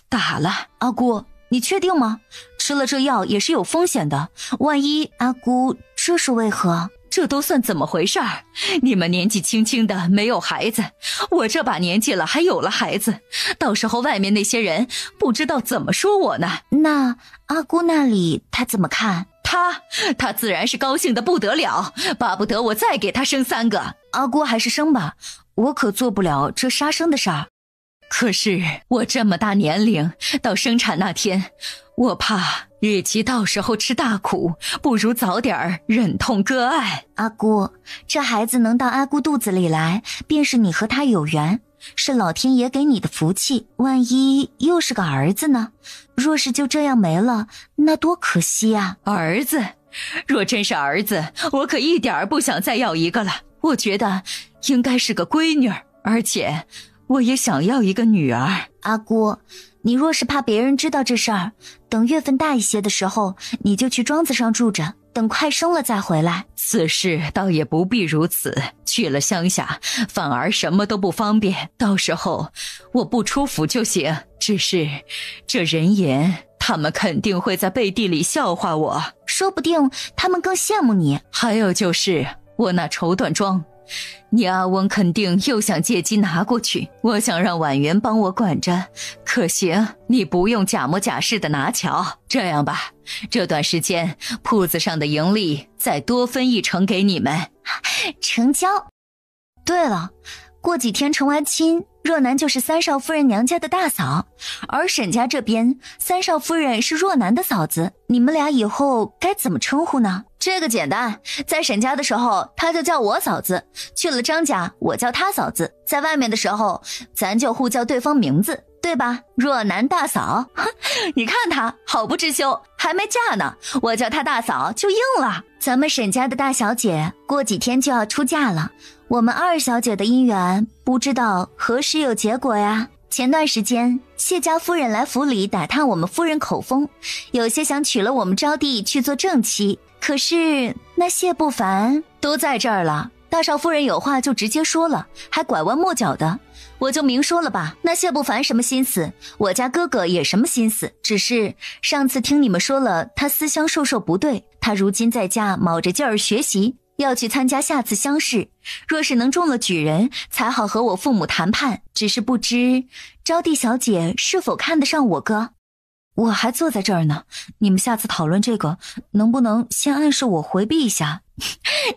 打了。阿姑，你确定吗？吃了这药也是有风险的，万一……阿姑，这是为何？这都算怎么回事儿？你们年纪轻轻的没有孩子，我这把年纪了还有了孩子，到时候外面那些人不知道怎么说我呢。那阿姑那里他怎么看？他自然是高兴的不得了，巴不得我再给他生3个。阿姑还是生吧，我可做不了这杀生的事儿。可是我这么大年龄，到生产那天，我怕与其到时候吃大苦，不如早点忍痛割爱。阿姑，这孩子能到阿姑肚子里来，便是你和他有缘，是老天爷给你的福气。万一又是个儿子呢？若是就这样没了，那多可惜啊！儿子，若真是儿子，我可一点不想再要一个了。我觉得应该是个闺女，而且我也想要一个女儿。阿姑，你若是怕别人知道这事儿，等月份大一些的时候，你就去庄子上住着，等快生了再回来。此事倒也不必如此，去了乡下反而什么都不方便，到时候我不出府就行。只是这人言，他们肯定会在背地里笑话我，说不定他们更羡慕你。还有就是我那绸缎庄，你阿翁肯定又想借机拿过去，我想让婉元帮我管着，可行？你不用假模假式的拿巧。这样吧，这段时间铺子上的盈利再多分1成给你们。成交。对了，过几天成完亲，若男就是三少夫人娘家的大嫂，而沈家这边三少夫人是若男的嫂子，你们俩以后该怎么称呼呢？这个简单，在沈家的时候他就叫我嫂子，去了张家我叫他嫂子，在外面的时候咱就互叫对方名字，对吧？若男大嫂。你看他好不知羞，还没嫁呢，我叫他大嫂就硬了。咱们沈家的大小姐过几天就要出嫁了，我们二小姐的姻缘不知道何时有结果呀。前段时间谢家夫人来府里打探我们夫人口风，有些想娶了我们招娣去做正妻，可是那谢不凡都在这儿了，大少夫人有话就直接说了，还拐弯抹角的，我就明说了吧。那谢不凡什么心思，我家哥哥也什么心思，只是上次听你们说了他思乡授受不对，他如今在家卯着劲儿学习，要去参加下次乡试，若是能中了举人，才好和我父母谈判。只是不知招娣小姐是否看得上我哥。我还坐在这儿呢，你们下次讨论这个，能不能先暗示我回避一下？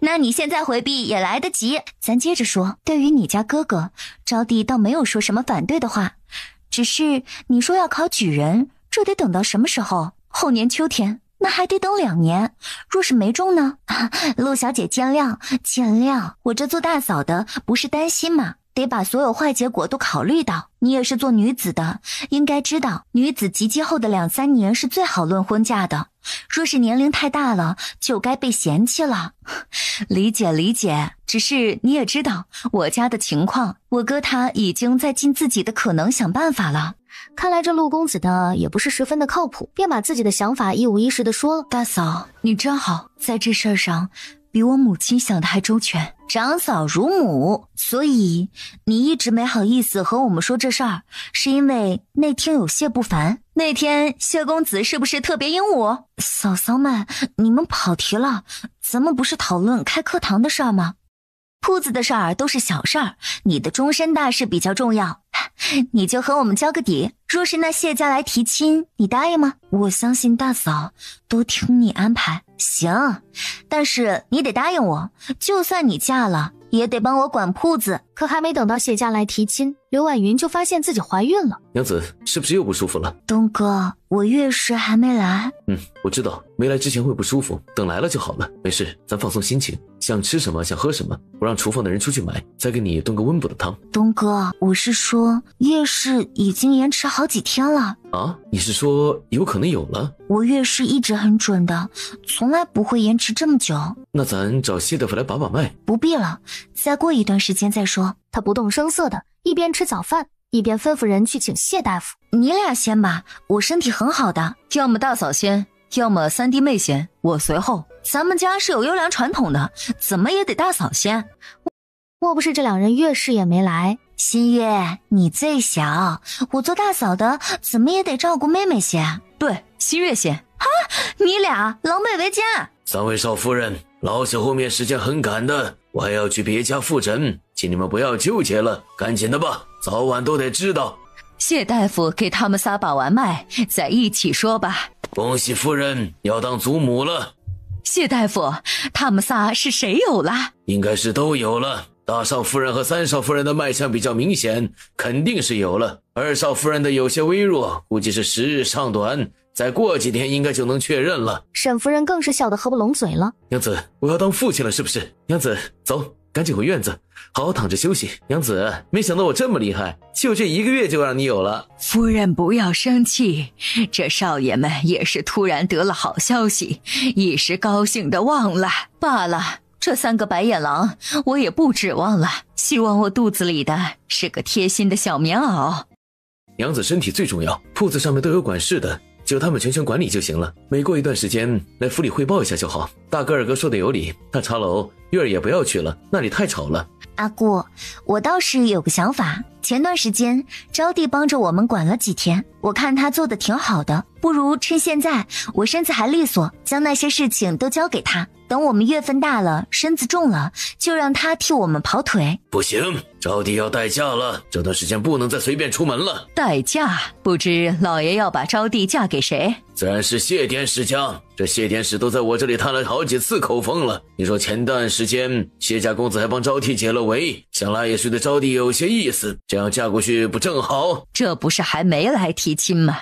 那你现在回避也来得及。咱接着说，对于你家哥哥，招娣倒没有说什么反对的话，只是你说要考举人，这得等到什么时候？后年秋天。那还得等2年，若是没中呢？陆小姐见谅见谅，我这做大嫂的不是担心吗？得把所有坏结果都考虑到。你也是做女子的，应该知道女子及笄后的2-3年是最好论婚嫁的，若是年龄太大了，就该被嫌弃了。理解，只是你也知道我家的情况，我哥他已经在尽自己的可能想办法了。看来这陆公子的也不是十分的靠谱，便把自己的想法一五一十的说了。大嫂，你真好，在这事儿上比我母亲想的还周全。长嫂如母，所以你一直没好意思和我们说这事儿，是因为那天有谢不凡。那天谢公子是不是特别英武？嫂嫂们，你们跑题了，咱们不是讨论开课堂的事儿吗？铺子的事儿都是小事儿，你的终身大事比较重要。你就和我们交个底，若是那谢家来提亲，你答应吗？我相信大嫂都听你安排。行，但是你得答应我，就算你嫁了，也得帮我管铺子。可还没等到谢家来提亲，刘婉云就发现自己怀孕了。娘子是不是又不舒服了？东哥，我月事还没来。我知道没来之前会不舒服，等来了就好了。没事，咱放松心情，想吃什么想喝什么，我让厨房的人出去买，再给你炖个温补的汤。东哥，我是说月事已经延迟好几天了。啊，你是说有可能有了？我月事一直很准的，从来不会延迟这么久。那咱找谢大夫来把把脉。不必了，再过一段时间再说。他不动声色的一边吃早饭一边吩咐人去请谢大夫。你俩先吧，我身体很好的。要么大嫂先，要么三弟妹先，我随后。咱们家是有优良传统的，怎么也得大嫂先。莫不是这2人月事也没来？新月，你最小，我做大嫂的怎么也得照顾妹妹些。对，新月先。你俩狼狈为奸。3位少夫人，老小后面时间很赶的，我还要去别家复诊，请你们不要纠结了，赶紧的吧，早晚都得知道。谢大夫给他们仨把完脉，再一起说吧。恭喜夫人要当祖母了。谢大夫，他们仨是谁有了？应该是都有了。大少夫人和3少夫人的脉象比较明显，肯定是有了。2少夫人的有些微弱，估计是时日尚短，再过几天应该就能确认了。沈夫人更是笑得合不拢嘴了。娘子，我要当父亲了是不是？娘子，走，赶紧回院子，好好躺着休息。娘子，没想到我这么厉害，就这1个月就让你有了。夫人不要生气，这少爷们也是突然得了好消息，一时高兴的忘了罢了。这3个白眼狼我也不指望了，希望我肚子里的是个贴心的小棉袄。娘子身体最重要，铺子上面都有管事的，就他们全权管理就行了。每过一段时间来府里汇报一下就好。大哥二哥说的有理，那茶楼月儿也不要去了，那里太吵了。阿姑，我倒是有个想法，前段时间招娣帮着我们管了几天，我看她做的挺好的，不如趁现在我身子还利索，将那些事情都交给她，等我们月份大了，身子重了，就让她替我们跑腿。不行，招娣要待嫁了，这段时间不能再随便出门了。待嫁？不知老爷要把招娣嫁给谁？自然是谢典史家，这谢典史都在我这里探了好几次口风了。你说前段时间谢家公子还帮招娣解了围，想来也是对招娣有些意思，这样嫁过去不正好？这不是还没来提亲吗？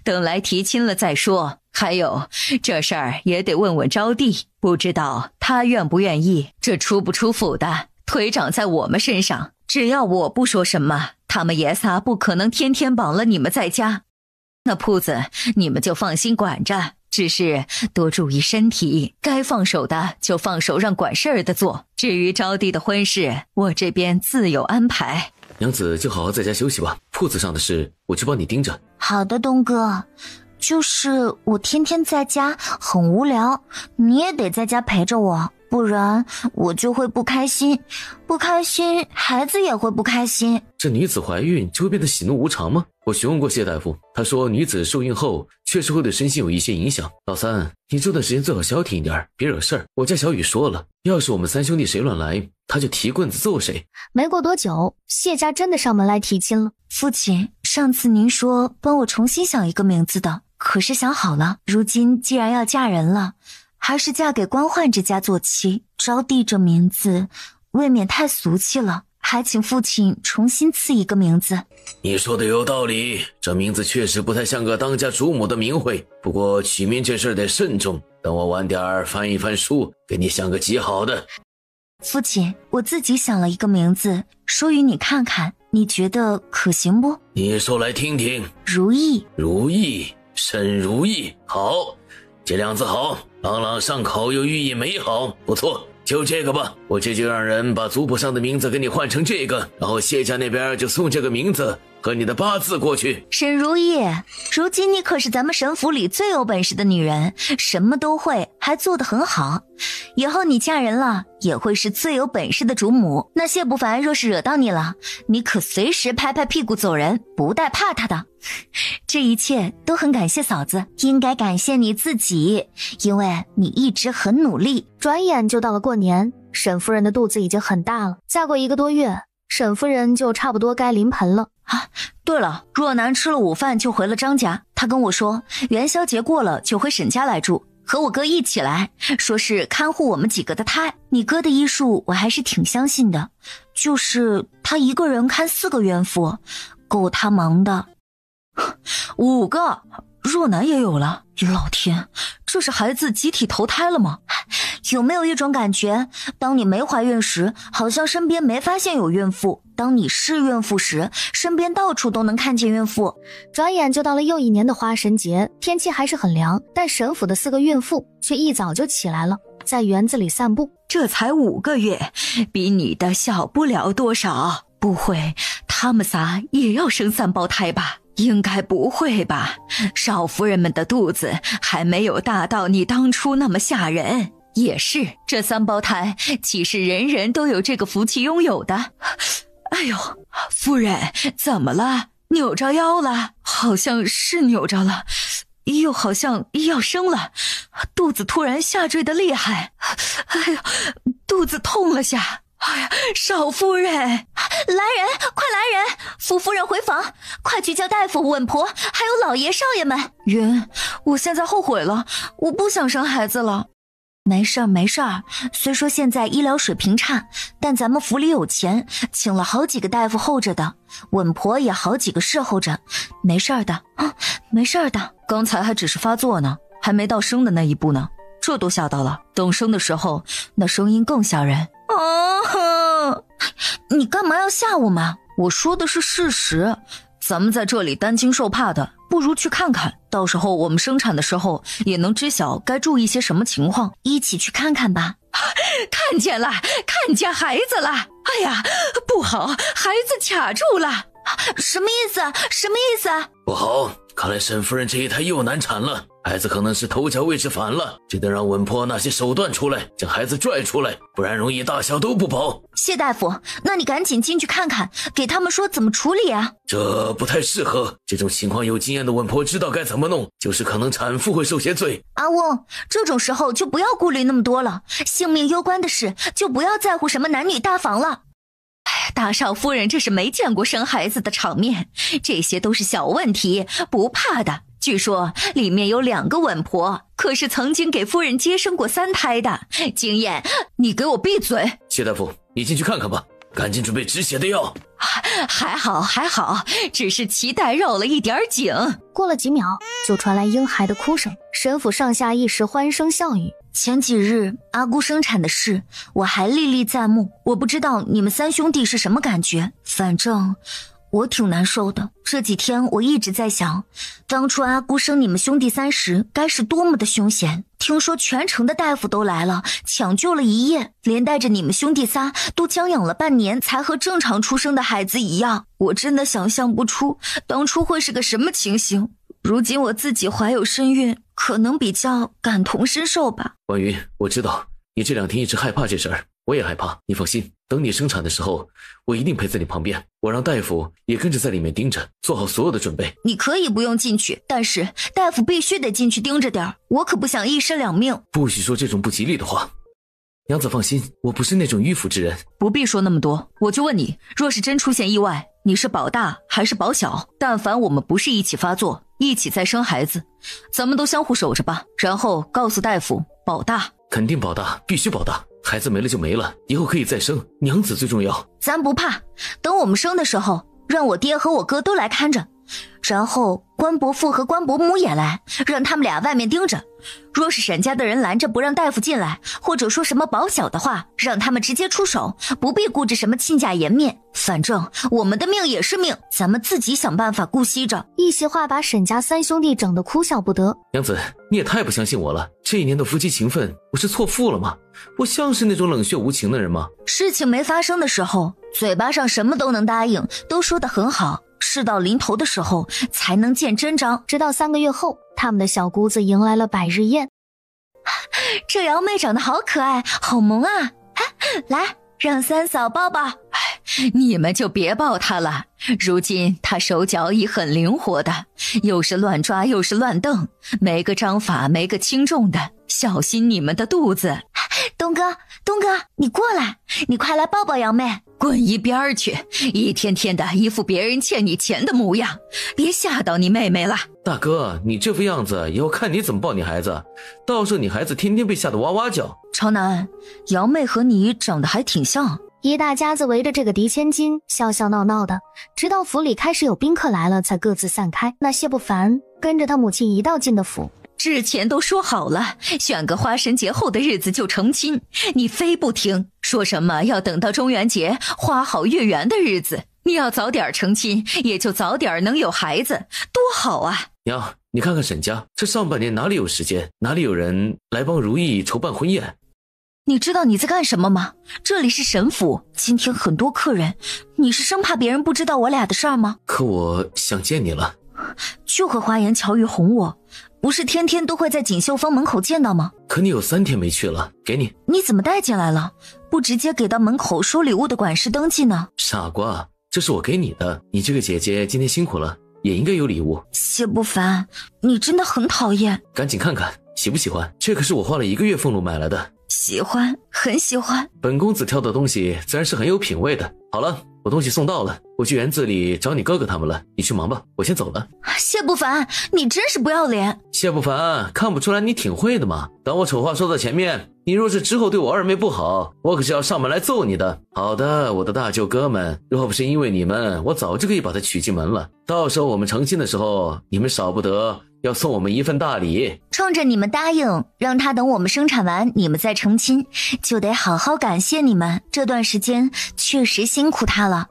等来提亲了再说。还有这事儿也得问问招娣，不知道她愿不愿意。这出不出府的腿长在我们身上，只要我不说什么，他们爷仨不可能天天绑了你们在家。那铺子你们就放心管着，只是多注意身体，该放手的就放手让管事儿的做。至于招娣的婚事，我这边自有安排。娘子就好好在家休息吧，铺子上的事我去帮你盯着。好的，东哥，就是我天天在家很无聊，你也得在家陪着我，不然我就会不开心，不开心孩子也会不开心。这女子怀孕就会变得喜怒无常吗？我询问过谢大夫，他说女子受孕后确实会对身心有一些影响。老三，你这段时间最好消停一点，别惹事儿。我家小雨说了，要是我们3兄弟谁乱来，他就提棍子揍谁。没过多久，谢家真的上门来提亲了。父亲，上次您说帮我重新想一个名字的，可是想好了，如今既然要嫁人了，还是嫁给官宦之家做妻。招娣这名字未免太俗气了，还请父亲重新赐一个名字。你说的有道理，这名字确实不太像个当家主母的名讳，不过取名这事儿得慎重，等我晚点翻一翻书，给你想个极好的。父亲，我自己想了一个名字，说与你看看，你觉得可行不？你说来听听。如意。如意，沈如意，好，这两字好，朗朗上口又寓意美好，不错，就这个吧。我这就让人把族谱上的名字给你换成这个，然后谢家那边就送这个名字和你的八字过去。沈如意，如今你可是咱们沈府里最有本事的女人，什么都会，还做得很好。以后你嫁人了，也会是最有本事的主母。那谢不凡若是惹到你了，你可随时拍拍屁股走人，不带怕他的。这一切都很感谢嫂子，应该感谢你自己，因为你一直很努力。转眼就到了过年，沈夫人的肚子已经很大了，再过1个多月，沈夫人就差不多该临盆了。对了，若男吃了午饭就回了张家，他跟我说元宵节过了就回沈家来住，和我哥一起来，说是看护我们几个的胎。你哥的医术我还是挺相信的，就是他一个人看4个孕妇，够他忙的。5个，若男也有了，老天，这是孩子集体投胎了吗？有没有一种感觉，当你没怀孕时，好像身边没发现有孕妇，当你是孕妇时，身边到处都能看见孕妇。转眼就到了又一年的花神节，天气还是很凉，但沈府的4个孕妇却一早就起来了，在园子里散步。这才5个月，比你的小不了多少，不会他们仨也要生3胞胎吧？应该不会吧，少夫人们的肚子还没有大到你当初那么吓人。也是，这3胞胎岂是人人都有这个福气拥有的？哎呦，夫人怎么了？扭着腰了？好像是扭着了，又好像要生了，肚子突然下坠的厉害，哎呦，肚子痛了下。哎呀，少夫人，来人，快来人！福夫人回房，快去叫大夫、稳婆，还有老爷少爷们。云，我现在后悔了，我不想生孩子了。没事儿，没事儿。虽说现在医疗水平差，但咱们府里有钱，请了好几个大夫候着的，稳婆也好几个侍候着，没事儿的啊，没事儿的。刚才还只是发作呢，还没到生的那一步呢，这都吓到了。等生的时候，那声音更吓人。哦，你干嘛要吓我们？我说的是事实。咱们在这里担惊受怕的，不如去看看，到时候我们生产的时候也能知晓该注意些什么情况。一起去看看吧。看见了，看见孩子了。哎呀，不好，孩子卡住了。什么意思？什么意思？不好，看来沈夫人这一胎又难产了，孩子可能是头脚位置反了，只得让稳婆那些手段出来，将孩子拽出来，不然容易大小都不保。谢大夫，那你赶紧进去看看，给他们说怎么处理啊。这不太适合，这种情况有经验的稳婆知道该怎么弄，就是可能产妇会受些罪。阿翁，这种时候就不要顾虑那么多了，性命攸关的事就不要在乎什么男女大防了。大少夫人这是没见过生孩子的场面，这些都是小问题，不怕的。据说里面有2个稳婆，可是曾经给夫人接生过3胎的经验。你给我闭嘴！谢大夫，你进去看看吧，赶紧准备止血的药。还好还好，只是脐带绕了一点紧。过了几秒，就传来婴孩的哭声，沈府上下一时欢声笑语。前几日阿姑生产的事我还历历在目，我不知道你们3兄弟是什么感觉，反正我挺难受的。这几天我一直在想，当初阿姑生你们兄弟3时该是多么的凶险。听说全城的大夫都来了，抢救了1夜，连带着你们兄弟仨都将养了半年才和正常出生的孩子一样。我真的想象不出当初会是个什么情形。如今我自己怀有身孕，可能比较感同身受吧。婉云，我知道你这2天一直害怕这事儿，我也害怕，你放心，等你生产的时候，我一定陪在你旁边，我让大夫也跟着在里面盯着，做好所有的准备。你可以不用进去，但是大夫必须得进去盯着点，我可不想一尸2命。不许说这种不吉利的话。娘子放心，我不是那种迂腐之人。不必说那么多，我就问你，若是真出现意外，你是保大还是保小？但凡我们不是一起发作，一起再生孩子，咱们都相互守着吧，然后告诉大夫保大。肯定保大，必须保大，孩子没了就没了，以后可以再生，娘子最重要。咱不怕，等我们生的时候，让我爹和我哥都来看着，然后关伯父和关伯母也来，让他们俩外面盯着。若是沈家的人拦着不让大夫进来，或者说什么保小的话，让他们直接出手，不必顾着什么亲家颜面。反正我们的命也是命，咱们自己想办法顾惜着。一席话把沈家三兄弟整得哭笑不得。娘子，你也太不相信我了。这一年的夫妻情分，我是错付了吗？我像是那种冷血无情的人吗？事情没发生的时候，嘴巴上什么都能答应，都说得很好。事到临头的时候才能见真章。直到3个月后，他们的小姑子迎来了百日宴。这瑶妹长得好可爱，好萌啊！来，让三嫂抱抱。你们就别抱她了，如今她手脚已很灵活的，又是乱抓又是乱蹬，没个章法没个轻重的，小心你们的肚子。东哥，你过来，你快来抱抱瑶妹。滚一边去，一天天的一副别人欠你钱的模样，别吓到你妹妹了。大哥，你这副样子以后看你怎么抱你孩子，到时候你孩子天天被吓得哇哇叫。朝南，瑶妹和你长得还挺像。一大家子围着这个狄千金笑笑闹闹的，直到府里开始有宾客来了才各自散开。那谢不凡跟着他母亲一道进的府。之前都说好了，选个花神节后的日子就成亲，你非不听，说什么要等到中元节花好月圆的日子，你要早点成亲，也就早点能有孩子，多好啊！娘，你看看沈家，这上半年哪里有时间，哪里有人来帮如意筹办婚宴？你知道你在干什么吗？这里是沈府，今天很多客人，你是生怕别人不知道我俩的事儿吗？可我想见你了。就和花言巧语哄我，不是天天都会在锦绣坊门口见到吗？可你有3天没去了，给你。你怎么带进来了？不直接给到门口收礼物的管事登记呢？傻瓜，这是我给你的，你这个姐姐今天辛苦了，也应该有礼物。谢不凡，你真的很讨厌。赶紧看看喜不喜欢，这可是我花了1个月俸禄买来的。喜欢，很喜欢。本公子挑的东西自然是很有品味的。好了，我东西送到了，我去园子里找你哥哥他们了，你去忙吧，我先走了。谢不凡，你真是不要脸。谢不凡，看不出来你挺会的嘛。当我丑话说到前面，你若是之后对我二妹不好，我可是要上门来揍你的。好的，我的大舅哥们，若不是因为你们，我早就可以把她娶进门了。到时候我们成亲的时候，你们少不得要送我们一份大礼。冲着你们答应让他等我们生产完你们再成亲，就得好好感谢你们，这段时间确实辛苦他了。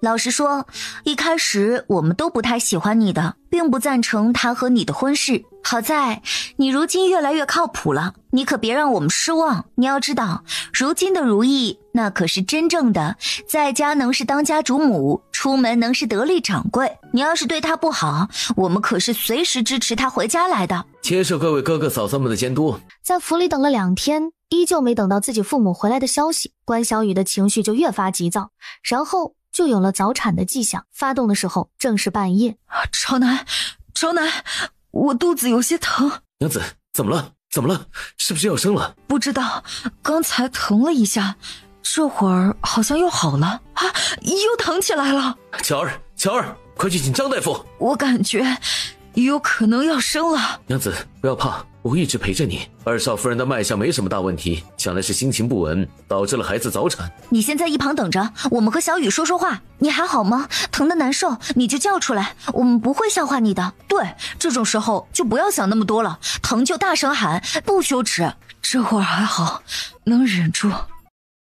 老实说，一开始我们都不太喜欢你的，并不赞成他和你的婚事。好在你如今越来越靠谱了，你可别让我们失望。你要知道，如今的如意那可是真正的在家能是当家主母，出门能是得力掌柜。你要是对他不好，我们可是随时支持他回家来的。接受各位哥哥嫂嫂们的监督。在府里等了2天，依旧没等到自己父母回来的消息，关小雨的情绪就越发急躁，然后就有了早产的迹象。发动的时候正是半夜。朝南，我肚子有些疼。娘子，怎么了？是不是要生了？不知道，刚才疼了一下，这会儿好像又好了啊，又疼起来了。巧儿，快去请张大夫。我感觉有可能要生了。娘子，不要怕，我会一直陪着你。二少夫人的脉象没什么大问题，想来是心情不稳，导致了孩子早产。你先在一旁等着，我们和小雨说说话。你还好吗？疼得难受你就叫出来，我们不会笑话你的。对，这种时候就不要想那么多了，疼就大声喊，不羞耻。这会儿还好，能忍住。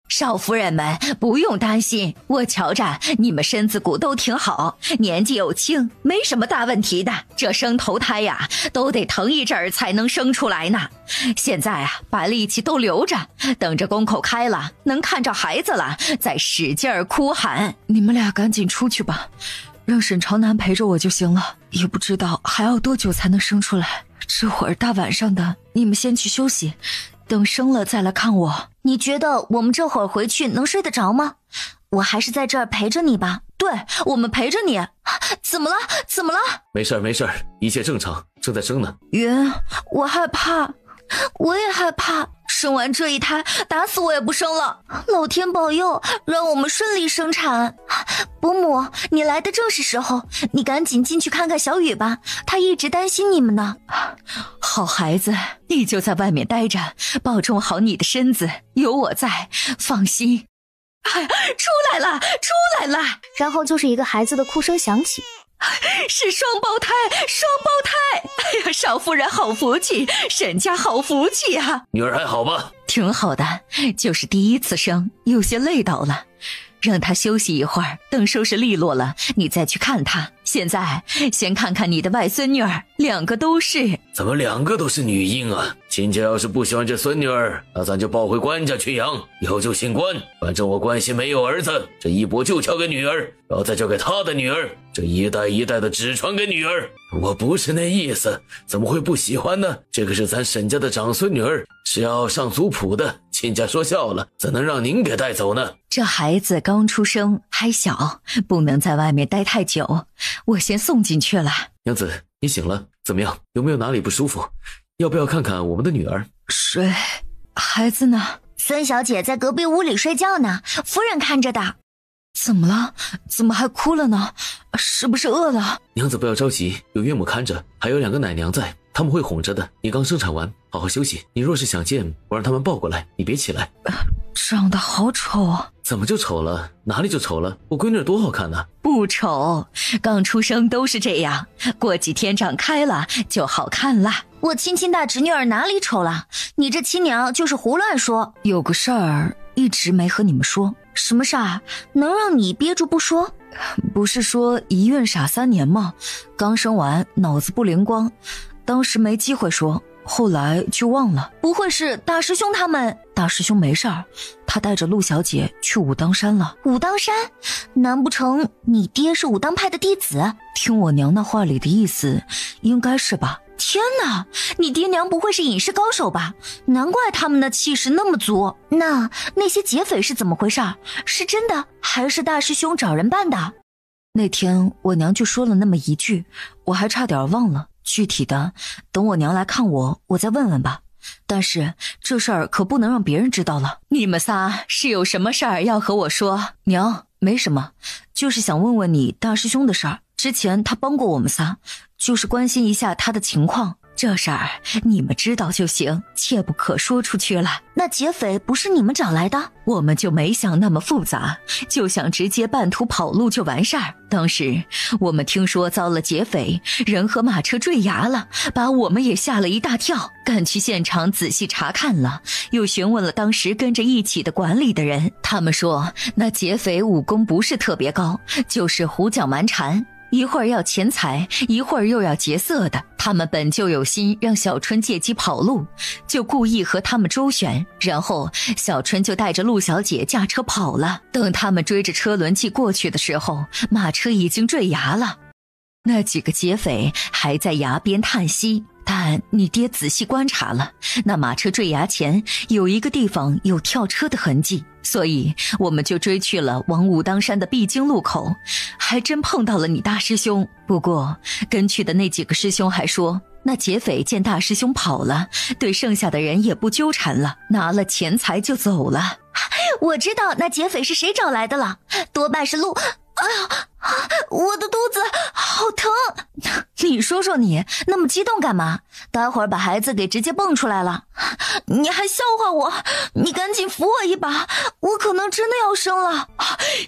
少夫人们不用担心，我瞧着你们身子骨都挺好，年纪又轻，没什么大问题的。这生头胎呀，都得疼一阵儿才能生出来呢。现在啊，把力气都留着，等着宫口开了，能看着孩子了，再使劲儿哭喊。你们俩赶紧出去吧，让沈朝南陪着我就行了。也不知道还要多久才能生出来，这会儿大晚上的，你们先去休息，等生了再来看我。你觉得我们这会儿回去能睡得着吗？我还是在这儿陪着你吧。对，我们陪着你。怎么了？没事儿，一切正常，正在生呢。云，我害怕，我也害怕，生完这一胎打死我也不生了。老天保佑，让我们顺利生产。伯母，你来的正是时候，你赶紧进去看看小雨吧，她一直担心你们呢。好孩子，你就在外面待着，保重好你的身子，有我在，放心。出来了！然后就是一个孩子的哭声响起。是双胞胎，双胞胎！哎呀，少夫人好福气，沈家好福气啊！女儿还好吧？挺好的，就是第一次生，有些累倒了，让她休息一会儿，等收拾利落了，你再去看她。现在先看看你的外孙女儿，2个都是。怎么2个都是女婴啊？亲家要是不喜欢这孙女儿，那咱就抱回官家去养，以后就姓关。反正我关系没有儿子，这衣钵就交给女儿，然后再交给他的女儿，这一代一代的只传给女儿。我不是那意思，怎么会不喜欢呢？这个是咱沈家的长孙女儿，是要上族谱的，亲家说笑了，怎能让您给带走呢？这孩子刚出生还小，不能在外面待太久，我先送进去了。娘子，你醒了，怎么样？有没有哪里不舒服？要不要看看我们的女儿？谁？孩子呢？孙小姐在隔壁屋里睡觉呢，夫人看着的。怎么了？怎么还哭了呢？是不是饿了？娘子不要着急，有岳母看着，还有2个奶娘在，他们会哄着的。你刚生产完，好好休息。你若是想见，我让他们抱过来，你别起来。长得好丑啊！怎么就丑了？哪里就丑了？我闺女多好看呢！不丑，刚出生都是这样，过几天长开了就好看了。我亲亲大侄女儿哪里丑了？你这亲娘就是胡乱说。有个事儿一直没和你们说。什么事儿？能让你憋住不说？不是说一孕傻3年吗？刚生完脑子不灵光，当时没机会说，后来就忘了。不会是大师兄他们？大师兄没事儿，他带着陆小姐去武当山了。武当山？难不成你爹是武当派的弟子？听我娘那话里的意思，应该是吧。天哪，你爹娘不会是隐士高手吧？难怪他们的气势那么足。那些劫匪是怎么回事？是真的还是大师兄找人办的？那天我娘就说了那么一句，我还差点忘了，具体的等我娘来看我再问问吧。但是这事儿可不能让别人知道了。你们仨是有什么事儿要和我说？娘，没什么，就是想问问你大师兄的事儿。之前他帮过我们仨，就是关心一下他的情况。这事儿你们知道就行，切不可说出去了。那劫匪不是你们找来的？我们就没想那么复杂，就想直接半途跑路就完事儿。当时我们听说遭了劫匪，人和马车坠崖了，把我们也吓了一大跳，赶去现场仔细查看了，又询问了当时跟着一起的管理的人，他们说那劫匪武功不是特别高，就是胡搅蛮缠，一会儿要钱财，一会儿又要劫色的。他们本就有心让小春借机跑路，就故意和他们周旋，然后小春就带着陆小姐驾车跑了。等他们追着车轮骑过去的时候，马车已经坠崖了。那几个劫匪还在崖边叹息，但你爹仔细观察了，那马车坠崖前有一个地方有跳车的痕迹，所以我们就追去了往武当山的必经路口，还真碰到了你大师兄。不过跟去的那几个师兄还说，那劫匪见大师兄跑了，对剩下的人也不纠缠了，拿了钱财就走了。我知道那劫匪是谁找来的了，多半是陆……哎呀，我的肚子好疼！你说说你那么激动干嘛？待会儿把孩子给直接蹦出来了，你还笑话我？你赶紧扶我一把，我可能真的要生了。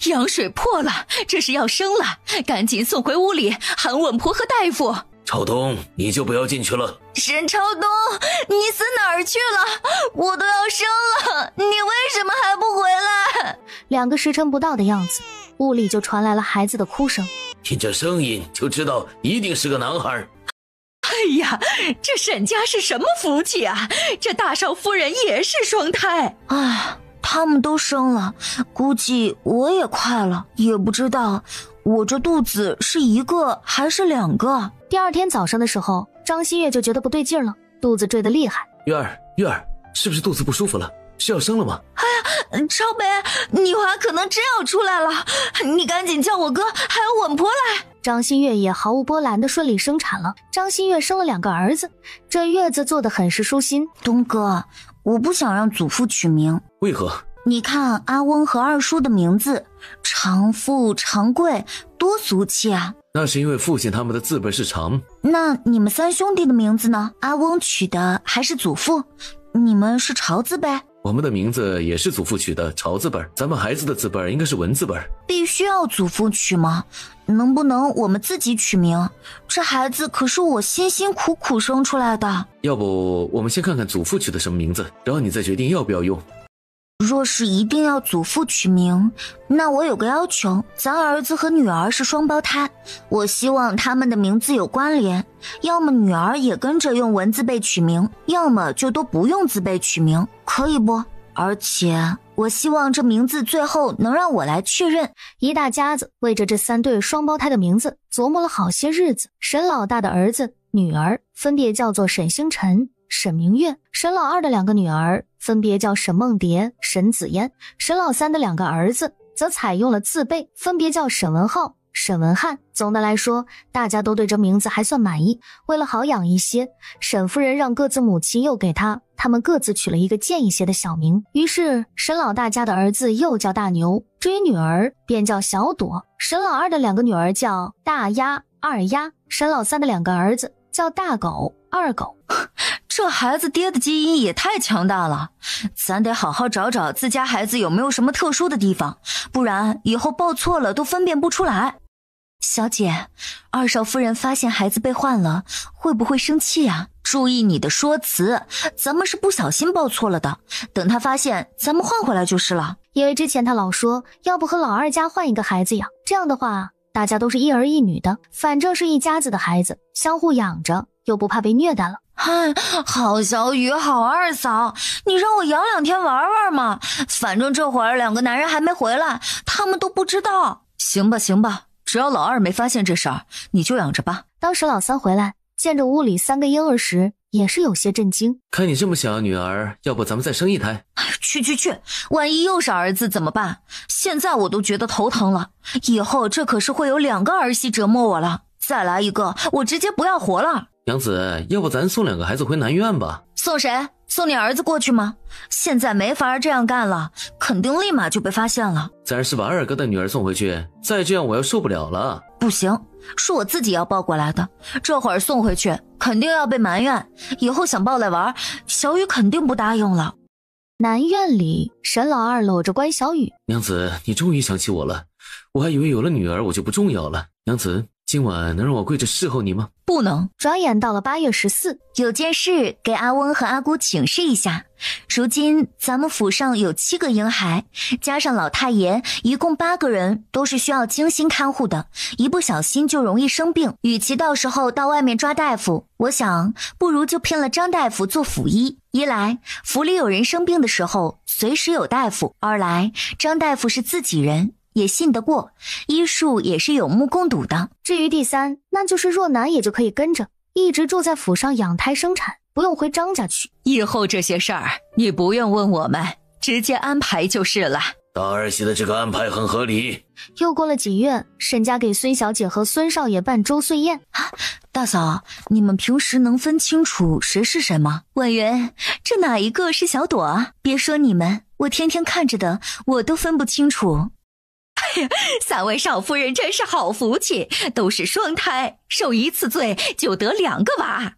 羊水破了，这是要生了，赶紧送回屋里喊稳婆和大夫。朝东，你就不要进去了。沈朝东，你死哪儿去了？我都要生了，你为什么还不回来？2个时辰不到的样子，屋里就传来了孩子的哭声。听这声音就知道一定是个男孩。哎呀，这沈家是什么福气啊？这大少夫人也是双胎。哎，他们都生了，估计我也快了，也不知道我这肚子是1个还是2个。第2天早上的时候，张馨月就觉得不对劲了，肚子坠得厉害。月儿，是不是肚子不舒服了？是要生了吗？哎呀，超北，女娃可能真要出来了，你赶紧叫我哥还有稳婆来。张馨月也毫无波澜的顺利生产了。张馨月生了2个儿子，这月子做得很是舒心。东哥，我不想让祖父取名。为何？你看阿翁和二叔的名字，长富长贵，多俗气啊。那是因为父亲他们的字辈是长。那你们3兄弟的名字呢？阿翁取的还是祖父？你们是朝字辈？我们的名字也是祖父取的朝字辈，咱们孩子的字辈应该是文字辈。必须要祖父取吗？能不能我们自己取名？这孩子可是我辛辛苦苦生出来的。要不我们先看看祖父取的什么名字，然后你再决定要不要用。若是一定要祖父取名，那我有个要求，咱儿子和女儿是双胞胎，我希望他们的名字有关联，要么女儿也跟着用文字辈取名，要么就都不用字辈取名，可以不？而且我希望这名字最后能让我来确认。一大家子为着这3对双胞胎的名字琢磨了好些日子。沈老大的儿子、女儿分别叫做沈星辰、沈明月，沈老二的2个女儿分别叫沈梦蝶、沈子嫣，沈老三的2个儿子则采用了字辈，分别叫沈文浩、沈文翰。总的来说，大家都对这名字还算满意。为了好养一些，沈夫人让各自母亲又给他们各自取了一个贱一些的小名。于是沈老大家的儿子又叫大牛，至于女儿便叫小朵。沈老二的2个女儿叫大鸭、二鸭，沈老三的2个儿子叫大狗、二狗。这孩子爹的基因也太强大了，咱得好好找找自家孩子有没有什么特殊的地方，不然以后报错了都分辨不出来。小姐，二少夫人发现孩子被换了，会不会生气啊？注意你的说辞，咱们是不小心报错了的，等他发现咱们换回来就是了。因为之前他老说要不和老二家换一个孩子养，这样的话大家都是一儿一女的，反正是一家子的孩子，相互养着又不怕被虐待了。好小雨，好二嫂，你让我养2天玩玩嘛，反正这会儿2个男人还没回来，他们都不知道。行吧行吧，只要老二没发现这事儿，你就养着吧。当时老三回来见着屋里3个婴儿时，也是有些震惊。看你这么想女儿，要不咱们再生一胎？去，万一又是儿子怎么办？现在我都觉得头疼了，以后这可是会有2个儿媳折磨我了，再来一个我直接不要活了。娘子，要不咱送2个孩子回南院吧？送谁？送你儿子过去吗？现在没法这样干了，肯定立马就被发现了。咱是把2哥的女儿送回去，再这样我要受不了了。不行，是我自己要抱过来的，这会儿送回去肯定要被埋怨，以后想抱来玩，小雨肯定不答应了。南院里，沈老二搂着关小雨。娘子，你终于想起我了，我还以为有了女儿我就不重要了。娘子，今晚能让我跪着侍候你吗？不能。转眼到了8月14，有件事给阿翁和阿姑请示一下。如今咱们府上有7个婴孩，加上老太爷，一共8个人，都是需要精心看护的，一不小心就容易生病。与其到时候到外面抓大夫，我想不如就聘了张大夫做府医。一来府里有人生病的时候随时有大夫，二来张大夫是自己人，也信得过，医术也是有目共睹的。至于第3，那就是若男也就可以跟着一直住在府上养胎生产，不用回张家去。以后这些事儿你不用问我们，直接安排就是了。大儿媳的这个安排很合理。又过了几月，沈家给孙小姐和孙少爷办周岁宴。大嫂，你们平时能分清楚谁是谁吗？婉云，这哪一个是小朵啊？别说你们，我天天看着的我都分不清楚。3位少夫人真是好福气，都是双胎，受1次罪就得2个娃。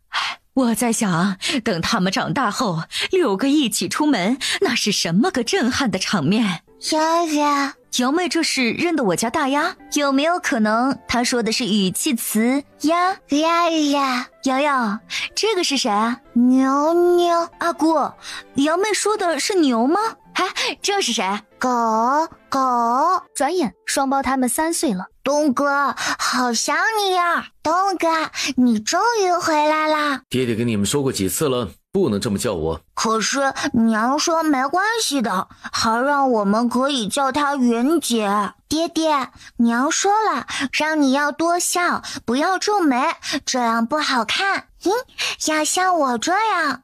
我在想，等他们长大后6个一起出门，那是什么个震撼的场面。丫丫，瑶妹这是认得我家大丫？有没有可能她说的是语气词呀？丫丫，瑶瑶，这个是谁啊？牛牛，阿姑，瑶妹说的是牛吗？这是谁？狗。转眼双胞胎们3岁了。东哥，好想你呀！东哥，你终于回来啦！爹爹跟你们说过几次了，不能这么叫我。可是娘说没关系的，还让我们可以叫她云姐。爹爹，娘说了，让你要多笑，不要皱眉，这样不好看。要像我这样。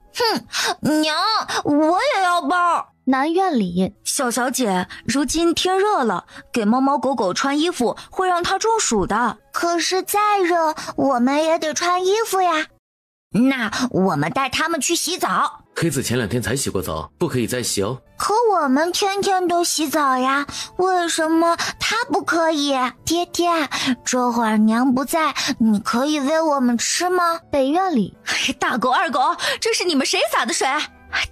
娘，我也要抱。南院里，小小姐，如今天热了，给猫猫狗狗穿衣服会让它中暑的。可是再热，我们也得穿衣服呀。那我们带他们去洗澡。黑子前2天才洗过澡，不可以再洗哦。可我们天天都洗澡呀，为什么他不可以？爹爹，这会儿娘不在，你可以喂我们吃吗？北院里，大狗二狗，这是你们谁洒的水？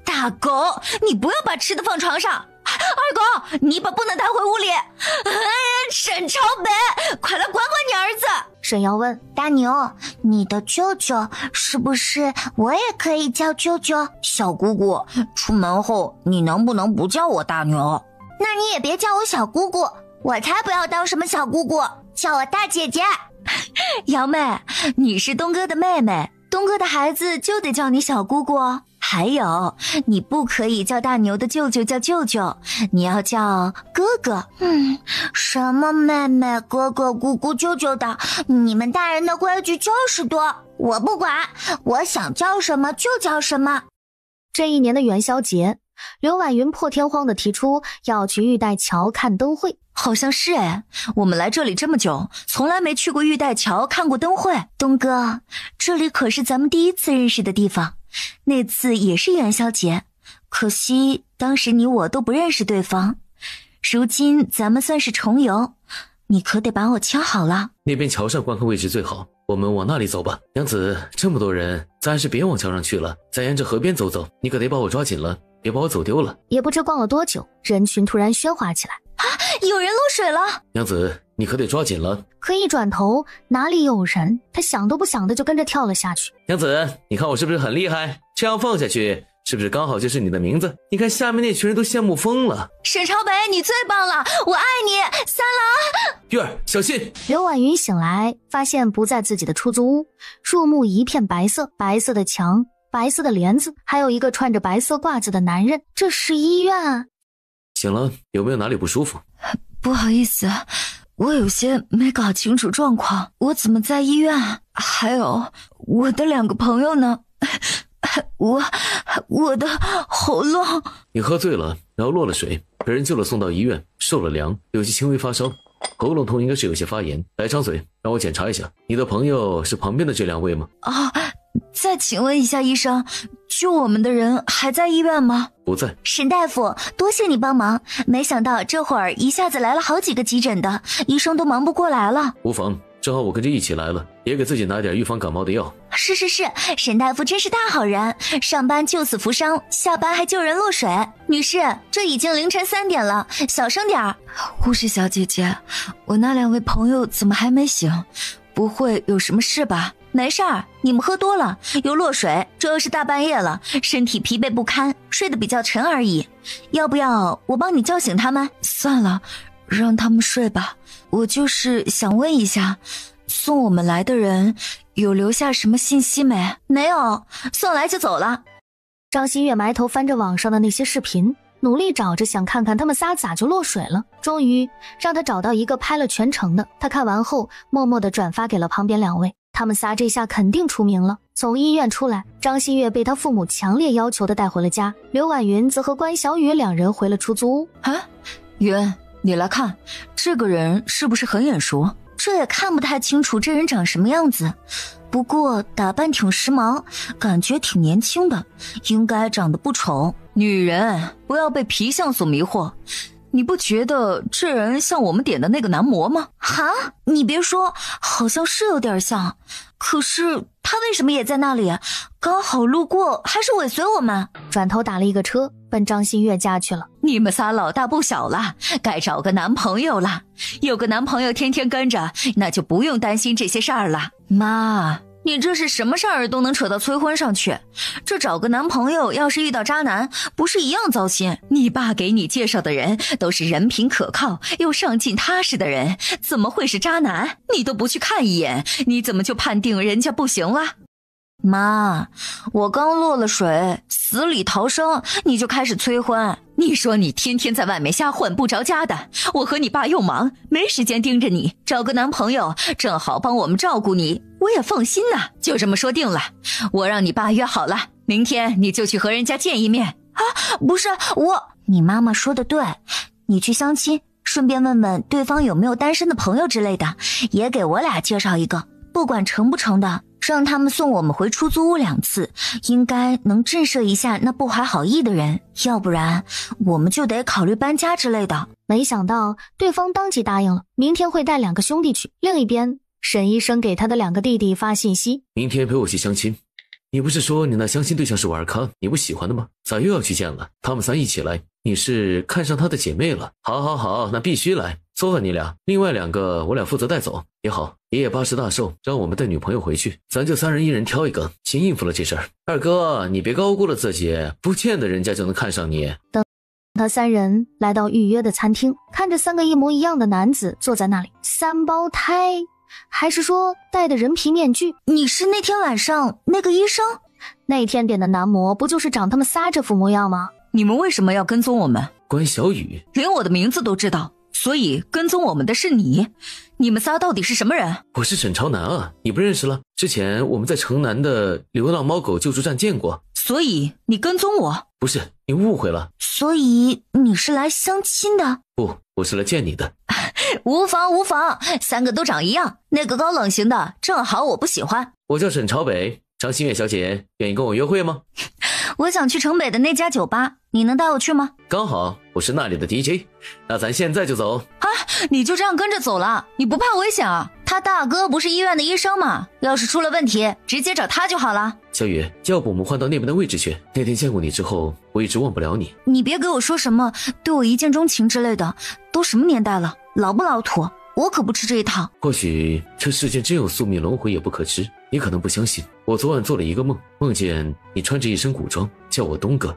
大狗，你不要把吃的放床上。二狗，你把不能带回屋里。沈朝北，快来管管你儿子。沈瑶问大牛，你的舅舅是不是我也可以叫舅舅？小姑姑，出门后你能不能不叫我大牛？那你也别叫我小姑姑，我才不要当什么小姑姑，叫我大姐姐。瑶妹，你是东哥的妹妹，东哥的孩子就得叫你小姑姑哦。还有，你不可以叫大牛的舅舅叫舅舅，你要叫哥哥。什么妹妹、哥哥、姑姑、舅舅的，你们大人的规矩就是多，我不管，我想叫什么就叫什么。这一年的元宵节，刘婉云破天荒地提出要去玉带桥看灯会。好像是哎，我们来这里这么久，从来没去过玉带桥看过灯会。东哥，这里可是咱们第一次认识的地方，那次也是元宵节，可惜当时你我都不认识对方。如今咱们算是重游，你可得把我敲好了。那边桥上观看位置最好，我们往那里走吧。娘子，这么多人，咱还是别往桥上去了，再沿着河边走走。你可得把我抓紧了，别把我走丢了。也不知逛了多久，人群突然喧哗起来。有人落水了！娘子，你可得抓紧了。可一转头，哪里有人？他想都不想的就跟着跳了下去。娘子，你看我是不是很厉害？这样放下去，是不是刚好就是你的名字？你看下面那群人都羡慕疯了。沈朝北，你最棒了，我爱你，三郎。月儿，小心！刘婉云醒来，发现不在自己的出租屋，入目一片白色，白色的墙，白色的帘子，还有一个穿着白色褂子的男人。这是医院啊！醒了，有没有哪里不舒服？不好意思，我有些没搞清楚状况，我怎么在医院？还有我的2个朋友呢？我的喉咙……你喝醉了，然后落了水，被人救了送到医院，受了凉，有些轻微发烧，喉咙痛应该是有些发炎。来，张嘴，让我检查一下。你的朋友是旁边的这2位吗？再请问一下医生，救我们的人还在医院吗？不在。沈大夫，多谢你帮忙，没想到这会儿一下子来了好几个急诊的，医生都忙不过来了。无妨，正好我跟着一起来了，也给自己拿点预防感冒的药。是，沈大夫真是大好人，上班救死扶伤，下班还救人落水。女士，这已经凌晨3点了，小声点儿。护士小姐姐，我那2位朋友怎么还没醒？不会有什么事吧？没事儿，你们喝多了又落水，这又是大半夜了，身体疲惫不堪，睡得比较沉而已。要不要我帮你叫醒他们？算了，让他们睡吧。我就是想问一下，送我们来的人有留下什么信息没？没有，送来就走了。张馨月埋头翻着网上的那些视频，努力找着想看看他们仨咋就落水了。终于让他找到一个拍了全程的，他看完后默默地转发给了旁边2位。他们仨这下肯定出名了。从医院出来，张馨月被他父母强烈要求的带回了家，刘婉云则和关小雨2人回了出租屋。云，你来看，这个人是不是很眼熟？这也看不太清楚这人长什么样子，不过打扮挺时髦，感觉挺年轻的，应该长得不丑。女人不要被皮相所迷惑，你不觉得这人像我们点的那个男模吗？你别说，好像是有点像，可是他为什么也在那里？刚好路过，还是尾随我们？转头打了一个车奔张馨月家去了。你们仨老大不小了，该找个男朋友了，有个男朋友天天跟着，那就不用担心这些事儿了。妈，你这是什么事儿都能扯到催婚上去，这找个男朋友要是遇到渣男，不是一样糟心？你爸给你介绍的人都是人品可靠又上进踏实的人，怎么会是渣男？你都不去看一眼，你怎么就判定人家不行了？妈，我刚落了水，死里逃生，你就开始催婚。你说你天天在外面瞎混，不着家的，我和你爸又忙，没时间盯着你，找个男朋友正好帮我们照顾你，我也放心呐。就这么说定了，我让你爸约好了，明天你就去和人家见一面。不是我，你妈妈说的对，你去相亲，顺便问问对方有没有单身的朋友之类的，也给我俩介绍一个，不管成不成的，让他们送我们回出租屋2次，应该能震慑一下那不怀好意的人，要不然我们就得考虑搬家之类的。没想到对方当即答应了，明天会带2个兄弟去。另一边，沈医生给他的2个弟弟发信息：明天陪我去相亲。你不是说你那相亲对象是瓦尔康，你不喜欢的吗？咋又要去见了？他们仨一起来，你是看上他的姐妹了？好，那必须来，撮合你俩。另外2个我俩负责带走也好。爷爷80大寿，让我们带女朋友回去，咱就3人1人挑一个，先应付了这事儿。二哥，你别高估了自己，不见得人家就能看上你。等他3人来到预约的餐厅，看着3个一模一样的男子坐在那里，3胞胎，还是说戴的人皮面具？你是那天晚上那个医生？那天点的男模不就是长他们仨这副模样吗？你们为什么要跟踪我们？关小雨连我的名字都知道，所以跟踪我们的是你。你们仨到底是什么人？我是沈朝南啊，你不认识了？之前我们在城南的流浪猫狗救助站见过。所以你跟踪我？不是，你误会了。所以你是来相亲的？不，我是来见你的。无妨，3个都长一样，那个高冷型的正好我不喜欢。我叫沈朝北，张馨月小姐愿意跟我约会吗？我想去城北的那家酒吧，你能带我去吗？刚好我是那里的 DJ， 那咱现在就走。啊，你就这样跟着走了？你不怕危险啊？他大哥不是医院的医生吗？要是出了问题，直接找他就好了。小雨，要不我们换到那边的位置去？那天见过你之后，我一直忘不了你。你别给我说什么对我一见钟情之类的，都什么年代了，老不老土？我可不吃这一套。或许这世间真有宿命轮回也不可知，你可能不相信。我昨晚做了一个梦，梦见你穿着一身古装，叫我东哥，